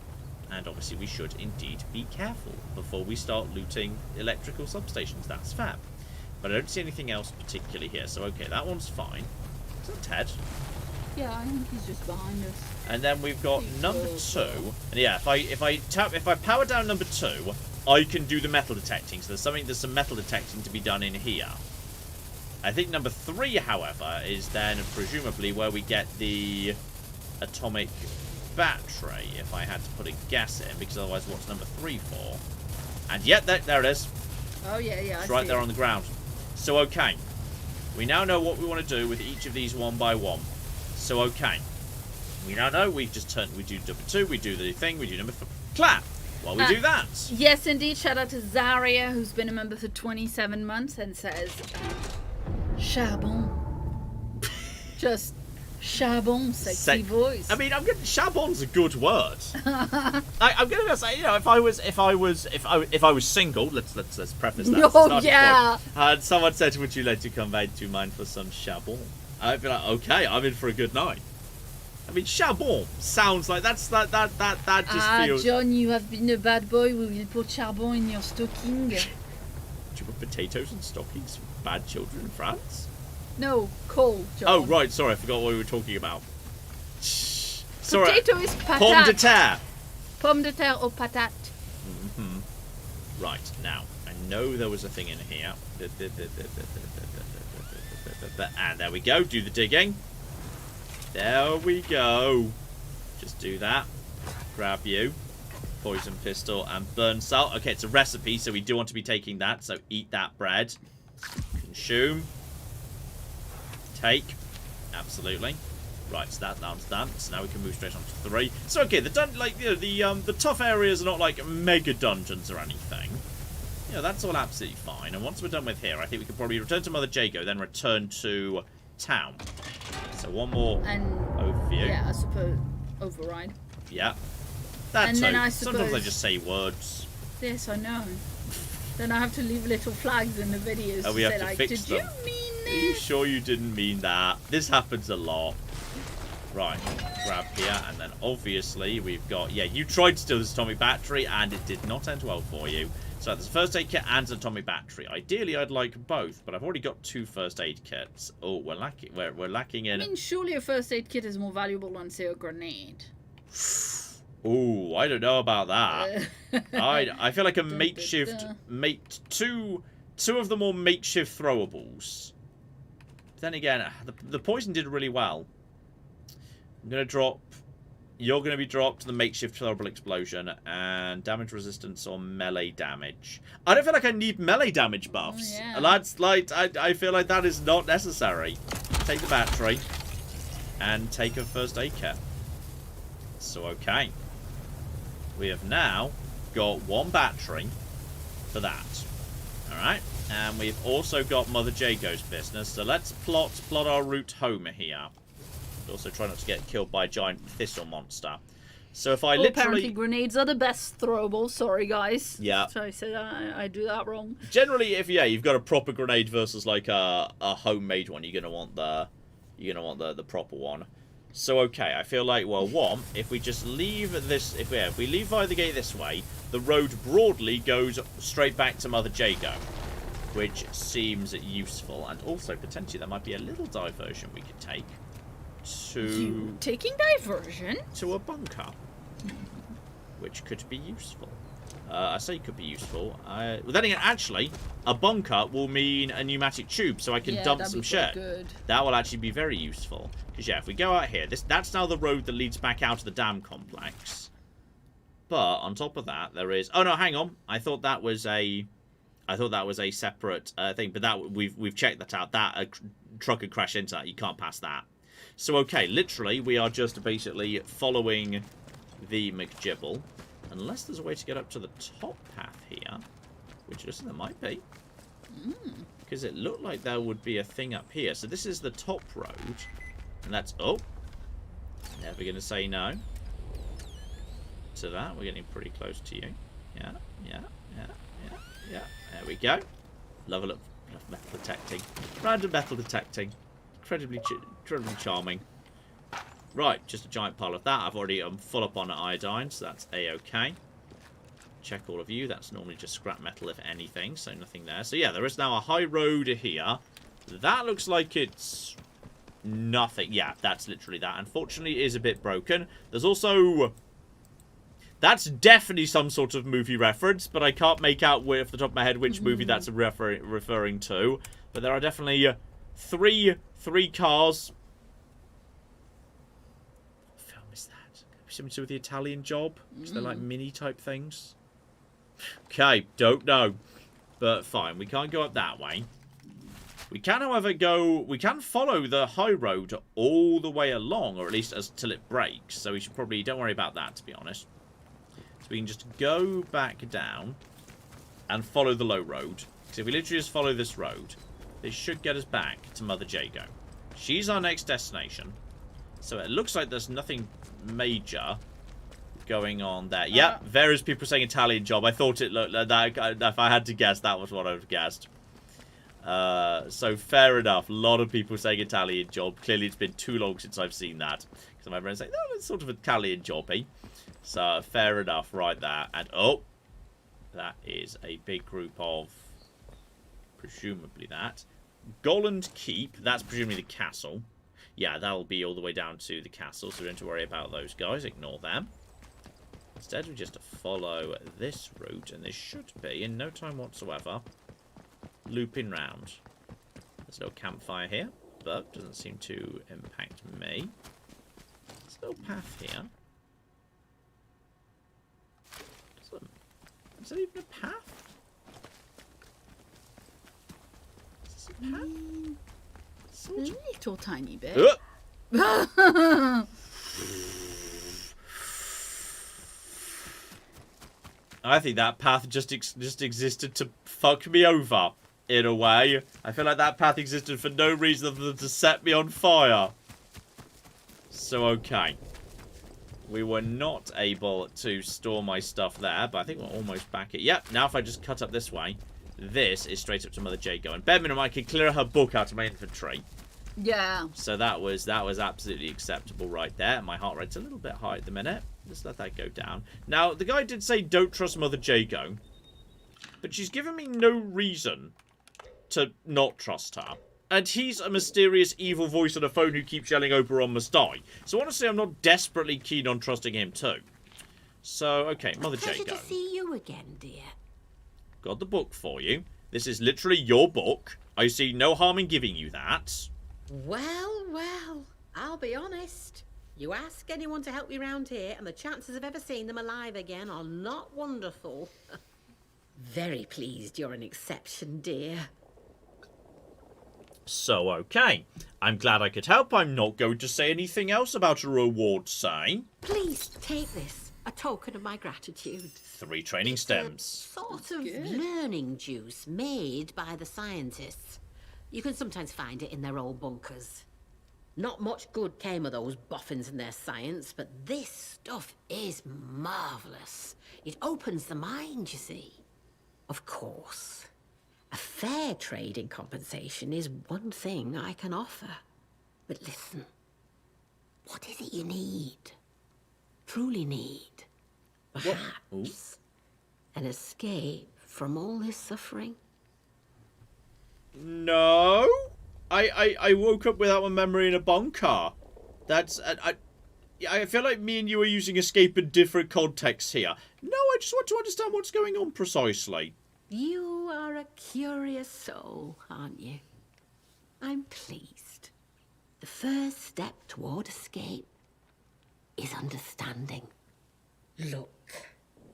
Speaker 1: And obviously we should indeed be careful before we start looting electrical substations. That's fab. But I don't see anything else particularly here. So, okay, that one's fine. Is that Ted?
Speaker 2: Yeah, I think he's just behind us.
Speaker 1: And then we've got number 2. And yeah, if I power down number 2, I can do the metal detecting. So there's some metal detecting to be done in here. I think number 3, however, is then presumably where we get the atomic battery. If I had to put a guess in, because otherwise, what's number 3 for? And yet, there it is.
Speaker 2: Oh yeah, yeah.
Speaker 1: It's right there on the ground. So okay, we now know what we want to do with each of these one by one. So okay, we now know we do number 2, we do the thing, we do number 4. Clap! While we do that.
Speaker 2: Yes, indeed. Shout out to Zaria, who's been a member for 27 months, and says, Charbon. Just charbon, sexy voice.
Speaker 1: I mean, charbon's a good word. I'm gonna say, you know, if I was single, let's preface that.
Speaker 2: Oh yeah.
Speaker 1: And someone said, "Would you like to come back to mine for some charbon?" I'd be like, "Okay, I'm in for a good night." I mean, charbon sounds like that just feels.
Speaker 2: John, you have been a bad boy. We will put charbon in your stocking.
Speaker 1: Do you put potatoes in stockings for bad children in France?
Speaker 2: No, coal, John.
Speaker 1: Oh, right, sorry, I forgot what we were talking about. Sorry.
Speaker 2: Potato is patate.
Speaker 1: Pomme de terre.
Speaker 2: Pomme de terre or patate.
Speaker 1: Right, now, I know there was a thing in here. And there we go, do the digging. There we go. Just do that. Grab you. Poison pistol and burn salt. Okay, it's a recipe, so we do want to be taking that. So eat that bread. Consume. Take. Absolutely. Right, so that's done. So now we can move straight on to 3. So okay, the tough areas are not like mega dungeons or anything. You know, that's all absolutely fine. And once we're done with here, I think we can probably return to Mother Jago, then return to town. So one more overview.
Speaker 2: Yeah, I suppose override.
Speaker 1: Yeah. That's
Speaker 2: and then I suppose,
Speaker 1: sometimes I just say words.
Speaker 2: Yes, I know. Then I have to leave little flags in the videos
Speaker 1: and we have to fix
Speaker 2: did
Speaker 1: them.
Speaker 2: You mean this?
Speaker 1: Are you sure you didn't mean that? This happens a lot. Right, grab here, and then obviously we've got, yeah, you tried to steal this atomic battery, and it did not end well for you. So there's a first aid kit and an atomic battery. Ideally, I'd like both, but I've already got 2 first aid kits. Oh, we're lacking in.
Speaker 2: I mean, surely a first aid kit is more valuable than, say, a grenade.
Speaker 1: Ooh, I don't know about that. I feel like a makeshift, two of the more makeshift throwables. But then again, the poison did really well. I'm gonna drop. You're going to be dropped to the makeshift thermal explosion and damage resistance or melee damage. I don't feel like I need melee damage buffs.
Speaker 2: Oh, yeah.
Speaker 1: That's like, I feel like that is not necessary. Take the battery and take a first aid kit. So, okay. We have now got 1 battery for that. Alright. And we've also got Mother Jago's business. So let's plot our route home here. Also try not to get killed by a giant thistle monster. So if I
Speaker 2: apparently grenades are the best throwable. Sorry, guys.
Speaker 1: Yeah.
Speaker 2: So I said I do that wrong.
Speaker 1: Generally, if you've got a proper grenade versus like a homemade one, you're gonna want the proper one. So okay, I feel like, well, one, if we just leave this, if we leave via the gate this way, the road broadly goes straight back to Mother Jago, which seems useful, and also potentially there might be a little diversion we could take.
Speaker 2: Taking diversion?
Speaker 1: To a bunker, which could be useful. I say could be useful. Well, then again, actually, a bunker will mean a pneumatic tube, so I can dump some shit.
Speaker 2: Good.
Speaker 1: That will actually be very useful. Because yeah, if we go out here, that's now the road that leads back out of the dam complex. But on top of that, there is. Oh no, hang on. I thought that was a separate thing, but that we've checked that out. That a truck could crash into that. You can't pass that. So, okay, literally, we are just basically following the McGibble. Unless there's a way to get up to the top path here. Which there might be. Because it looked like there would be a thing up here. So this is the top road. And that's... Oh! Never going to say no to that. We're getting pretty close to you. Yeah. There we go. Level up metal detecting. Random metal detecting. Incredibly charming. Right, just a giant pile of that. I've already full up on iodine, so that's a-okay. Check all of you. That's normally just scrap metal, if anything, so nothing there. So yeah, there is now a high road here. That looks like it's nothing. Yeah, that's literally that. Unfortunately, it is a bit broken. There's also... That's definitely some sort of movie reference, but I can't make out off the top of my head which movie that's referring to. But there are definitely three cars. What film is that? Something to do with the Italian Job? Because they're like mini-type things. Okay, don't know. But fine, we can't go up that way. We can, however, we can follow the high road all the way along, or at least till it breaks. So we should probably, don't worry about that, to be honest. So we can just go back down and follow the low road. Because if we literally just follow this road, this should get us back to Mother Jago. She's our next destination. So it looks like there's nothing major going on there. Yep, various people saying Italian Job. I thought it looked like that. If I had to guess, that was what I would have guessed. So fair enough. A lot of people saying Italian Job. Clearly it's been too long since I've seen that. Because my friends saying, oh, it's sort of Italian Jobby. So fair enough right there. And oh, that is a big group of, presumably that. Golland Keep, that's presumably the castle. Yeah, that'll be all the way down to the castle, so we don't have to worry about those guys. Ignore them. Instead, we just follow this route, and this should be, in no time whatsoever, looping round. There's no campfire here, but doesn't seem to impact me. There's no path here. Is there even a path? Is this a path?
Speaker 2: A little tiny bit.
Speaker 1: I think that path just existed to fuck me over, in a way. I feel like that path existed for no reason other than to set me on fire. So, okay. We were not able to store my stuff there, but I think we're almost back at... Yep, now if I just cut up this way, this is straight up to Mother Jago. And bare minimum, I can clear her book out of my inventory.
Speaker 2: Yeah.
Speaker 1: So that was absolutely acceptable right there. My heart rate's a little bit high at the minute. Let's let that go down. Now, the guy did say don't trust Mother Jago, but she's given me no reason to not trust her. And he's a mysterious evil voice on a phone who keeps yelling Oberon must die. So honestly, I'm not desperately keen on trusting him too. So, okay, Mother Jago.
Speaker 8: Pleasure to see you again, dear.
Speaker 1: Got the book for you. This is literally your book. I see no harm in giving you that.
Speaker 8: Well, well, I'll be honest. You ask anyone to help you round here, and the chances of ever seeing them alive again are not wonderful. Very pleased you're an exception, dear.
Speaker 1: So, okay. I'm glad I could help. I'm not going to say anything else about a reward, say.
Speaker 8: Please take this, a token of my gratitude.
Speaker 1: 3 training stems.
Speaker 8: Sort of learning juice made by the scientists. You can sometimes find it in their old bunkers. Not much good came of those boffins and their science, but this stuff is marvellous. It opens the mind, you see. Of course, a fair trading compensation is one thing I can offer. But listen, what is it you need? Truly need? Perhaps an escape from all this suffering?
Speaker 1: No. I woke up without a memory in a bunker. That's... I feel like me and you are using escape in different contexts here. No, I just want to understand what's going on precisely.
Speaker 8: You are a curious soul, aren't you? I'm pleased. The first step toward escape is understanding. Look,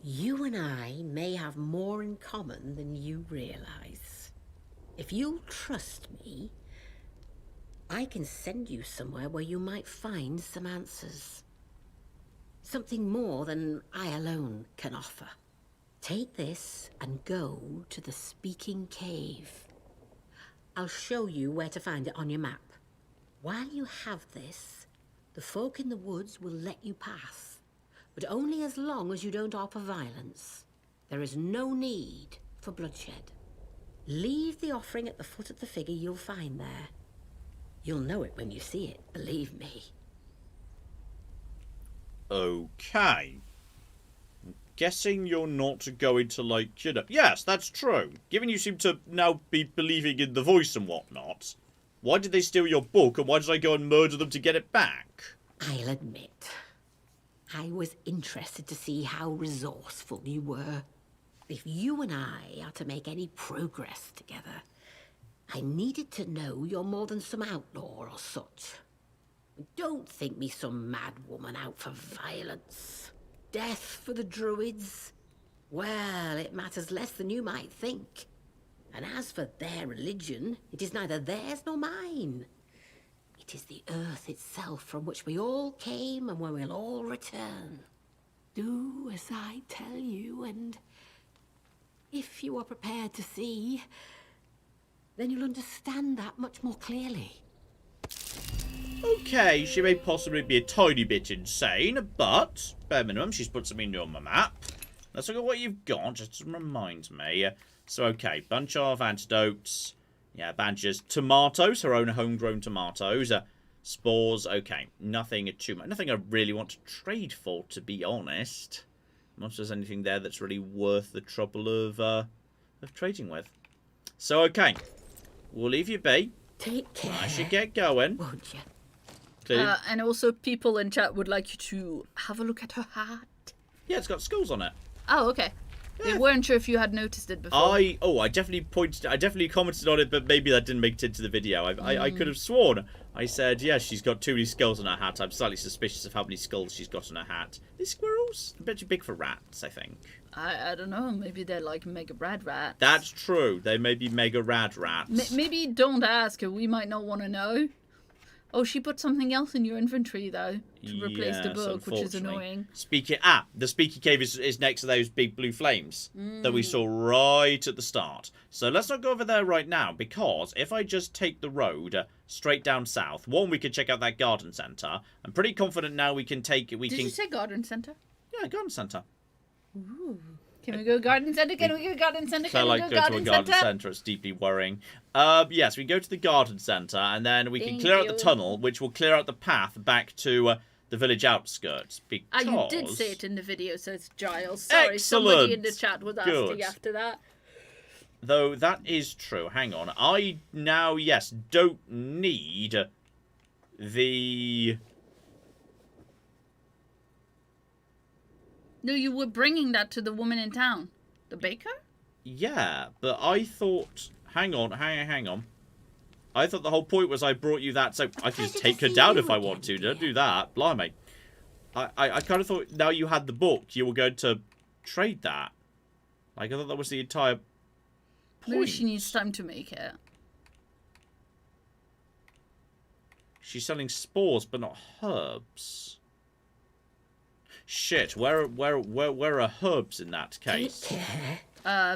Speaker 8: you and I may have more in common than you realize. If you'll trust me, I can send you somewhere where you might find some answers. Something more than I alone can offer. Take this and go to the Speaking Cave. I'll show you where to find it on your map. While you have this, the folk in the woods will let you pass, but only as long as you don't offer violence. There is no need for bloodshed. Leave the offering at the foot of the figure you'll find there. You'll know it when you see it, believe me.
Speaker 1: Okay. I'm guessing you're not going to, like, you know... Yes, that's true. Given you seem to now be believing in the voice and whatnot, why did they steal your book, and why did I go and murder them to get it back?
Speaker 8: I'll admit, I was interested to see how resourceful you were. If you and I are to make any progress together, I needed to know you're more than some outlaw or such. Don't think me some mad woman out for violence. Death for the druids? Well, it matters less than you might think. And as for their religion, it is neither theirs nor mine. It is the earth itself from which we all came and where we'll all return. Do as I tell you, and if you are prepared to see, then you'll understand that much more clearly.
Speaker 1: Okay, she may possibly be a tiny bit insane, but, bare minimum, she's put something new on my map. Let's look at what you've got, just to remind me. So, okay, bunch of antidotes. Yeah, bandages. Tomatoes, her own homegrown tomatoes. Spores, okay. Nothing too much. Nothing I really want to trade for, to be honest. Not sure there's anything there that's really worth the trouble of trading with. So, okay. We'll leave you be.
Speaker 8: Take care.
Speaker 1: I should get going.
Speaker 8: Won't you?
Speaker 2: And also, people in chat would like you to have a look at her hat.
Speaker 1: Yeah, it's got skulls on it.
Speaker 2: Oh, okay. They weren't sure if you had noticed it before.
Speaker 1: I definitely commented on it, but maybe that didn't make it into the video. I could have sworn I said, yeah, she's got too many skulls on her hat. I'm slightly suspicious of how many skulls she's got on her hat. These squirrels? A bit too big for rats, I think.
Speaker 2: I don't know. Maybe they're like mega rad rats.
Speaker 1: That's true. They may be mega rad rats.
Speaker 2: Maybe don't ask her. We might not want to know. Oh, she put something else in your inventory, though, to replace the book, which is annoying.
Speaker 1: The Speaky Cave is next to those big blue flames that we saw right at the start. So let's not go over there right now, because if I just take the road straight down south, one, we could check out that garden centre. I'm pretty confident now we can take it.
Speaker 2: Did you say garden centre?
Speaker 1: Yeah, garden centre.
Speaker 2: Ooh. Can we go garden centre? Can we go garden centre?
Speaker 1: Can we go to a garden centre? It's deeply worrying. Yes, we can go to the garden centre, and then we can clear out the tunnel, which will clear out the path back to the village outskirts. Because...
Speaker 2: you did say it in the video, so it's Giles. Sorry, somebody in the chat was asking after that.
Speaker 1: Though that is true. Hang on. I now, yes, don't need the...
Speaker 2: No, you were bringing that to the woman in town. The baker?
Speaker 1: Yeah, but I thought... Hang on. I thought the whole point was I brought you that so I could just take her down if I want to. Don't do that. Blimey. I kind of thought now you had the book, you were going to trade that. Like, I thought that was the entire point.
Speaker 2: Maybe she needs time to make it.
Speaker 1: She's selling spores, but not herbs. Shit, where are herbs in that case?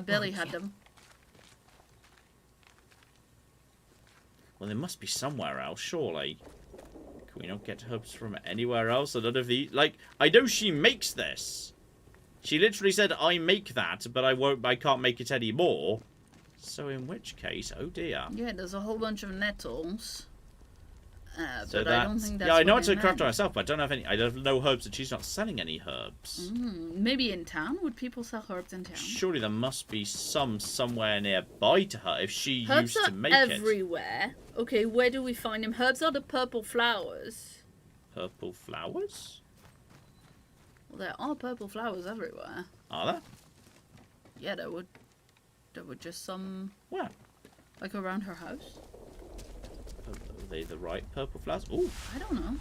Speaker 2: Billy had them.
Speaker 1: Well, they must be somewhere else, surely. Can we not get herbs from anywhere else? I don't know if the... Like, I know she makes this. She literally said, I make that, but I can't make it anymore. So in which case, oh dear.
Speaker 2: Yeah, there's a whole bunch of nettles.
Speaker 1: So
Speaker 2: but I don't think that's
Speaker 1: I know it's a
Speaker 2: meant.
Speaker 1: craft myself, but I don't have any. I don't have no herbs, and she's not selling any herbs.
Speaker 2: Maybe in town? Would people sell herbs in town?
Speaker 1: Surely there must be somewhere nearby to her if she
Speaker 2: herbs
Speaker 1: used to make
Speaker 2: are everywhere. Okay, where do we find them? Herbs are the purple flowers.
Speaker 1: Purple flowers?
Speaker 2: Well, there are purple flowers everywhere.
Speaker 1: Are there?
Speaker 2: Yeah, there were just some.
Speaker 1: Where?
Speaker 2: Like around her house.
Speaker 1: Are they the right purple flowers? Ooh.
Speaker 2: I don't know.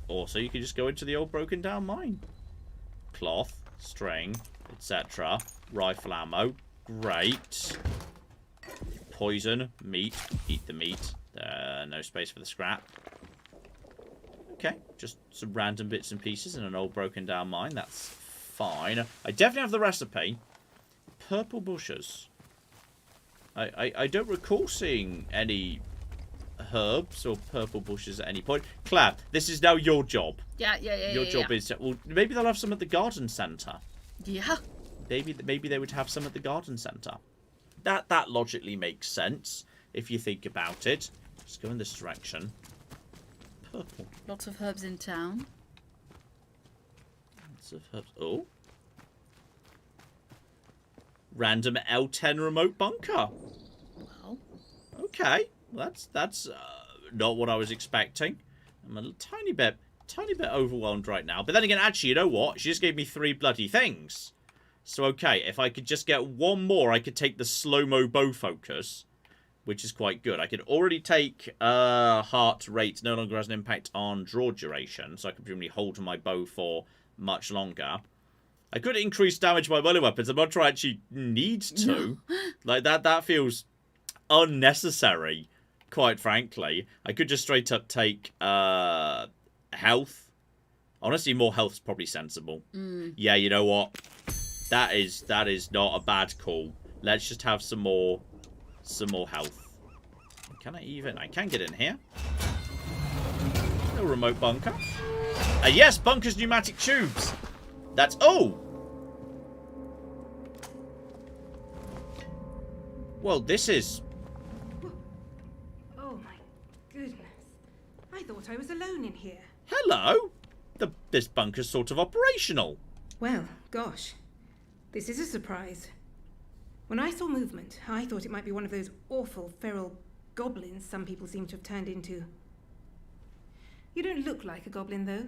Speaker 1: Also, you can just go into the old broken down mine. Cloth, string, etc. Rifle ammo. Great. Poison, meat. Eat the meat. No space for the scrap. Okay, just some random bits and pieces in an old broken down mine. That's fine. I definitely have the recipe. Purple bushes. I don't recall seeing any herbs or purple bushes at any point. Claire, this is now your job.
Speaker 2: Yeah.
Speaker 1: Your job is to, well, maybe they'll have some at the garden centre.
Speaker 2: Yeah.
Speaker 1: Maybe they would have some at the garden centre. That logically makes sense if you think about it. Just go in this direction. Purple.
Speaker 2: Lots of herbs in town.
Speaker 1: Lots of herbs. Oh. Random L10 remote bunker.
Speaker 2: Well.
Speaker 1: Okay. That's not what I was expecting. I'm a tiny bit overwhelmed right now. But then again, actually, you know what? She just gave me 3 bloody things. So, okay, if I could just get one more, I could take the slow-mo bow focus, which is quite good. I could already take heart rate, no longer has an impact on draw duration, so I can presumably hold my bow for much longer. I could increase damage by melee weapons. I'm not sure I actually need to. No. Like, that feels unnecessary, quite frankly. I could just straight up take health. Honestly, more health is probably sensible. Yeah, you know what? That is not a bad call. Let's just have some more health. Can I can get in here. No remote bunker. Yes, bunkers, pneumatic tubes. That's well, this is.
Speaker 7: Oh my goodness! I thought I was alone in here.
Speaker 1: Hello. This bunker's sort of operational.
Speaker 7: Well, gosh. This is a surprise. When I saw movement, I thought it might be one of those awful feral goblins some people seem to have turned into. You don't look like a goblin, though.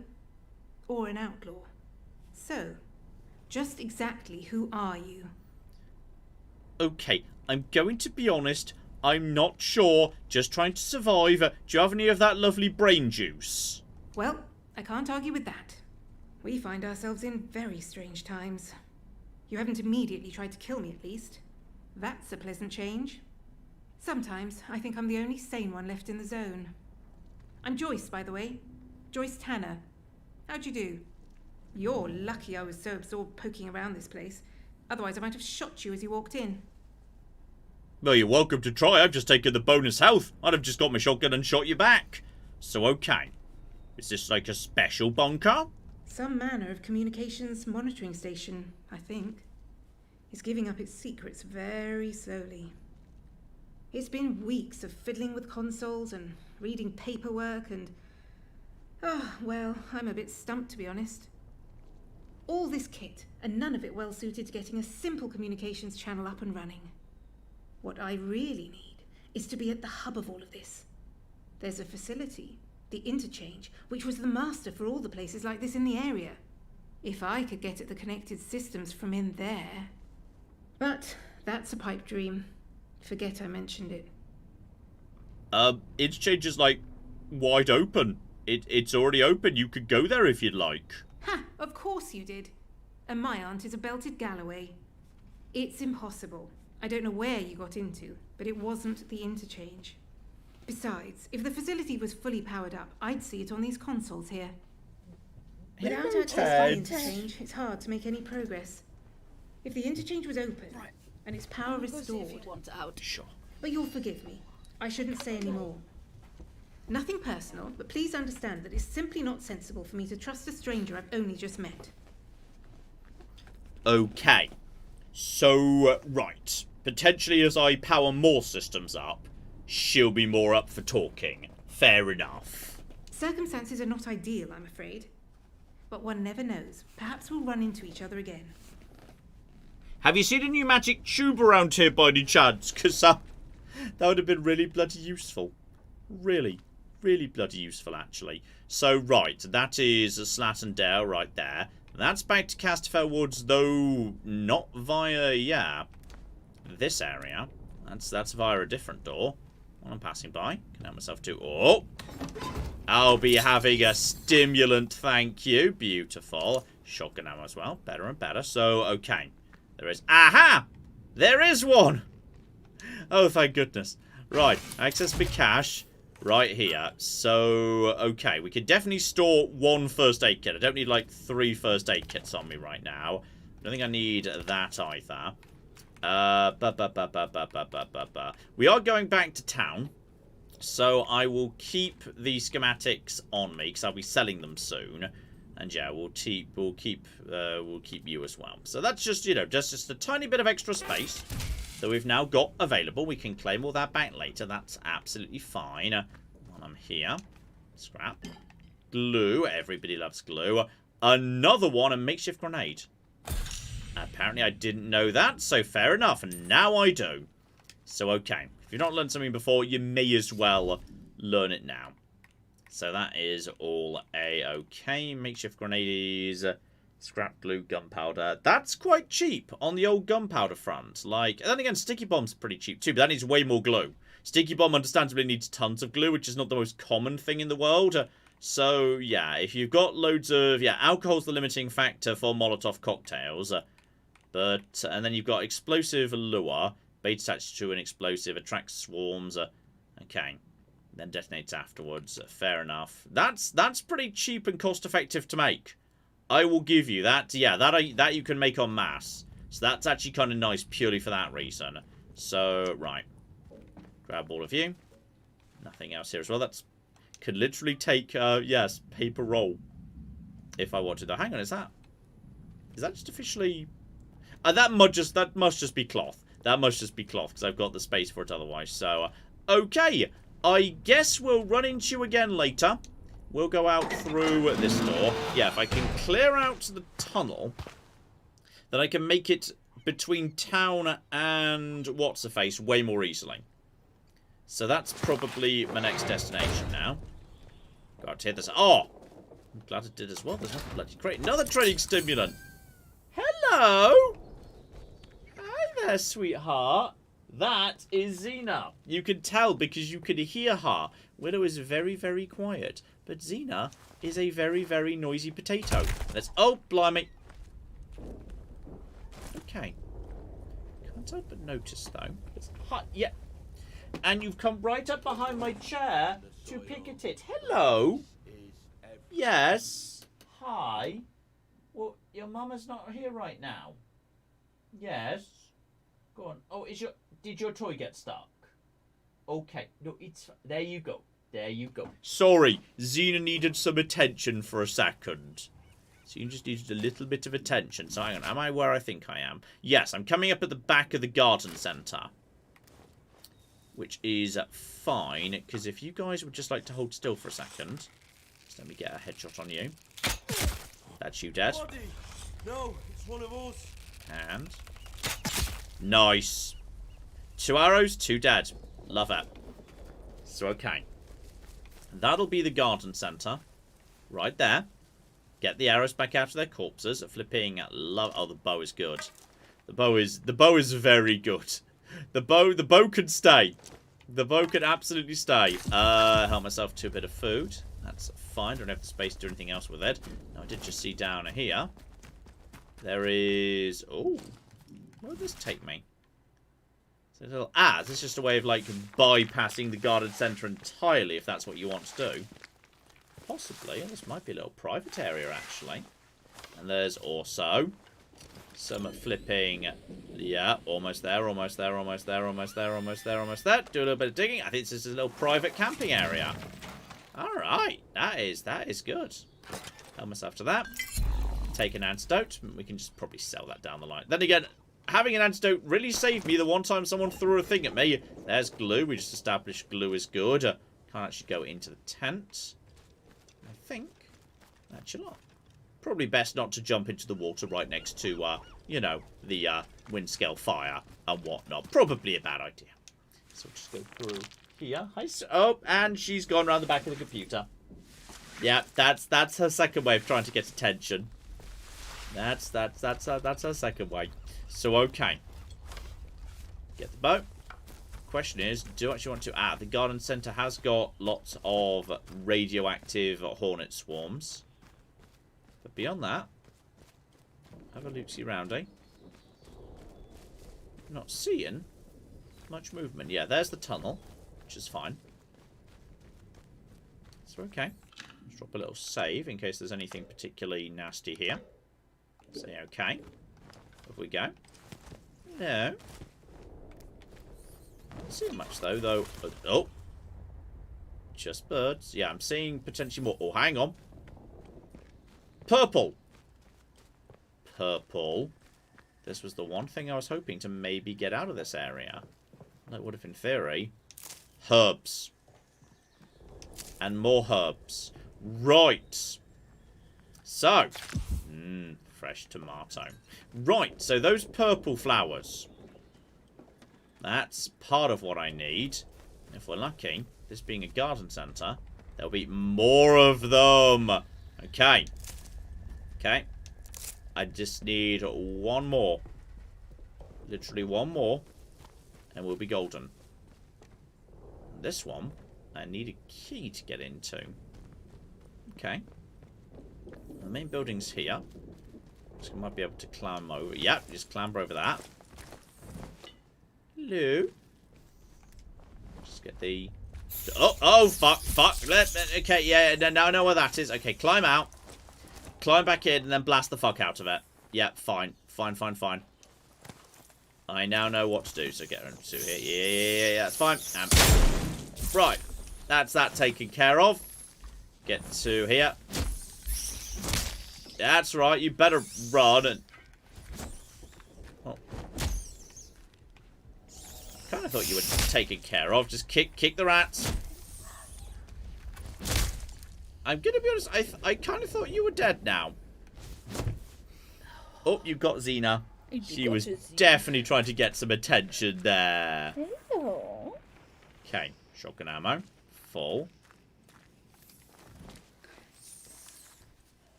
Speaker 7: Or an outlaw. So, just exactly who are you?
Speaker 1: Okay, I'm going to be honest. I'm not sure. Just trying to survive. Do you have any of that lovely brain juice?
Speaker 7: Well, I can't argue with that. We find ourselves in very strange times. You haven't immediately tried to kill me, at least. That's a pleasant change. Sometimes I think I'm the only sane one left in the zone. I'm Joyce, by the way. Joyce Tanner. How'd you do? You're lucky I was so absorbed poking around this place. Otherwise I might have shot you as you walked in.
Speaker 1: Well, you're welcome to try. I've just taken the bonus health. I'd have just got my shotgun and shot you back. So, okay. Is this like a special bunker?
Speaker 7: Some manner of communications monitoring station, I think. It's giving up its secrets very slowly. It's been weeks of fiddling with consoles and reading paperwork and... Oh, well, I'm a bit stumped, to be honest. All this kit, and none of it well suited to getting a simple communications channel up and running. What I really need is to be at the hub of all of this. There's a facility, the Interchange, which was the master for all the places like this in the area. If I could get at the connected systems from in there... But that's a pipe dream. Forget I mentioned it.
Speaker 1: Interchange is like wide open. It's already open. You could go there if you'd like.
Speaker 7: Ha! Of course you did. And my aunt is a belted Galloway. It's impossible. I don't know where you got into, but it wasn't the Interchange. Besides, if the facility was fully powered up, I'd see it on these consoles here. Without access to the Interchange, it's hard to make any progress. If the Interchange was open, and its power restored...
Speaker 2: If you want out.
Speaker 1: Sure.
Speaker 7: But you'll forgive me. I shouldn't say any more. Nothing personal, but please understand that it's simply not sensible for me to trust a stranger I've only just met.
Speaker 1: Okay. So, right. Potentially as I power more systems up, she'll be more up for talking. Fair enough.
Speaker 7: Circumstances are not ideal, I'm afraid. But one never knows. Perhaps we'll run into each other again.
Speaker 1: Have you seen a pneumatic tube around here by any chance? Because that would have been really bloody useful. Really, really bloody useful, actually. So, right, that is Slatten Dale right there. That's back to Casterfell Woods, though not via, this area. That's via a different door. While I'm passing by, can help myself to... Oh! I'll be having a stimulant, thank you. Beautiful. Shotgun ammo as well. Better and better. So, okay. There is... Aha! There is one! Oh, thank goodness. Right. Access for cash. Right here. So, okay. We can definitely store 1 first aid kit. I don't need, like, 3 first aid kits on me right now. I don't think I need that either. We are going back to town. So, I will keep the schematics on me, because I'll be selling them soon. And yeah, we'll keep you as well. So that's just, you know, just a tiny bit of extra space that we've now got available. We can claim all that back later. That's absolutely fine. While I'm here, scrap, glue. Everybody loves glue. Another one, a makeshift grenade. Apparently I didn't know that, so fair enough. And now I do. So, okay. If you've not learned something before, you may as well learn it now. So that is all a-okay. Makeshift grenades, scrap glue, gunpowder. That's quite cheap on the old gunpowder front. Like, and then again, sticky bomb's pretty cheap too, but that needs way more glue. Sticky bomb understandably needs tons of glue, which is not the most common thing in the world. So, yeah, if you've got loads of... Yeah, alcohol's the limiting factor for Molotov cocktails. And then you've got explosive lure. Bait attached to an explosive, attracts swarms. Okay. Then detonates afterwards. Fair enough. That's pretty cheap and cost-effective to make. I will give you that. Yeah, that you can make en masse. So that's actually kind of nice purely for that reason. So, right. Grab all of you. Nothing else here as well. That's... Could literally take, yes, paper roll. If I wanted to. Hang on, is that just officially... that must just be cloth. That must just be cloth, because I've got the space for it otherwise. So, okay. I guess we'll run into you again later. We'll go out through this door. Yeah, if I can clear out the tunnel, then I can make it between town and what's-the-face way more easily. So that's probably my next destination now. Go out here. Oh! I'm glad it did as well. There's nothing bloody great. Another training stimulant. Hello! Hi there, sweetheart. That is Xena. You can tell because you could hear her. Willow is very, very quiet. But Xena is a very, very noisy potato. Let's... Oh, blimey. Okay. Can't help but notice, though. It's hot. Yeah. And you've come right up behind my chair to pick at it. Hello? Yes? Hi? Well, your mama's not here right now. Yes? Go on. Oh, did your toy get stuck? Okay. No, it's... There you go. There you go. Sorry, Xena needed some attention for a second. Xena just needed a little bit of attention. So hang on, am I where I think I am? Yes, I'm coming up at the back of the garden centre. Which is fine, because if you guys would just like to hold still for a second. Just let me get a headshot on you. That's you dead.
Speaker 5: No, it's one of us.
Speaker 1: And... Nice. 2 arrows, 2 dead. Love it. So, okay. That'll be the garden centre. Right there. Get the arrows back out of their corpses. Flipping love... Oh, the bow is good. The bow is very good. The bow can stay. The bow can absolutely stay. Help myself to a bit of food. That's fine. Don't have the space to do anything else with it. Now, I did just see down here. There is... Oh. Where would this take me? So a little... Ah, this is just a way of, like, bypassing the garden centre entirely, if that's what you want to do. Possibly. This might be a little private area, actually. And there's also... some flipping, yeah, almost there, almost there, almost there, almost there, almost there, almost there. Do a little bit of digging. I think this is a little private camping area. Alright, that is good. Help myself to that. Take an antidote. We can just probably sell that down the line. Then again, having an antidote really saved me the one time someone threw a thing at me. There's glue. We just established glue is good. Can't actually go into the tent. I think. Actually not. Probably best not to jump into the water right next to, you know, the wind scale fire and whatnot. Probably a bad idea. So we'll just go through here. Oh, and she's gone around the back of the computer. Yeah, that's her second way of trying to get attention. That's her second way. So okay. Get the boat. Question is, do I actually want to... the garden centre has got lots of radioactive hornet swarms. But beyond that, have a look-see roundy. Not seeing much movement. Yeah, there's the tunnel, which is fine. So, okay. Let's drop a little save in case there's anything particularly nasty here. Say okay. Off we go. No. Not seeing much, though. Oh. Just birds. Yeah, I'm seeing potentially more. Oh, hang on. Purple. Purple. This was the one thing I was hoping to maybe get out of this area. That would have, in theory, herbs. And more herbs. Right. So, fresh tomato. Right, so those purple flowers. That's part of what I need. If we're lucky, this being a garden centre, there'll be more of them. Okay. Okay. I just need one more. Literally one more. And we'll be golden. This one, I need a key to get into. Okay. The main building's here. So I might be able to climb over. Yep, just clamber over that. Hello. Just get the... Oh, fuck. Okay, yeah, now I know where that is. Okay, climb out. Climb back in and then blast the fuck out of it. Yep, fine. Fine. I now know what to do, so get into here. Yeah, that's fine. Right, that's that taken care of. Get to here. That's right, you better run and... Oh. Kind of thought you were taken care of. Just kick the rats. I'm gonna be honest, I kind of thought you were dead now. Oh, you've got Xena. She was definitely trying to get some attention there.
Speaker 2: Hello.
Speaker 1: Okay, shotgun ammo. Full.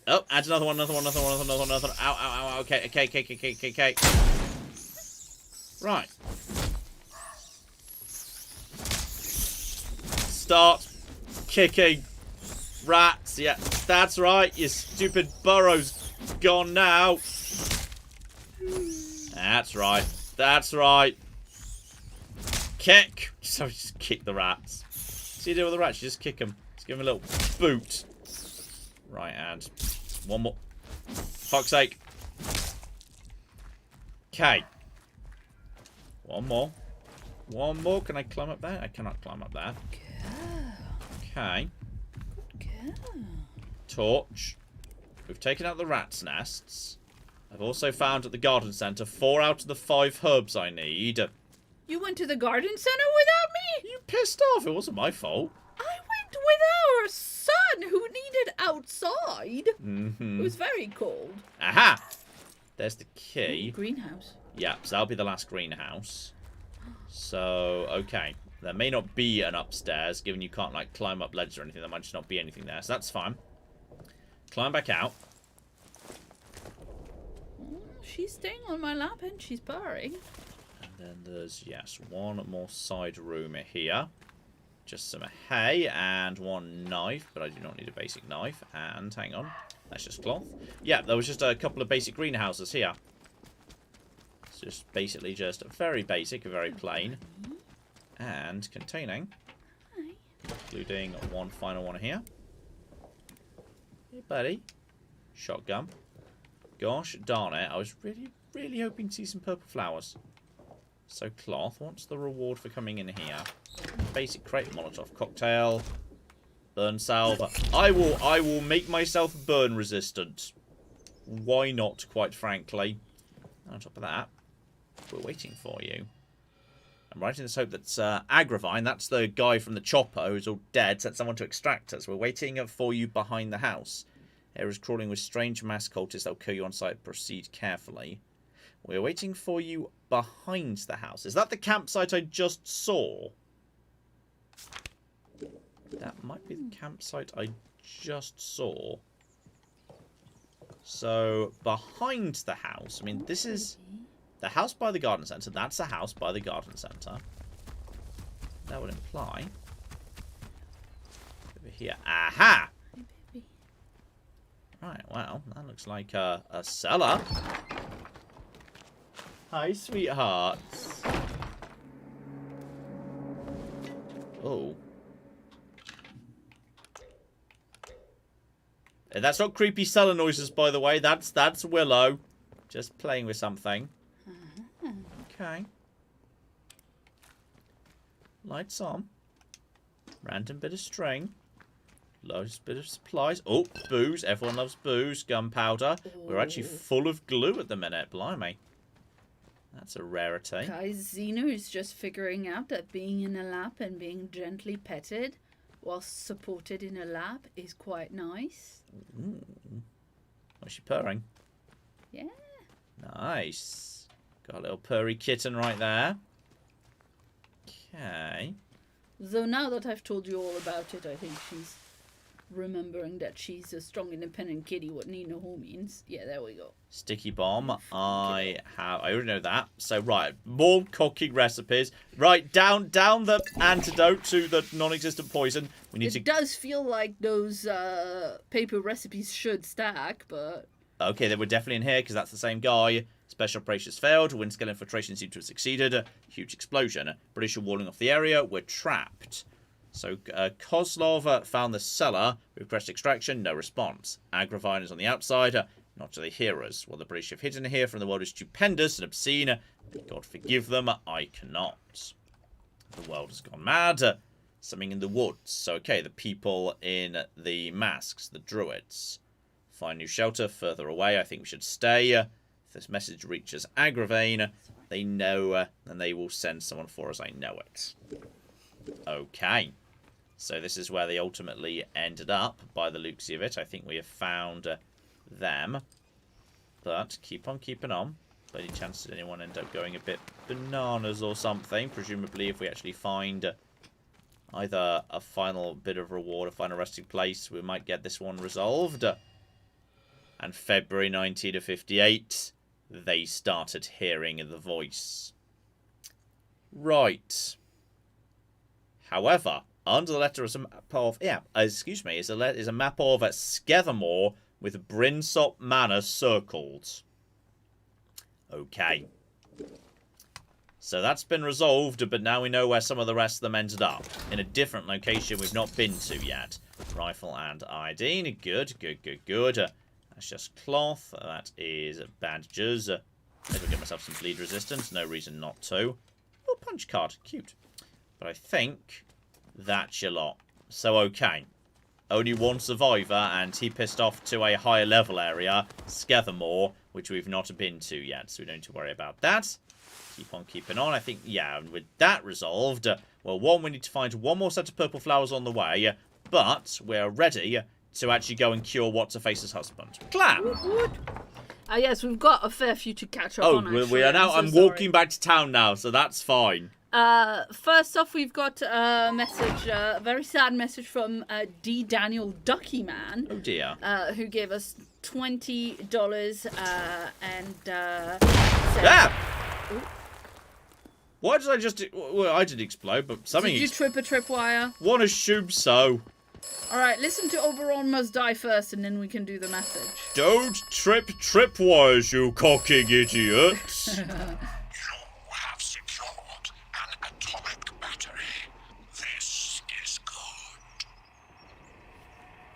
Speaker 1: Oh, add another one. Ow. Okay. Right. Start kicking rats. Yeah, that's right. Your stupid burrow's gone now. That's right. Kick. So just kick the rats. See you do with the rats? You just kick them. Just give them a little boot. Right, and one more. Fuck's sake. Okay. One more. Can I climb up there? I cannot climb up there. Okay. Torch. We've taken out the rat's nests. I've also found at the garden centre 4 out of the 5 herbs I need.
Speaker 2: You went to the garden centre without me?
Speaker 1: You pissed off. It wasn't my fault.
Speaker 2: I went with our son who needed outside.
Speaker 1: Mm-hmm.
Speaker 2: It was very cold.
Speaker 1: Aha! There's the key.
Speaker 2: Greenhouse.
Speaker 1: Yeah, so that'll be the last greenhouse. So, okay. There may not be an upstairs, given you can't, like, climb up ledges or anything. There might just not be anything there, so that's fine. Climb back out.
Speaker 2: She's staying on my lap and she's purring.
Speaker 1: And then there's, yes, one more side room here. Just some hay and one knife, but I do not need a basic knife. And, hang on, that's just cloth. Yeah, there was just a couple of basic greenhouses here. It's just basically just very basic, very plain. And containing, including one final one here. Hey, buddy. Shotgun. Gosh darn it, I was really hoping to see some purple flowers. So cloth, what's the reward for coming in here? Basic crate, Molotov cocktail, burn salve. I will make myself burn resistant. Why not, quite frankly. On top of that, we're waiting for you. I'm right in this hope that's Agravine, that's the guy from the chopper who's all dead, sent someone to extract us. We're waiting for you behind the house. Air is crawling with strange mass cultists that will kill you on sight. Proceed carefully. We're waiting for you behind the house. Is that the campsite I just saw? That might be the campsite I just saw. So, behind the house. I mean, this is the house by the garden centre. That's a house by the garden centre. That would imply... over here. Aha! Right, well, that looks like a cellar. Hi, sweethearts. Oh. That's not creepy cellar noises, by the way. That's Willow. Just playing with something. Okay. Lights on. Random bit of string. Loads bit of supplies. Oh, booze. Everyone loves booze. Gunpowder. We're actually full of glue at the minute. Blimey. That's a rarity.
Speaker 2: Guys, Xena is just figuring out that being in a lap and being gently petted whilst supported in a lap is quite nice.
Speaker 1: Ooh. What's she purring?
Speaker 2: Yeah.
Speaker 1: Nice. Got a little purry kitten right there. Okay.
Speaker 2: Though now that I've told you all about it, I think she's remembering that she's a strong, independent kitty, what need no home means. Yeah, there we go.
Speaker 1: Sticky bomb. I already know that. So, right. More cooking recipes. Right, down the antidote to the non-existent poison. We need
Speaker 2: It does feel like those paper recipes should stack, but...
Speaker 1: Okay, they were definitely in here, because that's the same guy. Special operations failed. Wind-scale infiltration seemed to have succeeded. Huge explosion. British are walling off the area. We're trapped. So, Kozlov found the cellar. Request extraction. No response. Agravine is on the outside. Not to the hearers. What the British have hidden here from the world is stupendous and obscene. God forgive them. I cannot. The world has gone mad. Something in the woods. So, okay, the people in the masks. The druids. Find new shelter further away. I think we should stay. If this message reaches Agravine, they know, and they will send someone for us. I know it. Okay. So this is where they ultimately ended up, by the looks of it. I think we have found them. But keep on keeping on. Any chance that anyone end up going a bit bananas or something? Presumably if we actually find either a final bit of reward, a final resting place, we might get this one resolved. And February 1958, they started hearing the voice. Right. However, under the letter is a map of is a map of Skethermore with Brinsop Manor circled. Okay. So that's been resolved, but now we know where some of the rest of them ended up. In a different location we've not been to yet. Rifle and iodine. Good, good, good, good. That's just cloth. That is bandages. Maybe I'll get myself some bleed resistance. No reason not to. Oh, punch card. Cute. But I think that's your lot. So, okay. Only one survivor, and he pissed off to a higher level area, Skethermore, which we've not been to yet, so we don't need to worry about that. Keep on keeping on. I think, yeah, and with that resolved, well, one, we need to find one more set of purple flowers on the way, but we're ready to actually go and cure What's-Her-Face's husband. Clap!
Speaker 2: Yes, we've got a fair few to catch up on, actually.
Speaker 1: We are now, I'm walking back to town now, so that's fine.
Speaker 2: First off, we've got a message, a very sad message from D. Daniel Ducky Man.
Speaker 1: Oh dear.
Speaker 2: Who gave us $20 and
Speaker 1: said... Why did I just... Well, I didn't explode, but something...
Speaker 2: Did you trip a tripwire?
Speaker 1: One assumes so.
Speaker 2: Alright, listen to Oberon Must Die first, and then we can do the message.
Speaker 1: Don't trip tripwires, you cocking idiots.
Speaker 3: You have secured an atomic battery. This is good.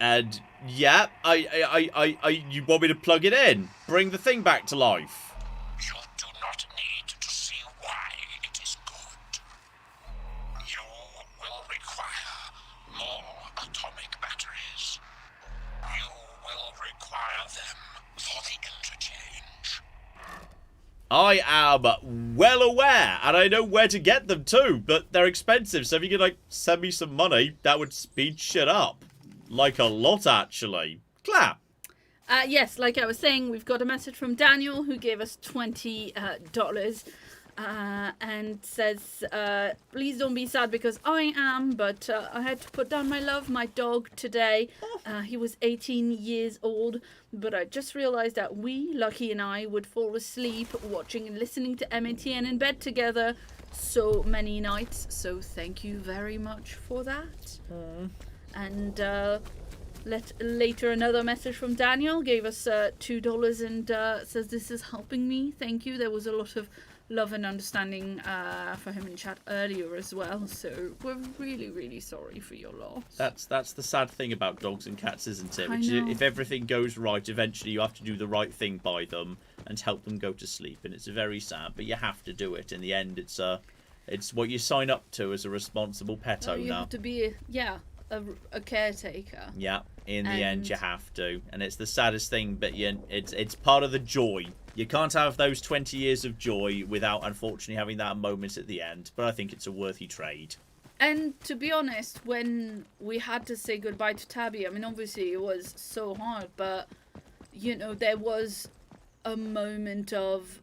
Speaker 1: And, yeah, you want me to plug it in? Bring the thing back to life.
Speaker 3: You do not need to see why it is good. You will require more atomic batteries. You will require them for the interchange.
Speaker 1: I am well aware, and I know where to get them too, but they're expensive, so if you could, like, send me some money, that would speed shit up. Like a lot, actually. Clap!
Speaker 2: Yes, like I was saying, we've got a message from Daniel who gave us $20 and says, please don't be sad because I am, but I had to put down my love, my dog, today. He was 18 years old, but I just realized that we, Lucky and I, would fall asleep watching and listening to MATN in bed together so many nights. So thank you very much for that. And later another message from Daniel gave us $2 and says this is helping me. Thank you. There was a lot of love and understanding for him in chat earlier as well. So we're really, really sorry for your loss.
Speaker 1: That's the sad thing about dogs and cats, isn't it?
Speaker 2: I
Speaker 1: Which
Speaker 2: know.
Speaker 1: if everything goes right, eventually you have to do the right thing by them and help them go to sleep, and it's very sad, but you have to do it. In the end, it's what you sign up to as a responsible pet owner.
Speaker 2: You have to be a caretaker.
Speaker 1: Yeah, in the end you have to, and it's the saddest thing, but it's part of the joy. You can't have those 20 years of joy without, unfortunately, having that moment at the end. But I think it's a worthy trade.
Speaker 2: And to be honest, when we had to say goodbye to Tabby, I mean, obviously it was so hard, but, you know, there was a moment of...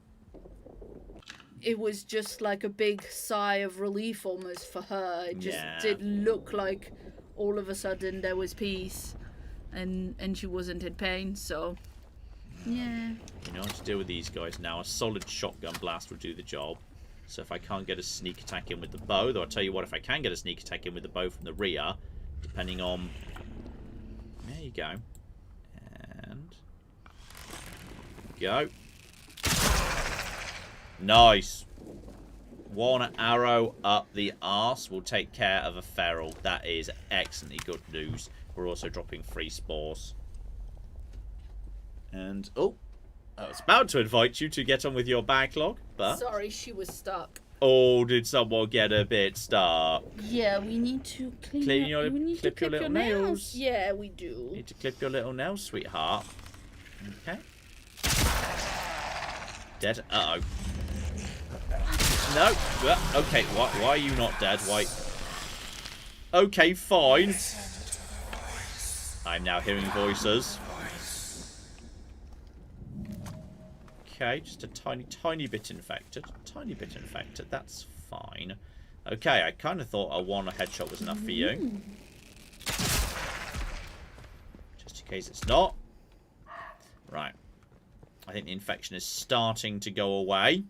Speaker 2: It was just like a big sigh of relief almost for her. It just did look like all of a sudden there was peace and she wasn't in pain, so... Yeah.
Speaker 1: You know how to deal with these guys now. A solid shotgun blast will do the job. So if I can't get a sneak attack in with the bow, though I'll tell you what, if I can get a sneak attack in with the bow from the rear, depending on... There you go. And... Go. Nice. One arrow up the arse will take care of a feral. That is excellently good news. We're also dropping 3 spores. And, oh, I was about to invite you to get on with your backlog, but...
Speaker 2: Sorry, she was stuck.
Speaker 1: Oh, did someone get a bit stuck?
Speaker 2: Yeah, we need to clip your little nails. Yeah, we do.
Speaker 1: Need to clip your little nails, sweetheart. Okay. Dead. Uh-oh. No. Well, okay, why are you not dead? Why? Okay, fine. I'm now hearing voices. Okay, just a tiny bit infected. Tiny bit infected, that's fine. Okay, I kind of thought a 1 headshot was enough for you. Just in case it's not. Right. I think the infection is starting to go away.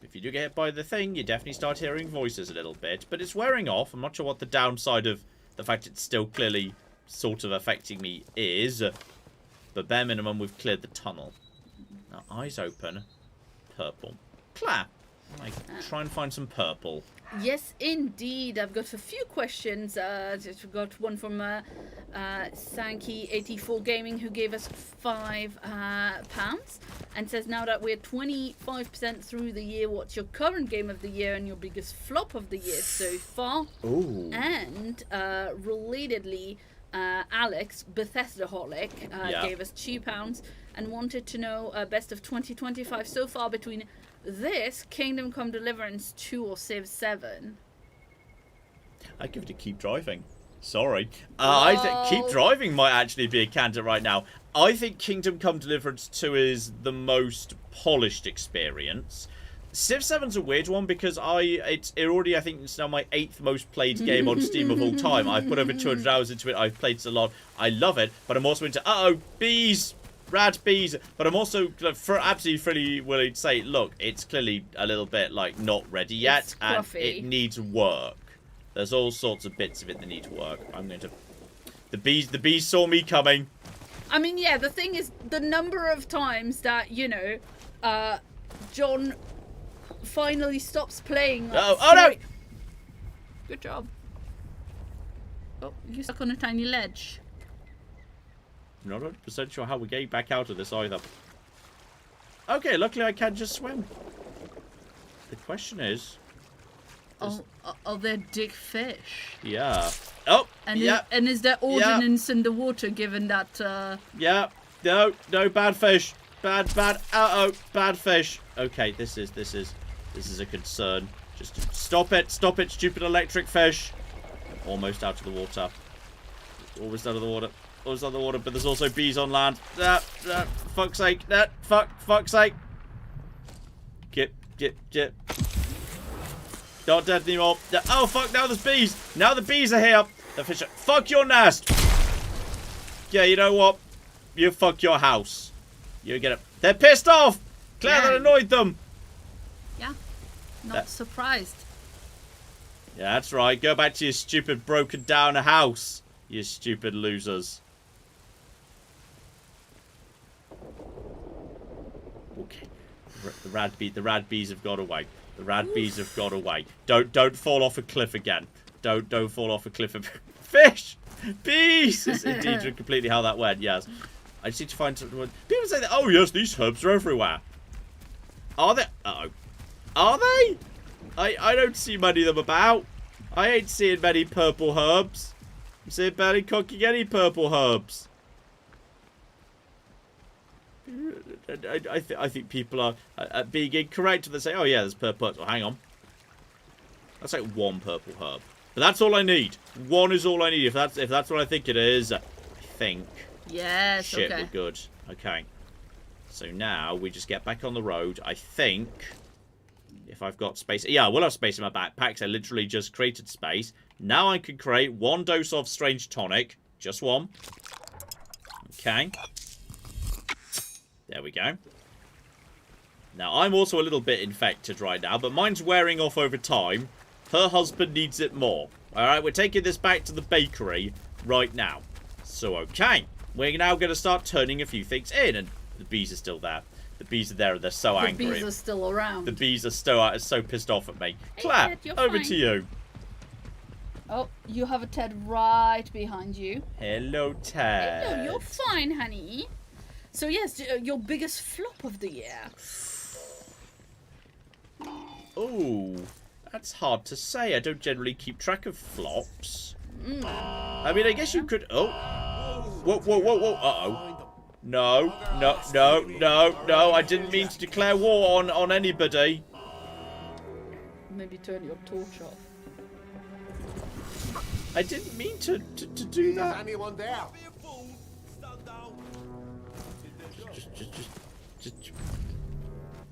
Speaker 1: If you do get hit by the thing, you definitely start hearing voices a little bit. But it's wearing off. I'm not sure what the downside of the fact it's still clearly sort of affecting me is. But bare minimum, we've cleared the tunnel. Now, eyes open. Purple. Claire, try and find some purple.
Speaker 2: Yes, indeed. I've got a few questions. I've got one from Sankey84 Gaming, who gave us £5 and says, now that we're 25% through the year, what's your current game of the year and your biggest flop of the year so far?
Speaker 1: Ooh.
Speaker 2: And relatedly, Alex, Bethesdaholic, gave us £2 and wanted to know best of 2025 so far between this, Kingdom Come Deliverance 2 or Civ 7.
Speaker 1: I'd give it a Keep Driving. Sorry. I think Keep Driving might actually be a candidate right now. I think Kingdom Come Deliverance 2 is the most polished experience. Civ 7's a weird one because I think it's now my 8th most played game on Steam of all time. I've put over 200 hours into it. I've played it a lot. I love it, but I'm also into bees. Rad bees, but I'm also absolutely fully willing to say, look, it's clearly a little bit like not ready yet, and it needs work. There's all sorts of bits of it that need work. I'm going to. The bees saw me coming.
Speaker 2: I mean, yeah. The thing is, the number of times that John finally stops playing.
Speaker 1: Oh no!
Speaker 2: Good job. Oh, you're stuck on a tiny ledge.
Speaker 1: I'm not 100% sure how we're getting back out of this either. Okay, luckily I can just swim. The question is...
Speaker 2: Are there dick fish?
Speaker 1: Yeah. Oh,
Speaker 2: and
Speaker 1: yeah.
Speaker 2: And is there ordnance in the water given that...
Speaker 1: Yeah. No, bad fish. Bad, bad fish. Okay, this is a concern. Just stop it, stupid electric fish. Almost out of the water. Almost out of the water. Almost out of the water, but there's also bees on land. Fuck's sake. Fuck's sake. Get. Not dead anymore. Oh, fuck, now there's bees. Now the bees are here. The fish are... Fuck your nest. Yeah, you know what? You fuck your house. You get it. They're pissed off. Claire, that annoyed them.
Speaker 2: Yeah. Not surprised.
Speaker 1: Yeah, that's right. Go back to your stupid broken down house. You stupid losers. Okay. The rad bees have got away. The rad bees have got away. Don't fall off a cliff again. Don't fall off a cliff. Fish! Bees! Is indeed completely how that went, yes. I just need to find something. People say that, oh yes, these herbs are everywhere. Are they? Uh-oh. Are they? I don't see many of them about. I ain't seeing many purple herbs. I'm seeing barely cooking any purple herbs. I think people are being incorrect when they say, oh yeah, there's purple herbs. Oh, hang on. That's like one purple herb. But that's all I need. 1 is all I need. If that's what I think it is, I think.
Speaker 2: Yes,
Speaker 1: Shit,
Speaker 2: okay.
Speaker 1: we're good. Okay. So now we just get back on the road. I think if I've got space... Yeah, I will have space in my backpacks. I literally just created space. Now I can create 1 dose of strange tonic. Just 1. Okay. There we go. Now, I'm also a little bit infected right now, but mine's wearing off over time. Her husband needs it more. Alright, we're taking this back to the bakery right now. So, okay. We're now going to start turning a few things in, and the bees are still there. The bees are there, and they're so angry.
Speaker 2: The bees are still around.
Speaker 1: The bees are so pissed off at me. Claire, over to you.
Speaker 2: Oh, you have a Ted right behind you.
Speaker 1: Hello, Ted.
Speaker 2: Hello, you're fine, honey. So yes, your biggest flop of the year.
Speaker 1: Oh, that's hard to say. I don't generally keep track of flops. I mean, I guess you could... Oh. Whoa, whoa, whoa, whoa. Uh-oh. No, no, no, no, no. I didn't mean to declare war on anybody.
Speaker 2: Maybe turn your torch off.
Speaker 1: I didn't mean to do that.
Speaker 5: Is anyone there?
Speaker 1: Just,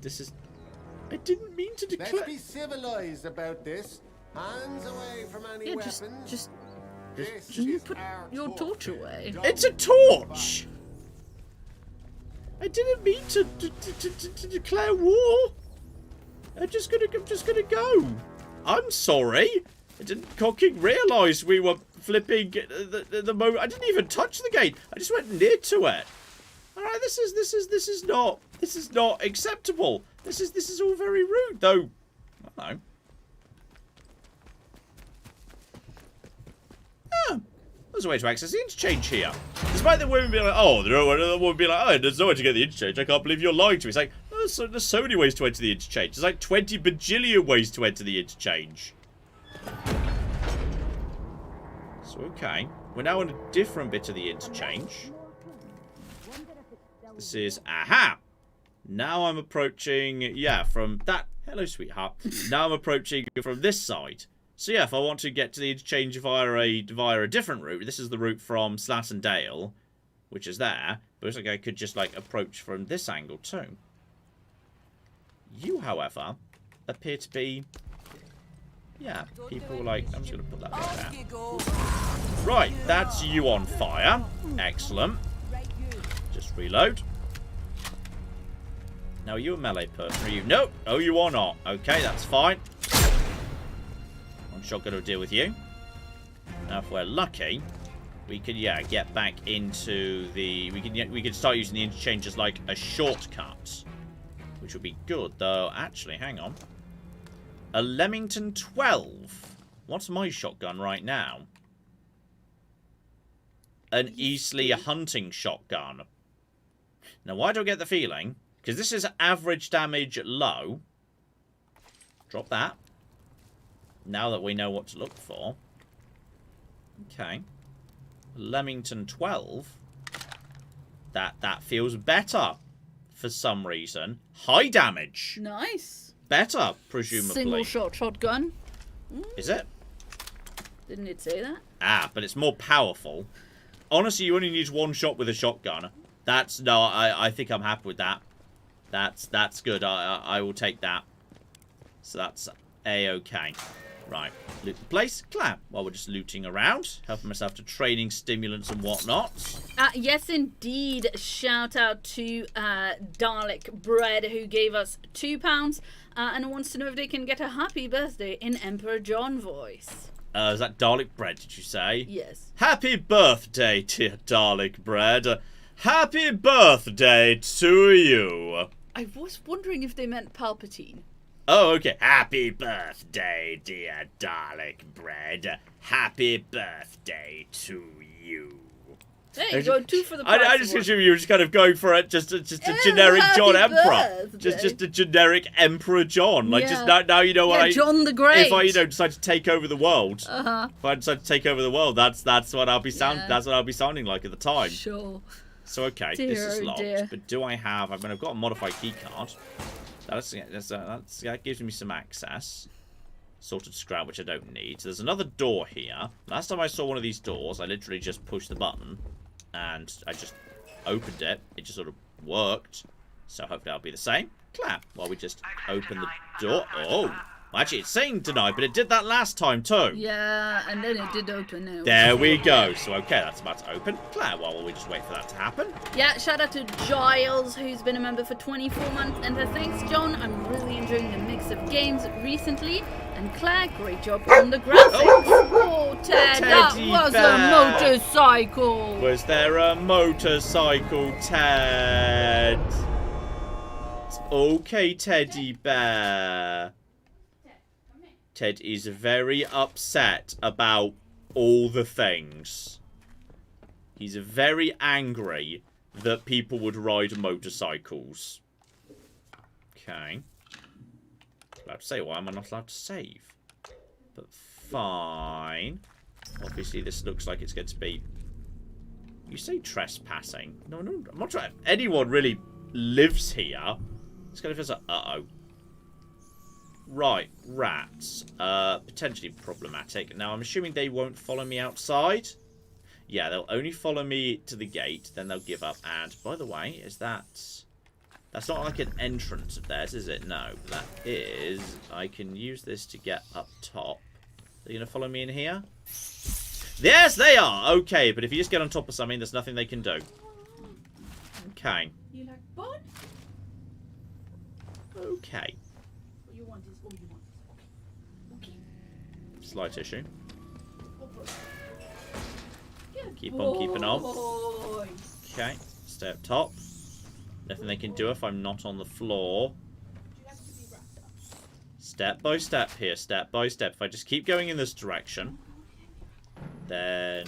Speaker 1: this is... I didn't mean to declare...
Speaker 5: Let's be civilized about this. Hands away from any weapons.
Speaker 2: Just
Speaker 5: This
Speaker 2: can you
Speaker 5: is
Speaker 2: put
Speaker 5: our
Speaker 2: your torch away?
Speaker 1: It's a torch! I didn't mean to declare war. I'm just gonna go. I'm sorry. I didn't fucking realise we were flipping the moment. I didn't even touch the gate. I just went near to it. All right, this is not acceptable. This is all very rude, though. I don't know. Oh, there's a way to access the interchange here. Despite the women being like, oh, there's no way to get the interchange. I can't believe you're lying to me. It's like, oh, there's so many ways to enter the interchange. There's like 20 bajillion ways to enter the interchange. So, okay. We're now on a different bit of the interchange. This is... Aha! Now I'm approaching... Yeah, from that... Hello, sweetheart. Now I'm approaching from this side. So, yeah, if I want to get to the interchange via a different route, this is the route from Slatten Dale, which is there. But it looks like I could just, like, approach from this angle, too. You, however, appear to be... Yeah, people like... I'm just going to put that right there. Right, that's you on fire. Excellent. Just reload. Now, are you a melee person? Are you? Nope. Oh, you are not. Okay, that's fine. One shotgun will deal with you. Now, if we're lucky, we can, yeah, get back into the... We can start using the interchange as, like, a shortcut. Which would be good, though. Actually, hang on. A Leamington 12. What's my shotgun right now? An Eastleigh hunting shotgun. Now, why do I get the feeling? Because this is average damage low. Drop that. Now that we know what to look for. Okay. Leamington 12. That feels better. For some reason. High damage.
Speaker 2: Nice.
Speaker 1: Better, presumably.
Speaker 2: Single shot shotgun.
Speaker 1: Is it?
Speaker 2: Didn't it say that?
Speaker 1: Ah, but it's more powerful. Honestly, you only need one shot with a shotgun. That's... No, I think I'm happy with that. That's good. I will take that. So that's A-okay. Right. Loot the place. Clap. While we're just looting around. Helping myself to training stimulants and whatnot.
Speaker 2: Yes, indeed. Shout out to Dalek Bread, who gave us £2 and wants to know if they can get a happy birthday in Emperor John voice.
Speaker 1: Is that Dalek Bread, did you say?
Speaker 2: Yes.
Speaker 1: Happy birthday, dear Dalek Bread. Happy birthday to you.
Speaker 2: I was wondering if they meant Palpatine.
Speaker 1: Oh, okay. Happy birthday, dear Dalek Bread. Happy birthday to you.
Speaker 2: There you go, 2 for the price.
Speaker 1: I just assume you were just kind of going for it, just a generic John Emperor. Just a generic Emperor John. Like, just now you know what
Speaker 2: John the Great.
Speaker 1: If I, decide to take over the world. If I decide to take over the world, that's what I'll be that's what I'll be sounding like at the time.
Speaker 2: Sure.
Speaker 1: So, okay, this is locked. But do I have... I mean, I've got a modified keycard. That gives me some access. Sorted scrap, which I don't need. So there's another door here. Last time I saw one of these doors, I literally just pushed the button. And I just opened it. It just sort of worked. So hopefully that'll be the same. Clap. While we just open the door. Oh! Actually, it's saying denied, but it did that last time too.
Speaker 2: Yeah, and then it did open now.
Speaker 1: There we go. So, okay, that's about to open. Claire, well, we just wait for that to happen.
Speaker 2: Yeah, shout out to Giles, who's been a member for 24 months. And thanks, John. I'm really enjoying the mix of games recently. And Claire, great job on the graphics. Oh, Ted, that was a motorcycle.
Speaker 1: Was there a motorcycle, Ted? Okay, Teddy Bear. Ted is very upset about all the things. He's very angry that people would ride motorcycles. Okay. Allowed to say, why am I not allowed to save? But fine. Obviously, this looks like it's going to be... You say trespassing? No, I'm not trying... Anyone really lives here. It's kind of feels like, uh-oh. Right, rats. Potentially problematic. Now, I'm assuming they won't follow me outside. Yeah, they'll only follow me to the gate, then they'll give up. And, by the way, is that... That's not like an entrance of theirs, is it? No, that is... I can use this to get up top. They're going to follow me in here? Yes, they are! Okay, but if you just get on top of something, there's nothing they can do. Okay.
Speaker 4: You like bun?
Speaker 1: Okay.
Speaker 4: What you want is all you want. Okay.
Speaker 1: Slight issue.
Speaker 4: Good
Speaker 1: Keep on keeping on.
Speaker 4: boy.
Speaker 1: Okay, stay up top. Nothing they can do if I'm not on the floor.
Speaker 4: Do you like to be wrapped up?
Speaker 1: Step by step here, step by step. If I just keep going in this direction, then...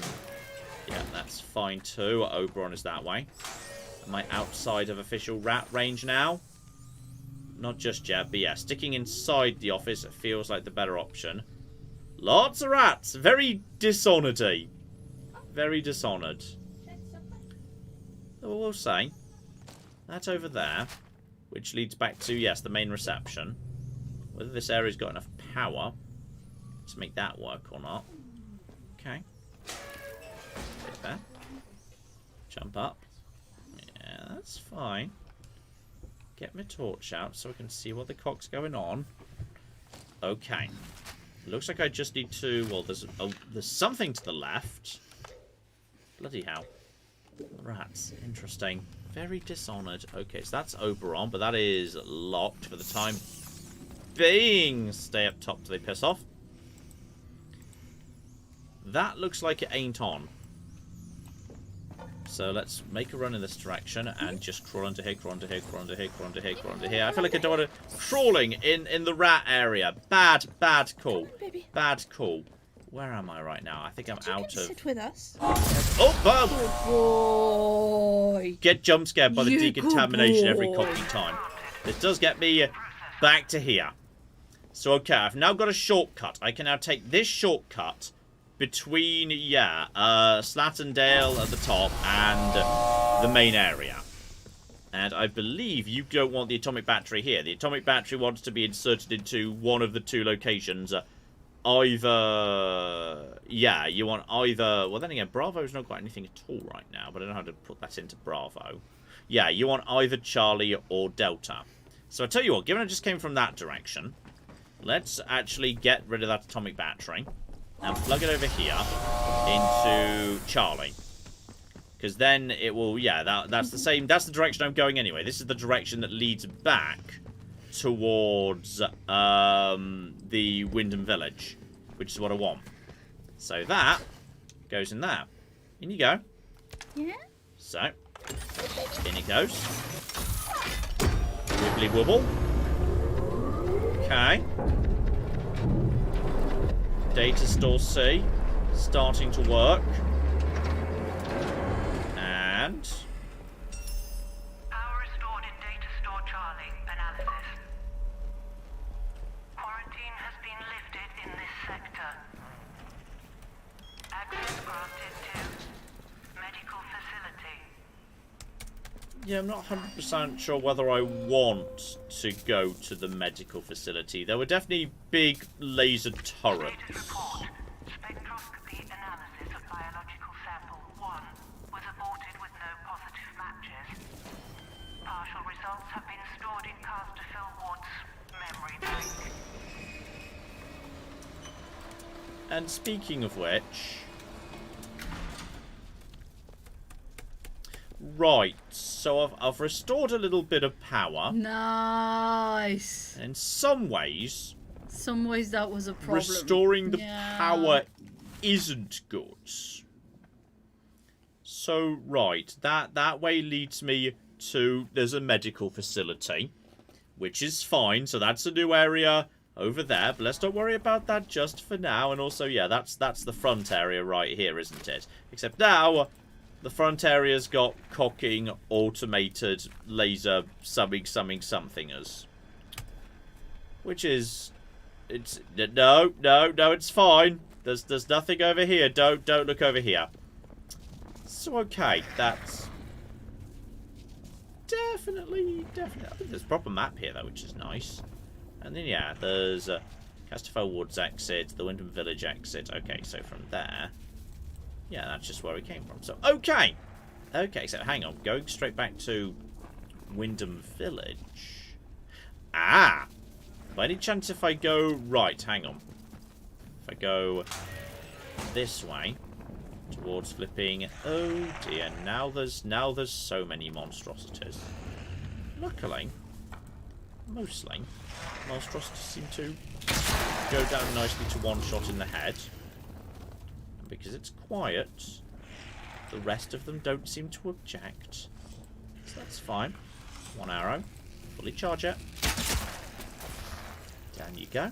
Speaker 1: Yeah, that's fine too. Oberon is that way. Am I outside of official rat range now? Not just yet, but yeah, sticking inside the office feels like the better option. Lots of rats. Very dishonoured-y. Very dishonoured. I will say, that's over there, which leads back to, yes, the main reception. Whether this area's got enough power to make that work or not. Okay. Get there. Jump up. Yeah, that's fine. Get my torch out so I can see what the cock's going on. Okay. Looks like I just need to... Well, there's something to the left. Bloody hell. Rats. Interesting. Very dishonoured. Okay, so that's Oberon, but that is locked for the time being. Stay up top till they piss off. That looks like it ain't on. So let's make a run in this direction and just crawl under here, crawl under here, crawl under here, crawl under here, crawl under here. I feel like I don't want to... Crawling in the rat area. Bad call. Bad call. Where am I right now? I think I'm out of...
Speaker 2: sit with us?
Speaker 1: Oh, bug!
Speaker 2: Boy.
Speaker 1: Get jump scared by the decontamination every cocky time. This does get me back to here. So, okay, I've now got a shortcut. I can now take this shortcut between, Slatten Dale at the top and the main area. And I believe you don't want the atomic battery here. The atomic battery wants to be inserted into one of the two locations. Either... Yeah, you want either... Well, then again, Bravo's not got anything at all right now, but I don't know how to put that into Bravo. Yeah, you want either Charlie or Delta. So I tell you what, given I just came from that direction, let's actually get rid of that atomic battery and plug it over here into Charlie. Because then it will... Yeah, that's the same... That's the direction I'm going anyway. This is the direction that leads back towards the Windham village, which is what I want. So that goes in there. In you go.
Speaker 2: Yeah?
Speaker 1: So, in it goes. Wibbly wobble. Okay. Data store C starting to work. And...
Speaker 10: Power restored in data store Charlie. Analysis. Quarantine has been lifted in this sector. Access granted to medical facility.
Speaker 1: Yeah, I'm not 100% sure whether I want to go to the medical facility. There were definitely big laser turrets.
Speaker 10: Spectroscopy analysis of biological sample 1 was aborted with no positive matches. Partial results have been stored in Casterfell Woods memory bank.
Speaker 1: And speaking of which... Right, so I've restored a little bit of power.
Speaker 2: Nice.
Speaker 1: And in some ways
Speaker 2: that was a problem.
Speaker 1: Restoring the power isn't good. So, right, that way leads me to... There's a medical facility, which is fine. So that's a new area over there. But let's not worry about that just for now. And also, yeah, that's the front area right here, isn't it? Except now... The front area's got cocking, automated, laser, somethingers. Which is... It's... No, it's fine. There's nothing over here. Don't look over here. So, okay, that's... Definitely... I think there's a proper map here, though, which is nice. And then, yeah, there's Casterfell Woods exit, the Windham Village exit. Okay, so from there... Yeah, that's just where we came from. So, okay. Okay, so hang on. Going straight back to Windham Village. Ah! By any chance if I go... Right, hang on. If I go this way towards flipping... Oh, dear. Now there's so many monstrosities. Luckily, mostly, monstrosities seem to go down nicely to one shot in the head. Because it's quiet, the rest of them don't seem to object. So that's fine. One arrow. Fully charge it. Down you go.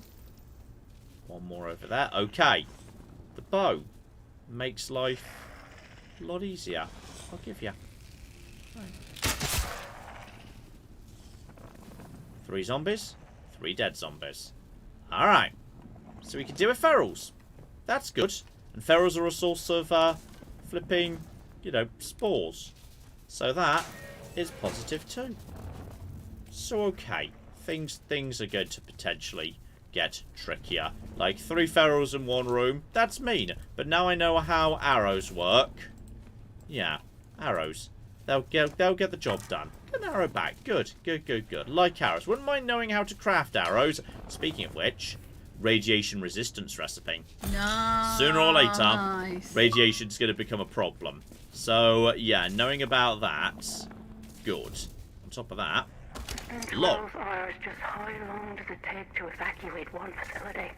Speaker 1: One more over there. Okay. The bow makes life a lot easier. I'll give you. Right. 3 zombies. 3 dead zombies. Alright. So we can deal with ferals. That's good. And ferals are a source of flipping, you know, spores. So that is positive too. So okay, things are going to potentially get trickier. Like 3 ferals in one room, that's mean. But now I know how arrows work. Yeah, arrows. They'll get the job done. Get an arrow back. Good. Like arrows. Wouldn't mind knowing how to craft arrows. Speaking of which... Radiation resistance recipe.
Speaker 2: Nice.
Speaker 1: Sooner or later, radiation's going to become a problem. So, yeah, knowing about that, good. On top of that, look.
Speaker 10: 12 hours, just how long does it take to evacuate one facility?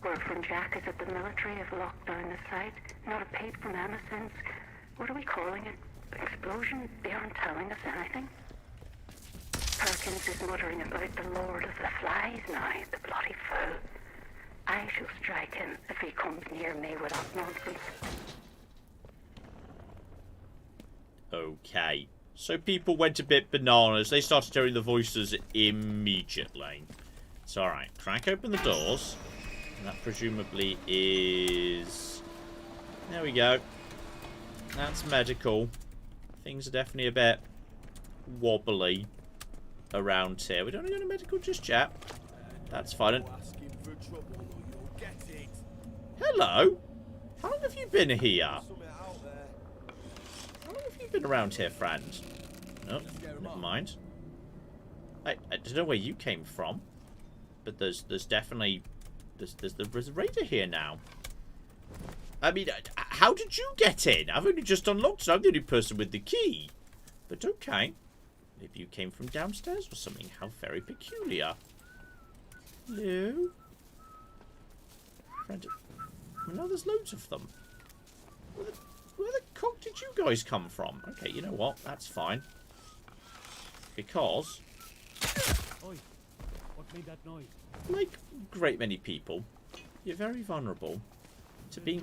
Speaker 10: Word from Jack is that the military have locked down the site. Not a peep from Emma since, what are we calling it? Explosion? They aren't telling us anything. Perkins is muttering about the Lord of the Flies now, the bloody fool. I shall strike him if he comes near me with that nonsense.
Speaker 1: Okay. So people went a bit bananas. They started hearing the voices immediately. It's alright. Crack open the doors. And that presumably is... There we go. That's medical. Things are definitely a bit wobbly around here. We don't want to go to medical just yet. That's fine. Hello? How long have you been here? How long have you been around here, friend? Oh, never mind. I don't know where you came from, but there's definitely there's a raider here now. I mean, how did you get in? I've only just unlocked it. I'm the only person with the key. But okay. Maybe you came from downstairs or something. How very peculiar. Hello? Friend. Well, now there's loads of them. Where the cock did you guys come from? Okay, you know what? That's fine. Because...
Speaker 11: Oi, what made that noise?
Speaker 1: Like a great many people, you're very vulnerable to being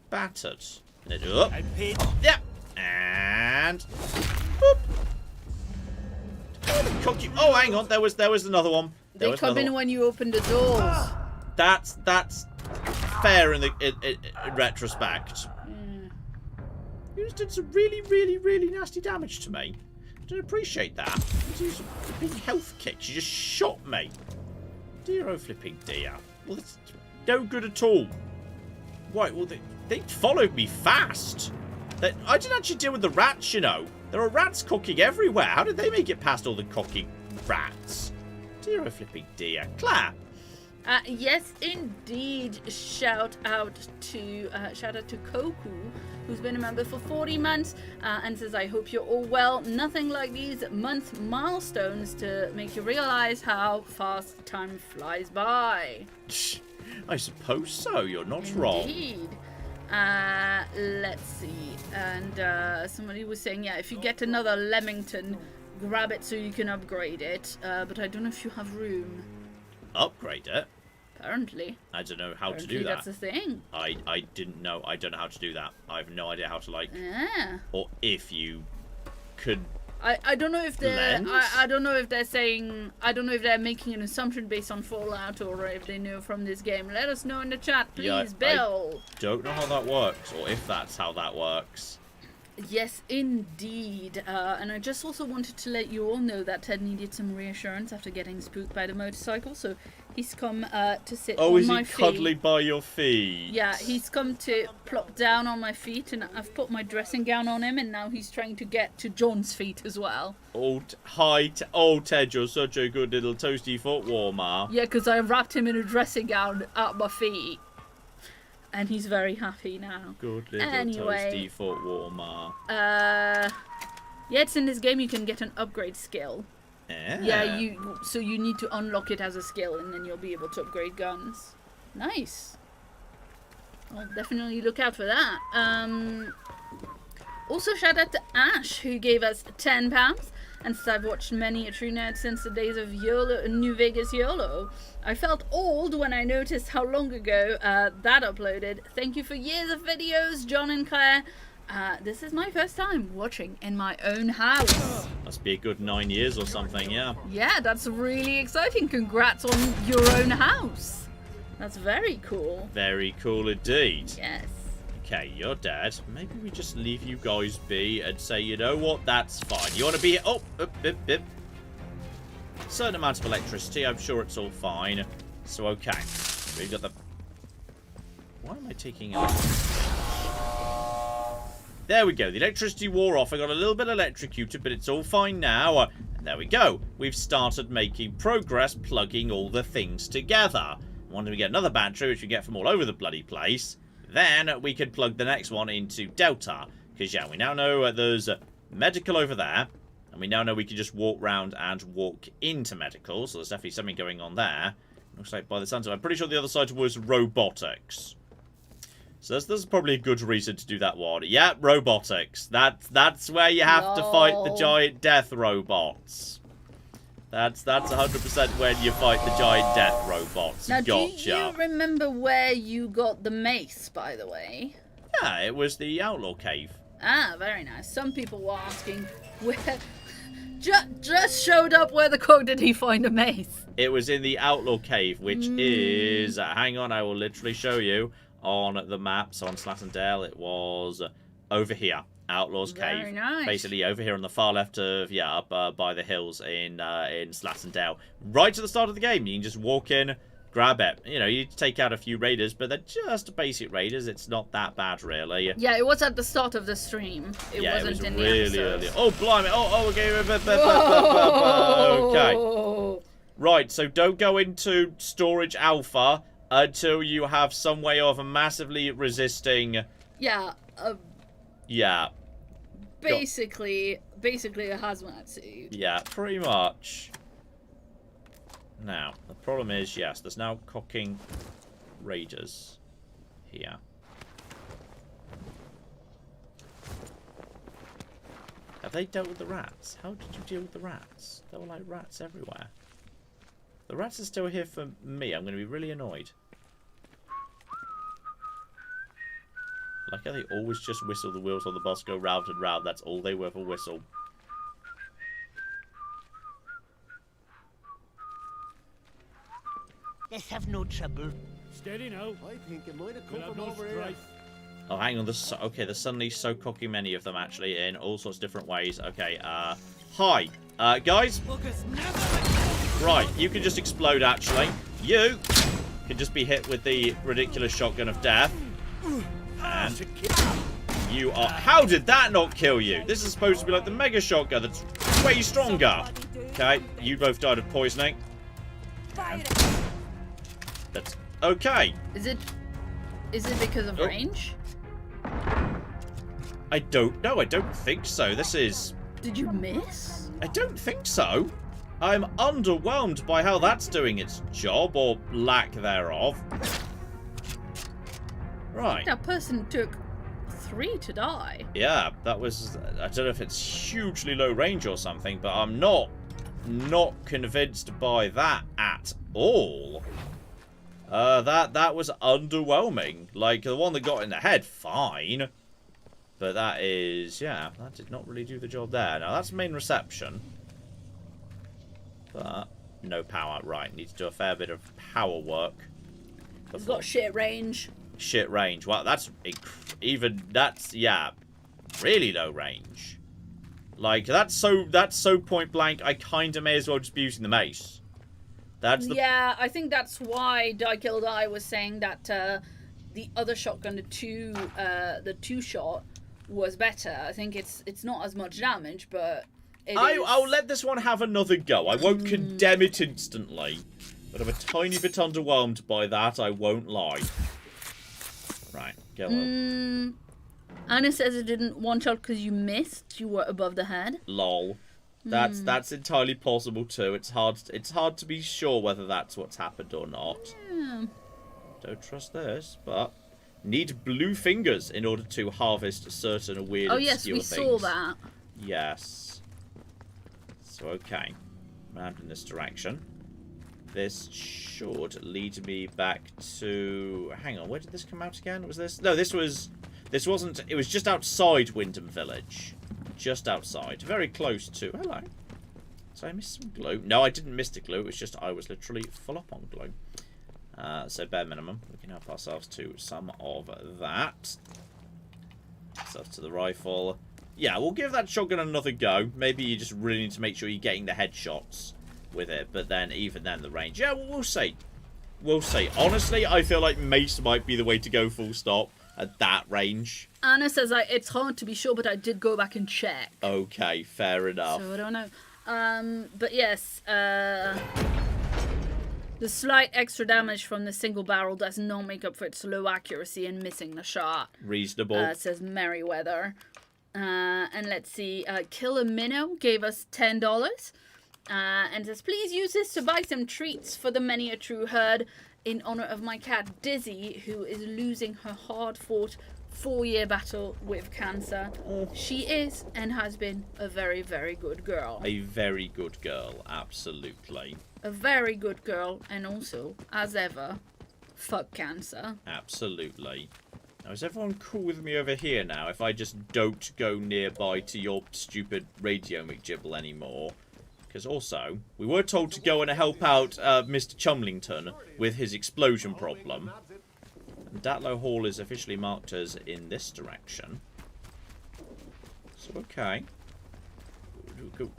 Speaker 1: battered. And then, up. Yep. And... Boop. Oh, hang on. There was another one.
Speaker 2: They come in when you open the doors.
Speaker 1: That's fair in retrospect. You just did some really, really, really nasty damage to me. I don't appreciate that. You used a big health kick. You just shot me. Dear oh flipping dear. Well, it's no good at all. Right, well, they followed me fast. I didn't actually deal with the rats, you know. There are rats cocking everywhere. How did they make it past all the cocking rats? Dear oh flipping dear. Claire.
Speaker 2: Yes, indeed. Shout out to Koku, who's been a member for 40 months and says, I hope you're all well. Nothing like these month milestones to make you realize how fast time flies by.
Speaker 1: I suppose so. You're not wrong.
Speaker 2: Indeed. Let's see. And somebody was saying, yeah, if you get another Leamington, grab it so you can upgrade it. But I don't know if you have room.
Speaker 1: Upgrade it?
Speaker 2: Apparently.
Speaker 1: I don't know how to do that.
Speaker 2: That's the thing.
Speaker 1: I didn't know. I don't know how to do that. I have no idea how to, like...
Speaker 2: Yeah.
Speaker 1: Or if you could...
Speaker 2: I don't know if they're... I don't know if they're saying... I don't know if they're making an assumption based on Fallout or if they know from this game. Let us know in the chat, please,
Speaker 1: yeah,
Speaker 2: Bill.
Speaker 1: I don't know how that works, or if that's how that works.
Speaker 2: Yes, indeed. And I just also wanted to let you all know that Ted needed some reassurance after getting spooked by the motorcycle, so he's come to sit on my feet.
Speaker 1: Oh, is he cuddling by your feet?
Speaker 2: Yeah, he's come to plop down on my feet, and I've put my dressing gown on him, and now he's trying to get to John's feet as well.
Speaker 1: Oh, Ted, you're such a good little toasty foot warmer.
Speaker 2: Yeah, because I wrapped him in a dressing gown at my feet. And he's very happy now.
Speaker 1: Good little toasty foot warmer.
Speaker 2: Yeah, it's in this game you can get an upgrade skill. Yeah, so you need to unlock it as a skill and then you'll be able to upgrade guns. Nice. I'll definitely look out for that. Also shout out to Ash who gave us £10 and says, I've watched many a True Nerd since the days of New Vegas YOLO. I felt old when I noticed how long ago that uploaded. Thank you for years of videos, John and Claire. This is my first time watching in my own house.
Speaker 1: Must be a good 9 years or something, yeah.
Speaker 2: Yeah, that's really exciting. Congrats on your own house. That's very cool.
Speaker 1: Very cool indeed.
Speaker 2: Yes.
Speaker 1: Okay, you're dead. Maybe we just leave you guys be and say, you know what, that's fine. You want to be... Oh, bip. Certain amount of electricity, I'm sure it's all fine. So, okay. We've got the... Why am I taking it? There we go. The electricity wore off. I got a little bit electrocuted, but it's all fine now. And there we go. We've started making progress, plugging all the things together. Once we get another battery, which we get from all over the bloody place, then we can plug the next one into Delta. Because, yeah, we now know there's medical over there. And we now know we can just walk round and walk into medical. So there's definitely something going on there. Looks like by the sounds of it, I'm pretty sure the other side was robotics. So there's probably a good reason to do that one. Yeah, robotics. That's where you have to fight the giant death robots. That's 100% when you fight the giant death robots.
Speaker 2: Now,
Speaker 1: gotcha.
Speaker 2: Do you remember where you got the mace, by the way?
Speaker 1: Yeah, it was the Outlaw Cave.
Speaker 2: Ah, very nice. Some people were asking where... Just showed up where the cook did he find a mace?
Speaker 1: It was in the Outlaw Cave, which is... hang on, I will literally show you on the map. So on Slatten Dale, it was over here. Outlaws Cave.
Speaker 2: Very nice.
Speaker 1: Basically over here on the far left of, yeah, up by the hills in Slatten Dale. Right at the start of the game. You can just walk in, grab it. You know, you take out a few raiders, but they're just basic raiders. It's not that bad, really.
Speaker 2: Yeah, it was at the start of the stream. It wasn't in the episode.
Speaker 1: Early. Oh, blimey. Oh, okay. Okay. Right, so don't go into Storage Alpha until you have some way of massively resisting...
Speaker 2: Yeah.
Speaker 1: Yeah.
Speaker 2: Basically a hazmat suit.
Speaker 1: Yeah, pretty much. Now, the problem is, yes, there's now cocking raiders here. Have they dealt with the rats? How did you deal with the rats? There were like rats everywhere. The rats are still here for me. I'm going to be really annoyed. Like how they always just whistle, the wheels on the bus go round and round. That's all they were for whistle.
Speaker 6: Let's have no trouble.
Speaker 11: Steady now.
Speaker 5: I think it might have
Speaker 11: We'll
Speaker 5: come
Speaker 11: have
Speaker 5: from
Speaker 11: no
Speaker 5: over here.
Speaker 11: strife.
Speaker 1: Oh, hang on. Okay, there's suddenly so cocky many of them, actually, in all sorts of different ways. Okay, hi. Guys? Right, you can just explode, actually. You can just be hit with the ridiculous shotgun of death. And you are... How did that not kill you? This is supposed to be like the mega shotgun that's way stronger. Okay, you both died of poisoning. That's... Okay.
Speaker 2: Is it because of range?
Speaker 1: I don't know. I don't think so. This is...
Speaker 2: Did you miss?
Speaker 1: I don't think so. I'm underwhelmed by how that's doing its job, or lack thereof. Right.
Speaker 2: That person took 3 to die.
Speaker 1: Yeah, that was... I don't know if it's hugely low range or something, but I'm not convinced by that at all. That was underwhelming. Like, the one that got in the head, fine. But that is... Yeah, that did not really do the job there. Now, that's main reception. But no power. Right, need to do a fair bit of power work.
Speaker 2: It's got shit range.
Speaker 1: Shit range. Well, that's... yeah, really low range. Like, that's so point blank, I kind of may as well just be using the mace.
Speaker 2: Yeah, I think that's why Die Kill Die was saying that the other shotgun, the two shot, was better. I think it's not as much damage, but
Speaker 1: I'll let this one have another go. I won't condemn it instantly, but I'm a tiny bit underwhelmed by that. I won't lie. Right, go on.
Speaker 2: Anna says it didn't one shot because you missed. You were above the head.
Speaker 1: Lol. That's entirely possible too. It's hard to be sure whether that's what's happened or not.
Speaker 2: Yeah.
Speaker 1: Don't trust this, but need blue fingers in order to harvest certain weird obscure things.
Speaker 2: saw that.
Speaker 1: Yes. So okay, round in this direction. This should lead me back to... Hang on, where did this come out again? Was this... No, this wasn't... It was just outside Windham Village. Just outside. Very close to... Hello. So I missed some glue. No, I didn't miss the glue. It was just I was literally full up on glue. So bare minimum. We can help ourselves to some of that. Stuff to the rifle. Yeah, we'll give that shotgun another go. Maybe you just really need to make sure you're getting the headshots with it. But then, even then, the range... Yeah, we'll see. We'll see. Honestly, I feel like mace might be the way to go full stop at that range.
Speaker 2: Anna says it's hard to be sure, but I did go back and check.
Speaker 1: Okay, fair enough.
Speaker 2: So I don't know. But yes, the slight extra damage from the single barrel does not make up for its low accuracy and missing the shot.
Speaker 1: Reasonable.
Speaker 2: Says Merriweather. And let's see, Killer Minnow gave us $10. And says, please use this to buy some treats for the many a true herd in honor of my cat Dizzy, who is losing her hard-fought 4-year battle with cancer. She is and has been a very, very good girl.
Speaker 1: A very good girl, absolutely.
Speaker 2: A very good girl, and also, as ever, fuck cancer.
Speaker 1: Absolutely. Now, is everyone cool with me over here now if I just don't go nearby to your stupid radio McGibble anymore? Because also, we were told to go and help out Mr. Chumlington with his explosion problem. And Datlow Hall is officially marked as in this direction. So, okay.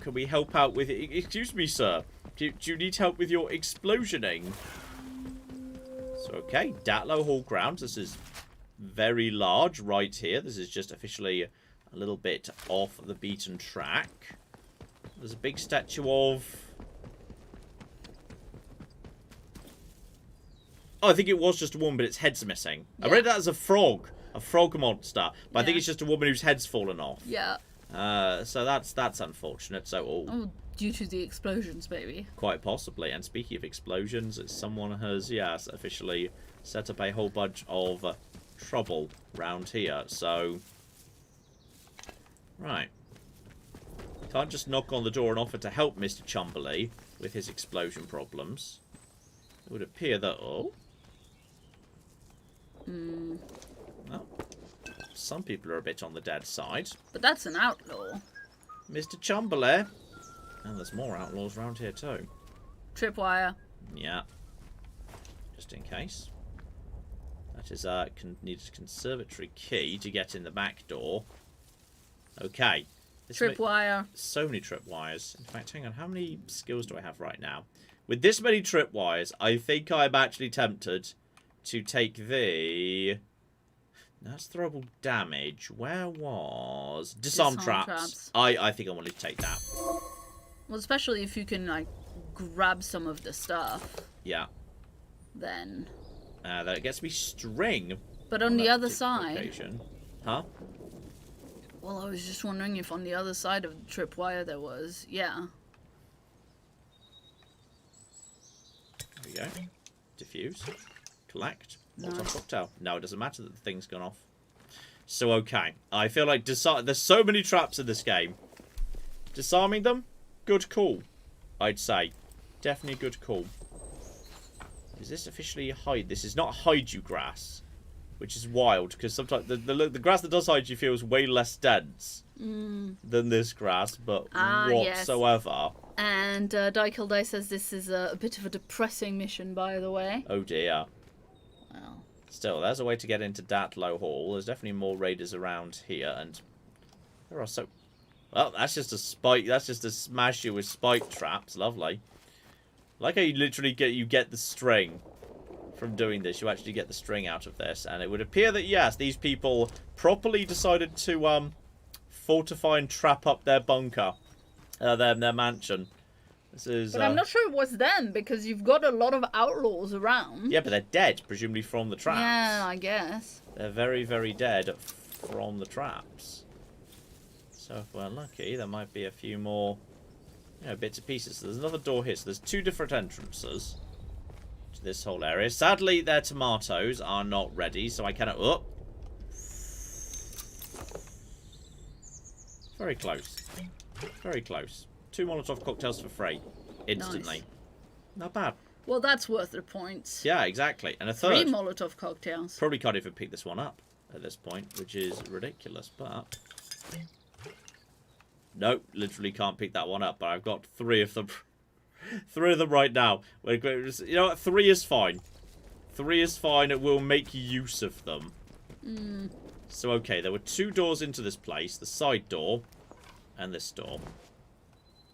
Speaker 1: Can we help out with it? Excuse me, sir. Do you need help with your explosioning? So, okay. Datlow Hall grounds. This is very large right here. This is just officially a little bit off the beaten track. There's a big statue of... Oh, I think it was just a woman, but its head's missing. Yeah. I read that as a frog monster. But yeah. I think it's just a woman whose head's fallen off.
Speaker 2: Yeah.
Speaker 1: So that's unfortunate. So
Speaker 2: oh, due to the explosions, maybe.
Speaker 1: Quite possibly. And speaking of explosions, someone has, yes, officially set up a whole bunch of trouble round here. So, right. Can't just knock on the door and offer to help Mr. Chumberley with his explosion problems. It would appear that... Oh. Well, some people are a bit on the dead side.
Speaker 2: But that's an outlaw.
Speaker 1: Mr. Chumberley. And there's more outlaws around here too.
Speaker 2: Tripwire.
Speaker 1: Yeah. Just in case. That That is needs a conservatory key to get in the back door. Okay.
Speaker 2: Tripwire.
Speaker 1: So many tripwires. In fact, hang on. How many skills do I have right now? With this many tripwires, I think I'm actually tempted to take the... That's throwable damage. Where was... Disarm traps. I think I wanted to take that.
Speaker 2: Well, especially if you can, like, grab some of the stuff.
Speaker 1: Yeah.
Speaker 2: Then...
Speaker 1: that gets me string.
Speaker 2: But on the other side...
Speaker 1: Occasion. Huh?
Speaker 2: Well, I was just wondering if on the other side of the tripwire there was... Yeah.
Speaker 1: There we go. Diffuse. Collect. Molotov cocktail. No, it doesn't matter that the thing's gone off. So, okay. I feel like there's so many traps in this game. Disarming them? Good call. I'd say. Definitely a good call. Is this officially hide? This is not hide you grass. Which is wild, because sometimes the grass that does hide you feels way less dense than this grass, but whatsoever.
Speaker 2: Yes. And Dykildai says this is a bit of a depressing mission, by the way.
Speaker 1: Oh dear.
Speaker 2: Well.
Speaker 1: Still, there's a way to get into Datlow Hall. There's definitely more raiders around here, and there are so... Well, that's just a spike. That's just to smash you with spike traps. Lovely. Like how you literally get the string from doing this. You actually get the string out of this, and it would appear that yes, these people properly decided to fortify and trap up their bunker, their mansion. This is.
Speaker 2: But I'm not sure it was them because you've got a lot of outlaws around.
Speaker 1: Yeah, but they're dead, presumably from the traps.
Speaker 2: Yeah, I guess.
Speaker 1: They're very, very dead from the traps. So if we're lucky, there might be a few more, bits and pieces. So there's another door here. So there's two different entrances to this whole area. Sadly, their tomatoes are not ready, so I cannot... Oh! Very close. Very close. 2 Molotov cocktails for free. Instantly.
Speaker 2: Nice.
Speaker 1: Not bad.
Speaker 2: Well, that's worth the points.
Speaker 1: Yeah, exactly. And a third.
Speaker 2: 3 Molotov cocktails.
Speaker 1: Probably can't even pick this one up at this point, which is ridiculous, but... Nope, literally can't pick that one up, but I've got 3 of them. 3 of them right now. You know what? 3 is fine. 3 is fine. It will make use of them. So, okay, there were 2 doors into this place. The side door and this door.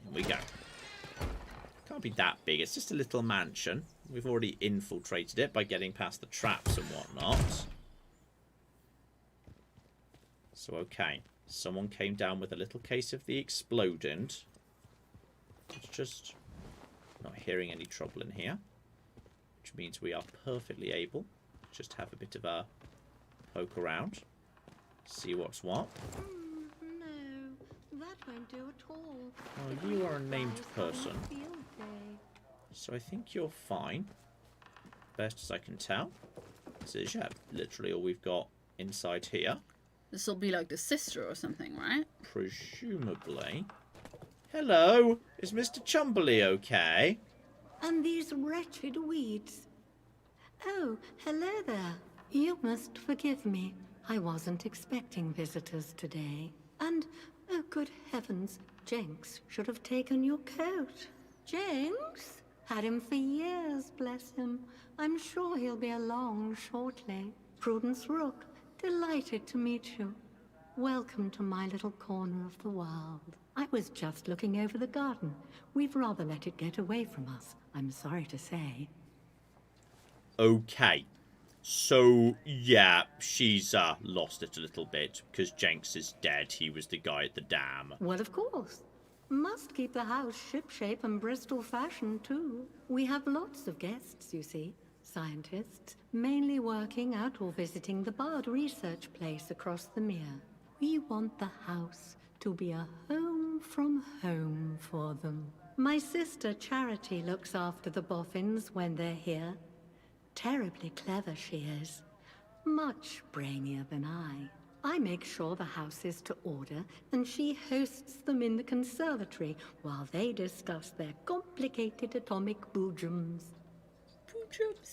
Speaker 1: Here we go. Can't be that big. It's just a little mansion. We've already infiltrated it by getting past the traps and whatnot. So, okay. Someone came down with a little case of the explodant. It's just not hearing any trouble in here. Which means we are perfectly able to just have a bit of a poke around. See what's what.
Speaker 8: No, that won't do at all.
Speaker 1: Well, you are a named person. So I think you're fine. Best as I can tell. This is, yeah, literally all we've got inside here.
Speaker 2: This will be like the sister or something, right?
Speaker 1: Presumably. Hello, is Mr. Chumberley okay?
Speaker 8: And these wretched weeds. Oh, hello there. You must forgive me. I wasn't expecting visitors today. And, oh good heavens, Jenks should have taken your coat. Jenks? Had him for years, bless him. I'm sure he'll be along shortly. Prudence Rook. Delighted to meet you. Welcome to my little corner of the world. I was just looking over the garden. We'd rather let it get away from us, I'm sorry to say.
Speaker 1: Okay. So, yeah, she's lost it a little bit, because Jenks is dead. He was the guy at the dam.
Speaker 8: Well, of course. Must keep the house shipshape and Bristol fashion, too. We have lots of guests, you see. Scientists, mainly working out or visiting the Bard research place across the mere. We want the house to be a home from home for them. My sister Charity looks after the boffins when they're here. Terribly clever she is. Much brainier than I. I make sure the house is to order, and she hosts them in the conservatory while they discuss their complicated atomic boojums.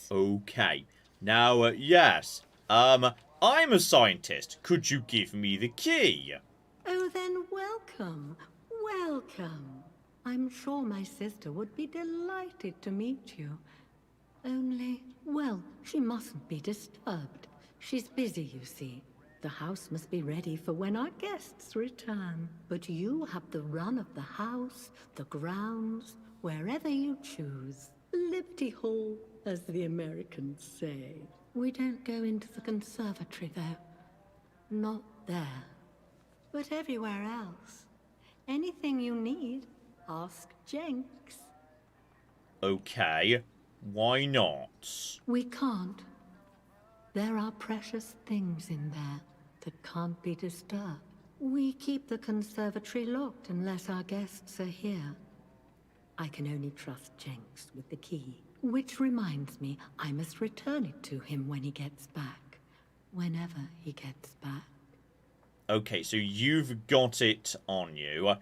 Speaker 1: Okay. Now, yes. I'm a scientist. Could you give me the key?
Speaker 8: Oh, then welcome. Welcome. I'm sure my sister would be delighted to meet you. Only, well, she mustn't be disturbed. She's busy, you see. The house must be ready for when our guests return. But you have the run of the house, the grounds, wherever you choose. Liberty Hall, as the Americans say. We don't go into the conservatory, though. Not there. But everywhere else. Anything you need, ask Jenks.
Speaker 1: Okay. Why not?
Speaker 8: We can't. There are precious things in there that can't be disturbed. We keep the conservatory locked unless our guests are here. I can only trust Jenks with the key. Which reminds me, I must return it to him when he gets back. Whenever he gets back.
Speaker 1: Okay, so you've got it on you.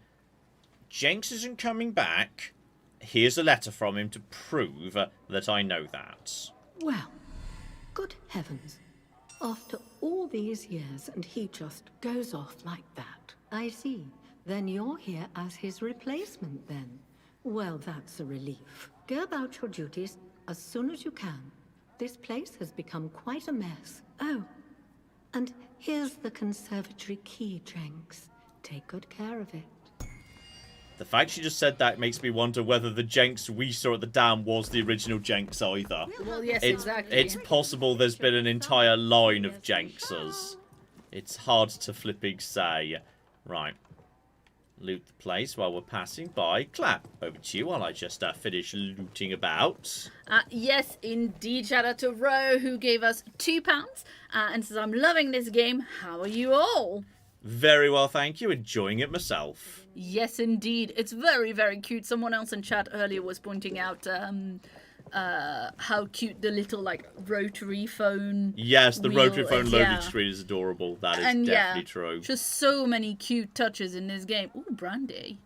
Speaker 1: Jenks isn't coming back. Here's a letter from him to prove that I know that.
Speaker 8: Well, good heavens. After all these years and he just goes off like that. I see. Then you're here as his replacement then. Well, that's a relief. Go about your duties as soon as you can. This place has become quite a mess. Oh, and here's the conservatory key, Jenks. Take good care of it.
Speaker 1: The fact she just said that makes me wonder whether the Jenks we saw at the dam was the original Jenks either.
Speaker 2: Well, yes, exactly.
Speaker 1: It's possible there's been an entire line of Jenkses. It's hard to flipping say. Right. Loot the place while we're passing by. Clap, over to you while I just finish looting about.
Speaker 2: Yes, indeed. Shout out to Ro, who gave us £2 and says, I'm loving this game. How are you all?
Speaker 1: Very well, thank you. Enjoying it myself.
Speaker 2: Yes, indeed. It's very, very cute. Someone else in chat earlier was pointing out how cute the little, like, rotary phone.
Speaker 1: Yes, the rotary phone
Speaker 2: is.
Speaker 1: loading screen is adorable. That is definitely true.
Speaker 2: Just so many cute touches in this game. Ooh, brandy.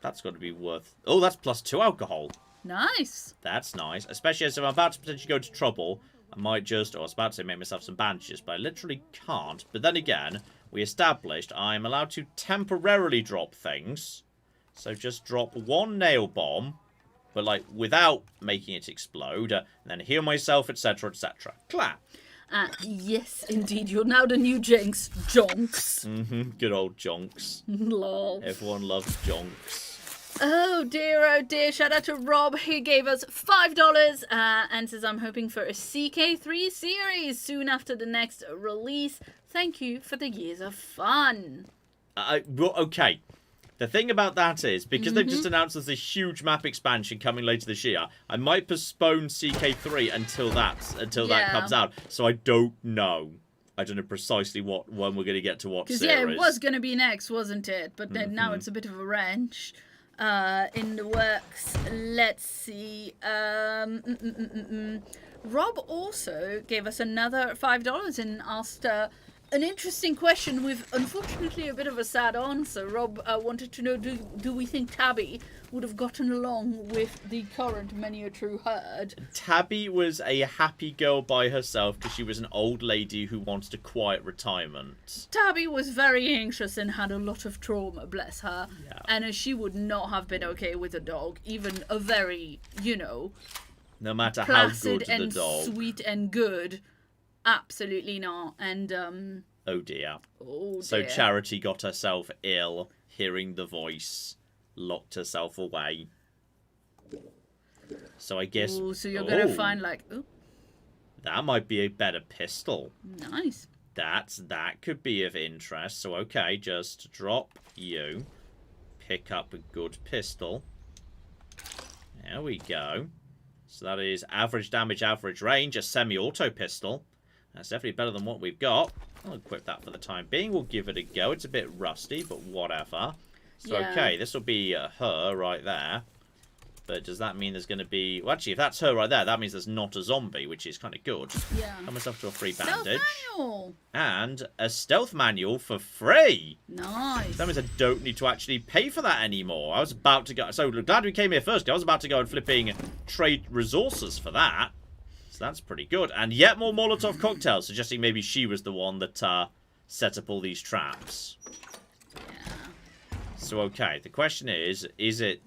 Speaker 1: That's got to be worth... Oh, that's +2 alcohol.
Speaker 2: Nice.
Speaker 1: That's nice. Especially as I'm about to potentially go into trouble. I might just... Oh, I was about to say make myself some bandages, but I literally can't. But then again, we established I'm allowed to temporarily drop things. So just drop one nail bomb, but like without making it explode, and then heal myself, etc., etc. Clap.
Speaker 2: Yes, indeed. You're now the new Jenks. Jonks.
Speaker 1: Good old Jonks.
Speaker 2: Lol.
Speaker 1: Everyone loves Jonks.
Speaker 2: Oh dear, shout out to Rob. He gave us $5 and says, I'm hoping for a CK3 series soon after the next release. Thank you for the years of fun.
Speaker 1: Well, okay. The thing about that is, because they've just announced there's a huge map expansion coming later this year, I might postpone CK3 until that comes out. So I don't know. I don't know precisely when we're going to get to what series.
Speaker 2: Because, it was going to be next, wasn't it? But then now it's a bit of a wrench. In the works. Let's see. Rob also gave us another $5 and asked an interesting question with, unfortunately, a bit of a sad answer. Rob wanted to know, do we think Tabby would have gotten along with the current Many a True herd?
Speaker 1: Tabby was a happy girl by herself because she was an old lady who wanted a quiet retirement.
Speaker 2: Tabby was very anxious and had a lot of trauma, bless her.
Speaker 1: Yeah.
Speaker 2: And she would not have been okay with a dog, even a very,
Speaker 1: no matter how good the
Speaker 2: and
Speaker 1: dog.
Speaker 2: Sweet and good. Absolutely not. And,
Speaker 1: Oh dear.
Speaker 2: Oh dear.
Speaker 1: So Charity got herself ill, hearing the voice, locked herself away. So I guess...
Speaker 2: Ooh, so you're going to find,
Speaker 1: that might be a better pistol.
Speaker 2: Nice.
Speaker 1: That could be of interest. So, okay, just drop you. Pick up a good pistol. There we go. So that is average damage, average range, a semi-auto pistol. That's definitely better than what we've got. I'll equip that for the time being. We'll give it a go. It's a bit rusty, but whatever. So, okay, this will be her right there. But does that mean there's going to be... Well, actually, if that's her right there, that means there's not a zombie, which is kind of good.
Speaker 2: Yeah.
Speaker 1: Got myself to a free bandage.
Speaker 2: Stealth manual.
Speaker 1: And a stealth manual for free.
Speaker 2: Nice.
Speaker 1: That means I don't need to actually pay for that anymore. I was about to go... So, glad we came here first. I was about to go and flipping trade resources for that. So that's pretty good. And yet more Molotov cocktails, suggesting maybe she was the one that set up all these traps.
Speaker 2: Yeah.
Speaker 1: So, okay, the question is it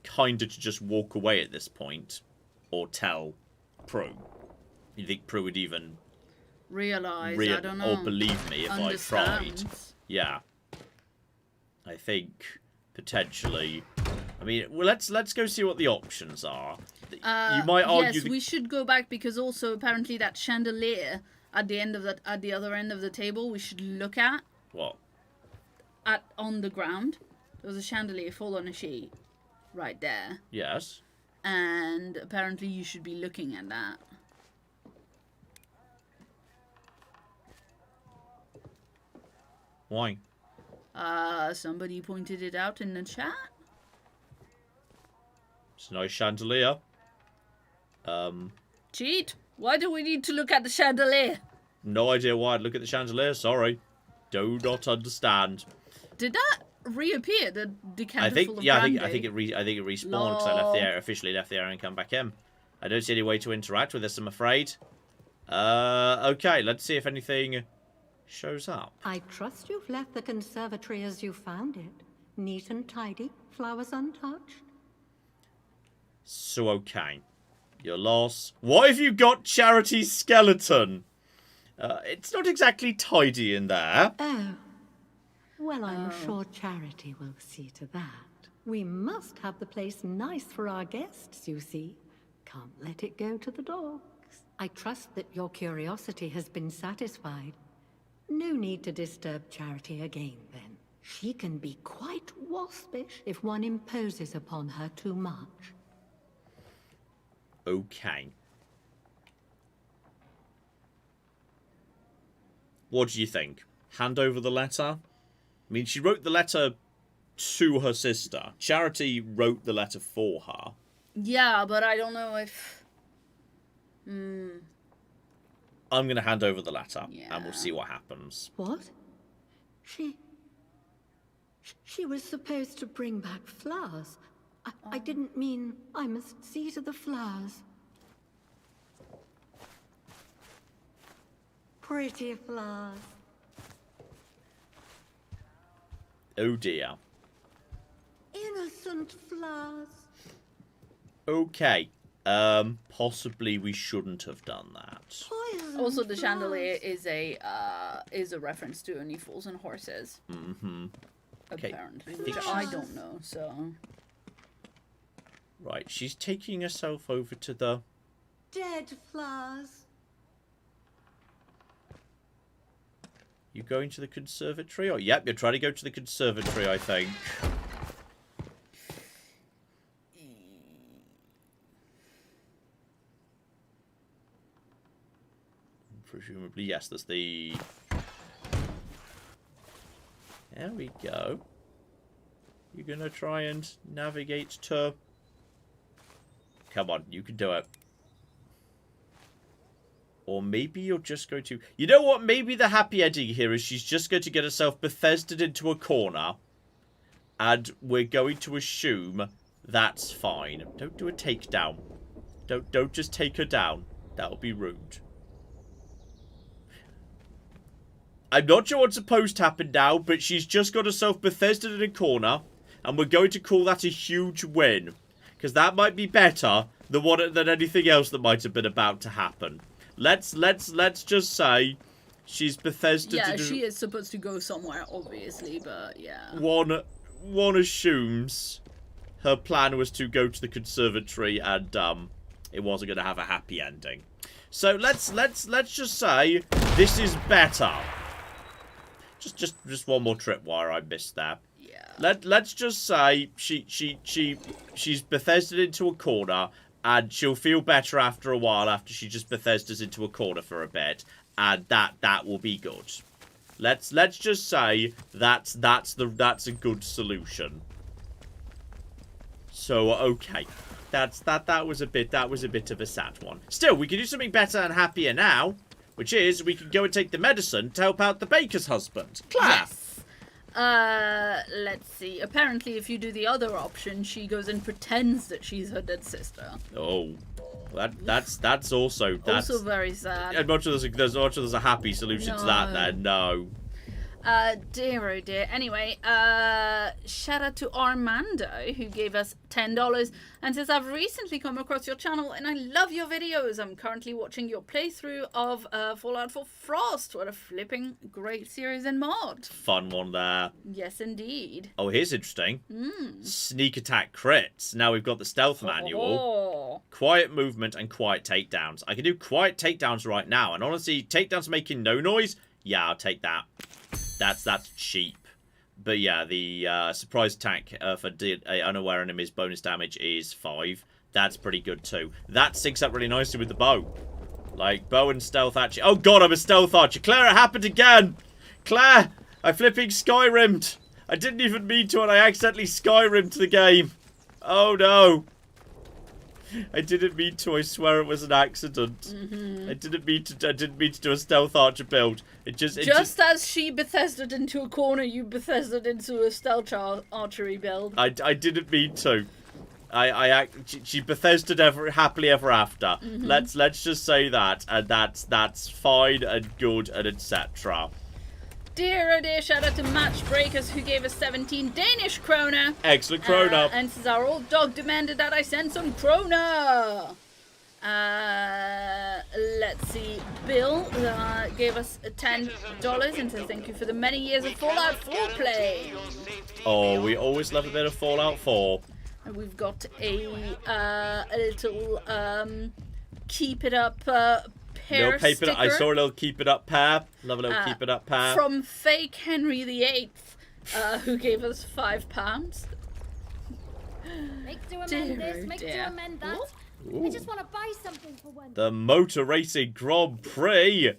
Speaker 1: kind of to just walk away at this point? Or tell Prue? You think Prue would even
Speaker 2: realize, I don't know.
Speaker 1: Or believe me if I tried. Yeah. I think potentially. I mean, well, let's go see what the options are. You might argue.
Speaker 2: Yes, we should go back because also apparently that chandelier at the other end of the table we should look at.
Speaker 1: What?
Speaker 2: On the ground. There was a chandelier fall on a sheet right there.
Speaker 1: Yes.
Speaker 2: And apparently you should be looking at that.
Speaker 1: Why?
Speaker 2: Somebody pointed it out in the chat.
Speaker 1: It's a nice chandelier.
Speaker 2: Cheat? Why do we need to look at the chandelier?
Speaker 1: No idea why I'd look at the chandelier. Sorry. Do not understand.
Speaker 2: Did that reappear? The decanter
Speaker 1: I think,
Speaker 2: full of
Speaker 1: yeah,
Speaker 2: brandy?
Speaker 1: I think it respawned because I officially left the area and come back in. I don't see any way to interact with this, I'm afraid. Okay, let's see if anything shows up.
Speaker 8: I trust you've left the conservatory as you found it. Neat and tidy, flowers untouched.
Speaker 1: So, okay. Your loss. What have you got, Charity's skeleton? It's not exactly tidy in there.
Speaker 8: Oh. Well, I'm sure Charity will see to that. We must have the place nice for our guests, you see. Can't let it go to the dogs. I trust that your curiosity has been satisfied. No need to disturb Charity again, then. She can be quite waspish if one imposes upon her too much.
Speaker 1: Okay. What do you think? Hand over the letter? I mean, she wrote the letter to her sister. Charity wrote the letter for her.
Speaker 2: Yeah, but I don't know if...
Speaker 1: I'm going to hand over the letter, and we'll see what happens.
Speaker 8: What? She was supposed to bring back flowers. I didn't mean I must see to the flowers. Pretty flowers.
Speaker 1: Oh dear.
Speaker 8: Innocent flowers.
Speaker 1: Okay. Possibly we shouldn't have done that.
Speaker 8: Poison
Speaker 2: Also, the
Speaker 8: flowers.
Speaker 2: chandelier is a reference to Only Fools and Horses.
Speaker 1: Mm-hmm. Okay.
Speaker 2: Apparently, which I don't know, so...
Speaker 1: Right, she's taking herself over to the...
Speaker 8: Dead flowers.
Speaker 1: You going to the conservatory? Oh, yep, you're trying to go to the conservatory, I think. Presumably, yes, that's the... There we go. You're gonna try and navigate to... Come on, you can do it. Or maybe you're just going to... You know what? Maybe the happy ending here is she's just going to get herself Bethesda'd into a corner. And we're going to assume that's fine. Don't do a takedown. Don't just take her down. That'll be rude. I'm not sure what's supposed to happen now, but she's just got herself Bethesda'd in a corner. And we're going to call that a huge win. Because that might be better than anything else that might have been about to happen. Let's just say she's Bethesda.
Speaker 2: Yeah, she is supposed to go somewhere, obviously, but yeah.
Speaker 1: One assumes her plan was to go to the conservatory and it wasn't going to have a happy ending. So let's just say this is better. Just one more tripwire I missed there. Yeah. Let's just say she's Bethesda'd into a corner. And she'll feel better after a while after she just Bethesda's into a corner for a bit. And that will be good. Let's just say that's a good solution. So okay. That was a bit of a sad one. Still, we can do something better and happier now, which is we can go and take the medicine to help out the baker's husband. Claire.
Speaker 2: Yes. Let's see. Apparently, if you do the other option, she goes and pretends that she's her dead sister.
Speaker 1: Oh, that's also
Speaker 2: also very sad.
Speaker 1: I'm not sure there's a happy solution to that. Then no.
Speaker 2: Dear oh dear. Anyway, shout out to Armando who gave us $10 and says, I've recently come across your channel and I love your videos. I'm currently watching your playthrough of Fallout 4 Frost. What a flipping great series and mod.
Speaker 1: Fun one there.
Speaker 2: Yes, indeed.
Speaker 1: Oh, here's interesting. Sneak attack crits. Now we've got the stealth manual. Quiet movement and quiet takedowns. I can do quiet takedowns right now. And honestly, takedowns making no noise. Yeah, I'll take that. That's cheap. But yeah, the surprise attack for unaware enemies bonus damage is 5. That's pretty good too. That syncs up really nicely with the bow. Like, bow and stealth actually. Oh god, I'm a stealth archer. Claire, it happened again! Claire, I flipping Skyrimmed. I didn't even mean to and I accidentally Skyrimmed the game. Oh no. I didn't mean to. I swear it was an accident. I didn't mean to do a stealth archer build. It just
Speaker 2: as she Bethesda'd into a corner, you Bethesda'd into a stealth archery build.
Speaker 1: I didn't mean to. She Bethesda'd happily ever after. Let's just say that, and that's fine and good and etc.
Speaker 2: Dear oh dear, shout out to Matchbreakers who gave us 17 Danish kroner.
Speaker 1: Excellent kroner.
Speaker 2: And says our old dog demanded that I send some kroner. Let's see. Bill gave us $10 and says thank you for the many years of Fallout 4 play.
Speaker 1: Oh, we always love a bit of Fallout 4.
Speaker 2: And we've got a little keep it up pair sticker.
Speaker 1: I saw a little keep it up pair. Love a little keep it up pair.
Speaker 2: From fake Henry VIII, who gave us £5.
Speaker 12: Make to amend this, make to amend that.
Speaker 1: Ooh.
Speaker 12: I just want to buy something for one.
Speaker 1: The Motor Racing Grand Prix.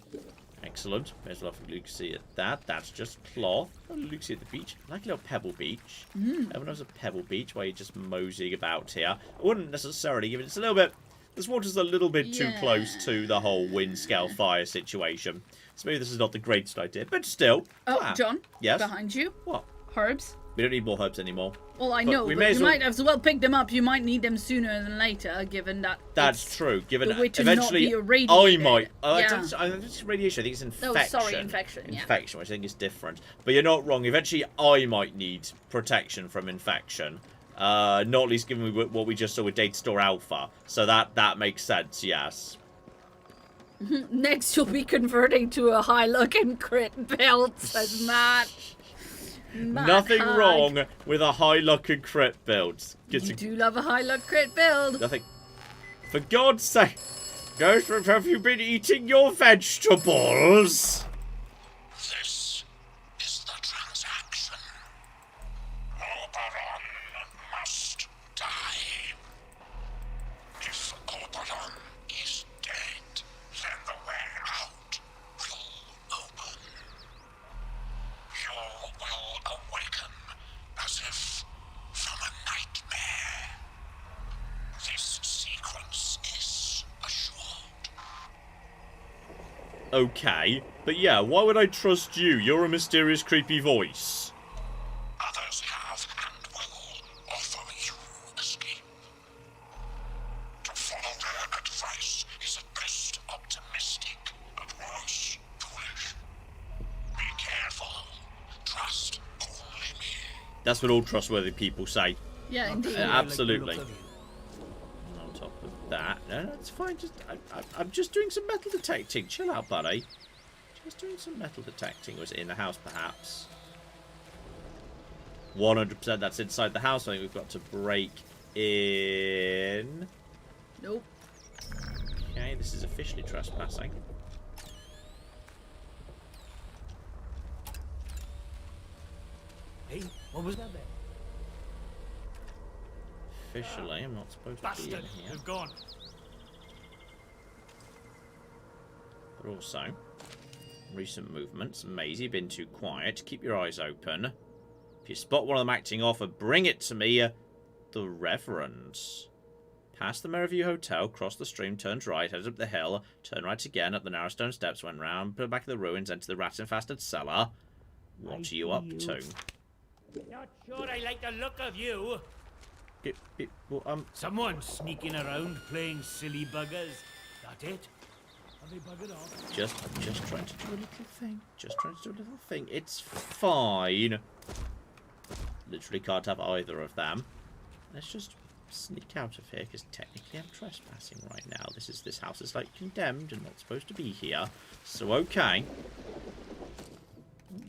Speaker 1: Excellent. There's a lot of Lucy at that. That's just cloth. Oh, Lucy at the beach. I like a little pebble beach. Everyone knows a pebble beach where you're just moseying about here. I wouldn't necessarily give it. It's a little bit. This water's a little bit too close to the whole wind scale fire situation. So maybe this is not the greatest idea, but still.
Speaker 2: Oh, John.
Speaker 1: Yes.
Speaker 2: Behind you.
Speaker 1: What?
Speaker 2: Herbs.
Speaker 1: We don't need more herbs anymore.
Speaker 2: Well, I know, but you might as well pick them up. You might need them sooner than later, given that.
Speaker 1: That's true. Given
Speaker 2: the witch
Speaker 1: eventually,
Speaker 2: not be irradiated.
Speaker 1: I might.
Speaker 2: Yeah.
Speaker 1: I don't think it's radiation. I think it's infection.
Speaker 2: Oh, sorry, infection.
Speaker 1: Infection, which I think is different. But you're not wrong. Eventually, I might need protection from infection. Not least given what we just saw with Data Store Alpha. So that makes sense. Yes.
Speaker 2: Next, you'll be converting to a high luck and crit build, says Matt.
Speaker 1: Nothing wrong with a high luck and crit build.
Speaker 2: You do love a high luck crit build.
Speaker 1: Nothing. For God's sake, Ghost, have you been eating your vegetables?
Speaker 3: This is the transaction. Oberon must die. If Oberon is dead, then the way out will open. You will awaken as if from a nightmare. This sequence is assured.
Speaker 1: Okay, but yeah, why would I trust you? You're a mysterious, creepy voice.
Speaker 3: Others have and will offer you escape. To follow their advice is at best optimistic, at worst foolish. Be careful. Trust only me.
Speaker 1: That's what all trustworthy people say.
Speaker 2: Yeah, indeed.
Speaker 1: Absolutely. On top of that, no, it's fine. I'm just doing some metal detecting. Chill out, buddy. Just doing some metal detecting. Was it in the house, perhaps? 100%. That's inside the house. I think we've got to break in.
Speaker 2: Nope.
Speaker 1: Okay, this is officially trespassing.
Speaker 11: Hey, what was that there?
Speaker 1: Officially, I'm not supposed to be in here.
Speaker 11: They've gone.
Speaker 1: But also, recent movements. Maisie, been too quiet. Keep your eyes open. If you spot one of them acting off, bring it to me. The Reverend. Past the Merriview Hotel, cross the stream, turns right, head up the hill, turn right again up the narrow stone steps, went round, put back of the ruins, enter the rat-infested cellar. What are you up to?
Speaker 11: Not sure I like the look of you.
Speaker 1: Well,
Speaker 11: Someone sneaking around playing silly buggers. That it?
Speaker 1: Just trying to do a little thing. Just trying to do a little thing. It's fine. Literally can't have either of them. Let's just sneak out of here, because technically I'm trespassing right now. This house is like condemned and not supposed to be here. So okay.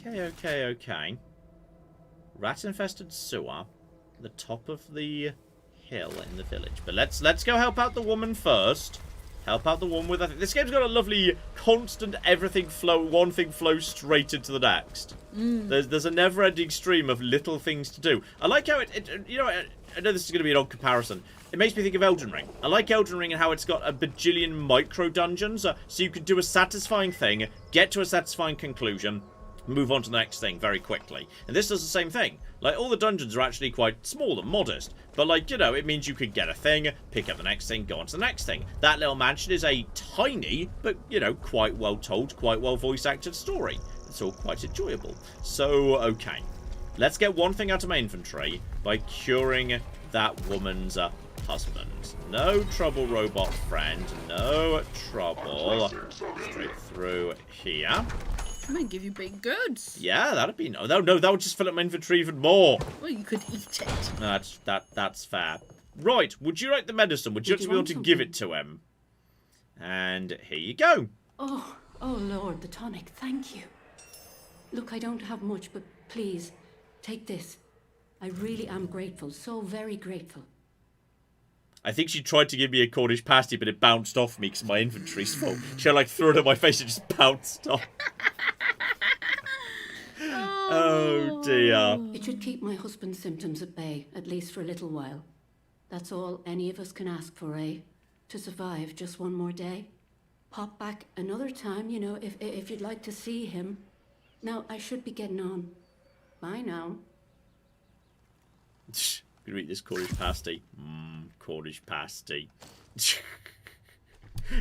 Speaker 1: Okay. Rat-infested sewer. The top of the hill in the village. But let's go help out the woman first. Help out the woman with... This game's got a lovely constant everything flow. One thing flows straight into the next. There's a never-ending stream of little things to do. I like how it you know, I know this is going to be an odd comparison. It makes me think of Elden Ring. I like Elden Ring and how it's got a bajillion micro dungeons, so you can do a satisfying thing, get to a satisfying conclusion, move on to the next thing very quickly. And this does the same thing. Like, all the dungeons are actually quite small and modest. But, like, you know, it means you could get a thing, pick up the next thing, go on to the next thing. That little mansion is a tiny, but, you know, quite well told, quite well voice acted story. It's all quite enjoyable. So, okay. Let's get one thing out of my inventory by curing that woman's husband. No trouble, robot friend. No trouble. Straight through here.
Speaker 2: I'm gonna give you big goods.
Speaker 1: Yeah, that'd be no, that would just fill up my inventory even more.
Speaker 2: Well, you could eat it.
Speaker 1: That's fair. Right, would you like the medicine? Would you actually be able to give it to him? And here you go.
Speaker 8: Oh Lord, the tonic, thank you. Look, I don't have much, but please, take this. I really am grateful, so very grateful.
Speaker 1: I think she tried to give me a Cornish pasty, but it bounced off me because my inventory's full. She like threw it at my face and just bounced off. Oh dear.
Speaker 8: It should keep my husband's symptoms at bay, at least for a little while. That's all any of us can ask for, eh? To survive just one more day. Pop back another time, you know, if you'd like to see him. Now, I should be getting on. Bye now.
Speaker 1: I'm gonna eat this Cornish pasty. Cornish pasty.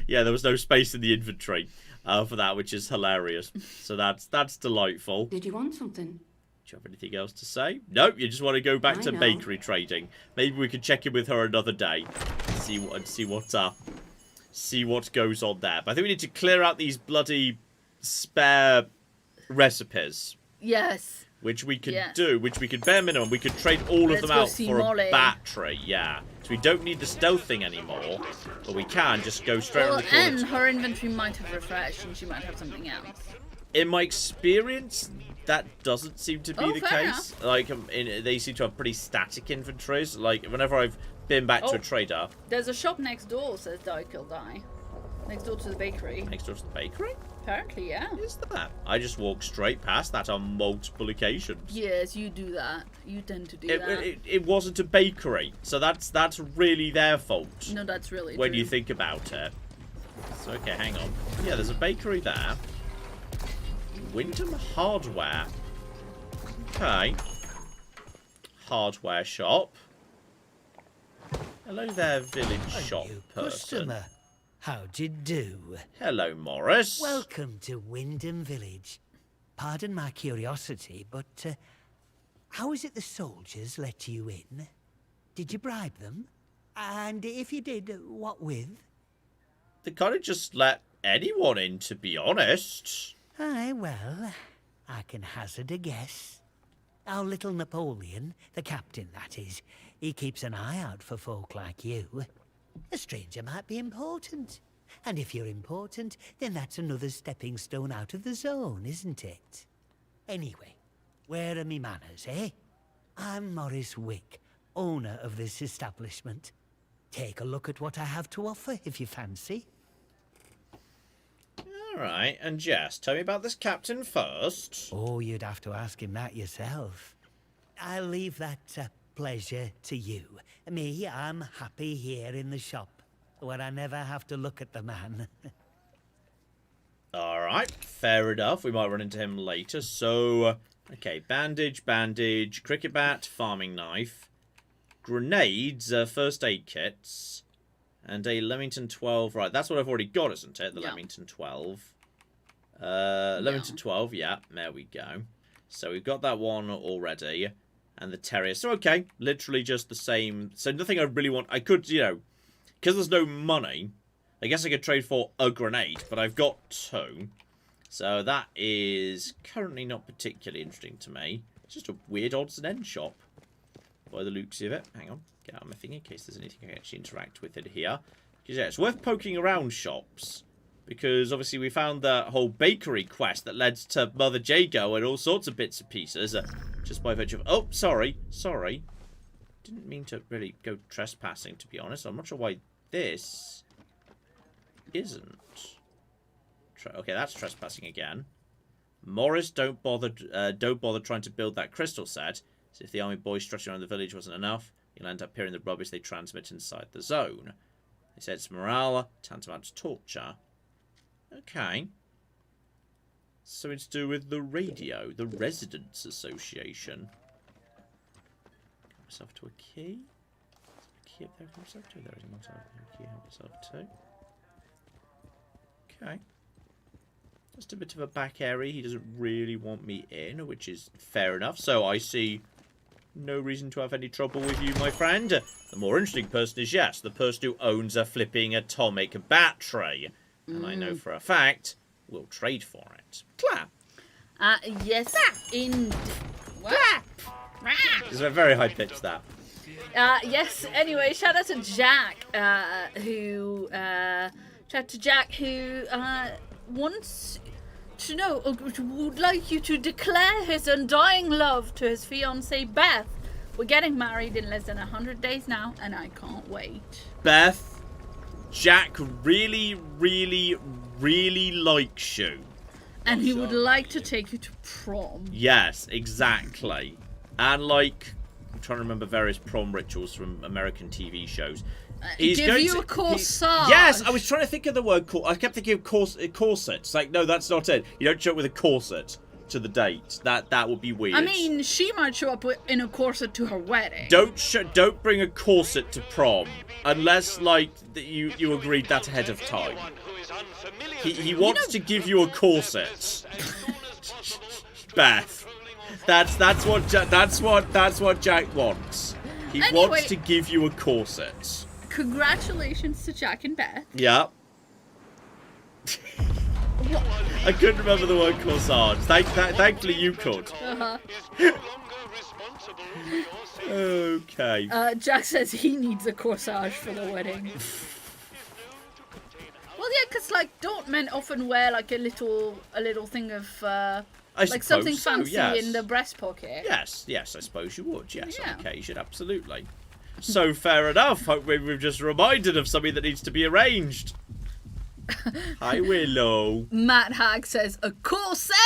Speaker 1: Yeah, there was no space in the inventory for that, which is hilarious. So that's delightful.
Speaker 8: Did you want something?
Speaker 1: Do you have anything else to say? Nope, you just want to go back to bakery trading. Maybe we could check in with her another day. See what goes on there. But I think we need to clear out these bloody spare recipes.
Speaker 2: Yes.
Speaker 1: Which we could do, which we could bare minimum. We could trade all of them out for a battery, yeah. So we don't need the stealth thing anymore, but we can just go straight on the corner.
Speaker 2: And her inventory might have refreshed and she might have something else.
Speaker 1: In my experience, that doesn't seem to be the case.
Speaker 2: Enough.
Speaker 1: Like, they seem to have pretty static inventories. Like, whenever I've been back to a trader...
Speaker 2: There's a shop next door, says Die Kill Die. Next door to the bakery.
Speaker 1: Next door to the bakery?
Speaker 2: Apparently, yeah.
Speaker 1: Is that? I just walked straight past that on multiple occasions.
Speaker 2: Yes, you do that. You tend to do that.
Speaker 1: It wasn't a bakery, so that's really their fault.
Speaker 2: No, that's really
Speaker 1: when
Speaker 2: true.
Speaker 1: you think about it. So, okay, hang on. Yeah, there's a bakery there. Windham Hardware. Okay. Hardware shop. Hello there, village shop person.
Speaker 13: Customer. How'd you do?
Speaker 1: Hello, Morris.
Speaker 13: Welcome to Windham Village. Pardon my curiosity, but how is it the soldiers let you in? Did you bribe them? And if you did, what with?
Speaker 1: They kind of just let anyone in, to be honest.
Speaker 13: Aye, well, I can hazard a guess. Our little Napoleon, the captain that is, he keeps an eye out for folk like you. A stranger might be important. And if you're important, then that's another stepping stone out of the zone, isn't it? Anyway, where are me manners, eh? I'm Morris Wick, owner of this establishment. Take a look at what I have to offer, if you fancy.
Speaker 1: Alright, and Jess, tell me about this captain first.
Speaker 13: Oh, you'd have to ask him that yourself. I'll leave that pleasure to you. Me, I'm happy here in the shop, where I never have to look at the man.
Speaker 1: Alright, fair enough. We might run into him later. So, okay, bandage, cricket bat, farming knife, grenades, first aid kits, and a Leamington 12. Right, that's what I've already got, isn't it? The Leamington 12. Leamington 12, yeah, there we go. So we've got that one already. And the terrier. So, okay, literally just the same. So, nothing I really want. I could, you know, because there's no money, I guess I could trade for a grenade, but I've got 2. So that is currently not particularly interesting to me. It's just a weird odds and ends shop. By the looks of it. Hang on. Get out of my thing in case there's anything I can actually interact with in here. Because, yeah, it's worth poking around shops. Because, obviously, we found that whole bakery quest that led to Mother Jago and all sorts of bits and pieces. Just by virtue of... Oh, sorry. Sorry. Didn't mean to really go trespassing, to be honest. I'm not sure why this isn't. Okay, that's trespassing again. Morris, don't bother trying to build that crystal set. So if the army boys strutting around the village wasn't enough, you'll end up hearing the rubbish they transmit inside the zone. They said it's morale, tantamount to torture. Okay. So it's to do with the radio, the Residents Association. Get myself to a key. Is there a key up there? Get myself to? There is not a key. Help myself to. Okay. Just a bit of a back area he doesn't really want me in, which is fair enough. So I see no reason to have any trouble with you, my friend. The more interesting person is, yes, the person who owns a flipping atomic battery. And I know for a fact we'll trade for it. Clap.
Speaker 2: Yes, in... What?
Speaker 1: It's a very high pitch, that.
Speaker 2: Yes, anyway, shout out to Jack, who wants to know, would like you to declare his undying love to his fiancée, Beth. We're getting married in less than 100 days now, and I can't wait.
Speaker 1: Beth, Jack really, really, really likes you.
Speaker 2: And he would like to take you to prom.
Speaker 1: Yes, exactly. And, like, I'm trying to remember various prom rituals from American TV shows.
Speaker 2: Give you a corsage.
Speaker 1: Yes, I was trying to think of the word corset. I kept thinking of corset. It's like, no, that's not it. You don't show up with a corset to the date. That would be weird.
Speaker 2: I mean, she might show up in a corset to her wedding.
Speaker 1: Don't bring a corset to prom unless, like, you agreed that ahead of time. He wants to give you a corset. Beth, that's what Jack wants. He wants to give you a corset.
Speaker 2: Congratulations to Jack and Beth.
Speaker 1: Yeah. I couldn't remember the word corsage. Thankfully you could. Okay.
Speaker 2: Jack says he needs a corsage for the wedding. Well, yeah, because, like, don't men often wear, like, a little thing of, like, something fancy in the breast pocket?
Speaker 1: Yes, I suppose you would, yes, on occasion, absolutely. So, fair enough. We've just reminded of something that needs to be arranged. Hi, Willow.
Speaker 2: Matt Hag says, a corset?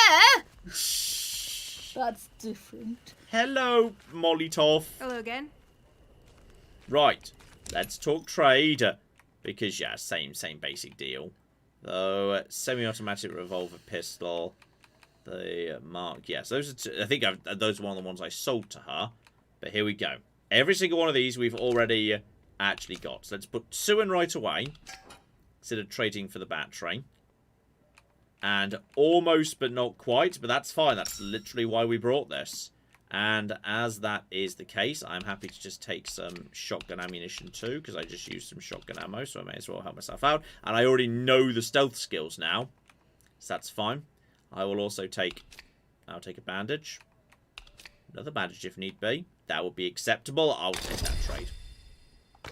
Speaker 2: That's different.
Speaker 1: Hello, Molly Toff.
Speaker 7: Hello again.
Speaker 1: Right, let's talk trade. Because, yeah, same basic deal. Though, semi-automatic revolver pistol. The mark, yes, those are two, I think those are one of the ones I sold to her. But here we go. Every single one of these we've already actually got. So let's put 2 in right away. Consider trading for the battery. And almost, but not quite. But that's fine. That's literally why we brought this. And as that is the case, I'm happy to just take some shotgun ammunition too. Because I just used some shotgun ammo. So I may as well help myself out. And I already know the stealth skills now. So that's fine. I will also take... I'll take a bandage. Another bandage if need be. That would be acceptable. I'll take that trade.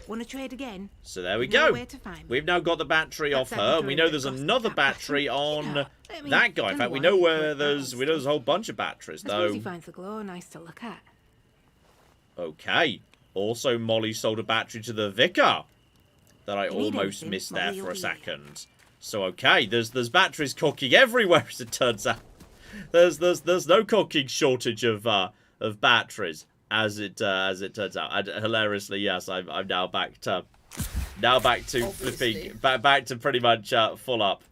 Speaker 7: Want to trade again?
Speaker 1: So there we go.
Speaker 7: Where to find
Speaker 1: We've now got the battery off her. And we know there's another battery on that guy. In fact, we know where there's a whole bunch of batteries, though.
Speaker 7: I suppose he finds the glow nice to look at.
Speaker 1: Okay. Also, Molly sold a battery to the vicar that I almost missed there for a second. So okay, there's batteries cocking everywhere as it turns out. There's no cocking shortage of batteries as it turns out. And hilariously, yes, I'm now back to flipping back to pretty much full up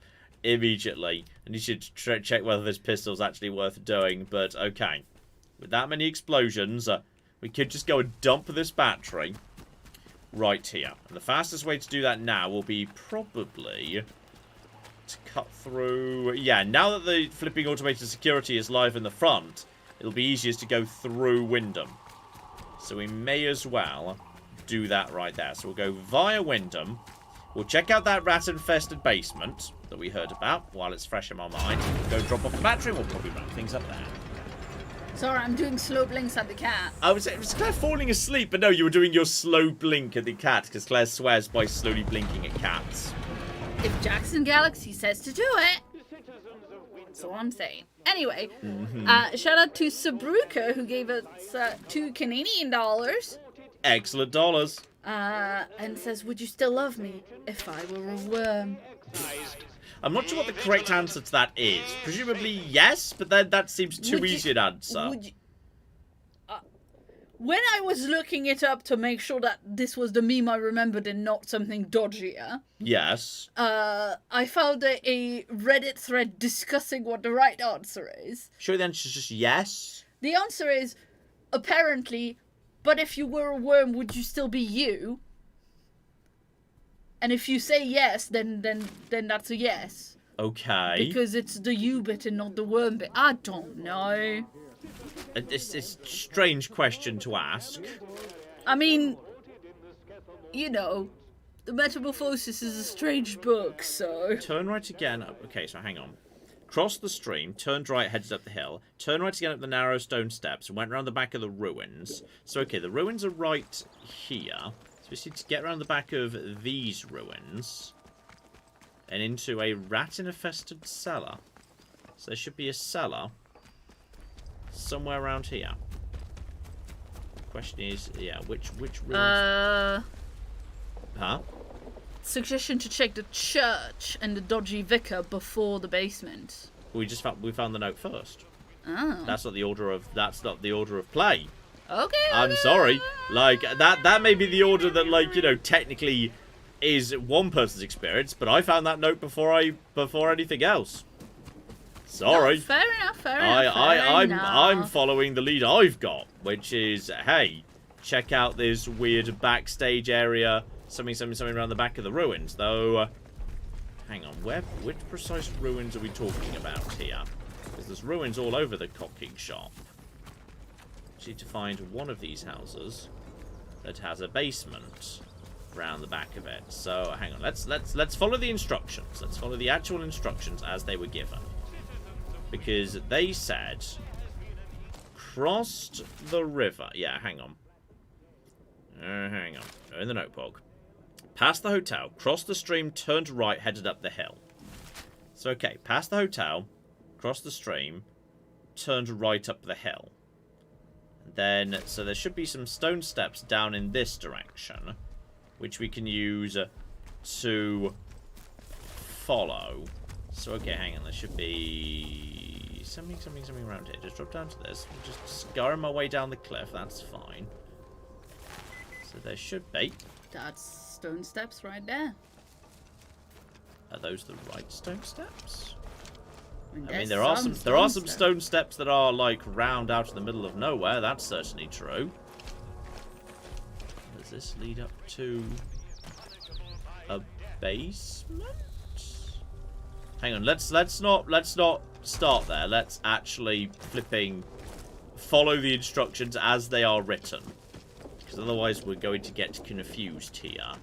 Speaker 1: immediately. And you should check whether this pistol's actually worth doing. But okay, with that many explosions, we could just go and dump this battery right here. And the fastest way to do that now will be probably to cut through... Yeah, now that the flipping automated security is live in the front, it'll be easiest to go through Windham. So we may as well do that right there. So we'll go via Windham. We'll check out that rat-infested basement that we heard about while it's fresh in my mind. We'll go drop off the battery and we'll probably wrap things up there.
Speaker 2: Sorry, I'm doing slow blinks at the cat.
Speaker 1: It was Claire falling asleep, but no, you were doing your slow blink at the cat because Claire swears by slowly blinking at cats.
Speaker 2: If Jackson Galaxy says to do it, that's all I'm saying. Anyway, shout out to Sabruka who gave us $2 Canadian.
Speaker 1: Excellent dollars.
Speaker 2: And says, would you still love me if I were a worm?
Speaker 1: I'm not sure what the correct answer to that is. Presumably yes, but then that seems too easy an answer.
Speaker 2: When I was looking it up to make sure that this was the meme I remembered and not something dodgier,
Speaker 1: yes,
Speaker 2: I found a Reddit thread discussing what the right answer is.
Speaker 1: Sure, the answer is just yes?
Speaker 2: The answer is, apparently, but if you were a worm, would you still be you? And if you say yes, then that's a yes.
Speaker 1: Okay.
Speaker 2: Because it's the you bit and not the worm bit. I don't know.
Speaker 1: It's a strange question to ask.
Speaker 2: I mean, you know, the Metamorphosis is a strange book, so...
Speaker 1: Turn right again. Okay, so hang on. Crossed the stream, turned right, headed up the hill, turned right again up the narrow stone steps, and went around the back of the ruins. So, okay, the ruins are right here. So we just need to get around the back of these ruins and into a rat-infested cellar. So there should be a cellar somewhere around here. Question is, yeah, which ruins? Huh?
Speaker 2: Suggestion to check the church and the dodgy vicar before the basement.
Speaker 1: We found the note first.
Speaker 2: Oh.
Speaker 1: That's not the order of play.
Speaker 2: Okay.
Speaker 1: I'm sorry. Like that may be the order that, like, you know, technically is one person's experience, but I found that note before anything else. Sorry.
Speaker 2: No, fair enough.
Speaker 1: I'm following the lead I've got, which is, hey, check out this weird backstage area, something around the back of the ruins. Though, hang on, which precise ruins are we talking about here? Because there's ruins all over the cocking shop. Just need to find one of these houses that has a basement around the back of it. So, hang on, let's follow the instructions. Let's follow the actual instructions as they were given. Because they said, crossed the river. Yeah, hang on. Hang on. In the notebook. Past the hotel, crossed the stream, turned right, headed up the hill. So, okay, past the hotel, crossed the stream, turned right up the hill. Then, so there should be some stone steps down in this direction, which we can use to follow. So, okay, hang on, there should be something around here. Just drop down to this. I'm just scurrying my way down the cliff, that's fine. So there should be.
Speaker 2: That's stone steps right there.
Speaker 1: Are those the right stone steps?
Speaker 2: I mean,
Speaker 1: there are some stone steps that are, like, round out in the middle of nowhere. That's certainly true. Does this lead up to a basement? Hang on, let's not start there. Let's actually follow the instructions as they are written, because otherwise we're going to get confused here.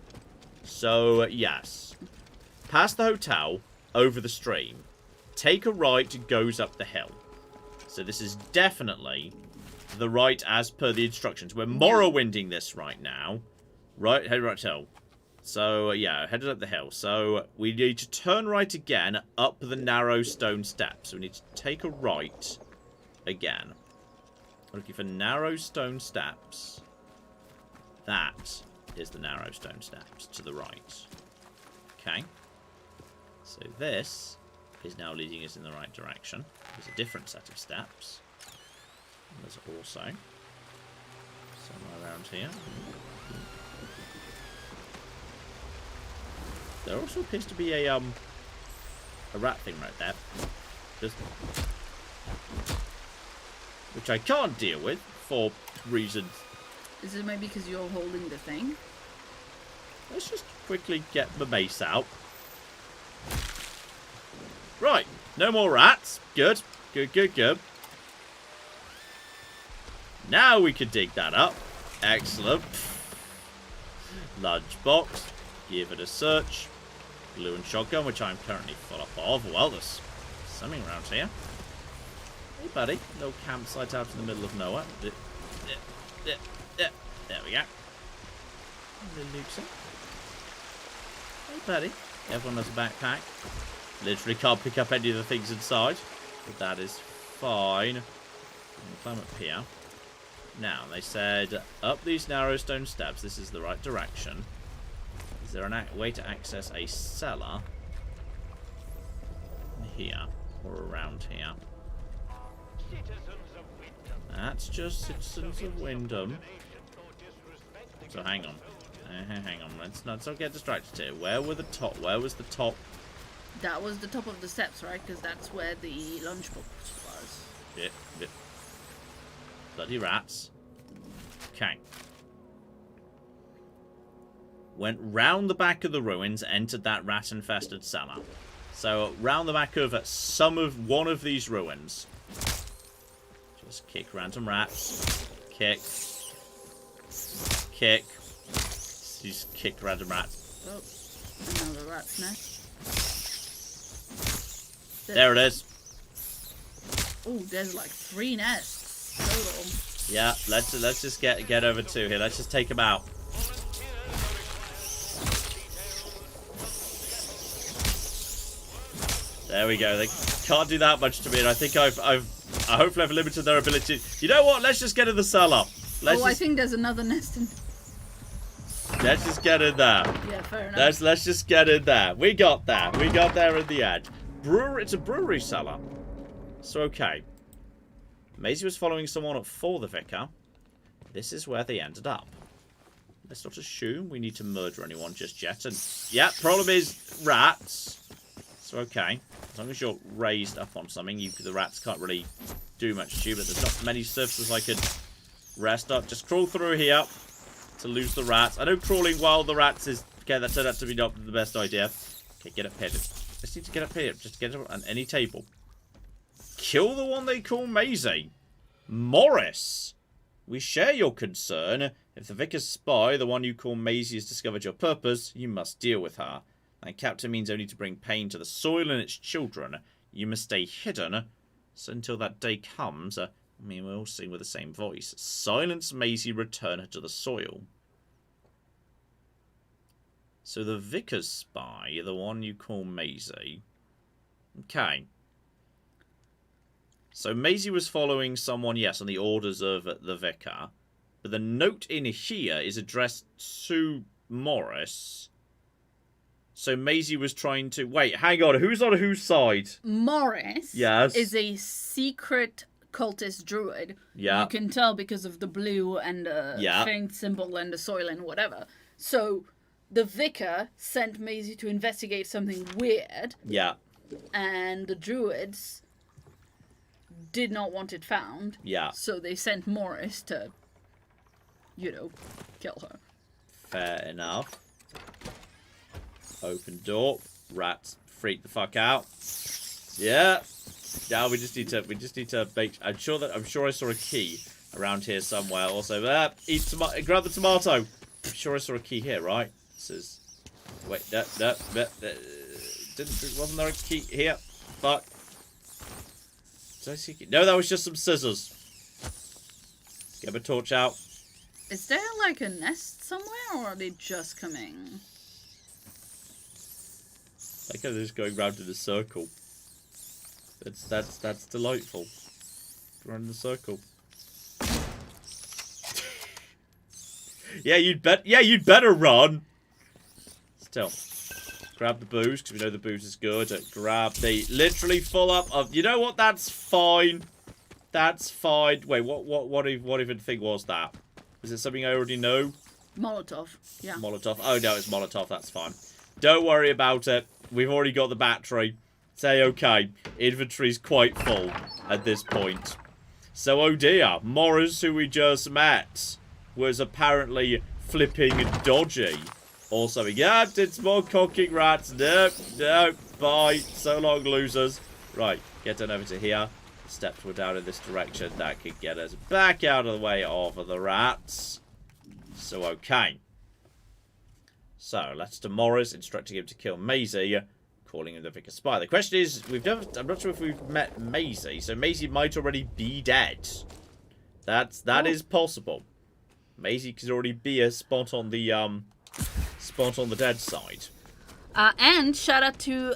Speaker 1: So yes, past the hotel, over the stream, take a right, goes up the hill. So this is definitely the right as per the instructions. We're Morrowinding this right now. Right, head right hill. So, yeah, headed up the hill. So, we need to turn right again up the narrow stone steps. So, we need to take a right again. We're looking for narrow stone steps. That is the narrow stone steps to the right. Okay. So, this is now leading us in the right direction. There's a different set of steps. And there's also somewhere around here. There also appears to be a rat thing right there. Just, which I can't deal with for reasons.
Speaker 2: Is it maybe because you're holding the thing?
Speaker 1: Let's just quickly get the mace out. Right, no more rats. Good, good. Now we can dig that up. Excellent. Lunchbox. Give it a search. Blue and shotgun, which I'm currently full up of. Well, there's something around here. Hey, buddy. No campsite out in the middle of nowhere. There we go. Little Lukeson. Hey, buddy. Everyone has a backpack. Literally can't pick up any of the things inside. But that is fine. Climb up here. Now, they said, up these narrow stone steps. This is the right direction. Is there a way to access a cellar? Here. Or around here. That's just citizens of Windham. So hang on. Hang on. Let's not get distracted here. Where was the top?
Speaker 2: That was the top of the steps, right? Because that's where the lunchbox was.
Speaker 1: Yeah. Bloody rats. Okay. Went round the back of the ruins, entered that rat-infested cellar. So, round the back of one of these ruins. Just kick random rats. Kick. Just kicked random rats.
Speaker 2: Oh, another rat's nest.
Speaker 1: There it is.
Speaker 2: Oh, there's like 3 nests total.
Speaker 1: Yeah, let's just get over 2 here. Let's just take them out. There we go. They can't do that much to me, and I think I hopefully I've limited their ability. You know what? Let's just get in the cellar.
Speaker 2: I think there's another nest in.
Speaker 1: Let's just get in there.
Speaker 2: Yeah, fair enough.
Speaker 1: Let's just get in there. We got there. We got there in the end. It's a brewery cellar. So okay. Maisie was following someone up for the vicar. This is where they ended up. Let's not assume we need to murder anyone just yet. And yeah, problem is rats. So okay, as long as you're raised up on something, the rats can't really do much to you. But there's not many surfaces I could rest up. Just crawl through here to lose the rats. I know crawling while the rats is okay. That turned out to be not the best idea. Okay, get up here. Just need to get up here. Just get up on any table. Kill the one they call Maisie. Morris. We share your concern. If the vicar's spy, the one you call Maisie, has discovered your purpose, you must deal with her. And capture means only to bring pain to the soil and its children. You must stay hidden. So until that day comes, we're all sing with the same voice. Silence Maisie, return her to the soil. So the vicar's spy, the one you call Maisie. Okay. So Maisie was following someone, yes, on the orders of the vicar. But the note in here is addressed to Morris. So Maisie was trying to... Wait, hang on. Who's on whose side?
Speaker 2: Morris is a secret cultist druid.
Speaker 1: Yeah.
Speaker 2: You can tell because of the blue and the faint symbol and the soil and whatever. So the vicar sent Maisie to investigate something weird.
Speaker 1: Yeah.
Speaker 2: And the druids did not want it found.
Speaker 1: Yeah.
Speaker 2: So they sent Morris to, kill her. Fair
Speaker 1: enough. Open door. Rats freak the fuck out. Yeah. Now we just need to make. I'm sure I saw a key around here somewhere. Also, grab the tomato. I'm sure I saw a key here, right? This is. Wait, no. Wasn't there a key here? Fuck. Did I see a key? No, that was just some scissors. Get my torch out.
Speaker 2: Is there like a nest somewhere, or are they just coming?
Speaker 1: I think they're just going round in a circle. That's delightful. Run in a circle. You'd better run. Still, grab the booze because we know the booze is good. Grab the literally full up of. You know what? That's fine. That's fine. Wait, what even thing was that? Is it something I already know?
Speaker 2: Molotov. Yeah.
Speaker 1: Molotov. Oh no, it's Molotov. That's fine. Don't worry about it. We've already got the battery. Say okay. Inventory's quite full at this point. So, oh dear. Morris, who we just met, was apparently flipping dodgy. Also, yeah, it's more cocking rats. No, bye. So long, losers. Right, get on over to here. The steps were down in this direction. That could get us back out of the way of the rats. So, okay. So, letter to Morris, instructing him to kill Maisie, calling him the Vicar spy. The question is, I'm not sure if we've met Maisie, so Maisie might already be dead. That is possible. Maisie could already be a spot on the dead side.
Speaker 2: And shout out to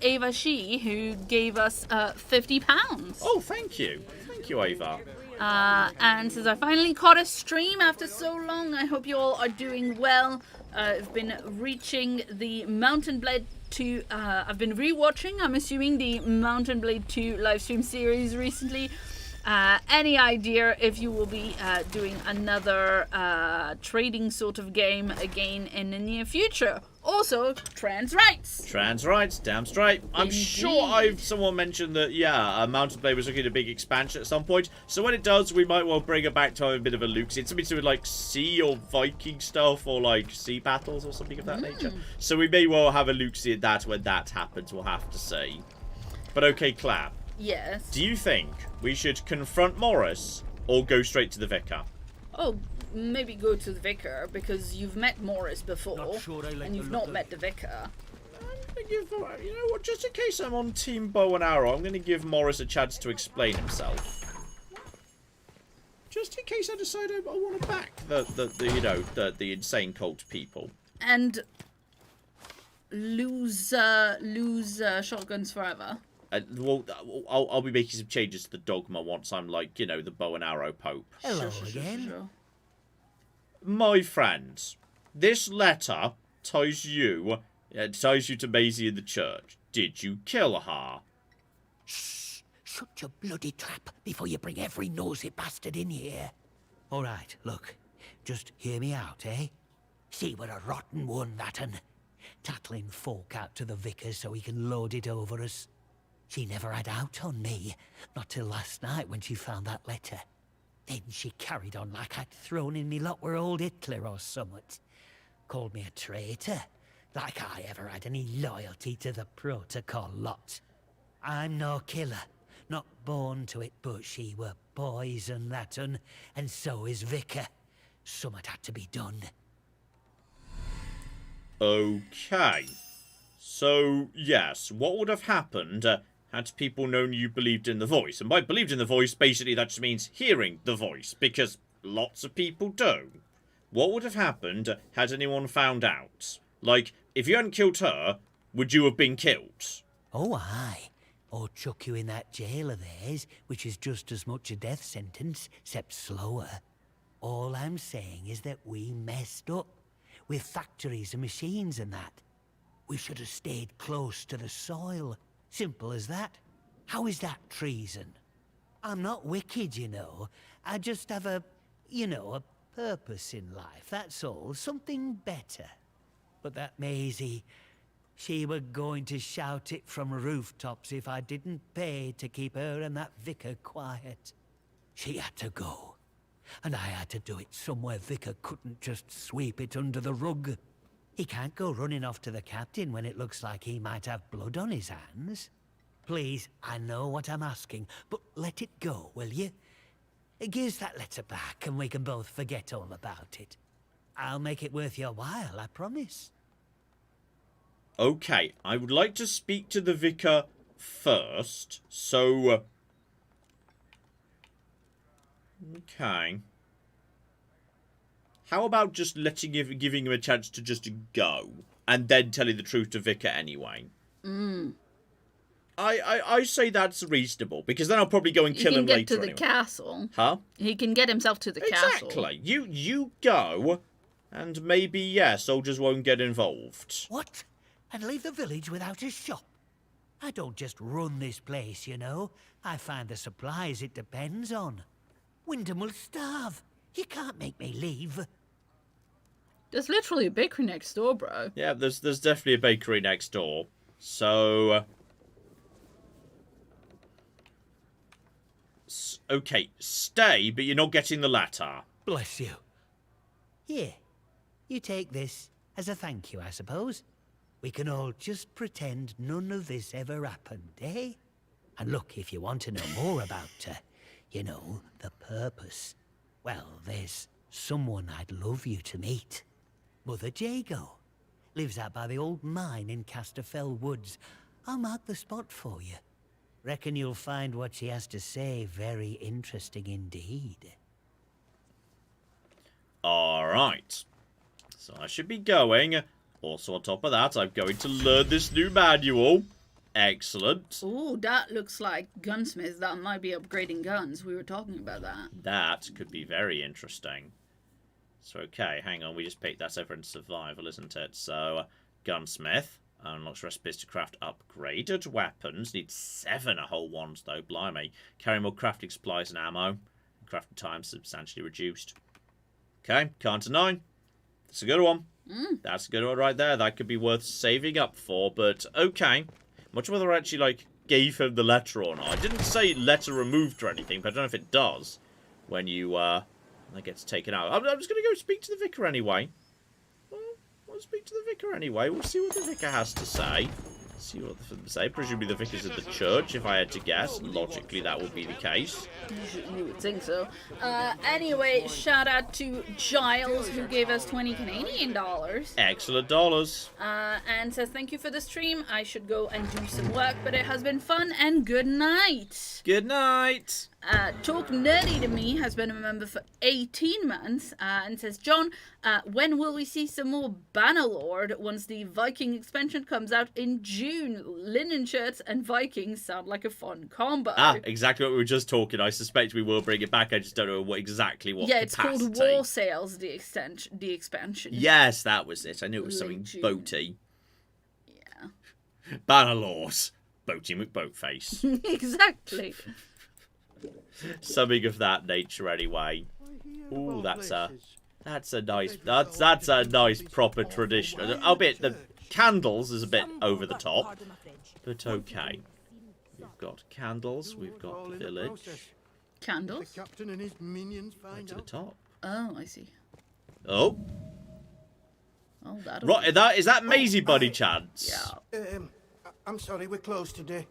Speaker 2: Ava She, who gave us £50.
Speaker 1: Oh, thank you, Ava.
Speaker 2: And since I finally caught a stream after so long, I hope you all are doing well. I've been reaching the Mountain Blade 2. I've been rewatching, I'm assuming, the Mountain Blade 2 livestream series recently. Any idea if you will be doing another trading sort of game again in the near future? Also, trans rights,
Speaker 1: damn straight. I'm
Speaker 2: Indeed.
Speaker 1: sure someone mentioned that, Mountain Blade was looking at a big expansion at some point. So when it does, we might well bring it back to have a bit of a look. It's something to do with, like, sea or Viking stuff or, like, sea battles or something of that nature. So we may well have a look see at that when that happens. We'll have to see. But okay, Clap.
Speaker 2: Yes.
Speaker 1: Do you think we should confront Morris or go straight to the Vicar?
Speaker 2: Oh, maybe go to the Vicar, because you've met Morris before, and you've not met the Vicar.
Speaker 1: You know what, just in case I'm on Team Bow and Arrow, I'm going to give Morris a chance to explain himself. Just in case I decide I want to back the insane cult people.
Speaker 2: And lose shotguns forever.
Speaker 1: Well, I'll be making some changes to the dogma once I'm like, the Bow and Arrow Pope.
Speaker 13: Hello again.
Speaker 1: My friend, this letter ties you to Maisie in the church. Did you kill her?
Speaker 13: Shh! Shut your bloody trap before you bring every nosy bastard in here. All right, look, just hear me out, eh? See, we're a rotten one, that'n. Tattling folk out to the vicar so he can load it over us. She never had out on me, not till last night when she found that letter. Then she carried on like I'd thrown in me lot with old Hitler or summat. Called me a traitor, like I ever had any loyalty to the protocol lot. I'm no killer, not born to it, but she were poison that'n, and so is Vicar. Summat had to be done.
Speaker 1: Okay. So, yes, what would have happened had people known you believed in the voice? And by believed in the voice, basically that just means hearing the voice, because lots of people do. What would have happened had anyone found out? Like, if you hadn't killed her, would you have been killed?
Speaker 13: Oh, aye. Or chuck you in that jail of theirs, which is just as much a death sentence, except slower. All I'm saying is that we messed up, with factories and machines and that. We should have stayed close to the soil. Simple as that. How is that treason? I'm not wicked, you know. I just have a purpose in life, that's all. Something better. But that Maisie, she were going to shout it from rooftops if I didn't pay to keep her and that vicar quiet. She had to go. And I had to do it somewhere Vicar couldn't just sweep it under the rug. He can't go running off to the captain when it looks like he might have blood on his hands. Please, I know what I'm asking, but let it go, will you? Give us that letter back and we can both forget all about it. I'll make it worth your while, I promise.
Speaker 1: Okay, I would like to speak to the Vicar first, so... Okay. How about just giving him a chance to just go, and then telling the truth to Vicar anyway? I say that's reasonable, because then I'll probably go and kill him later.
Speaker 2: He can get to the castle.
Speaker 1: Huh?
Speaker 2: He can get himself to the castle.
Speaker 1: Exactly. You go, and maybe, soldiers won't get involved.
Speaker 13: What? And leave the village without a shop? I don't just run this place, you know. I find the supplies it depends on. Windham will starve. You can't make me leave.
Speaker 2: There's literally a bakery next door, bro.
Speaker 1: Yeah, there's definitely a bakery next door. So... okay, stay, but you're not getting the letter.
Speaker 13: Bless you. Here, you take this as a thank you, I suppose. We can all just pretend none of this ever happened, eh? And look, if you want to know more about the purpose, well, there's someone I'd love you to meet. Mother Jago. Lives out by the old mine in Casterfell Woods. I'll mark the spot for you. Reckon you'll find what she has to say very interesting indeed.
Speaker 1: Alright. So I should be going. Also on top of that, I'm going to learn this new manual. Excellent.
Speaker 2: Oh, that looks like gunsmiths. That might be upgrading guns. We were talking about that.
Speaker 1: That could be very interesting. So, okay, hang on. We just picked that over in survival, isn't it? So, gunsmith. Unlocks recipes to craft upgraded weapons. Needs 7 whole ones, though. Blimey. Carry more crafting supplies and ammo. Crafting time substantially reduced. Okay, count to 9. That's a good one. That's a good one right there. That could be worth saving up for, but okay. Much whether I actually, like, gave him the letter or not. I didn't say letter removed or anything, but I don't know if it does when you, that gets taken out. I'm just going to go speak to the vicar anyway. Well, we'll speak to the vicar anyway. We'll see what the vicar has to say. See what the say. Presumably the vicar's in the church, if I had to guess. Logically, that would be the case.
Speaker 2: You would think so. Anyway, shout out to Giles, who gave us 20 Canadian dollars.
Speaker 1: Excellent dollars.
Speaker 2: And says, thank you for the stream. I should go and do some work, but it has been fun, and good night.
Speaker 1: Good night.
Speaker 2: Talk Nerdy to Me has been a member for 18 months, and says, John, when will we see some more Bannerlord once the Viking expansion comes out in June? Linen shirts and Vikings sound like a fun combo.
Speaker 1: Exactly what we were just talking. I suspect we will bring it back. I just don't know exactly what
Speaker 2: it's
Speaker 1: capacity.
Speaker 2: called War Sales, the expansion.
Speaker 1: Yes, that was it. I knew it was something boaty.
Speaker 2: Yeah.
Speaker 1: Bannerlord. Boaty McBoatface.
Speaker 2: Exactly.
Speaker 1: Something of that nature anyway. Ooh, that's a nice proper tradition. Albeit the candles is a bit over the top, but okay. We've got candles. We've got the village.
Speaker 2: Candles.
Speaker 5: The captain and his minions find
Speaker 1: to the top.
Speaker 2: Oh, I see.
Speaker 1: Oh.
Speaker 2: Oh, that.
Speaker 1: Right, is that Maisie Buddy chance?
Speaker 2: Yeah.
Speaker 5: I'm sorry, we're closed today.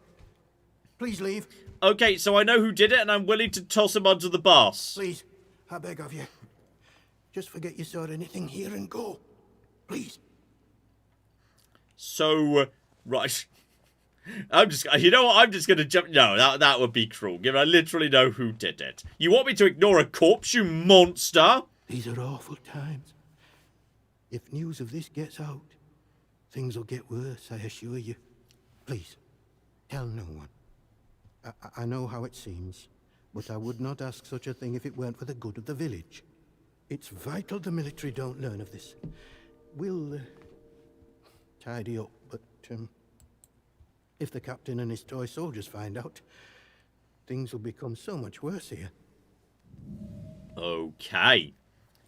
Speaker 5: Please leave.
Speaker 1: Okay, so I know who did it, and I'm willing to toss him under the bus.
Speaker 5: Please, I beg of you. Just forget you saw anything here and go. Please.
Speaker 1: So, right. I'm just going to jump. No, that would be cruel, given I literally know who did it. You want me to ignore a corpse, you monster?
Speaker 5: These are awful times. If news of this gets out, things will get worse, I assure you. Please, tell no one. I know how it seems, but I would not ask such a thing if it weren't for the good of the village. It's vital the military don't learn of this. We'll tidy up, but if the captain and his toy soldiers find out, things will become so much worse here.
Speaker 1: Okay.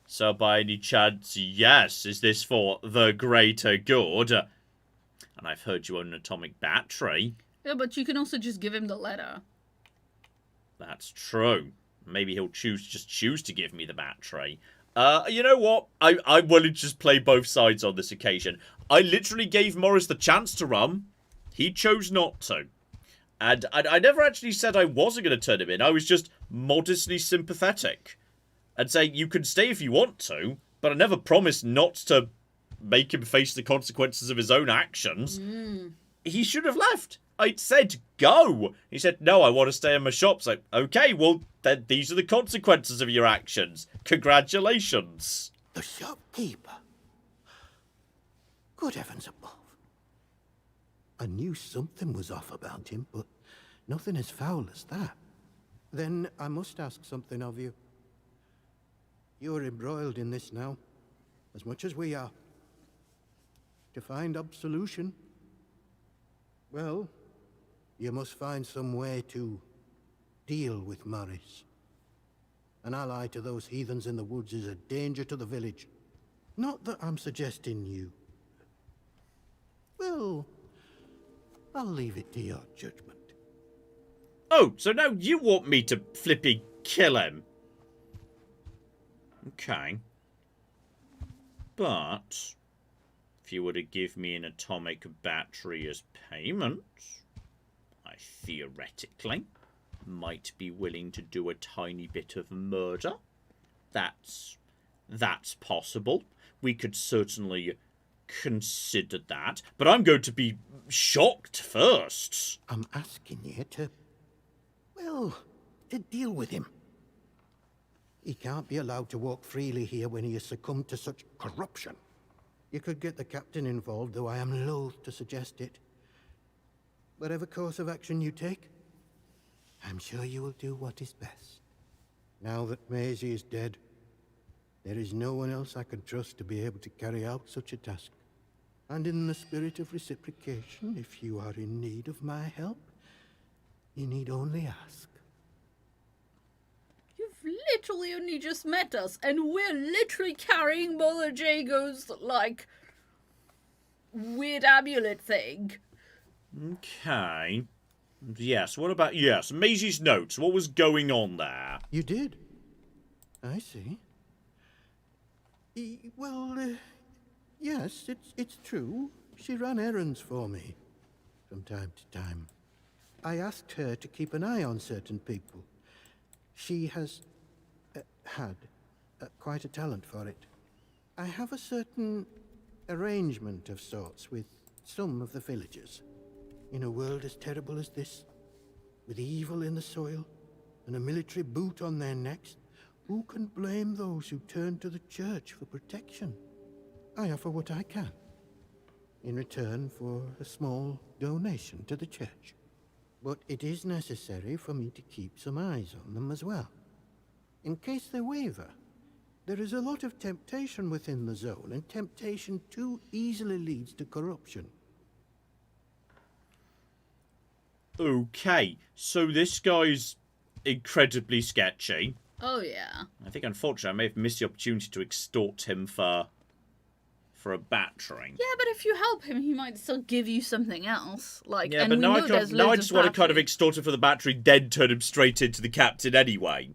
Speaker 1: So by any chance, yes, is this for the greater good? And I've heard you own an atomic battery.
Speaker 2: Yeah, but you can also just give him the letter.
Speaker 1: That's true. Maybe he'll choose to give me the battery. You know what? I'm willing to just play both sides on this occasion. I literally gave Morris the chance to run. He chose not to. And I never actually said I wasn't going to turn him in. I was just modestly sympathetic. And saying, you can stay if you want to, but I never promised not to make him face the consequences of his own actions. He should have left. I said, go. He said, no, I want to stay in my shop. So, okay, well, then these are the consequences of your actions. Congratulations.
Speaker 5: The shopkeeper? Good heavens above. I knew something was off about him, but nothing as foul as that. Then I must ask something of you. You're embroiled in this now, as much as we are. To find absolution, well, you must find some way to deal with Morris. An ally to those heathens in the woods is a danger to the village. Not that I'm suggesting you. Well, I'll leave it to your judgment.
Speaker 1: Oh, so now you want me to flipping kill him? Okay. But if you were to give me an atomic battery as payment, I theoretically might be willing to do a tiny bit of murder. That's possible. we could certainly consider that. But I'm going to be shocked first.
Speaker 5: I'm asking you to, well, to deal with him. He can't be allowed to walk freely here when he has succumbed to such corruption. You could get the captain involved, though I am loath to suggest it. Whatever course of action you take, I'm sure you will do what is best. Now that Maisie is dead, there is no one else I can trust to be able to carry out such a task. And in the spirit of reciprocation, if you are in need of my help, you need only ask.
Speaker 2: You've literally only just met us, and we're literally carrying Mother Jago's, like, weird amulet thing.
Speaker 1: Okay. Yes, what about... Yes, Maisie's notes. What was going on there?
Speaker 5: You did? I see. Well, yes, it's true. She ran errands for me from time to time. I asked her to keep an eye on certain people. She has had quite a talent for it. I have a certain arrangement of sorts with some of the villagers. In a world as terrible as this, with evil in the soil and a military boot on their necks, who can blame those who turn to the church for protection? I offer what I can, in return for a small donation to the church. But it is necessary for me to keep some eyes on them as well. In case they waver, there is a lot of temptation within the zone, and temptation too easily leads to corruption.
Speaker 1: Okay, so this guy's incredibly sketchy.
Speaker 2: Oh, yeah.
Speaker 1: I think, unfortunately, I may have missed the opportunity to extort him for a battering.
Speaker 2: Yeah, but if you help him, he might still give you something else. Like,
Speaker 1: yeah,
Speaker 2: and
Speaker 1: but
Speaker 2: we
Speaker 1: now
Speaker 2: know there's
Speaker 1: I
Speaker 2: loads
Speaker 1: just
Speaker 2: of
Speaker 1: want to kind of
Speaker 2: battery.
Speaker 1: extort him for the battery, then turn him straight into the captain anyway.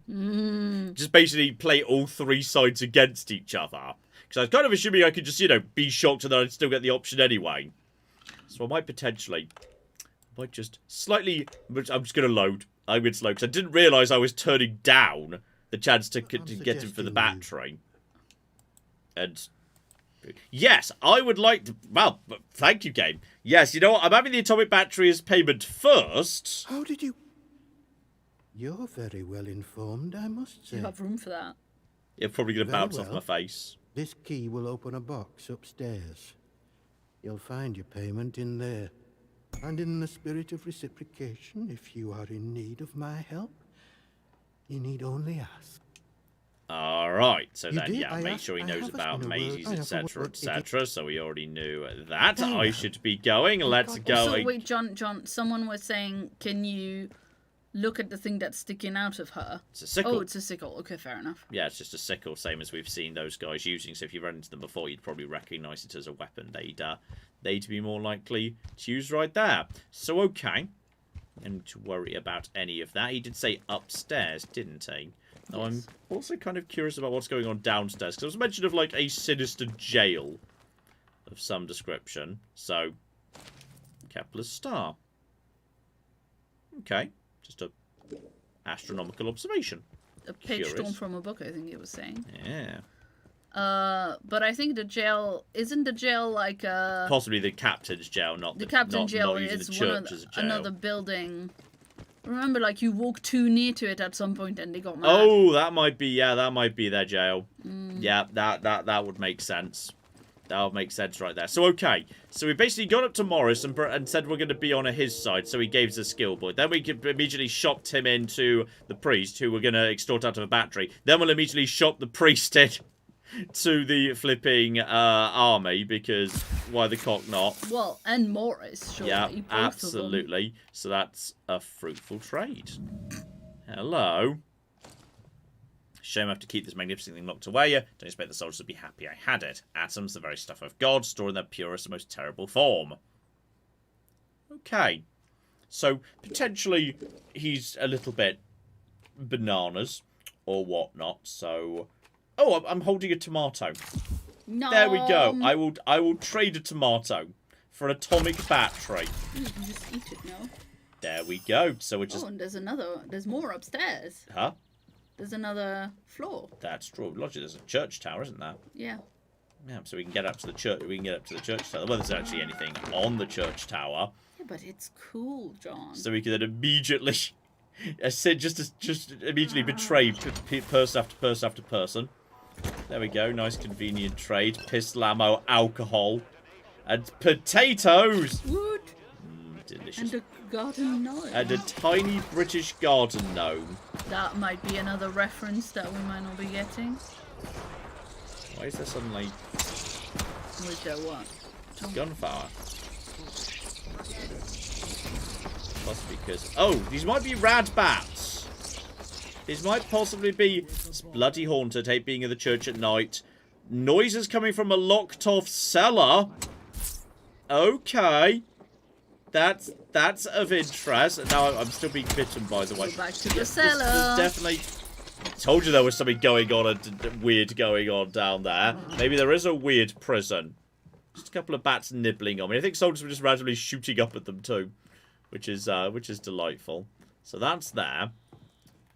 Speaker 1: Just basically play all three sides against each other. Because I was kind of assuming I could just, you know, be shocked and then I'd still get the option anyway. So I might potentially... might just slightly... I'm just going to load. I'm going slow, because I didn't realise I was turning down the chance to get him for the battery. And... yes, I would like to... well, thank you, game. Yes, you know what? I'm having the atomic battery as payment first.
Speaker 5: How did you... You're very well informed, I must say.
Speaker 2: You have room for that.
Speaker 1: You're probably going to
Speaker 5: Very
Speaker 1: bounce off
Speaker 5: well.
Speaker 1: my face.
Speaker 5: This key will open a box upstairs. You'll find your payment in there. And in the spirit of reciprocation, if you are in need of my help, you need only ask.
Speaker 1: Alright, so
Speaker 5: You
Speaker 1: then,
Speaker 5: did?
Speaker 1: yeah, make sure he knows about Maisie's,
Speaker 5: I have a
Speaker 1: etc.,
Speaker 5: word.
Speaker 1: etc., so we already knew that.
Speaker 5: Very
Speaker 1: I
Speaker 5: well.
Speaker 1: should be going. Let's go.
Speaker 2: Also, wait, John, someone was saying, can you look at the thing that's sticking out of her?
Speaker 1: It's a sickle.
Speaker 2: Oh, it's a sickle. Okay, fair enough.
Speaker 1: Yeah, it's just a sickle, same as we've seen those guys using, so if you run into them before, you'd probably recognise it as a weapon. They'd be more likely to use right there. So, okay. And to worry about any of that. He did say upstairs, didn't he? Now, I'm also kind of curious about what's going on downstairs, because there was mention of, like, a sinister jail of some description. So, Kepler's star. Okay. Just a astronomical observation.
Speaker 2: A page
Speaker 1: Curious.
Speaker 2: torn from a book, I think it was saying.
Speaker 1: Yeah.
Speaker 2: But I think the jail... isn't the jail like a...
Speaker 1: possibly the captain's jail, not
Speaker 2: the captain's
Speaker 1: not,
Speaker 2: jail
Speaker 1: not using
Speaker 2: is
Speaker 1: the
Speaker 2: one
Speaker 1: church
Speaker 2: of
Speaker 1: as a jail.
Speaker 2: another building. Remember, like, you walk too near to it at some point and they got mad.
Speaker 1: Oh, that might be, yeah, that might be their jail. Yeah, that would make sense. That would make sense right there. So, okay. So, we basically got up to Morris and said we're going to be on his side, so he gave us a skill point. Then we immediately shopped him into the priest, who we're going to extort out of a battery. Then we'll immediately shop the priest in to the flipping army, because why the cock not?
Speaker 2: Well, and Morris, surely.
Speaker 1: Yeah,
Speaker 2: both
Speaker 1: absolutely. So that's a fruitful trade. Hello. Shame I have to keep this magnificent thing locked away. Don't expect the soldiers to be happy I had it. Atoms, the very stuff of God, stored in their purest and most terrible form. Okay. So, potentially, he's a little bit bananas or whatnot, so... oh, I'm holding a tomato.
Speaker 2: No.
Speaker 1: There we go. I will trade a tomato for an atomic battery.
Speaker 2: You can just eat it now.
Speaker 1: There we go. So we're just...
Speaker 2: oh, and there's more upstairs.
Speaker 1: huh?
Speaker 2: There's another floor.
Speaker 1: That's true. Logic, there's a church tower, isn't there?
Speaker 2: Yeah.
Speaker 1: Yeah, so we can get up to the church. We can get up to the church tower. Well, there's actually anything on the church tower.
Speaker 2: Yeah, but it's cool, John.
Speaker 1: So we can then immediately, I said, just immediately betray person after person after person. There we go. Nice convenient trade. Pistol ammo, alcohol, and potatoes.
Speaker 2: Wood.
Speaker 1: Delicious.
Speaker 2: And a garden gnome.
Speaker 1: And a tiny British garden gnome.
Speaker 2: That might be another reference that we might not be getting.
Speaker 1: Why is there suddenly...
Speaker 2: Was there what?
Speaker 1: Gunfire. Plus because... Oh, these might be rad bats. These might possibly be bloody haunted, hate being in the church at night. Noises coming from a locked off cellar. Okay. That's of interest. And now I'm still being bitten, by the way.
Speaker 2: Go back to the cellar.
Speaker 1: There's definitely... Told you there was something going on, weird going on down there. Maybe there is a weird prison. Just a couple of bats nibbling on me. I think soldiers were just randomly shooting up at them too, which is delightful. So that's there.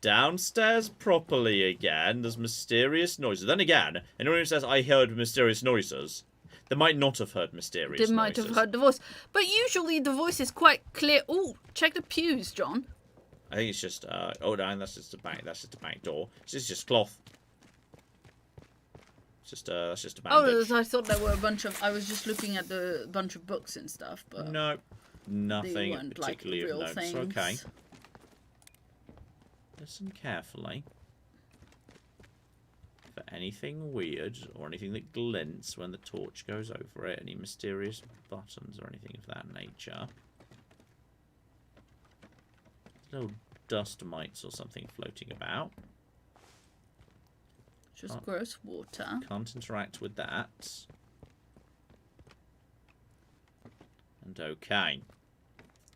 Speaker 1: Downstairs properly again. There's mysterious noises. Then again, anyone who says I heard mysterious noises, they might not have heard mysterious noises.
Speaker 2: They might have heard the voice, but usually the voice is quite clear. Oh, check the pews, John.
Speaker 1: I think it's just, oh no, that's just a bank. That's just a bank door. This is just cloth. It's just, that's just a bandage.
Speaker 2: Oh, I thought there were a bunch of. I was just looking at the bunch of books and stuff, but
Speaker 1: no, nothing particularly
Speaker 2: like
Speaker 1: of note.
Speaker 2: things.
Speaker 1: Okay. Listen carefully for anything weird or anything that glints when the torch goes over it. Any mysterious buttons or anything of that nature. Little dust mites or something floating about.
Speaker 2: Just gross water.
Speaker 1: Can't interact with that. And okay.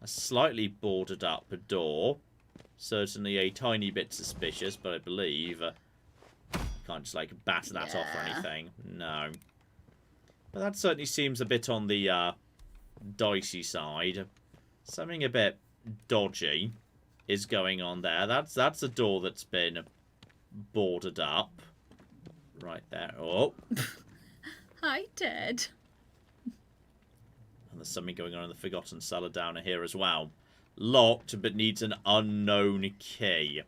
Speaker 1: A slightly boarded up door. Certainly a tiny bit suspicious, but I believe you can't just like batter that off or anything. No. But that certainly seems a bit on the dicey side. Something a bit dodgy is going on there. That's a door that's been boarded up. Right there. Oh.
Speaker 2: Hi, Ted.
Speaker 1: And there's something going on in the Forgotten Cellar down here as well. Locked, but needs an unknown key.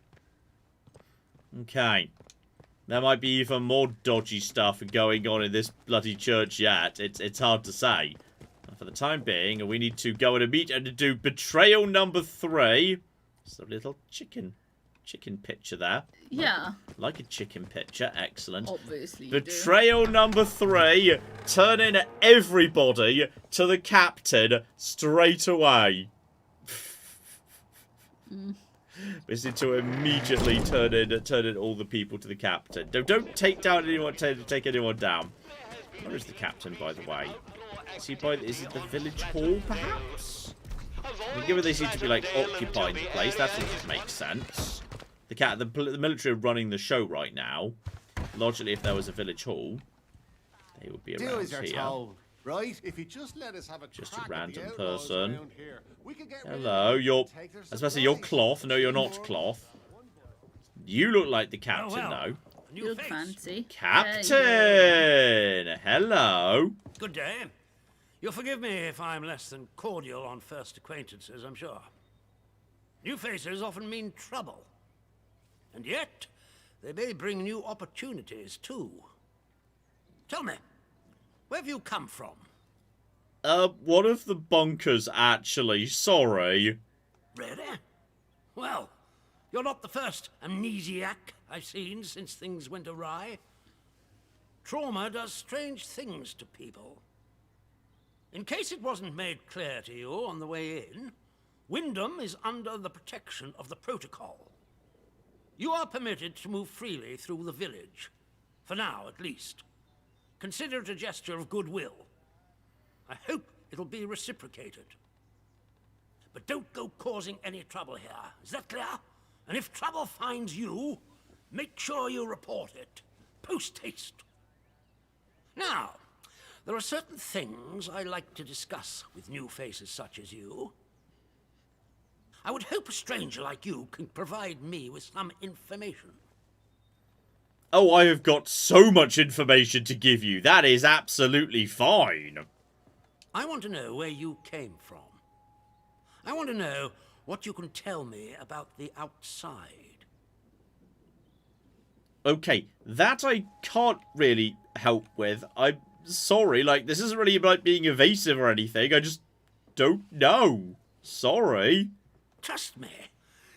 Speaker 1: Okay. There might be even more dodgy stuff going on in this bloody church yet. It's hard to say. And for the time being, we need to go and meet and do betrayal number 3. It's a little chicken picture there.
Speaker 2: Yeah.
Speaker 1: Like a chicken picture. Excellent.
Speaker 2: Obviously.
Speaker 1: Betrayal number 3. Turning everybody to the captain straight away. We need to immediately turn in all the people to the captain. Don't take down anyone. Take anyone down. Where is the captain, by the way? Is it the village hall, perhaps? I mean, given they seem to be like occupying the place, that sort of makes sense. The military are running the show right now. Logically, if there was a village hall, they would be around here.
Speaker 14: Right? If you just let us have a
Speaker 1: just a random person. Hello, you're... I was about to say, you're cloth. No, you're not cloth. You look like the captain, though.
Speaker 2: You look fancy.
Speaker 1: Captain! Hello.
Speaker 15: Good day. You'll forgive me if I'm less than cordial on first acquaintances, I'm sure. New faces often mean trouble. And yet, they may bring new opportunities, too. Tell me, where have you come from?
Speaker 1: One of the bunkers, actually. Sorry.
Speaker 15: Really? Well, you're not the first amnesiac I've seen since things went awry. Trauma does strange things to people. In case it wasn't made clear to you on the way in, Windham is under the protection of the protocol. You are permitted to move freely through the village. For now, at least. Consider it a gesture of goodwill. I hope it'll be reciprocated. But don't go causing any trouble here. Is that clear? And if trouble finds you, make sure you report it. Post haste. Now, there are certain things I like to discuss with new faces such as you. I would hope a stranger like you can provide me with some information.
Speaker 1: Oh, I have got so much information to give you. That is absolutely fine.
Speaker 15: I want to know where you came from. I want to know what you can tell me about the outside.
Speaker 1: Okay, that I can't really help with. I'm sorry, like, this isn't really about being evasive or anything. I just don't know. Sorry.
Speaker 15: Trust me,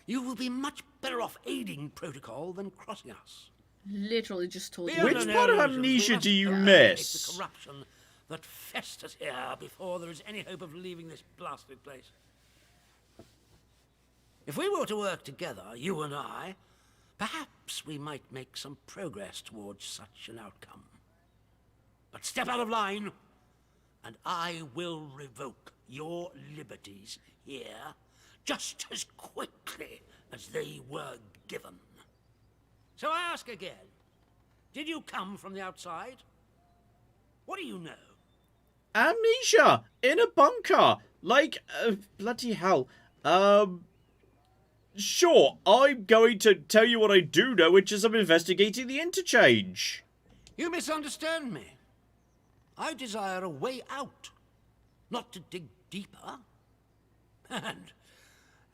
Speaker 15: you will be much better off aiding protocol than crossing us.
Speaker 2: Literally just told you.
Speaker 1: Which part of amnesia do you miss?
Speaker 15: The corruption that festers here before there is any hope of leaving this blasted place. If we were to work together, you and I, perhaps we might make some progress towards such an outcome. But step out of line, and I will revoke your liberties here just as quickly as they were given. So I ask again, did you come from the outside? What do you know?
Speaker 1: Amnesia! In a bunker! Like, bloody hell. Sure, I'm going to tell you what I do know, which is I'm investigating the Interchange.
Speaker 15: You misunderstand me. I desire a way out, not to dig deeper. And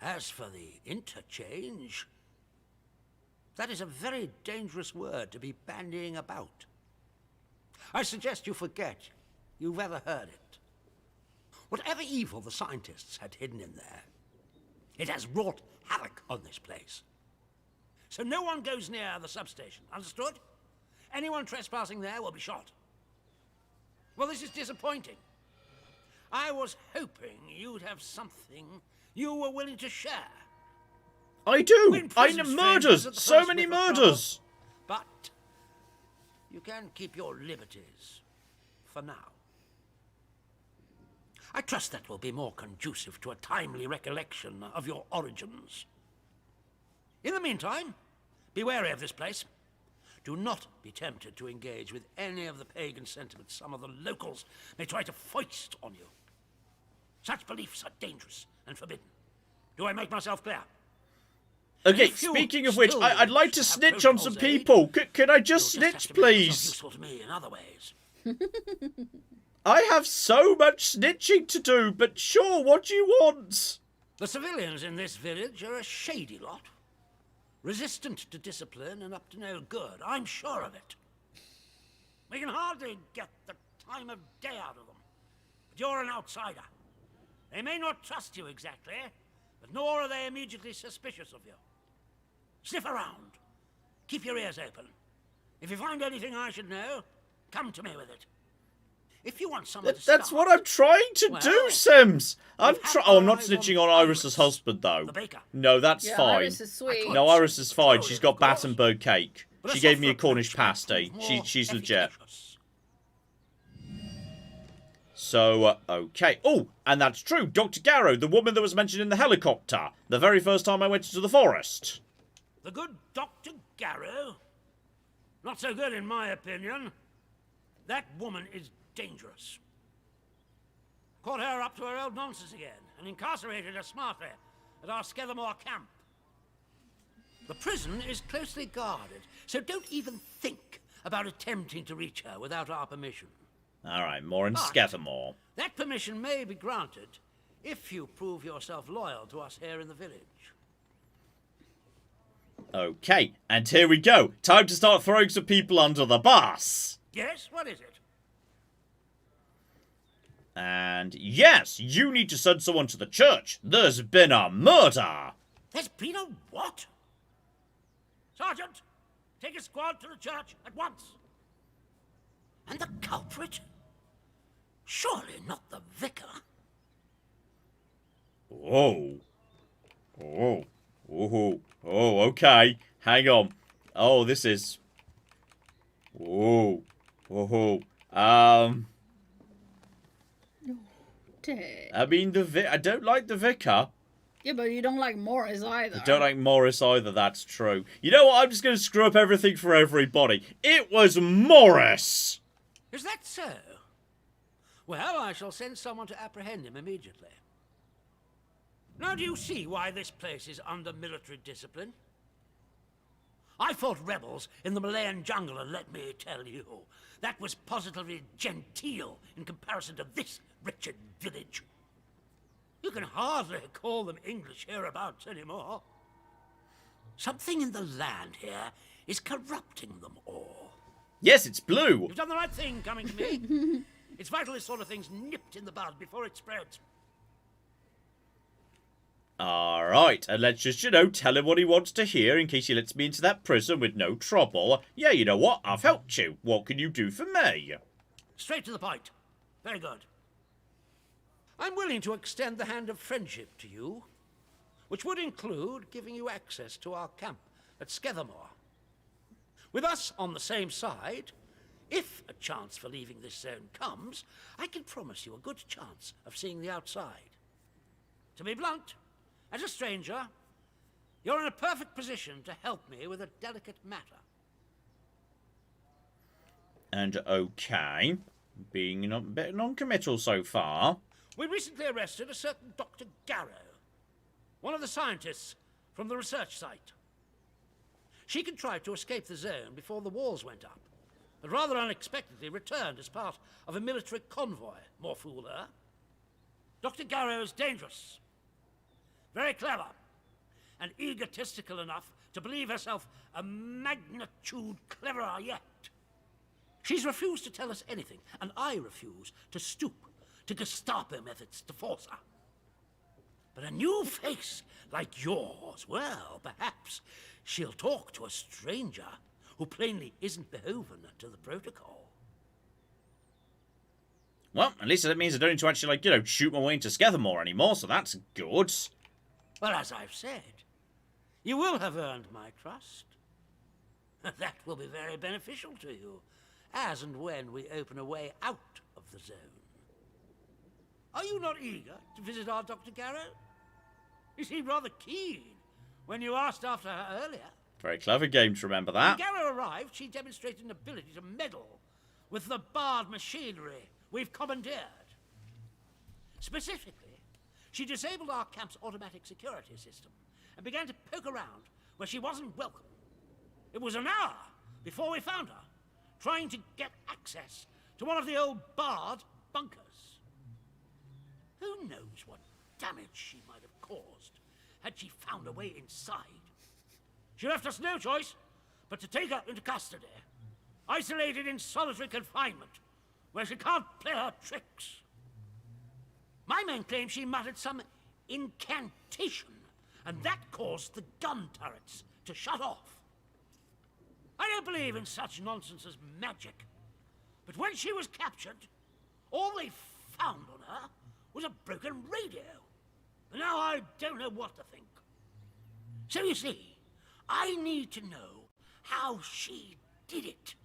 Speaker 15: as for the Interchange, that is a very dangerous word to be bandying about. I suggest you forget you've ever heard it. Whatever evil the scientists had hidden in there, it has wrought havoc on this place. So no one goes near the substation, understood? Anyone trespassing there will be shot. Well, this is disappointing. I was hoping you'd have something you were willing to share.
Speaker 1: I do! I know murders! So many murders!
Speaker 15: But you can keep your liberties for now. I trust that will be more conducive to a timely recollection of your origins. In the meantime, be wary of this place. Do not be tempted to engage with any of the pagan sentiments some of the locals may try to foist on you. Such beliefs are dangerous and forbidden. Do I make myself clear?
Speaker 1: Okay, speaking of which, I'd like to snitch on some people. Could I just snitch, please?
Speaker 15: Useful to me in other ways.
Speaker 1: I have so much snitching to do, but sure, what do you want?
Speaker 15: The civilians in this village are a shady lot. Resistant to discipline and up to no good, I'm sure of it. We can hardly get the time of day out of them. But you're an outsider. They may not trust you exactly, but nor are they immediately suspicious of you. Sniff around. Keep your ears open. If you find anything I should know, come to me with it. If you want someone to
Speaker 1: That's what I'm trying to do, Sims. I'm not snitching on Iris's husband, though. No, that's fine.
Speaker 2: Iris is sweet.
Speaker 1: No, Iris is fine. She's got Battenberg cake. She gave me a Cornish pasty. She's legit. So, okay. Oh, and that's true. Dr. Garrow, the woman that was mentioned in the helicopter. The very first time I went into the forest.
Speaker 15: The good Dr. Garrow? Not so good, in my opinion. That woman is dangerous. Caught her up to her old nonsense again and incarcerated her smartly at our Skethermore camp. The prison is closely guarded, so don't even think about attempting to reach her without our permission.
Speaker 1: Alright, more in Skethermore.
Speaker 15: That permission may be granted if you prove yourself loyal to us here in the village.
Speaker 1: Okay, and here we go. Time to start throwing some people under the bus.
Speaker 15: Yes, what is it?
Speaker 1: And yes, you need to send someone to the church. There's been a murder.
Speaker 15: There's been a what? Sergeant, take a squad to the church at once. And the culprit? Surely not the vicar.
Speaker 1: Oh. Oh. Oh. Oh, okay. Hang on. Oh, this is... Oh. Oh. I mean, I don't like the vicar.
Speaker 2: Yeah, but you don't like Morris either.
Speaker 1: I don't like Morris either, that's true. You know what? I'm just going to screw up everything for everybody. It was Morris!
Speaker 15: Is that so? Well, I shall send someone to apprehend him immediately. Now, do you see why this place is under military discipline? I fought rebels in the Malayan jungle, and let me tell you, that was positively genteel in comparison to this wretched village. You can hardly call them English hereabouts anymore. Something in the land here is corrupting them all.
Speaker 1: Yes, it's blue.
Speaker 15: You've done the right thing coming to me. It's vital this sort of thing's nipped in the bud before it spreads.
Speaker 1: Alright, and let's just, tell him what he wants to hear in case he lets me into that prison with no trouble. Yeah, you know what? I've helped you. What can you do for me?
Speaker 15: Straight to the point. Very good. I'm willing to extend the hand of friendship to you, which would include giving you access to our camp at Skethermore. With us on the same side, if a chance for leaving this zone comes, I can promise you a good chance of seeing the outside. To be blunt, as a stranger, you're in a perfect position to help me with a delicate matter.
Speaker 1: And okay, being a bit non-committal so far.
Speaker 15: We recently arrested a certain Dr. Garrow, one of the scientists from the research site. She contrived to escape the zone before the walls went up, but rather unexpectedly returned as part of a military convoy. More fool her. Dr. Garrow is dangerous, very clever, and egotistical enough to believe herself a magnitude cleverer yet. She's refused to tell us anything, and I refuse to stoop to Gestapo methods to force her. But a new face like yours, well, perhaps she'll talk to a stranger who plainly isn't beholden to the protocol.
Speaker 1: Well, at least that means I don't need to actually, shoot my way into Skethermore anymore, so that's good.
Speaker 15: Well, as I've said, you will have earned my trust. That will be very beneficial to you, as and when we open a way out of the zone. Are you not eager to visit our Dr. Garrow? You seemed rather keen when you asked after her earlier.
Speaker 1: Very clever game to remember that.
Speaker 15: When Garrow arrived, she demonstrated an ability to meddle with the barred machinery we've commandeered. Specifically, she disabled our camp's automatic security system and began to poke around where she wasn't welcome. It was an hour before we found her, trying to get access to one of the old barred bunkers. Who knows what damage she might have caused had she found a way inside. She left us no choice but to take her into custody, isolated in solitary confinement, where she can't play her tricks. My men claim she muttered some incantation, and that caused the gun turrets to shut off. I don't believe in such nonsense as magic, but when she was captured, all they found on her was a broken radio. And now I don't know what to think. So you see, I need to know how she did it.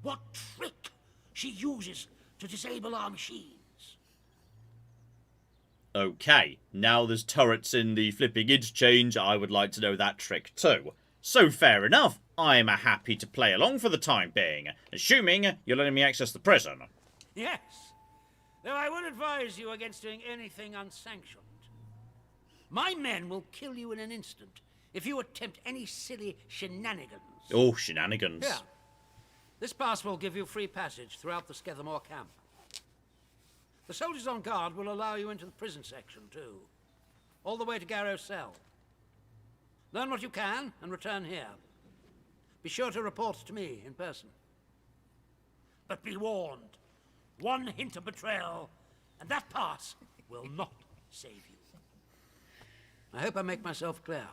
Speaker 15: What trick she uses to disable our machines.
Speaker 1: Okay, now there's turrets in the flipping interchange, I would like to know that trick too. So fair enough, I'm happy to play along for the time being, assuming you're letting me access the prison.
Speaker 15: Yes, though I would advise you against doing anything unsanctioned. My men will kill you in an instant if you attempt any silly shenanigans.
Speaker 1: Oh, shenanigans.
Speaker 15: Here, this pass will give you free passage throughout the Skethermore camp. The soldiers on guard will allow you into the prison section, too. All the way to Garrow's cell. Learn what you can and return here. Be sure to report to me in person. But be warned, one hint of betrayal, and that pass will not save you. I hope I make myself clear.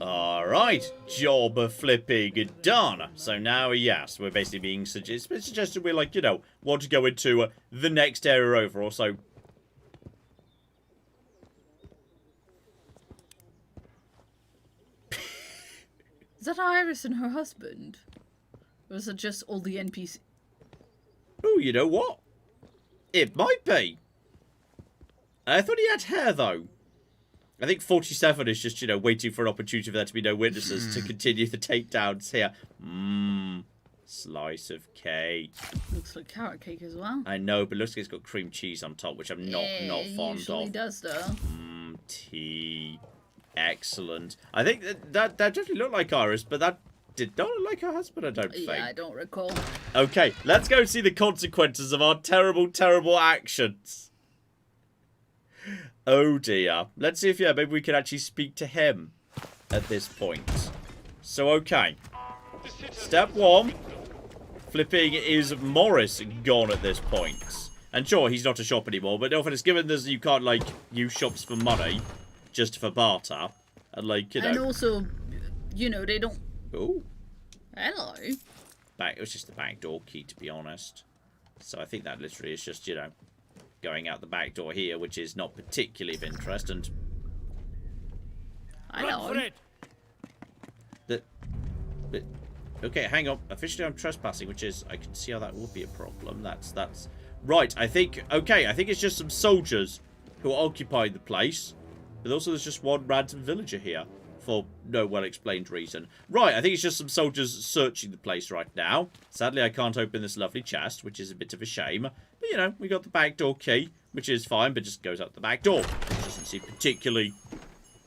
Speaker 1: Alright, job flipping done. So now, yes, we're basically being suggested we're like, want to go into the next area over, or so.
Speaker 2: Is that Iris and her husband? Or is it just all the NPCs?
Speaker 1: Oh, you know what? It might be. I thought he had hair, though. I think 47 is just, waiting for an opportunity for there to be no witnesses to continue the takedowns here. Slice of cake.
Speaker 2: Looks like carrot cake as well.
Speaker 1: I know, but looks like it's got cream cheese on top, which I'm not fond
Speaker 2: usually
Speaker 1: of.
Speaker 2: Does though.
Speaker 1: Tea. Excellent. I think that definitely looked like Iris, but that did not look like her husband, I don't think.
Speaker 2: Yeah, I don't recall.
Speaker 1: Okay, let's go see the consequences of our terrible, terrible actions. Oh dear. Let's see if, maybe we can actually speak to him at this point. So, okay. Step 1. Flipping is Morris gone at this point. And sure, he's not a shop anymore, but no offense, given this, you can't, like, use shops for money, just for barter. And, like, you know.
Speaker 2: And also, you know, they don't...
Speaker 1: Ooh.
Speaker 2: Hello.
Speaker 1: It was just the back door key, to be honest. So I think that literally is just, you know, going out the back door here, which is not particularly of interest, and...
Speaker 2: I know.
Speaker 1: Okay, hang on. Officially I'm trespassing, which is... I can see how that would be a problem. That's... Right, I think... Okay, I think it's just some soldiers who occupied the place. But also there's just one random villager here. For no well-explained reason. Right, I think it's just some soldiers searching the place right now. Sadly, I can't open this lovely chest, which is a bit of a shame. But, you know, we got the back door key, which is fine, but just goes out the back door. Which doesn't seem particularly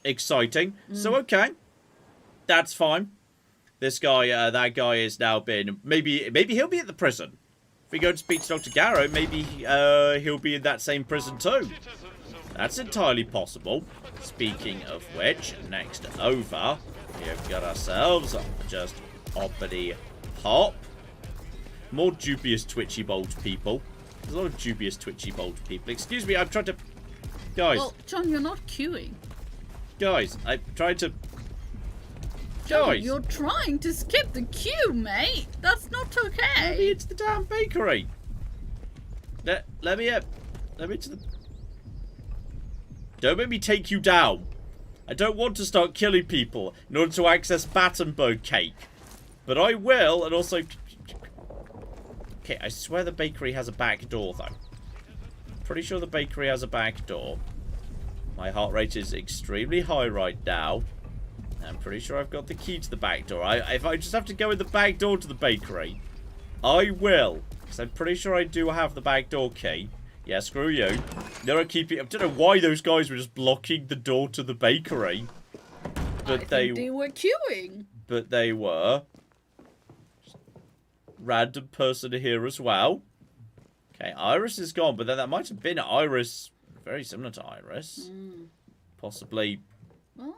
Speaker 1: exciting. So, okay. That's fine. This guy, that guy has now been... Maybe he'll be at the prison. If we go to speak to Dr. Garrow, maybe he'll be in that same prison too. That's entirely possible. Speaking of which, next over, we've got ourselves just hoppity hop. More dubious twitchy bold people. There's a lot of dubious twitchy bold people. Excuse me, I'm trying to... Guys.
Speaker 2: Well, John, you're not queuing.
Speaker 1: Guys, I'm trying to...
Speaker 2: John, you're trying to skip the queue, mate. That's not okay.
Speaker 1: Maybe it's the damn bakery. Let me up. Let me to the... Don't make me take you down. I don't want to start killing people in order to access Battenberg cake. But I will, and also... Okay, I swear the bakery has a back door, though. Pretty sure the bakery has a back door. My heart rate is extremely high right now. I'm pretty sure I've got the key to the back door. If I just have to go in the back door to the bakery, I will. Because I'm pretty sure I do have the back door key. Yeah, screw you. No, I don't know why those guys were just blocking the door to the bakery. But
Speaker 2: I think they were queuing.
Speaker 1: But they were. Random person here as well. Okay, Iris is gone, but then that might have been Iris. Very similar to Iris. Possibly.
Speaker 2: Well.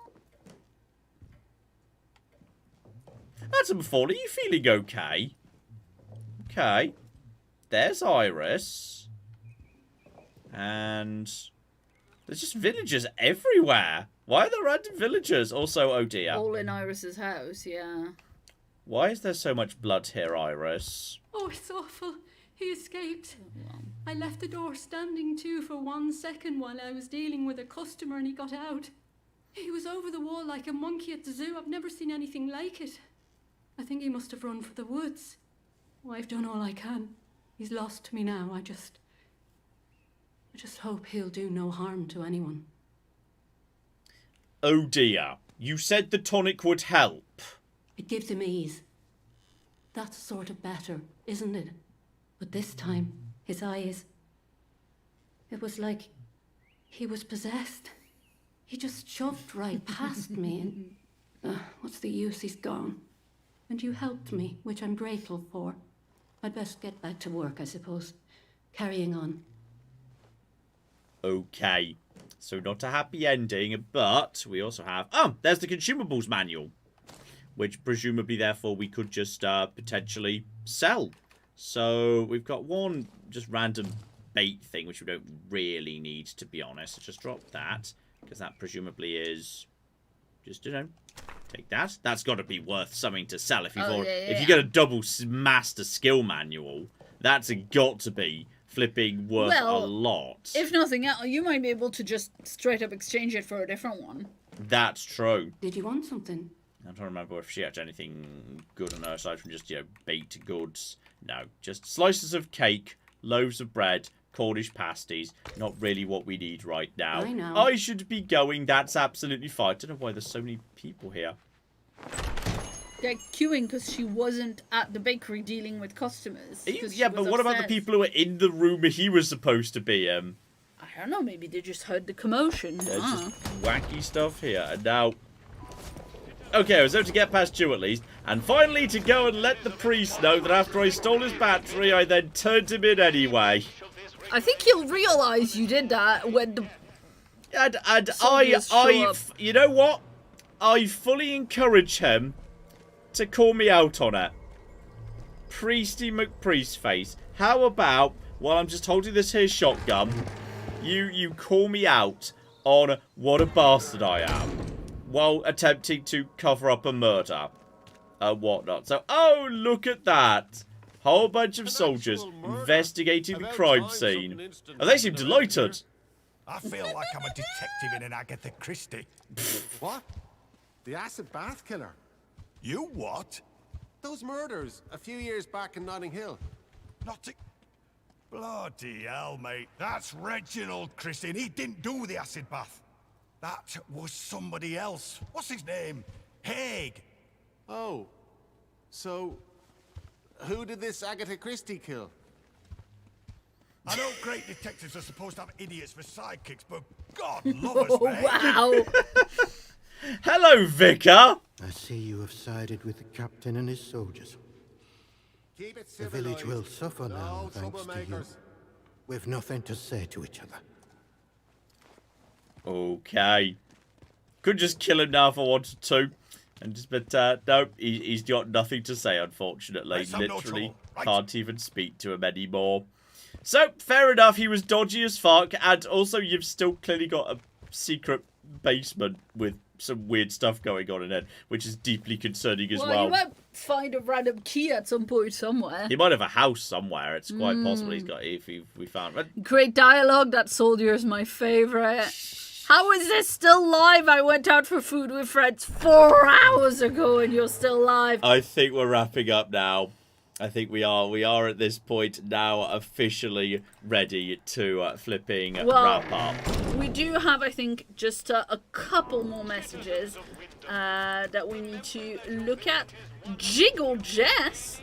Speaker 1: Atomfall, are you feeling okay? Okay. There's Iris. And there's just villagers everywhere. Why are there random villagers? Also, oh dear.
Speaker 2: All in Iris's house, yeah.
Speaker 1: Why is there so much blood here, Iris?
Speaker 16: Oh, it's awful. He escaped. I left the door standing to for 1 second while I was dealing with a customer and he got out. He was over the wall like a monkey at the zoo. I've never seen anything like it. I think he must have run for the woods. Oh, I've done all I can. He's lost me now. I just hope he'll do no harm to anyone.
Speaker 1: Oh dear. You said the tonic would help.
Speaker 16: It gives him ease. That's sort of better, isn't it? But this time, his eyes... It was like he was possessed. He just shoved right past me and... what's the use? He's gone. And you helped me, which I'm grateful for. I'd best get back to work, I suppose. Carrying on.
Speaker 1: Okay. So not a happy ending, but we also have... Oh, there's the consumables manual. Which presumably, therefore, we could just potentially sell. So we've got one just random bait thing, which we don't really need, to be honest. So just drop that, because that presumably is just, you know, take that. That's got to be worth something to sell. If you've if you get a double master skill manual, that's got to be flipping worth a lot.
Speaker 2: If nothing else, you might be able to just straight up exchange it for a different one.
Speaker 1: That's true.
Speaker 16: Did you want something?
Speaker 1: I'm trying to remember if she had anything good on her aside from just, you know, baked goods. No, just slices of cake, loaves of bread, Cornish pasties. Not really what we need right now.
Speaker 16: I know.
Speaker 1: I should be going. That's absolutely fine. I don't know why there's so many people here.
Speaker 2: They're queuing because she wasn't at the bakery dealing with customers.
Speaker 1: Yeah, but what about the people who were in the room he was supposed to be in?
Speaker 2: I I don't know, maybe they just heard the commotion.
Speaker 1: There's just wacky stuff here. And now... Okay, I was able to get past you at least. And finally to go and let the priest know that after I stole his battery, I then turned him in anyway.
Speaker 2: I think he'll realise you did that when the...
Speaker 1: You know what? I fully encourage him to call me out on it. Priesty McPriestface. How about, while I'm just holding this here shotgun, you call me out on what a bastard I am while attempting to cover up a murder and whatnot. So, oh, look at that. Whole bunch of soldiers investigating the crime scene. And they seem delighted.
Speaker 17: I feel like I'm a detective in an Agatha Christie.
Speaker 14: What? The acid bath killer?
Speaker 17: You what?
Speaker 14: Those murders a few years back in Notting Hill.
Speaker 17: Bloody hell, mate. That's Reginald Christie, and he didn't do the acid bath. That was somebody else. What's his name? Haig.
Speaker 14: Oh. So, who did this Agatha Christie kill?
Speaker 17: I know great detectives are supposed to have idiots for sidekicks, but God love us, mate.
Speaker 2: Wow.
Speaker 1: Hello, Vicar.
Speaker 5: I see you have sided with the captain and his soldiers.
Speaker 14: Keep it
Speaker 5: the village will suffer now, thanks to you. We've nothing to say to each other.
Speaker 1: Okay. Could just kill him now if I wanted to. And just, but no, he's got nothing to say, unfortunately. Literally can't even speak to him anymore. So, fair enough, he was dodgy as fuck, and also you've still clearly got a secret basement with some weird stuff going on in it, which is deeply concerning as well.
Speaker 2: You might find a random key at some point somewhere.
Speaker 1: He might have a house somewhere. It's quite possible he's got it if we found it.
Speaker 2: Great dialogue. That soldier is my favourite. How is this still live? I went out for food with friends 4 hours ago and you're still live.
Speaker 1: I think we're wrapping up now. I think we are at this point now officially ready to flipping wrap up.
Speaker 2: We do have, I think, just a couple more messages that we need to look at. Jiggle Jess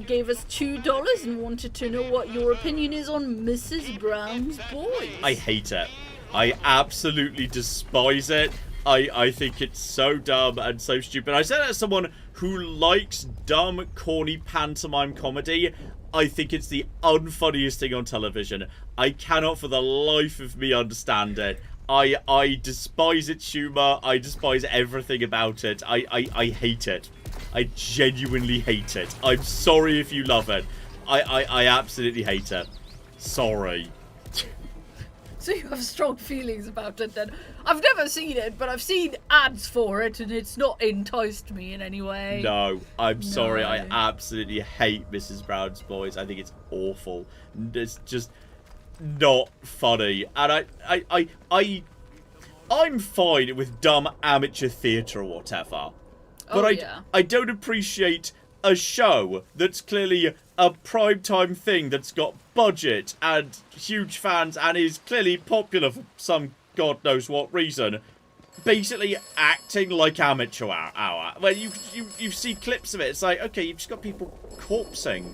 Speaker 2: gave us $2 and wanted to know what your opinion is on Mrs. Brown's Boys.
Speaker 1: I hate it. I absolutely despise it. I think it's so dumb and so stupid. I said that as someone who likes dumb, corny pantomime comedy. I think it's the unfunniest thing on television. I cannot for the life of me understand it. I despise its humour. I despise everything about it. I hate it. I genuinely hate it. I'm sorry if you love it. I absolutely hate it. Sorry.
Speaker 2: So you have strong feelings about it then. I've never seen it, but I've seen ads for it and it's not enticed me in any way.
Speaker 1: No, I'm sorry. I absolutely hate Mrs. Brown's Boys. I think it's awful. It's just not funny. And I'm fine with dumb amateur theatre or whatever. But I don't appreciate a show that's clearly a primetime thing that's got budget and huge fans and is clearly popular for some god knows what reason, basically acting like amateur hour. When you see clips of it, it's like, okay, you've just got people corpsing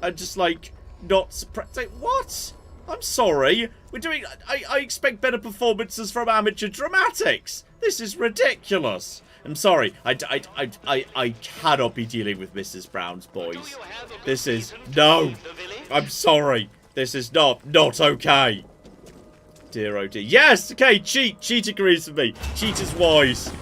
Speaker 1: and just like not surprised. Like, what? I'm sorry. We're doing. I expect better performances from amateur dramatics. This is ridiculous. I'm sorry. I cannot be dealing with Mrs. Brown's Boys. This is no. I'm sorry. This is not okay. Dear oh dear. Yes. Okay. Cheat agrees with me. Cheat is wise.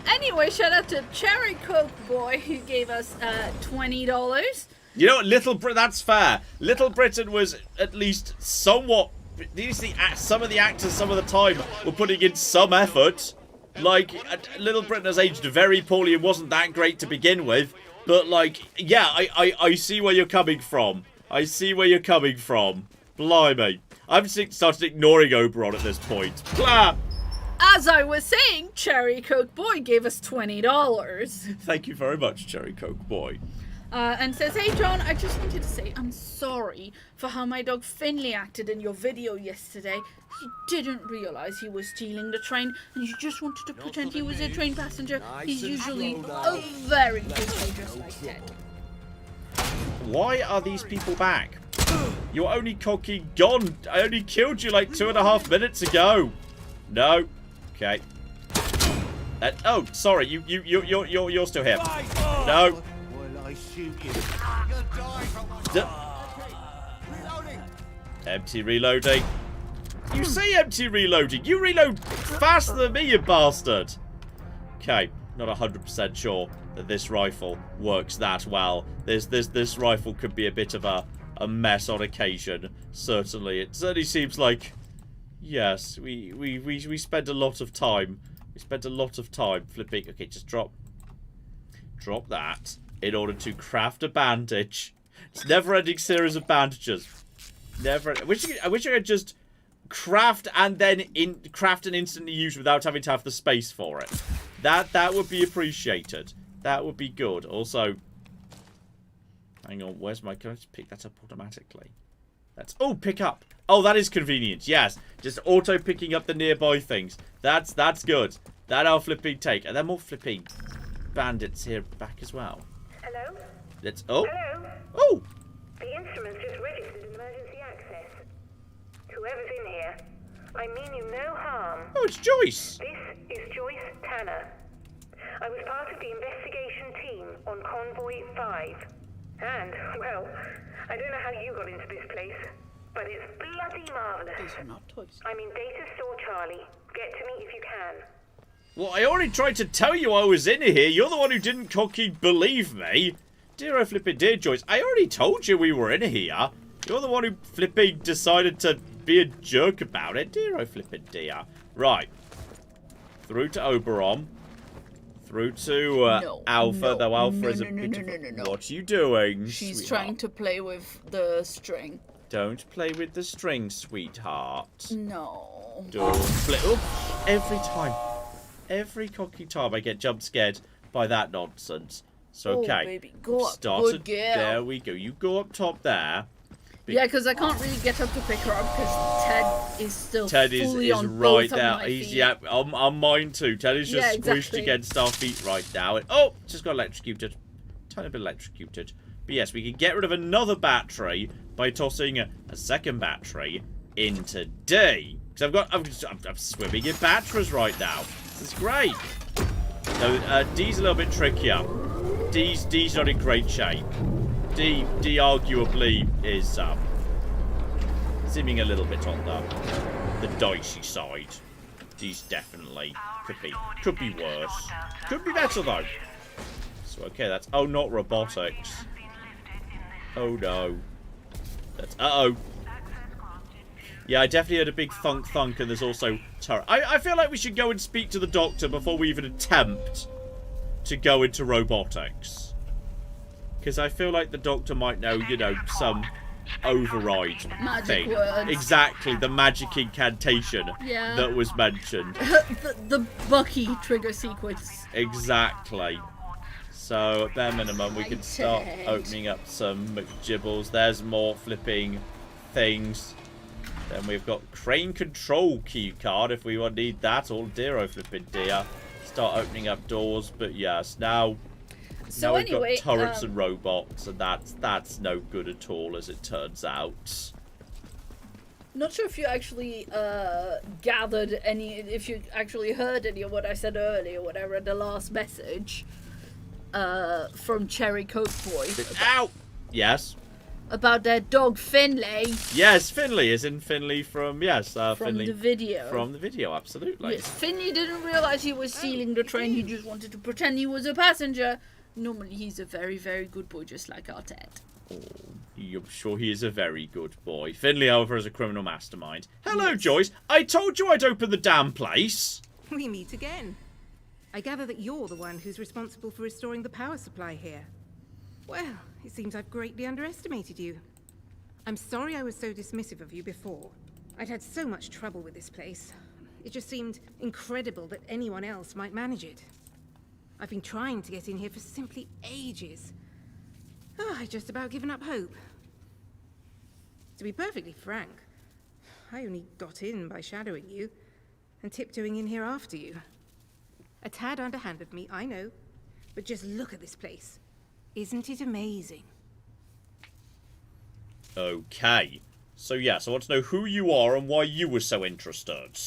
Speaker 2: Anyway, shout out to Cherry Coke Boy who gave us $20.
Speaker 1: You know what? That's fair. Little Britain was at least somewhat. Some of the actors, some of the time, were putting in some effort. Like, Little Britain has aged very poorly and wasn't that great to begin with. But, like, yeah, I see where you're coming from. I see where you're coming from. Blimey. I've started ignoring Oberon at this point. Blah!
Speaker 2: As I was saying, Cherry Coke Boy gave us $20.
Speaker 1: Thank you very much, Cherry Coke Boy.
Speaker 2: And says, hey John, I just wanted to say I'm sorry for how my dog Finley acted in your video yesterday. He didn't realise he was stealing the train and he just wanted to pretend he was a train passenger. He's usually a very good just like that.
Speaker 1: Why are these people back? You're only cocky gone. I only killed you like 2.5 minutes ago. No. Okay. Oh, sorry. You're still here. No.
Speaker 14: Will I shoot you?
Speaker 1: Empty reloading. You say empty reloading. You reload faster than me, you bastard. Okay. Not 100% sure that this rifle works that well. This rifle could be a bit of a mess on occasion. Certainly. It certainly seems like, yes, we spend a lot of time. We spent a lot of time flipping. Okay, just drop that in order to craft a bandage. It's never-ending series of bandages. Never. I wish I could just craft and then craft and instantly use without having to have the space for it. That would be appreciated. That would be good. Also, hang on, where's my... Can I just pick that up automatically? That's... Oh, pick up. Oh, that is convenient. Yes, just auto picking up the nearby things. That's good. That I'll flipping take. And then more flipping bandits here back as well.
Speaker 18: Hello?
Speaker 1: Let's... Oh.
Speaker 18: Hello?
Speaker 1: Oh.
Speaker 18: The instrument's just registered emergency access. Whoever's in here, I mean you no harm.
Speaker 1: Oh, it's Joyce.
Speaker 18: This is Joyce Tanner. I was part of the investigation team on Convoy 5. And, well, I don't know how you got into this place, but it's bloody marvellous.
Speaker 2: These are not toys.
Speaker 18: I'm in Data Store Charlie. Get to me if you can.
Speaker 1: Well, I already tried to tell you I was in here. You're the one who didn't cocky believe me. Dear oh flipping dear, Joyce. I already told you we were in here. You're the one who flipping decided to be a jerk about it. Dear oh flipping dear. Right. Through to Oberon. Through to Alpha, though Alpha is a bit of... What are you doing,
Speaker 2: She's
Speaker 1: sweetheart?
Speaker 2: trying to play with the string.
Speaker 1: Don't play with the string, sweetheart.
Speaker 2: No.
Speaker 1: Don't play... Oh, every time. Every cocky time I get jump scared by that nonsense. So, okay.
Speaker 2: Oh, baby, go up. Good girl.
Speaker 1: There we go. You go up top there.
Speaker 2: Yeah, because I can't really get up to pick her up because Ted is still fully on
Speaker 1: right
Speaker 2: both
Speaker 1: there.
Speaker 2: of my feet.
Speaker 1: Yeah, on mine too. Ted is just squished
Speaker 2: exactly.
Speaker 1: against our feet right now. Oh, just got electrocuted. Tiny bit electrocuted. But yes, we can get rid of another battery by tossing a second battery into D. Because I'm swimming in batteries right now. This is great. So D's a little bit trickier. D's not in great shape. D arguably is seeming a little bit on the dicey side. D's definitely could be worse. Could be better though. So okay, that's not robotics. Oh no. That's Yeah, I definitely heard a big thunk, and there's also turret. I feel like we should go and speak to the doctor before we even attempt to go into robotics. Because I feel like the doctor might know, some override
Speaker 2: magic
Speaker 1: thing.
Speaker 2: words.
Speaker 1: Exactly, the magic incantation that was mentioned.
Speaker 2: the Bucky trigger sequence.
Speaker 1: Exactly. So, at bare minimum, we can start opening up some McGibbles. There's more flipping things. Then we've got crane control key card if we need that. All dear, oh flipping dear. Start opening up doors, but yes, now we've got turrets and robots, and that's no good at all, as it turns out.
Speaker 2: Not sure if you actually gathered any, if you actually heard any of what I said earlier, whatever, in the last message from Cherry Coke Boy.
Speaker 1: Ow! Yes.
Speaker 2: About their dog Finlay.
Speaker 1: Yes, Finlay is in Finlay from
Speaker 2: from
Speaker 1: Finlay,
Speaker 2: the video.
Speaker 1: From the video, absolutely.
Speaker 2: Yes, Finlay didn't realise he was stealing the train. He just wanted to pretend he was a passenger. Normally, he's a very, very good boy, just like our Ted.
Speaker 1: Oh, I'm sure he is a very good boy. Finlay, however, is a criminal mastermind. Hello, Joyce. I told you I'd open the damn place.
Speaker 7: We meet again. I gather that you're the one who's responsible for restoring the power supply here. Well, it seems I've greatly underestimated you. I'm sorry I was so dismissive of you before. I'd had so much trouble with this place. It just seemed incredible that anyone else might manage it. I've been trying to get in here for simply ages. I'd just about given up hope. To be perfectly frank, I only got in by shadowing you and tiptoeing in here after you. A tad underhand of me, I know, but just look at this place. Isn't it amazing?
Speaker 1: Okay. So yes, I want to know who you are and why you were so interested.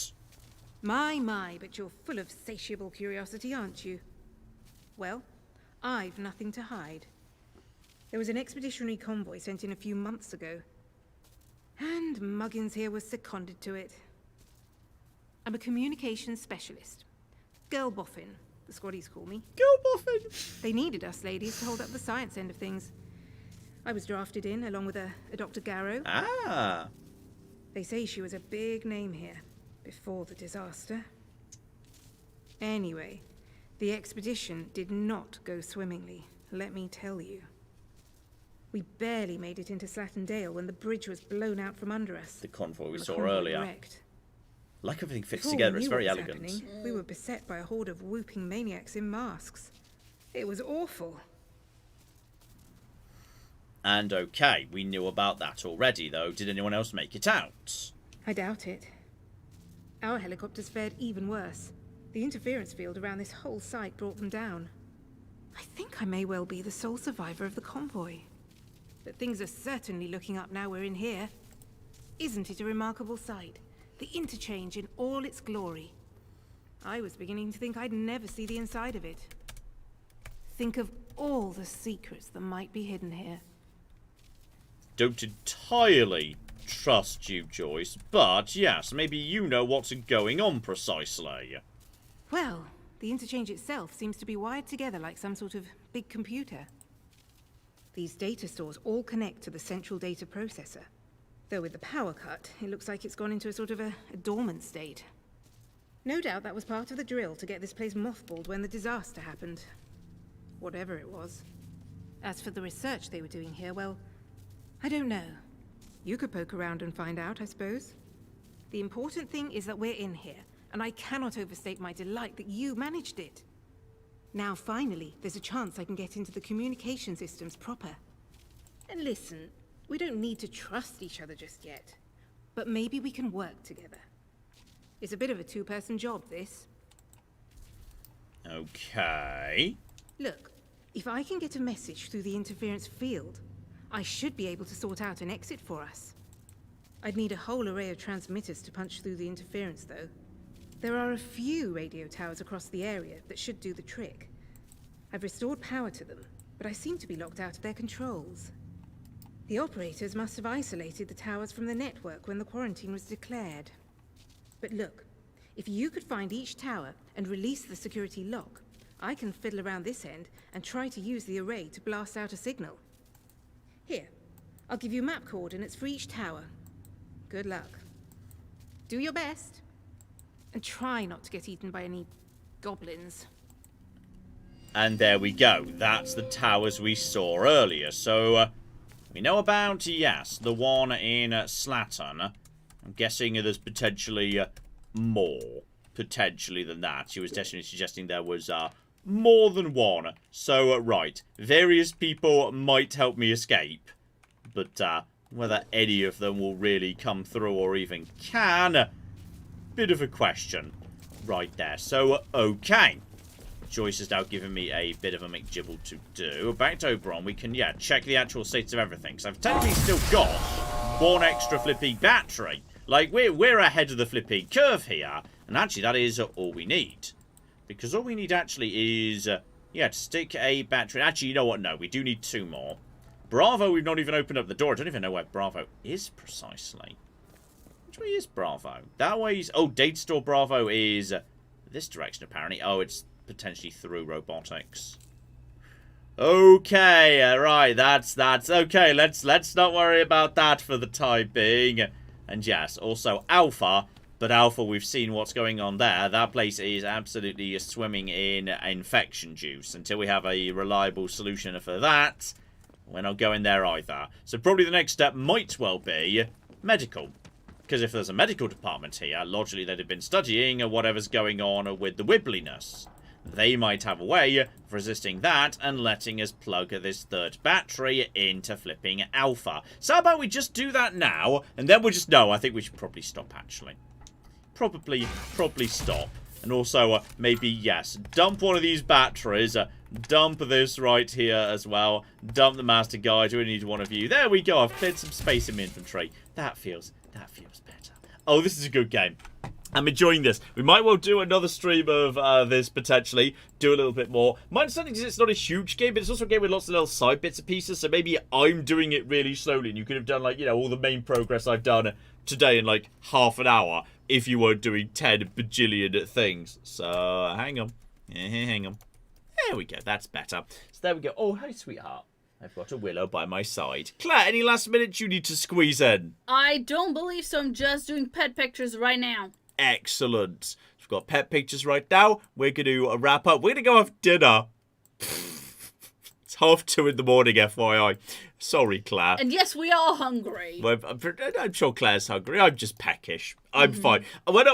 Speaker 7: My, but you're full of satiable curiosity, aren't you? Well, I've nothing to hide. There was an expeditionary convoy sent in a few months ago. And Muggins here was seconded to it. I'm a communications specialist. Girl boffin, the squaddies call me.
Speaker 1: Girl boffin!
Speaker 7: They needed us ladies to hold up the science end of things. I was drafted in, along with a Dr. Garrow.
Speaker 1: Ah.
Speaker 7: They say she was a big name here, before the disaster. Anyway, the expedition did not go swimmingly, let me tell you. We barely made it into Slatten Dale when the bridge was blown out from under us.
Speaker 1: The convoy we
Speaker 7: The
Speaker 1: saw
Speaker 7: convoy
Speaker 1: earlier.
Speaker 7: wrecked.
Speaker 1: Like everything fits
Speaker 7: Before
Speaker 1: together,
Speaker 7: we
Speaker 1: it's
Speaker 7: knew
Speaker 1: very
Speaker 7: what was
Speaker 1: elegant.
Speaker 7: happening, we were beset by a horde of whooping maniacs in masks. It was awful.
Speaker 1: And okay, we knew about that already, though. Did anyone else make it out?
Speaker 7: I doubt it. Our helicopters fared even worse. The interference field around this whole site brought them down. I think I may well be the sole survivor of the convoy. But things are certainly looking up now we're in here. Isn't it a remarkable sight? The Interchange in all its glory. I was beginning to think I'd never see the inside of it. Think of all the secrets that might be hidden here.
Speaker 1: Don't entirely trust you, Joyce, but yes, maybe you know what's going on precisely.
Speaker 7: Well, the Interchange itself seems to be wired together like some sort of big computer. These data stores all connect to the central data processor. Though with the power cut, it looks like it's gone into a sort of a dormant state. No doubt that was part of the drill to get this place mothballed when the disaster happened. Whatever it was. As for the research they were doing here, well, I don't know. You could poke around and find out, I suppose. The important thing is that we're in here, and I cannot overstate my delight that you managed it. Now, finally, there's a chance I can get into the communication systems proper. And listen, we don't need to trust each other just yet. But maybe we can work together. It's a bit of a two-person job, this.
Speaker 1: Okay.
Speaker 7: Look, if I can get a message through the interference field, I should be able to sort out an exit for us. I'd need a whole array of transmitters to punch through the interference, though. There are a few radio towers across the area that should do the trick. I've restored power to them, but I seem to be locked out of their controls. The operators must have isolated the towers from the network when the quarantine was declared. But look, if you could find each tower and release the security lock, I can fiddle around this end and try to use the array to blast out a signal. Here, I'll give you map coordinates for each tower. Good luck. Do your best. And try not to get eaten by any goblins.
Speaker 1: And there we go. That's the towers we saw earlier. So, we know about, yes, the one in Slatten. I'm guessing there's potentially more. Potentially than that. She was definitely suggesting there was more than one. So, right. Various people might help me escape. But whether any of them will really come through or even can... bit of a question right there. So, okay. Joyce has now given me a bit of a McGibble to do. Back to Oberon, we can, yeah, check the actual states of everything. So I've technically still got one extra flipping battery. Like, we're ahead of the flipping curve here. And actually, that is all we need. Because all we need actually is, yeah, to stick a battery. Actually, you know what? No, we do need two more. Bravo, we've not even opened up the door. I don't even know where Bravo is precisely. Which way is Bravo? That way is... oh, data store Bravo is this direction, apparently. Oh, it's potentially through robotics. Okay, right, that's okay. Let's not worry about that for the time being. And yes, also Alpha. But Alpha, we've seen what's going on there. That place is absolutely swimming in infection juice. Until we have a reliable solution for that, we're not going there either. So probably the next step might well be medical. Because if there's a medical department here, logically they'd have been studying whatever's going on with the wibbliness. They might have a way of resisting that and letting us plug this third battery into flipping Alpha. So how about we just do that now, and then we'll just... no, I think we should probably stop, actually. Probably stop. And also, maybe, yes, dump one of these batteries. Dump this right here as well. Dump the master guide. We need one of you. There we go. I've cleared some space in my inventory. That feels better. Oh, this is a good game. I'm enjoying this. We might well do another stream of this, potentially. Do a little bit more. My understanding is it's not a huge game, but it's also a game with lots of little side bits and pieces, so maybe I'm doing it really slowly, and you could have done, like, you know, all the main progress I've done today in, like, half an hour, if you weren't doing 10 bajillion things. So, hang on. Hang on. There we go. That's better. So, there we go. Oh, hi, sweetheart. I've got a willow by my side. Claire, any last minutes you need to squeeze in?
Speaker 2: I don't believe so. I'm just doing pet pictures right now.
Speaker 1: Excellent. We've got pet pictures right now. We're going to wrap up. We're going to go have dinner. It's 2:30 in the morning, FYI. Sorry, Claire.
Speaker 2: And yes, we are hungry.
Speaker 1: Well, I'm sure Claire's hungry. I'm just peckish. I'm fine. When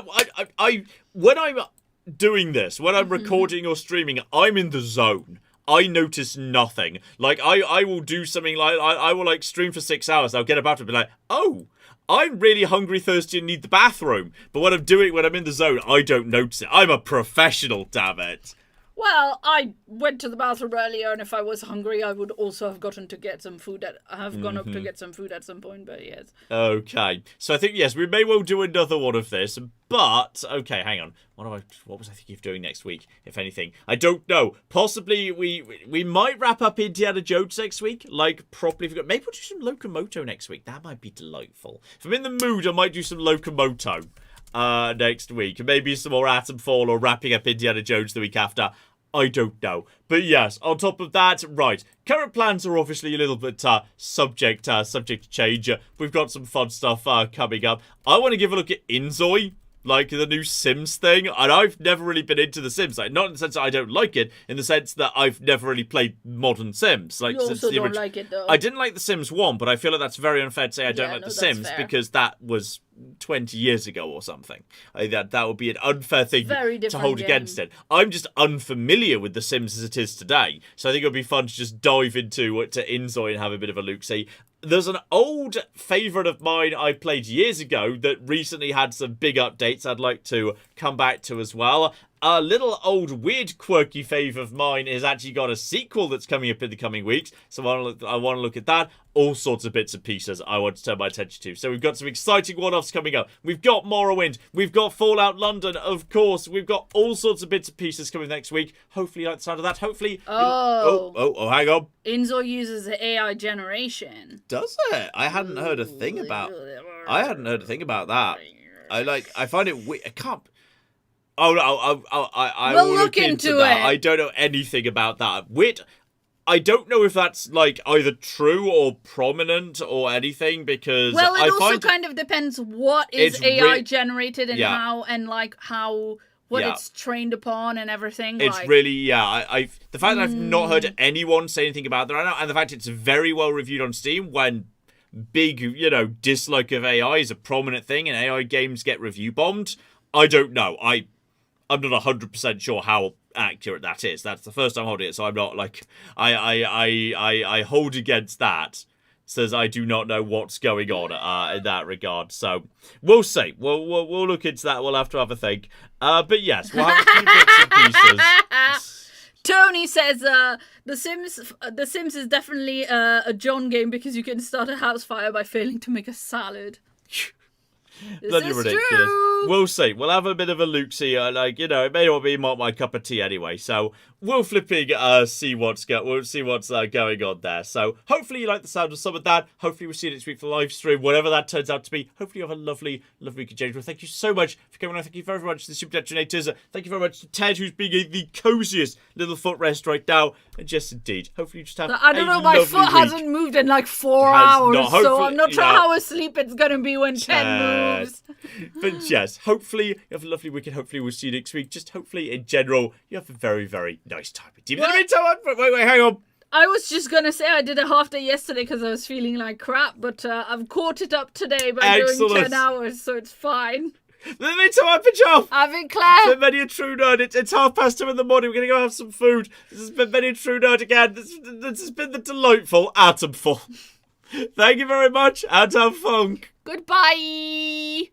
Speaker 1: I'm doing this, when I'm recording or streaming, I'm in the zone. I notice nothing. Like, I will do something like, I will, like, stream for 6 hours. I'll get about to be like, oh, I'm really hungry, thirsty, and need the bathroom. But when I'm in the zone, I don't notice it. I'm a professional, damn it.
Speaker 2: Well, I went to the bathroom earlier, and if I was hungry, I would also have gotten to get some food. Gone up to get some food at some point, but yes.
Speaker 1: Okay, so I think, yes, we may well do another one of this, but, okay, hang on. What was I thinking of doing next week, if anything? I don't know. Possibly we might wrap up Indiana Jones next week, like, properly. Maybe we'll do some Locomoto next week. That might be delightful. If I'm in the mood, I might do some Locomoto next week. Maybe some more Atomfall or wrapping up Indiana Jones the week after. I don't know. But yes, on top of that, right, current plans are obviously a little bit subject to change. We've got some fun stuff coming up. I want to give a look at Inzoi, like the new Sims thing, and I've never really been into the Sims. Like, not in the sense that I don't like it, in the sense that I've never really played modern Sims. Like,
Speaker 2: you also don't like it, though.
Speaker 1: I didn't like The Sims 1, but I feel like that's very unfair to say I don't like The Sims, because that was 20 years ago or something. That would be an unfair thing to hold against it. I'm just unfamiliar with The Sims as it is today, so I think it would be fun to just dive into Inzoi and have a bit of a look-see. There's an old favourite of mine I played years ago that recently had some big updates I'd like to come back to as well. A little old weird quirky favourite of mine has actually got a sequel that's coming up in the coming weeks, so I want to look at that. All sorts of bits and pieces I want to turn my attention to. So we've got some exciting one-offs coming up. We've got Morrowind. We've got Fallout London, of course. We've got all sorts of bits and pieces coming next week. Hopefully you like the sound of that. Hopefully... Oh, hang on.
Speaker 2: Inzoi uses AI generation.
Speaker 1: Does it? I hadn't heard a thing about that. I find it weird. I can't... Oh, no, I will look into that. I don't know anything about that. I don't know if that's, like, either true or prominent or anything, because...
Speaker 2: Well, it also kind of depends what is AI generated and how... What it's trained upon and everything.
Speaker 1: It's really, the fact that I've not heard anyone say anything about that right now, and the fact it's very well reviewed on Steam when big, dislike of AI is a prominent thing and AI games get review bombed, I don't know. I'm not 100% sure how accurate that is. That's the first time holding it, so I'm not like I hold against that. Says I do not know what's going on in that regard. So we'll see. We'll look into that. We'll have to have a think. But yes, we'll have a few bits and pieces.
Speaker 2: Tony says The Sims is definitely a John game because you can start a house fire by failing to make a salad.
Speaker 1: Bloody ridiculous.
Speaker 2: True.
Speaker 1: We'll see. We'll have a bit of a look-see. It may not be my cup of tea anyway. So we'll see what's going on there. So hopefully you like the sound of some of that. Hopefully we'll see you next week for the live stream, whatever that turns out to be. Hopefully you have a lovely week of James. Well, thank you so much for coming on. Thank you very much to the Super Detonators. Thank you very much to Ted, who's being the coziest little footrest right now. And yes, indeed. Hopefully you just have
Speaker 2: I don't know, my foot hasn't moved in like 4 hours, so I'm not sure how asleep it's going to be when Ted moves.
Speaker 1: But yes, hopefully you have a lovely week, and hopefully we'll see you next week. Just hopefully, in general, you have a very, very nice time. Wait, hang on.
Speaker 2: I was just going to say I did a half day yesterday because I was feeling like crap, but I've caught it up today by doing 10 hours, so it's fine.
Speaker 1: Let me tell my pitch
Speaker 2: Have it, Claire.
Speaker 1: It's been many a true nerd. It's 2:30 in the morning. We're going to go have some food. This has been many a true nerd again. This has been the delightful Atomfall. Thank you very much, Atomfunk.
Speaker 2: Goodbye.